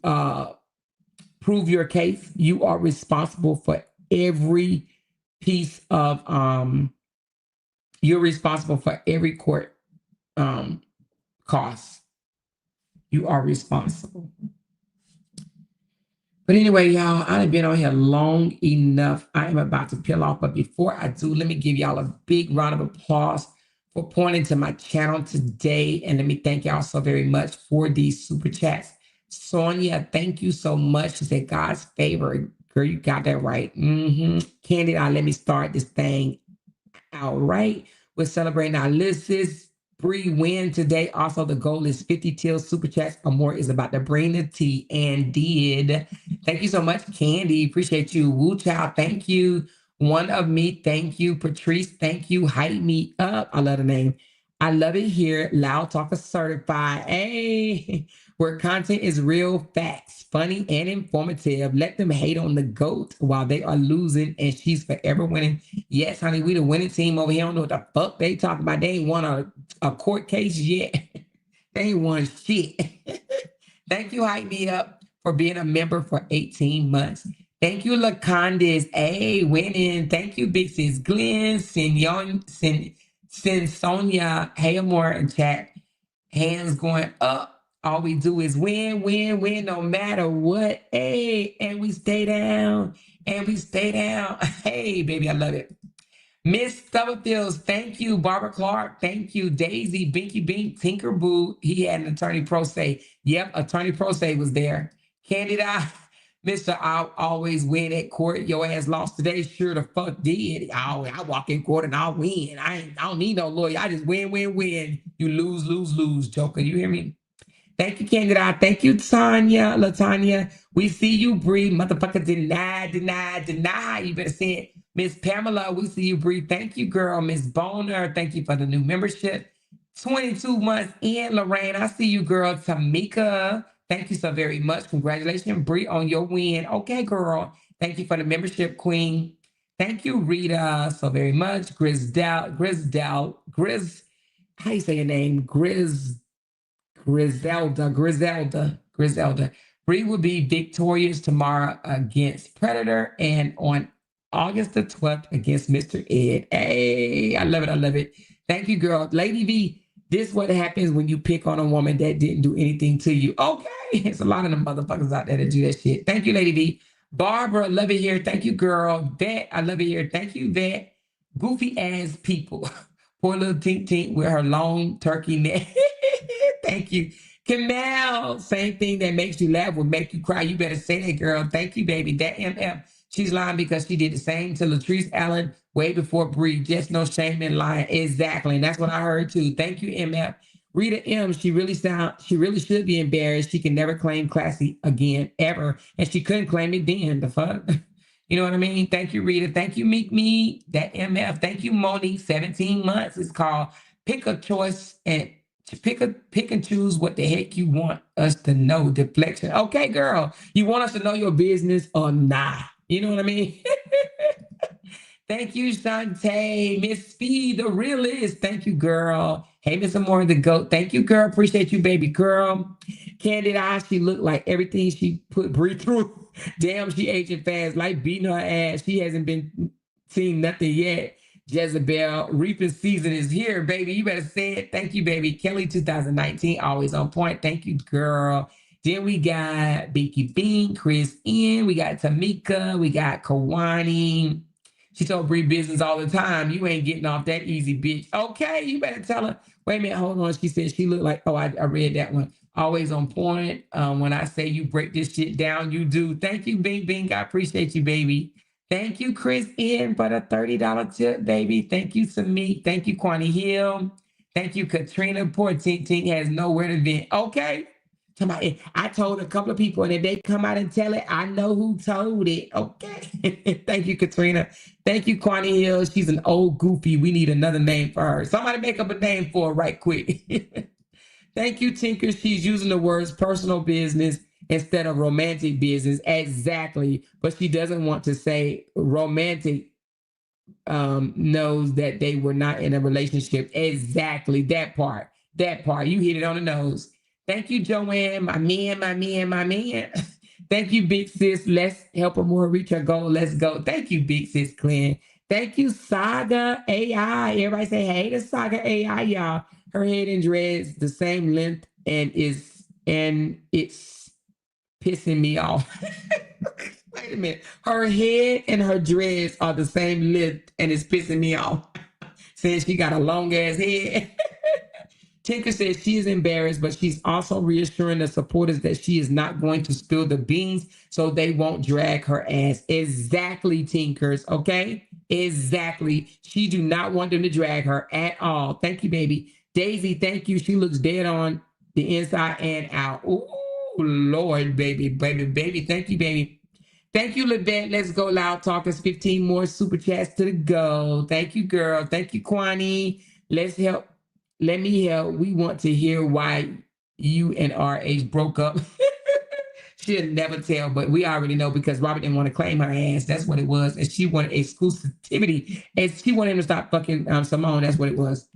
prove your case, you are responsible for every piece of you're responsible for every court costs. You are responsible. But anyway, y'all, I've been on here long enough. I am about to peel off. But before I do, let me give y'all a big round of applause for pointing to my channel today. And let me thank y'all so very much for these super chats. Sonia, thank you so much. She said, God's favor. Girl, you got that right. Candy, let me start this thing out right. We're celebrating our Ulysses Bree win today. Also, the goal is 50 till super chats or more is about to bring the tea and did. Thank you so much, Candy. Appreciate you. Woo Child, thank you. One of me, thank you. Patrice, thank you. Hype me up. I love the name. I love it here. LOUDTalkerz certified. Hey, where content is real facts, funny and informative. Let them hate on the GOAT while they are losing and she's forever winning. Yes, honey, we the winning team over here. I don't know what the fuck they talking about. They ain't won a court case yet. They ain't won shit. Thank you, Hype Me Up, for being a member for 18 months. Thank you, LaCondes. Hey, winning. Thank you, Big Sis Glenn, Send Sonia Hayamore in chat. Hands going up. All we do is win, win, win, no matter what. Hey, and we stay down. And we stay down. Hey, baby, I love it. Miss Stubblefields, thank you. Barbara Clark, thank you. Daisy, Binky Bink, Tinker Boo. He had an attorney pro se. Yep, attorney pro se was there. Candida, Mr. I always win at court. Your ass lost today. Sure the fuck did. I walk in court and I'll win. I don't need no lawyer. I just win, win, win. You lose, lose, lose, Joker. You hear me? Thank you, Candida. Thank you, Tanya, Latanya. We see you, Bree. Motherfucker, deny, deny, deny. You better say it. Miss Pamela, we see you, Bree. Thank you, girl. Miss Boner, thank you for the new membership. 22 months in, Lorraine. I see you, girl. Tamika, thank you so very much. Congratulations, Bree, on your win. Okay, girl. Thank you for the membership, Queen. Thank you, Rita, so very much. Griselda, how you say your name? Griselda. Bree will be victorious tomorrow against Predator and on August the 12th against Mr. Ed. Hey, I love it. I love it. Thank you, girl. Lady V, this is what happens when you pick on a woman that didn't do anything to you. Okay. It's a lot of them motherfuckers out there that do that shit. Thank you, Lady V. Barbara, love it here. Thank you, girl. Vet, I love it here. Thank you, Vet. Goofy ass people. Poor little Tink Tink with her long turkey neck. Thank you. Kamal, same thing that makes you laugh will make you cry. You better say that, girl. Thank you, baby. That MF, she's lying because she did the same to Latrice Allen way before Bree. Just no shame in lying. Exactly. And that's what I heard too. Thank you, MF. Rita M, she really should be embarrassed. She can never claim classy again, ever. And she couldn't claim it then. The fuck? You know what I mean? Thank you, Rita. Thank you, Meek Me. That MF. Thank you, Monique. 17 months. It's called Pick a Choice and pick and choose what the heck you want us to know. Deflection. Okay, girl. You want us to know your business or not? You know what I mean? Thank you, Shantae. Miss Speed, the realist. Thank you, girl. Hey, Miss Amore, the goat. Thank you, girl. Appreciate you, baby girl. Candid Eye, she looked like everything she put Bree through. Damn, she aging fast, like beating her ass. She hasn't been seeing nothing yet. Jezebel, reaping season is here, baby. You better say it. Thank you, baby. Kelly 2019, always on point. Thank you, girl. Then we got Beaky Bean, Chris N. We got Tamika. We got Kawani. She told Bree business all the time. You ain't getting off that easy, bitch. Okay, you better tell her. Wait a minute, hold on. She said she looked like, oh, I read that one. Always on point. When I say you break this shit down, you do. Thank you, Bing Bing. I appreciate you, baby. Thank you, Chris N, for the $30 tip, baby. Thank you, Samik. Thank you, Kwani Hill. Thank you, Katrina. Poor Tink Tink has nowhere to vent. Okay. I told a couple of people, and if they come out and tell it, I know who told it. Okay. Thank you, Katrina. Thank you, Kwani Hill. She's an old goofy. We need another name for her. Somebody make up a name for her right quick. Thank you, Tinker. She's using the words personal business instead of romantic business. Exactly. But she doesn't want to say romantic knows that they were not in a relationship. Exactly. That part. You hit it on the nose. Thank you, Joanne. My man. Thank you, big sis. Let's help her more reach her goal. Let's go. Thank you, big sis, Clint. Thank you, Saga AI. Everybody say hey to Saga AI, y'all. Her head and dreads the same length and it's pissing me off. Wait a minute. Her head and her dreads are the same length and it's pissing me off. Saying she got a long ass head. Tinker says she is embarrassed, but she's also reassuring the supporters that she is not going to spill the beans so they won't drag her ass. Exactly, Tinkers, okay? Exactly. She do not want them to drag her at all. Thank you, baby. Daisy, thank you. She looks dead on the inside and out. Oh, Lord, baby. Thank you, baby. Thank you, Levette. Let's go, Loud Talkers. 15 more super chats to the go. Thank you, girl. Thank you, Kwani. Let's help. Let me help. We want to hear why you and RH broke up. She'll never tell, but we already know because Robert didn't want to claim her ass. That's what it was. And she wanted exclusivity. And she wanted him to stop fucking Simone. That's what it was.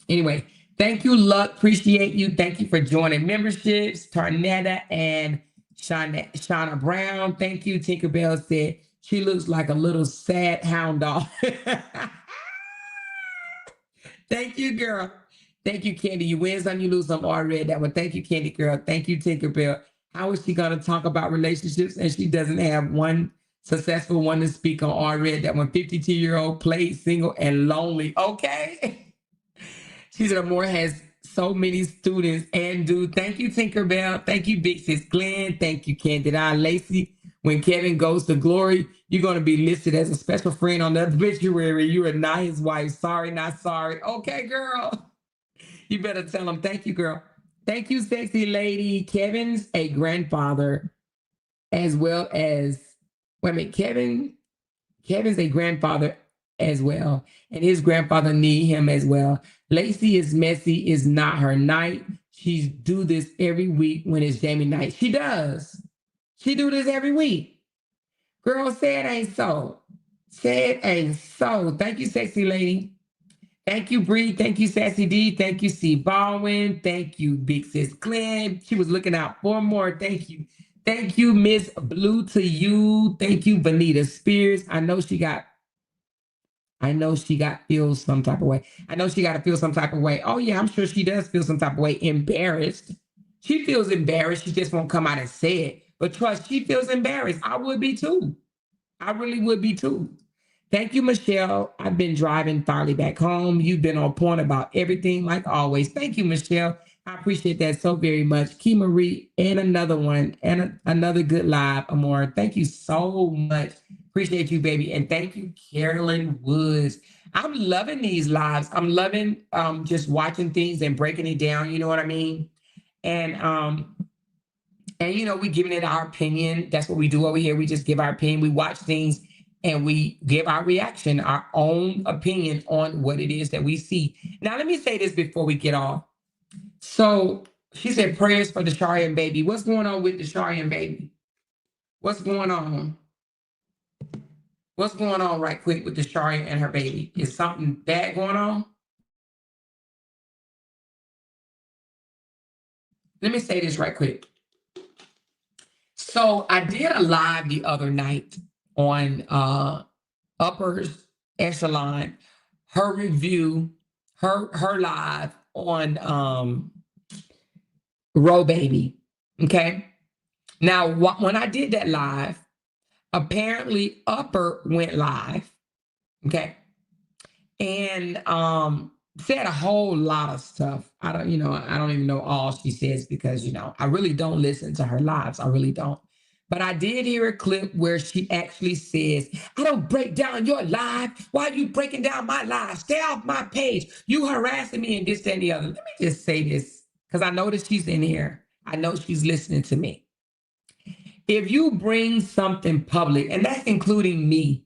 Anyway, thank you, Luck. Appreciate you. Thank you for joining memberships. Tarnetta and Shauna Brown. Thank you. Tinkerbell said she looks like a little sad hound dog. Thank you, girl. Thank you, Candy. You win some, you lose some. Oh, I read that one. Thank you, Candy girl. Thank you, Tinkerbell. How is she gonna talk about relationships and she doesn't have one successful one to speak on? Oh, I read that one. 52-year-old played single and lonely. Okay. She said Moore has so many students and do. Thank you, Tinkerbell. Thank you, Big Sis Glenn. Thank you, Candida Lacey. When Kevin goes to glory, you're going to be listed as a special friend on the obituary. You are not his wife. Sorry, not sorry. Okay, girl. You better tell him. Thank you, girl. Thank you, sexy lady. Kevin's a grandfather as well as, wait a minute, Kevin's a grandfather as well, and his grandfather need him as well. Lacey is messy, is not her night. She do this every week when it's Jamie night. She does. She do this every week. Girl, say it ain't so. Say it ain't so. Thank you, sexy lady. Thank you, Bree. Thank you, Sassy D. Thank you, C. Baldwin. Thank you, Big Sis Glenn. She was looking out for more. Thank you. Thank you, Miss Blue to you. Thank you, Vanita Spears. I know she got feels some type of way. I know she got to feel some type of way. Oh, yeah, I'm sure she does feel some type of way. Embarrassed. She feels embarrassed. She just won't come out and say it. But trust, she feels embarrassed. I would be too. I really would be too. Thank you, Michelle. I've been driving finally back home. You've been on point about everything like always. Thank you, Michelle. I appreciate that so very much. Key Marie, and another one, and another good live, Amor. Thank you so much. Appreciate you, baby. And thank you, Carolyn Woods. I'm loving these lives. I'm loving just watching things and breaking it down. You know what I mean? And you know, we giving it our opinion. That's what we do over here. We just give our opinion. We watch things and we give our reaction, our own opinion on what it is that we see. Now, let me say this before we get off. So she said prayers for the Sharian baby. What's going on with the Sharian baby? What's going on? What's going on right quick with the Sharian and her baby? Is something bad going on? Let me say this right quick. So I did a live the other night on Upper Echelon, her review, her live on Row Baby. Okay. Now, when I did that live, apparently Upper went live. Okay. And said a whole lot of stuff. I don't even know all she says because, I really don't listen to her lives. I really don't. But I did hear a clip where she actually says, I don't break down your live. Why are you breaking down my live? Stay off my page. You harassing me and this, that, and the other. Let me just say this because I know that she's in here. I know she's listening to me. If you bring something public, and that's including me,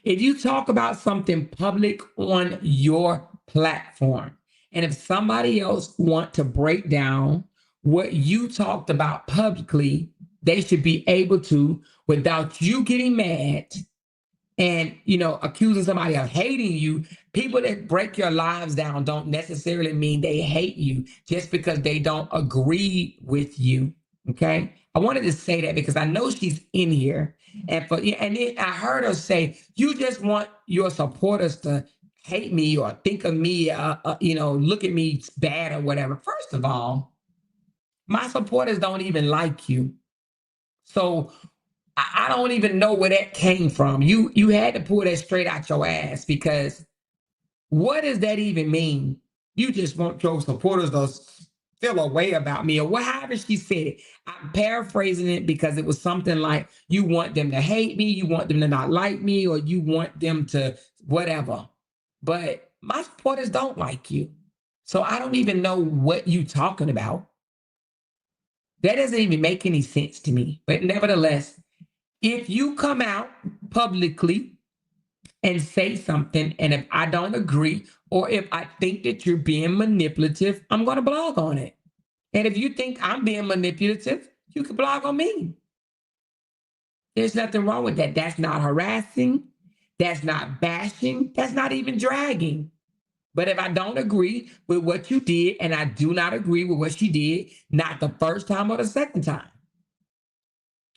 if you talk about something public on your platform, and if somebody else want to break down what you talked about publicly, they should be able to without you getting mad and, accusing somebody of hating you. People that break your lives down don't necessarily mean they hate you just because they don't agree with you. Okay. I wanted to say that because I know she's in here. And then I heard her say, you just want your supporters to hate me or think of me, look at me bad or whatever. First of all, my supporters don't even like you. So I don't even know where that came from. You had to pull that straight out your ass because what does that even mean? You just want your supporters to feel a way about me or however she said it. I'm paraphrasing it because it was something like you want them to hate me, you want them to not like me, or you want them to whatever. But my supporters don't like you. So I don't even know what you're talking about. That doesn't even make any sense to me. But nevertheless, if you come out publicly and say something, and if I don't agree, or if I think that you're being manipulative, I'm going to blog on it. And if you think I'm being manipulative, you can blog on me. There's nothing wrong with that. That's not harassing. That's not bashing. That's not even dragging. But if I don't agree with what you did, and I do not agree with what she did, not the first time or the second time,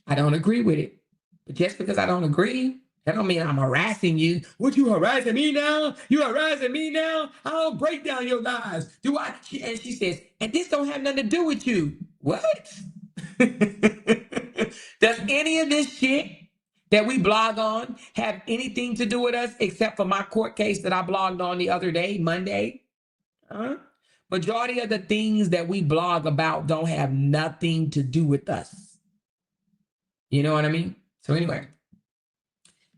I don't agree with it. But just because I don't agree, That don't mean I'm harassing you. What, you harassing me now? You harassing me now? I don't break down your lies. Do I? And she says, and this don't have nothing to do with you. What? Does any of this shit that we blog on have anything to do with us except for my court case that I blogged on the other day, Monday? Huh? Majority of the things that we blog about don't have nothing to do with us. You know what I mean? So anyway.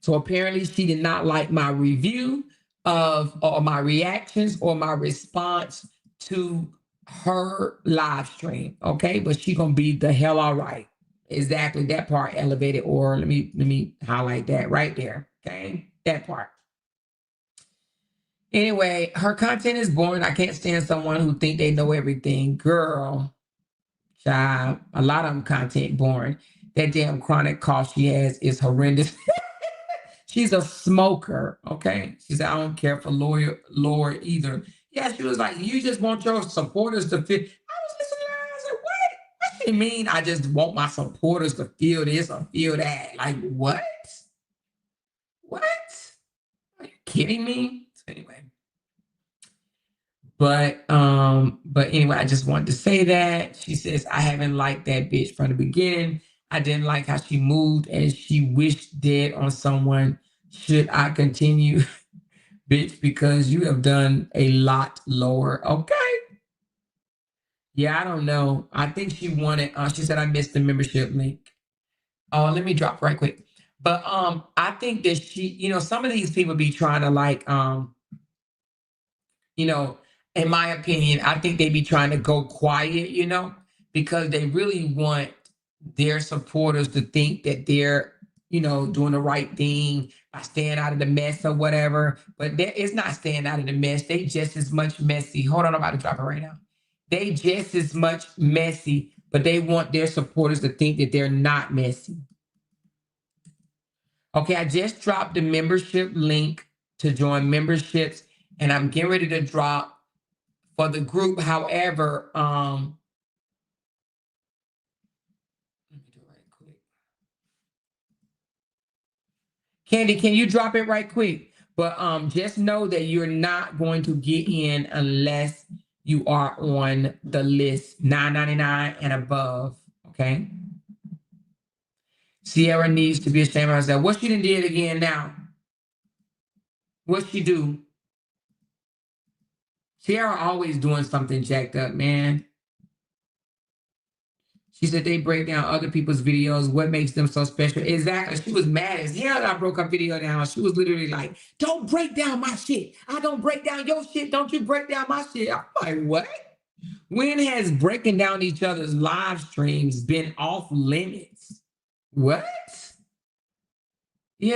So apparently she did not like my review of or my reactions or my response to her live stream. Okay, but she gonna be the hell all right. Exactly that part elevated, or let me highlight that right there. Okay, that part. Anyway, her content is boring. I can't stand someone who think they know everything. Girl, child, a lot of them content boring. That damn chronic cough she has is horrendous. She's a smoker, okay? She said, I don't care for Laura either. Yeah, she was like, you just want your supporters to feel. I was listening to her. I said, what? What do you mean I just want my supporters to feel this or feel that? Like, what? What? Are you kidding me? So anyway. But anyway, I just wanted to say that. She says, I haven't liked that bitch from the beginning. I didn't like how she moved and she wished dead on someone. Should I continue? Bitch, because you have done a lot lower. Okay. Yeah, I don't know. I think she wanted, she said I missed the membership link. Oh, let me drop right quick. But I think that she, some of these people be trying to like in my opinion, I think they be trying to go quiet, because they really want their supporters to think that they're, doing the right thing by staying out of the mess or whatever. But it's not staying out of the mess. They just as much messy. Hold on, I'm about to drop it right now. They just as much messy, but they want their supporters to think that they're not messy. Okay, I just dropped the membership link to join memberships, and I'm getting ready to drop for the group. However, let me do it right quick. Candy, can you drop it right quick? But just know that you're not going to get in unless you are on the list $9.99 and above. Okay. Sierra needs to be ashamed of herself. What she done did again now? What she do? Sierra always doing something jacked up, man. She said they break down other people's videos. What makes them so special? Exactly. She was mad as hell that I broke her video down. She was literally like, don't break down my shit. I don't break down your shit. Don't you break down my shit. I'm like, what? When has breaking down each other's live streams been off limits? What? She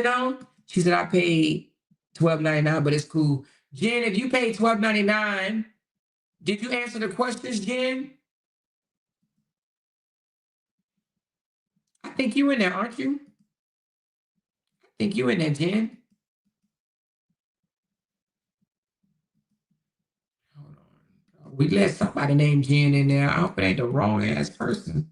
said, I paid $12.99, but it's cool. Jen, if you paid $12.99, did you answer the questions, Jen? I think you in there, aren't you? I think you in there, Jen. Hold on. We let somebody named Jen in there. I hope it ain't the wrong ass person.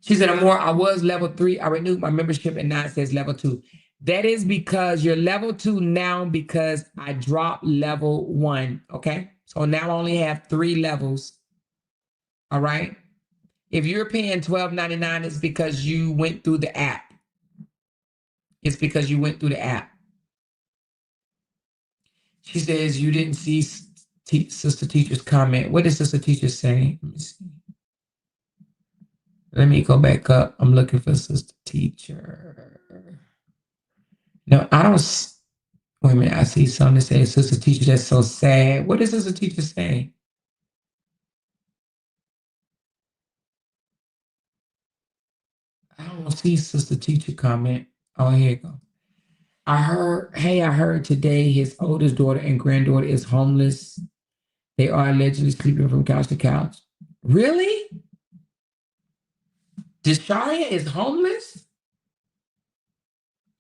She said, I was level 3. I renewed my membership and now it says level 2. That is because you're level 2 now because I dropped level 1. Okay. So now I only have 3 levels. All right. If you're paying $12.99, it's because you went through the app. It's because you went through the app. She says you didn't see Sister Teacher's comment. What did Sister Teacher say? Let me see. Let me go back up. I'm looking for Sister Teacher. No, I don't. Wait a minute. I see something that says Sister Teacher, that's so sad. What does Sister Teacher say? I don't see Sister Teacher comment. Oh, here you go. I heard today his oldest daughter and granddaughter is homeless. They are allegedly sleeping from couch to couch. Really? Desharia is homeless?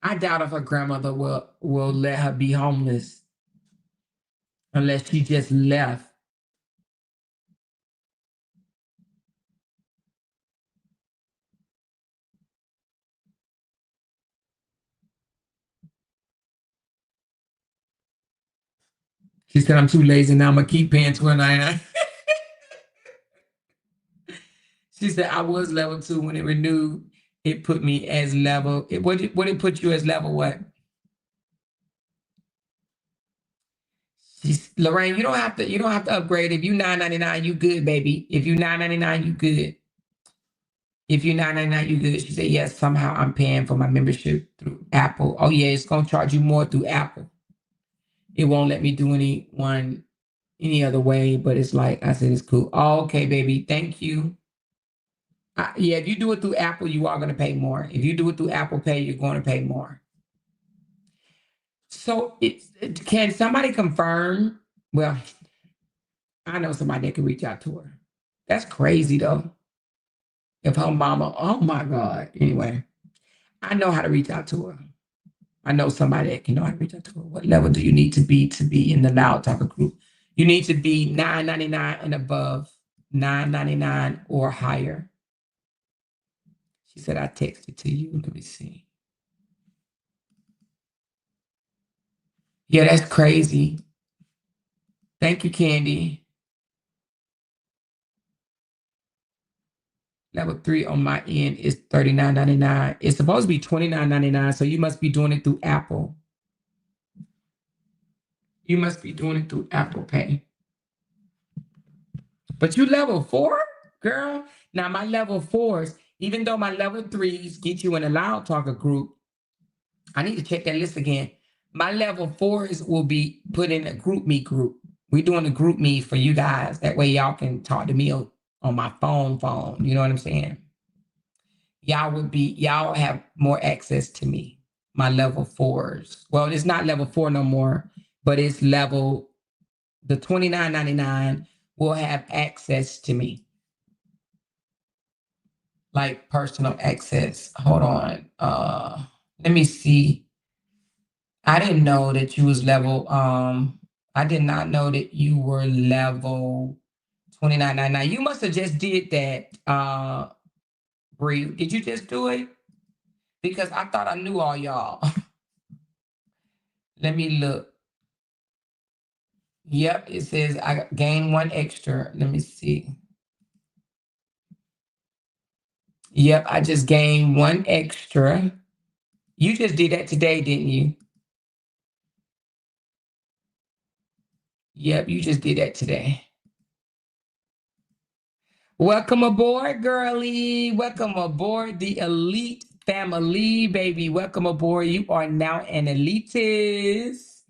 I doubt if her grandmother will let her be homeless unless she just left. She said, I'm too lazy now. I'm going to keep paying $12.99. She said, I was level 2 when it renewed. It put me as level. What it put you as level what? Lorraine, you don't have to upgrade. If you $9.99, you good, baby. If you $9.99, you good. If you $9.99, you good. She said, yes, somehow I'm paying for my membership through Apple. Oh, yeah, it's going to charge you more through Apple. It won't let me do any other way, but it's like, I said, it's cool. Oh, okay, baby. Thank you. Yeah, if you do it through Apple, you are going to pay more. If you do it through Apple Pay, you're going to pay more. So can somebody confirm? Well, I know somebody that can reach out to her. That's crazy, though. If her mama, oh my God. Anyway, I know how to reach out to her. I know somebody that can know how to reach out to her. What level do you need to be in the Loud Talker group? You need to be $9.99 and above, $9.99 or higher. She said, I texted to you. Let me see. Yeah, that's crazy. Thank you, Candy. Level 3 on my end is $39.99. It's supposed to be $29.99, so you must be doing it through Apple. You must be doing it through Apple Pay. But you level 4, girl? Now, my level 4s, even though my level 3s get you in a Loud Talker group, I need to check that list again. My level 4s will be put in a group me group. We're doing a group me for you guys. That way y'all can talk to me on my phone. You know what I'm saying? Y'all have more access to me. My level 4s. Well, it's not level 4 no more, but it's level, the $29.99 will have access to me. Like personal access. Hold on. Let me see. I didn't know that you was level, I did not know that you were level $29.99. You must have just did that, Bree. Did you just do it? Because I thought I knew all y'all. Let me look. Yep, it says I gained 1 extra. Let me see. Yep, I just gained 1 extra. You just did that today, didn't you? Yep, you just did that today. Welcome aboard, girlie. Welcome aboard the elite family, baby. Welcome aboard. You are now an elitist.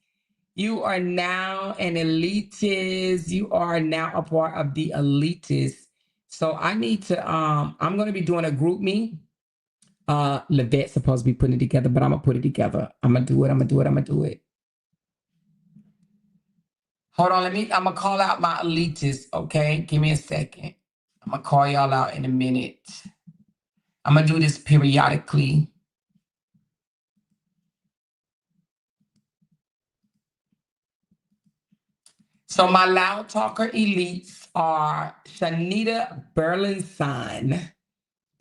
You are now an elitist. You are now a part of the elitist. So I need to, I'm going to be doing a group me. Levette's supposed to be putting it together, but I'm going to put it together. I'm going to do it. Hold on, I'm going to call out my elitists, okay? Give me a second. I'm going to call y'all out in a minute. I'm going to do this periodically. So my Loud Talker elites are Shanita Burlinson,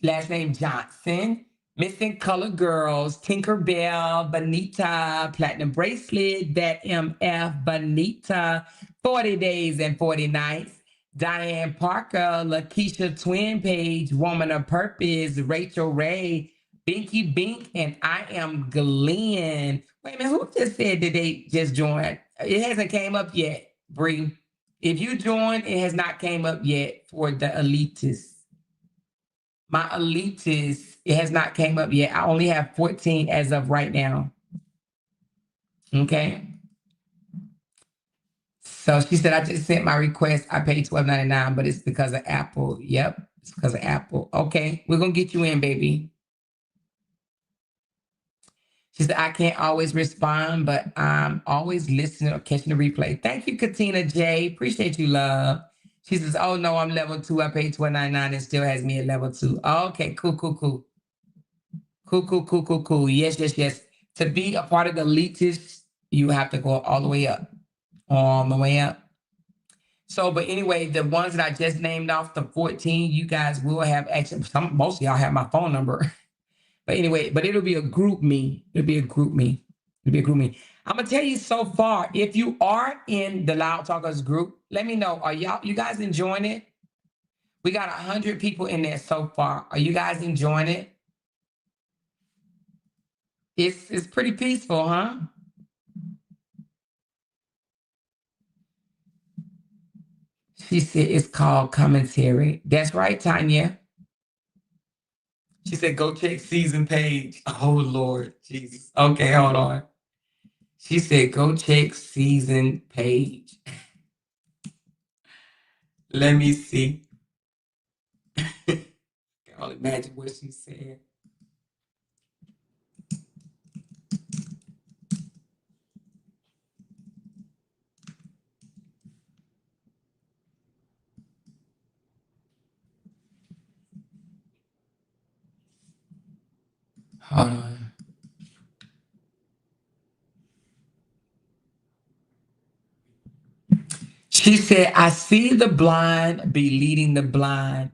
last name Johnson, Missing Color Girls, Tinkerbell, Bonita, Platinum Bracelet, That MF, Bonita, 40 Days and 40 Nights, Diane Parker, Lakeisha Twin Page, Woman of Purpose, Rachel Ray, Binky Bink, and I am Glenn. Wait a minute, who just said that they just joined? It hasn't came up yet, Bree. If you join, it has not came up yet for the elitists. My elitist, it has not came up yet. I only have 14 as of right now. Okay. So she said, I just sent my request. I paid $12.99, but it's because of Apple. Yep, it's because of Apple. Okay, we're going to get you in, baby. She said, I can't always respond, but I'm always listening or catching the replay. Thank you, Katina J. Appreciate you, love. She says, oh, no, I'm level 2. I paid $12.99 and still has me at level 2. Okay, cool. Cool. Yes. To be a part of the elitists, you have to go all the way up. So, but anyway, the ones that I just named off, the 14, you guys will have access. Most of y'all have my phone number. But anyway, it'll be a group me. Be a group me. I'm gonna tell you so far. If you are in the Loud Talkers group, let me know. Are you guys enjoying it? We got 100 people in there so far. Are you guys enjoying it? It's pretty peaceful, huh? She said it's called commentary. That's right, Tanya. She said go check season page. Oh Lord Jesus. Okay, hold on. She said go check season page. Let me see. Can only imagine what she said. Hold on. She said, I see the blind be leading the blind.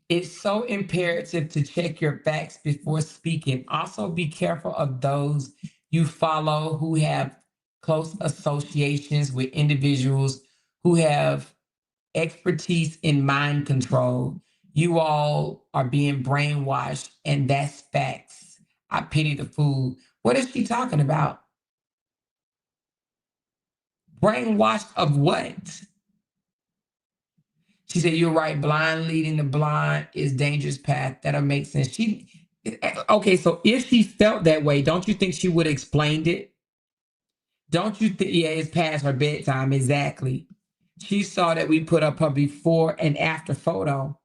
It's so imperative to check your facts before speaking. Also, be careful of those you follow who have close associations with individuals who have expertise in mind control. You all are being brainwashed, and that's facts. I pity the fool. What is she talking about? Brainwashed of what? She said, you're right. Blind leading the blind is dangerous path. That'll make sense. Okay, so if she felt that way, don't you think she would have explained it? Don't you think, yeah, it's past her bedtime. Exactly. She saw that we put up her before and after photo.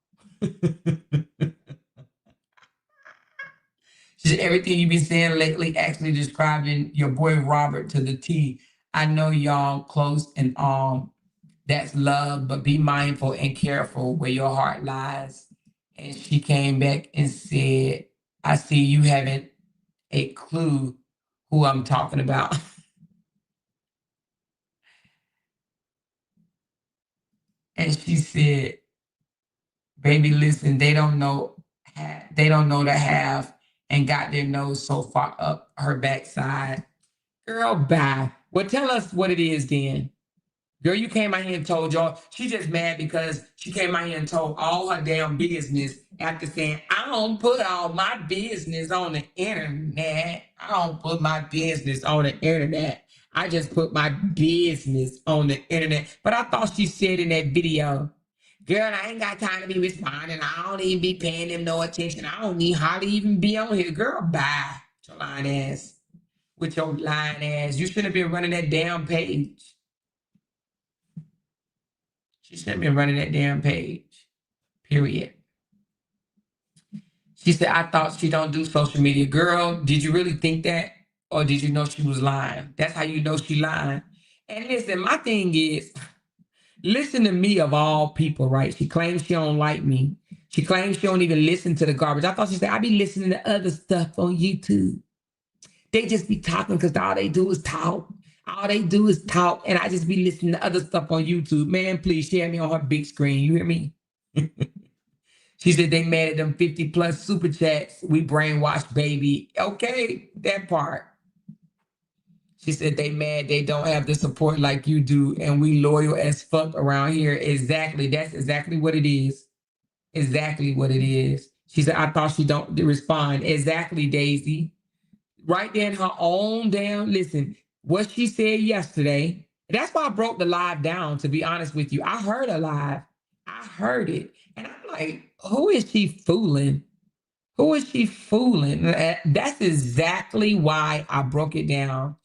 She said, everything you've been saying lately actually describing your boy Robert to the T. I know y'all close and that's love, but be mindful and careful where your heart lies. And she came back and said, I see you haven't a clue who I'm talking about. And she said, baby, listen, they don't know the half and got their nose so far up her backside. Girl, bye. Well, tell us what it is then. Girl, you came out here and told y'all. She just mad because she came out here and told all her damn business after saying, I don't put all my business on the internet. I don't put my business on the internet. I just put my business on the internet. But I thought she said in that video, girl, I ain't got time to be responding. I don't even be paying them no attention. I don't need hardly even be on here. Girl, bye. Your lying ass. With your lying ass. You shouldn't have been running that damn page. She shouldn't have been running that damn page. Period. She said, I thought she don't do social media. Girl, did you really think that? Or did you know she was lying? That's how you know she lying. And listen, my thing is, listen to me of all people, right? She claims she don't like me. She claims she don't even listen to the garbage. I thought she said, I be listening to other stuff on YouTube. They just be talking because all they do is talk. All they do is talk, and I just be listening to other stuff on YouTube. Man, please share me on her big screen. You hear me? She said they mad at them 50 plus super chats. We brainwashed, baby. Okay, that part. She said they mad they don't have the support like you do, and we loyal as fuck around here. Exactly. That's exactly what it is. Exactly what it is. She said, I thought she don't respond. Exactly, Daisy. Right there in her own damn, listen, what she said yesterday. That's why I broke the live down, to be honest with you. I heard her live. I heard it. And I'm like, who is she fooling? Who is she fooling? That's exactly why I broke it down.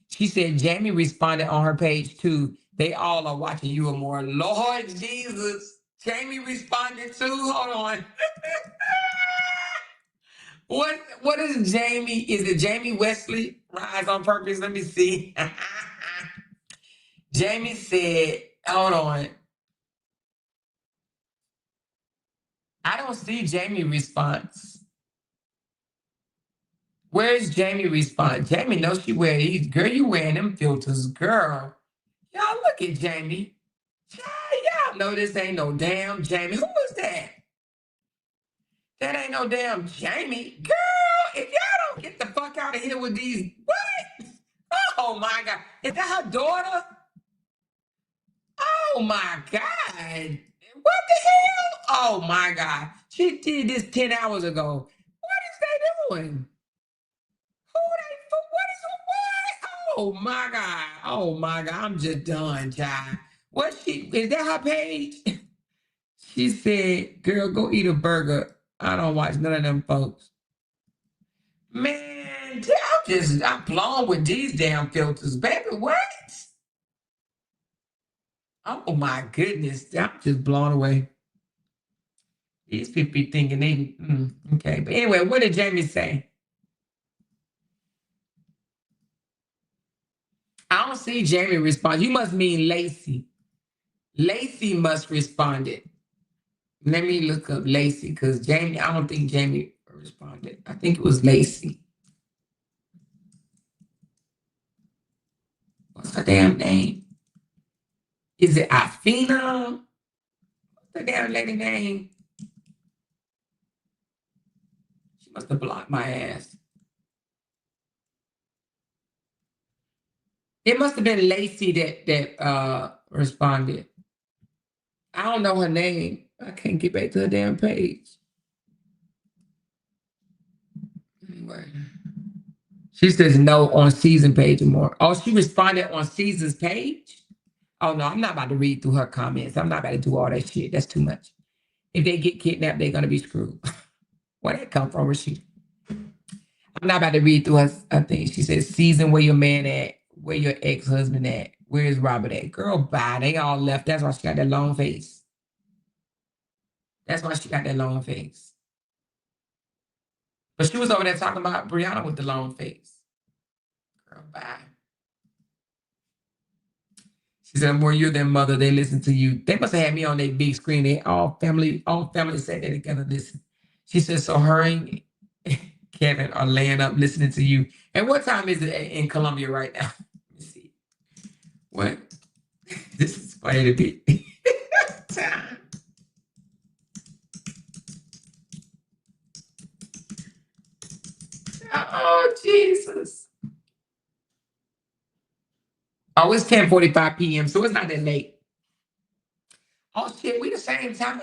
She said Jamie responded on her page too. They all are watching you more. Lord Jesus. Jamie responded too. Hold on. What is Jamie? Is it Jamie Wesley? Rise on Purpose? Let me see. Jamie said, hold on. I don't see Jamie response. Where's Jamie response? Jamie knows she wear these. Girl, you wearing them filters, girl. Y'all look at Jamie. Y'all know this ain't no damn Jamie. Who is that? That ain't no damn Jamie. Girl, if y'all don't get the fuck out of here with these, what? Oh my God. Is that her daughter? Oh my God. What the hell? Oh my God. She did this 10 hours ago. What is they doing? Who they for? What is what? Oh my God. Oh my God. I'm just done, child. What is that her page? She said, girl, go eat a burger. I don't watch none of them folks. Man, I'm blown with these damn filters, baby. What? Oh my goodness. I'm just blown away. These people be thinking okay. But anyway, what did Jamie say? I don't see Jamie respond. You must mean Lacey. Lacey must responded. Let me look up Lacey because Jamie, I don't think Jamie responded. I think it was Lacey. What's her damn name? Is it Afina? What's the damn lady name? She must have blocked my ass. It must have been Lacey that responded. I don't know her name. I can't get back to the damn page. Anyway. She says no on season page or more. Oh, she responded on season's page? Oh no, I'm not about to read through her comments. I'm not about to do all that shit. That's too much. If they get kidnapped, they're gonna be screwed. Where that come from, Rasheed? I'm not about to read through her thing. She says, season, where your man at? Where your ex-husband at? Where is Robert at? Girl, bye. They all left. That's why she got that long face. That's why she got that long face. But she was over there talking about Brianna with the long face. Girl, bye. She said, more you than mother, they listen to you. They must have had me on their big screen. They all family sat there together listen. She said, so her and Kevin are laying up listening to you. And what time is it in Columbia right now? Let me see. What? This is funny to be. Time. Oh, Jesus. Oh, it's 10:45 p.m., so it's not that late. Oh, shit, we the same time?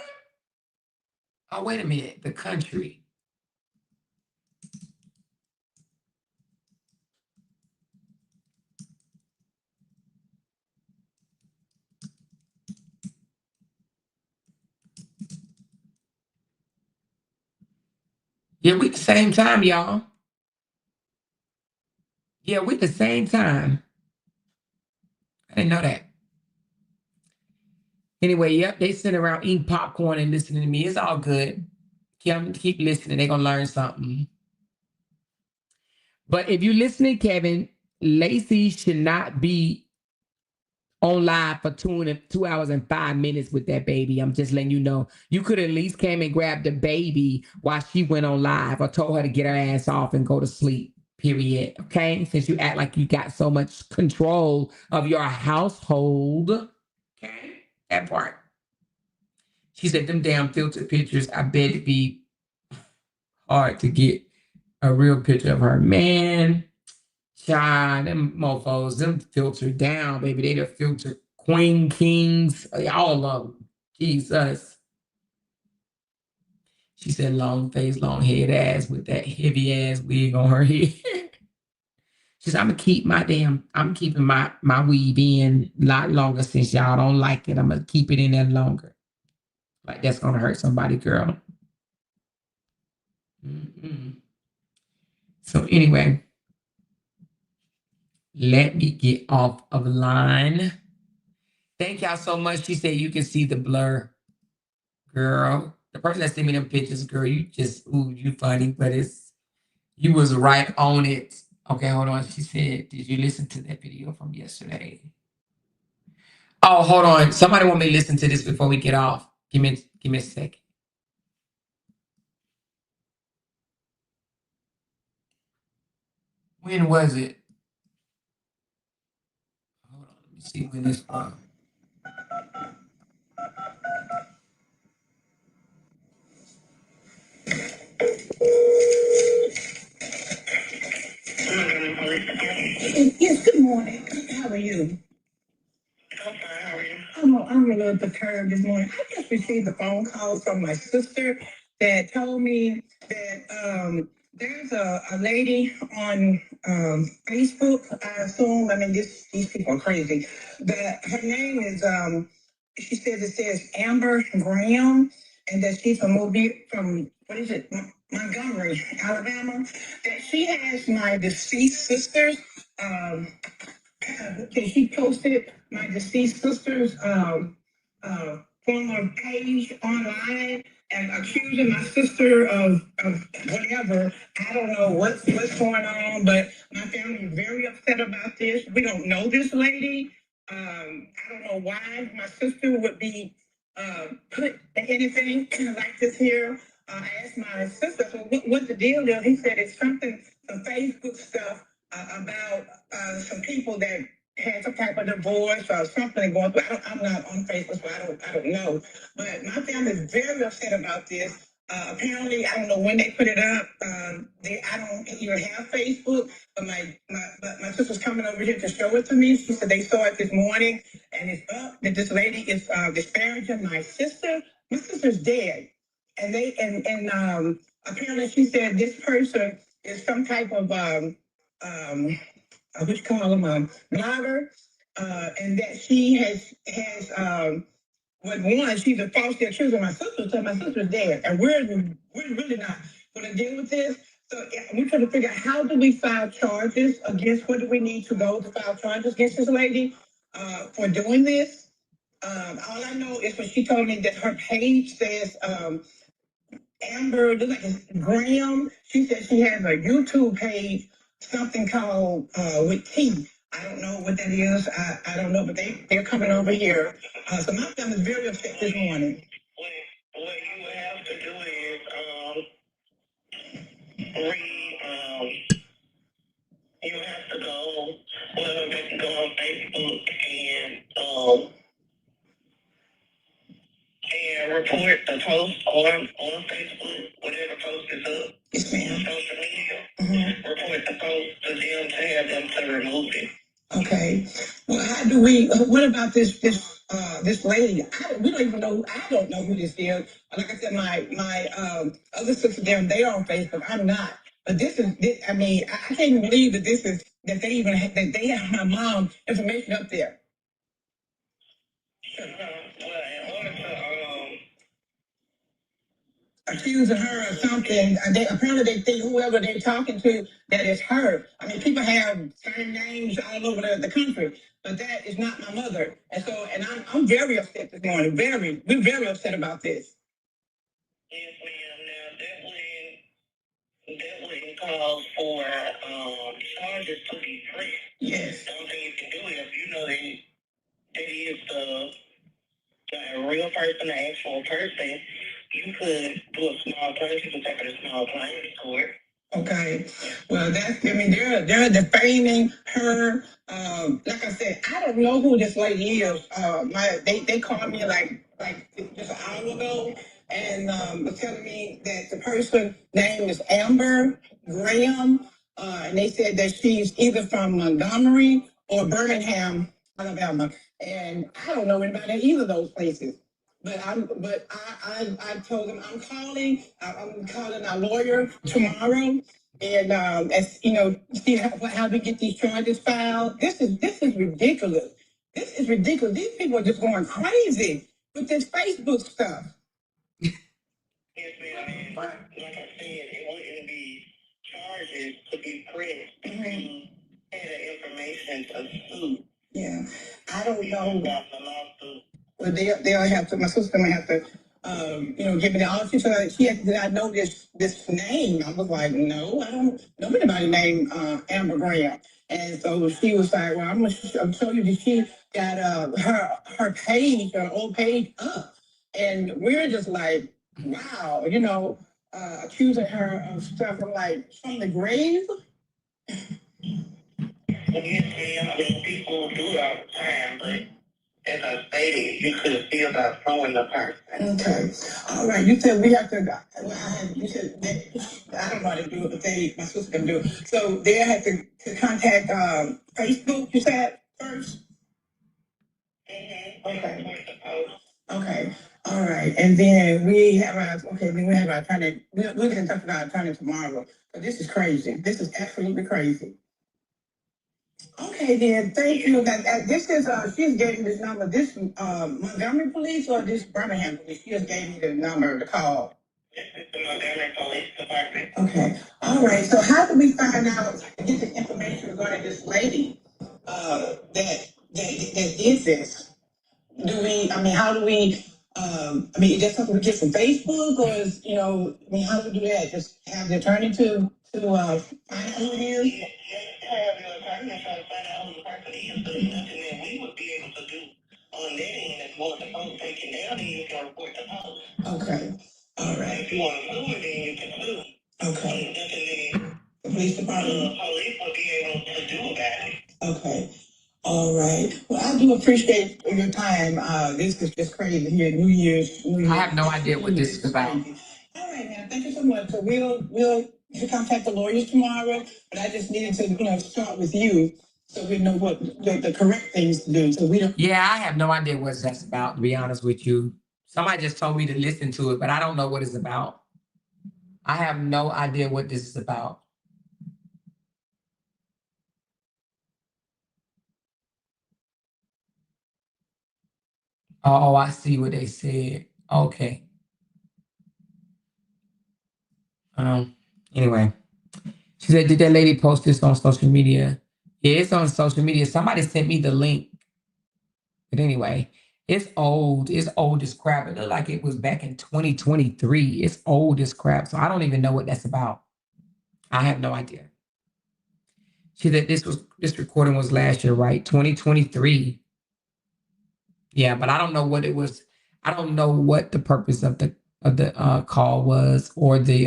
Oh, wait a minute. The country. Yeah, we the same time, y'all. Yeah, we the same time. I didn't know that. Anyway, yep, they sit around eating popcorn and listening to me. It's all good. Keep listening. They're going to learn something. But if you're listening, Kevin, Lacey should not be on live for 2 hours and 5 minutes with that baby. I'm just letting you know. You could at least came and grabbed the baby while she went on live or told her to get her ass off and go to sleep, period. Okay? Since you act like you got so much control of your household. Okay? That part. She said, them damn filtered pictures, I bet it'd be hard to get a real picture of her. Man, child, them mofos, them filtered down, baby. They the filtered queen, kings, all of them. Jesus. She said, long face, long head ass with that heavy ass wig on her head. She said, I'm keeping my weave in a lot longer since y'all don't like it. I'm going to keep it in there longer. Like that's going to hurt somebody, girl. So anyway, let me get off of line. Thank y'all so much. She said you can see the blur. Girl, the person that sent me them pictures, girl, you funny, but you was right on it. Okay, hold on. She said, did you listen to that video from yesterday? Oh, hold on. Somebody want me to listen to this before we get off. Give me a second. When was it? Hold on, let me see when this was. Yes, good morning. LOUDTalkerz this morning. I just received a phone call from my sister that told me that there's a lady on Facebook, I assume. I mean, these people are crazy. That her name is, she says it says Amber Graham, and that she's from Mobile, from, what is it, Montgomery, Alabama. That she has my deceased sister's. Okay, she posted my deceased sister's former page online and accusing my sister of whatever. I don't know what's going on, but my family is very upset about this. We don't know this lady. I don't know why my sister would be put in anything like this here. I asked my sister, so what the deal is? He said it's something, some Facebook stuff about some people that had some type of divorce or something going through. I'm not on Facebook, so I don't know. But my family is very upset about this. Apparently, I don't know when they put it up. I don't even have Facebook, but my sister's coming over here to show it to me. She said they saw it this morning, and it's up that this lady is disparaging my sister. My sister's dead, and apparently she said this person is some type of what you call them, blogger, and that she has what one, she's a falsely accusing my sister, so my sister's dead, and we're really not going to deal with this. So we're trying to figure out how do we file charges against, where do we need to go to file charges against this lady for doing this? All I know is when she told me that her page says Amber, look like it's Graham. She said she has a YouTube page, something called with T. I don't know what that is. I don't know, but they're coming over here. So my family's very upset this morning. What you have to do is you have to go. Well, they can go on Facebook and report the post on Facebook, whatever post is up. Yes, ma'am. Social media. Mm-hmm. Report the post to them to have them to remove it. Okay. Well, how do we? What about this lady? We don't even know. I don't know who this is. Like I said, my other sister them, they are on Facebook. I'm not. But this. I mean, I can't even believe that this is that they even that they have my mom information up there. Well, in order to accusing her of something. Apparently they think whoever they're talking to, that is her. I mean, people have same names all over the country, but that is not my mother. And so, and I'm very upset this morning. We're very upset about this. Yes, ma'am. Now that would call for charges to be pressed. Yes. The only thing you can do is, you know, that is the real person, the actual person. You could do a small claim. You could take it a small claim to court. Okay. Well, I mean, they're defaming her. Like I said, I don't know who this lady is. They called me like just an hour ago and was telling me that the person name is Amber Graham. And they said that she's either from Montgomery or Birmingham, Alabama. And I don't know anybody in either of those places. But I told them I'm calling our lawyer tomorrow, and as you know, see how we get these charges filed. This is ridiculous. This is ridiculous. These people are just going crazy with this Facebook stuff. Yes, ma'am. Like I said, it wouldn't be charges to be pressed. Mm-hmm. And the information to sue. Yeah, I don't know. Well, they'll have to. My sister may have to, give me the all. She said did I know this name? I was like, no, I don't know anybody named Amber Graham. And so she was like, well, I'm show you that she got her page, her old page up, and we're just like, wow, accusing her of stuff from the grave. Yes, people do it all the time, but as I stated, you could feel that throwing the person. Okay. All right. You said we have to. You said I don't know how to do it, but my sister can do it. So they have to contact Facebook. You said first. Mm-hmm. Okay. Okay. All right. And then we have our attorney. We're going to talk to our attorney tomorrow. But this is crazy. This is absolutely crazy. Okay, then. Thank you. This is, she's gave me this number. This Montgomery Police or this Birmingham Police? She just gave me the number to call. The Montgomery Police Department. Okay. All right. So how do we find out, get the information regarding this lady that did this? How do we, is that something we get from Facebook or how do we do that? Just have the attorney to find out who it is? Have the attorney try to find out who the person is, but it's nothing that we would be able to do on that end as well as the post taking down, then you can report the post. Okay. All right. If you want to sue it, then you can sue. Okay. There's nothing that the police department, police will be able to do about it. Okay. All right. Well, I do appreciate your time. This is just crazy here. New Year's. I have no idea what this is about. All right, man. Thank you so much. So we'll contact the lawyers tomorrow, but I just needed to start with you so we know what the correct things to do. So we don't. Yeah, I have no idea what that's about, to be honest with you. Somebody just told me to listen to it, but I don't know what it's about. I have no idea what this is about. Oh, I see what they said. Okay. Anyway, she said, did that lady post this on social media? Yeah, it's on social media. Somebody sent me the link. But anyway, it's old. It's old as crap. It looked like it was back in 2023. It's old as crap. So I don't even know what that's about. I have no idea. She said this recording was last year, right? 2023. Yeah, but I don't know what it was. I don't know what the purpose of the call was, or the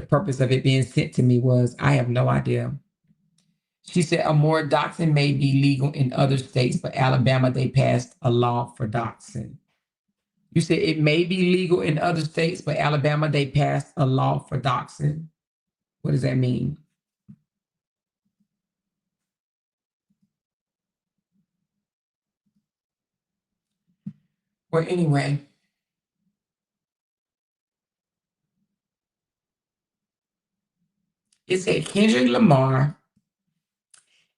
purpose of it being sent to me was. I have no idea. She said a more doxing may be legal in other states, but Alabama, they passed a law for doxing. You said it may be legal in other states, but Alabama, they passed a law for doxing. What does that mean? Well, anyway. It said Kendrick Lamar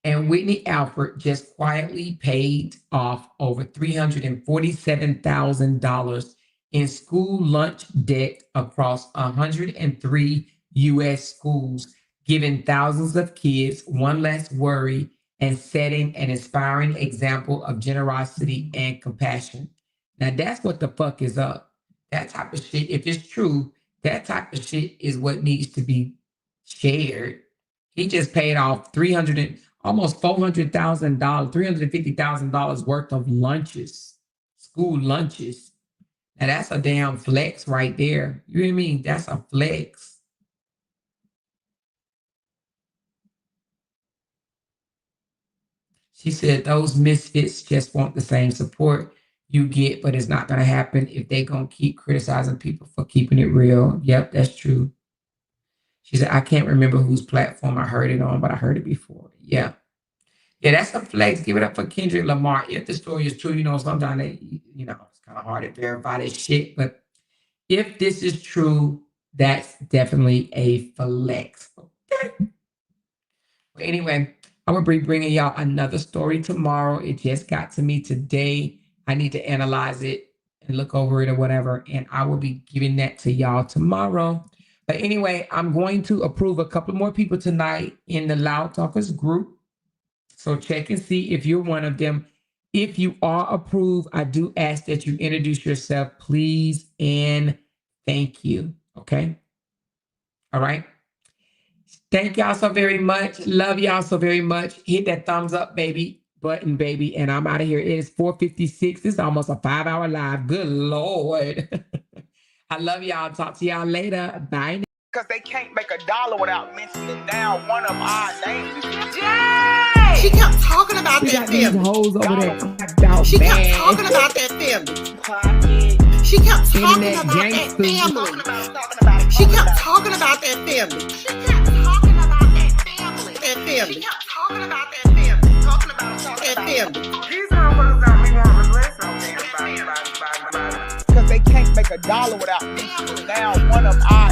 and Whitney Alford just quietly paid off over $347,000 in school lunch debt across 103 U.S. schools, giving thousands of kids one less worry and setting an inspiring example of generosity and compassion. Now, that's what the fuck is up. That type of shit, if it's true, that type of shit is what needs to be shared. He just paid off almost $400,000, $350,000 worth of lunches, school lunches. Now that's a damn flex right there. You know what I mean? That's a flex. She said those misfits just want the same support you get, but it's not going to happen if they're going to keep criticizing people for keeping it real. Yep, that's true. She said, I can't remember whose platform I heard it on, but I heard it before. Yeah. Yeah, that's a flex. Give it up for Kendrick Lamar. If the story is true, sometimes it's kind of hard to verify this shit. But if this is true, that's definitely a flex. Okay. But anyway, I'm going to be bringing y'all another story tomorrow. It just got to me today. I need to analyze it and look over it or whatever. And I will be giving that to y'all tomorrow. But anyway, I'm going to approve a couple more people tonight in the LOUDTalkerz group. So check and see if you're one of them. If you are approved, I do ask that you introduce yourself, please, and thank you. Okay? All right? Thank y'all so very much. Love y'all so very much. Hit that thumbs up, button, baby. And I'm out of here. It is 4:56. This is almost a 5-hour live. Good Lord. I love y'all. Talk to y'all later. Bye. Because they can't make $1 without mentioning down one of our names. Jay! She kept talking about We that got these family. hoes over there. She kept talking about that family. She kept talking Internet about that gangsters. family. She kept talking about that family. She kept talking about that family. That family. She kept talking about that family. Talking about that family. These motherfuckers don't be wanting to listen. make a dollar without me. She's now one of our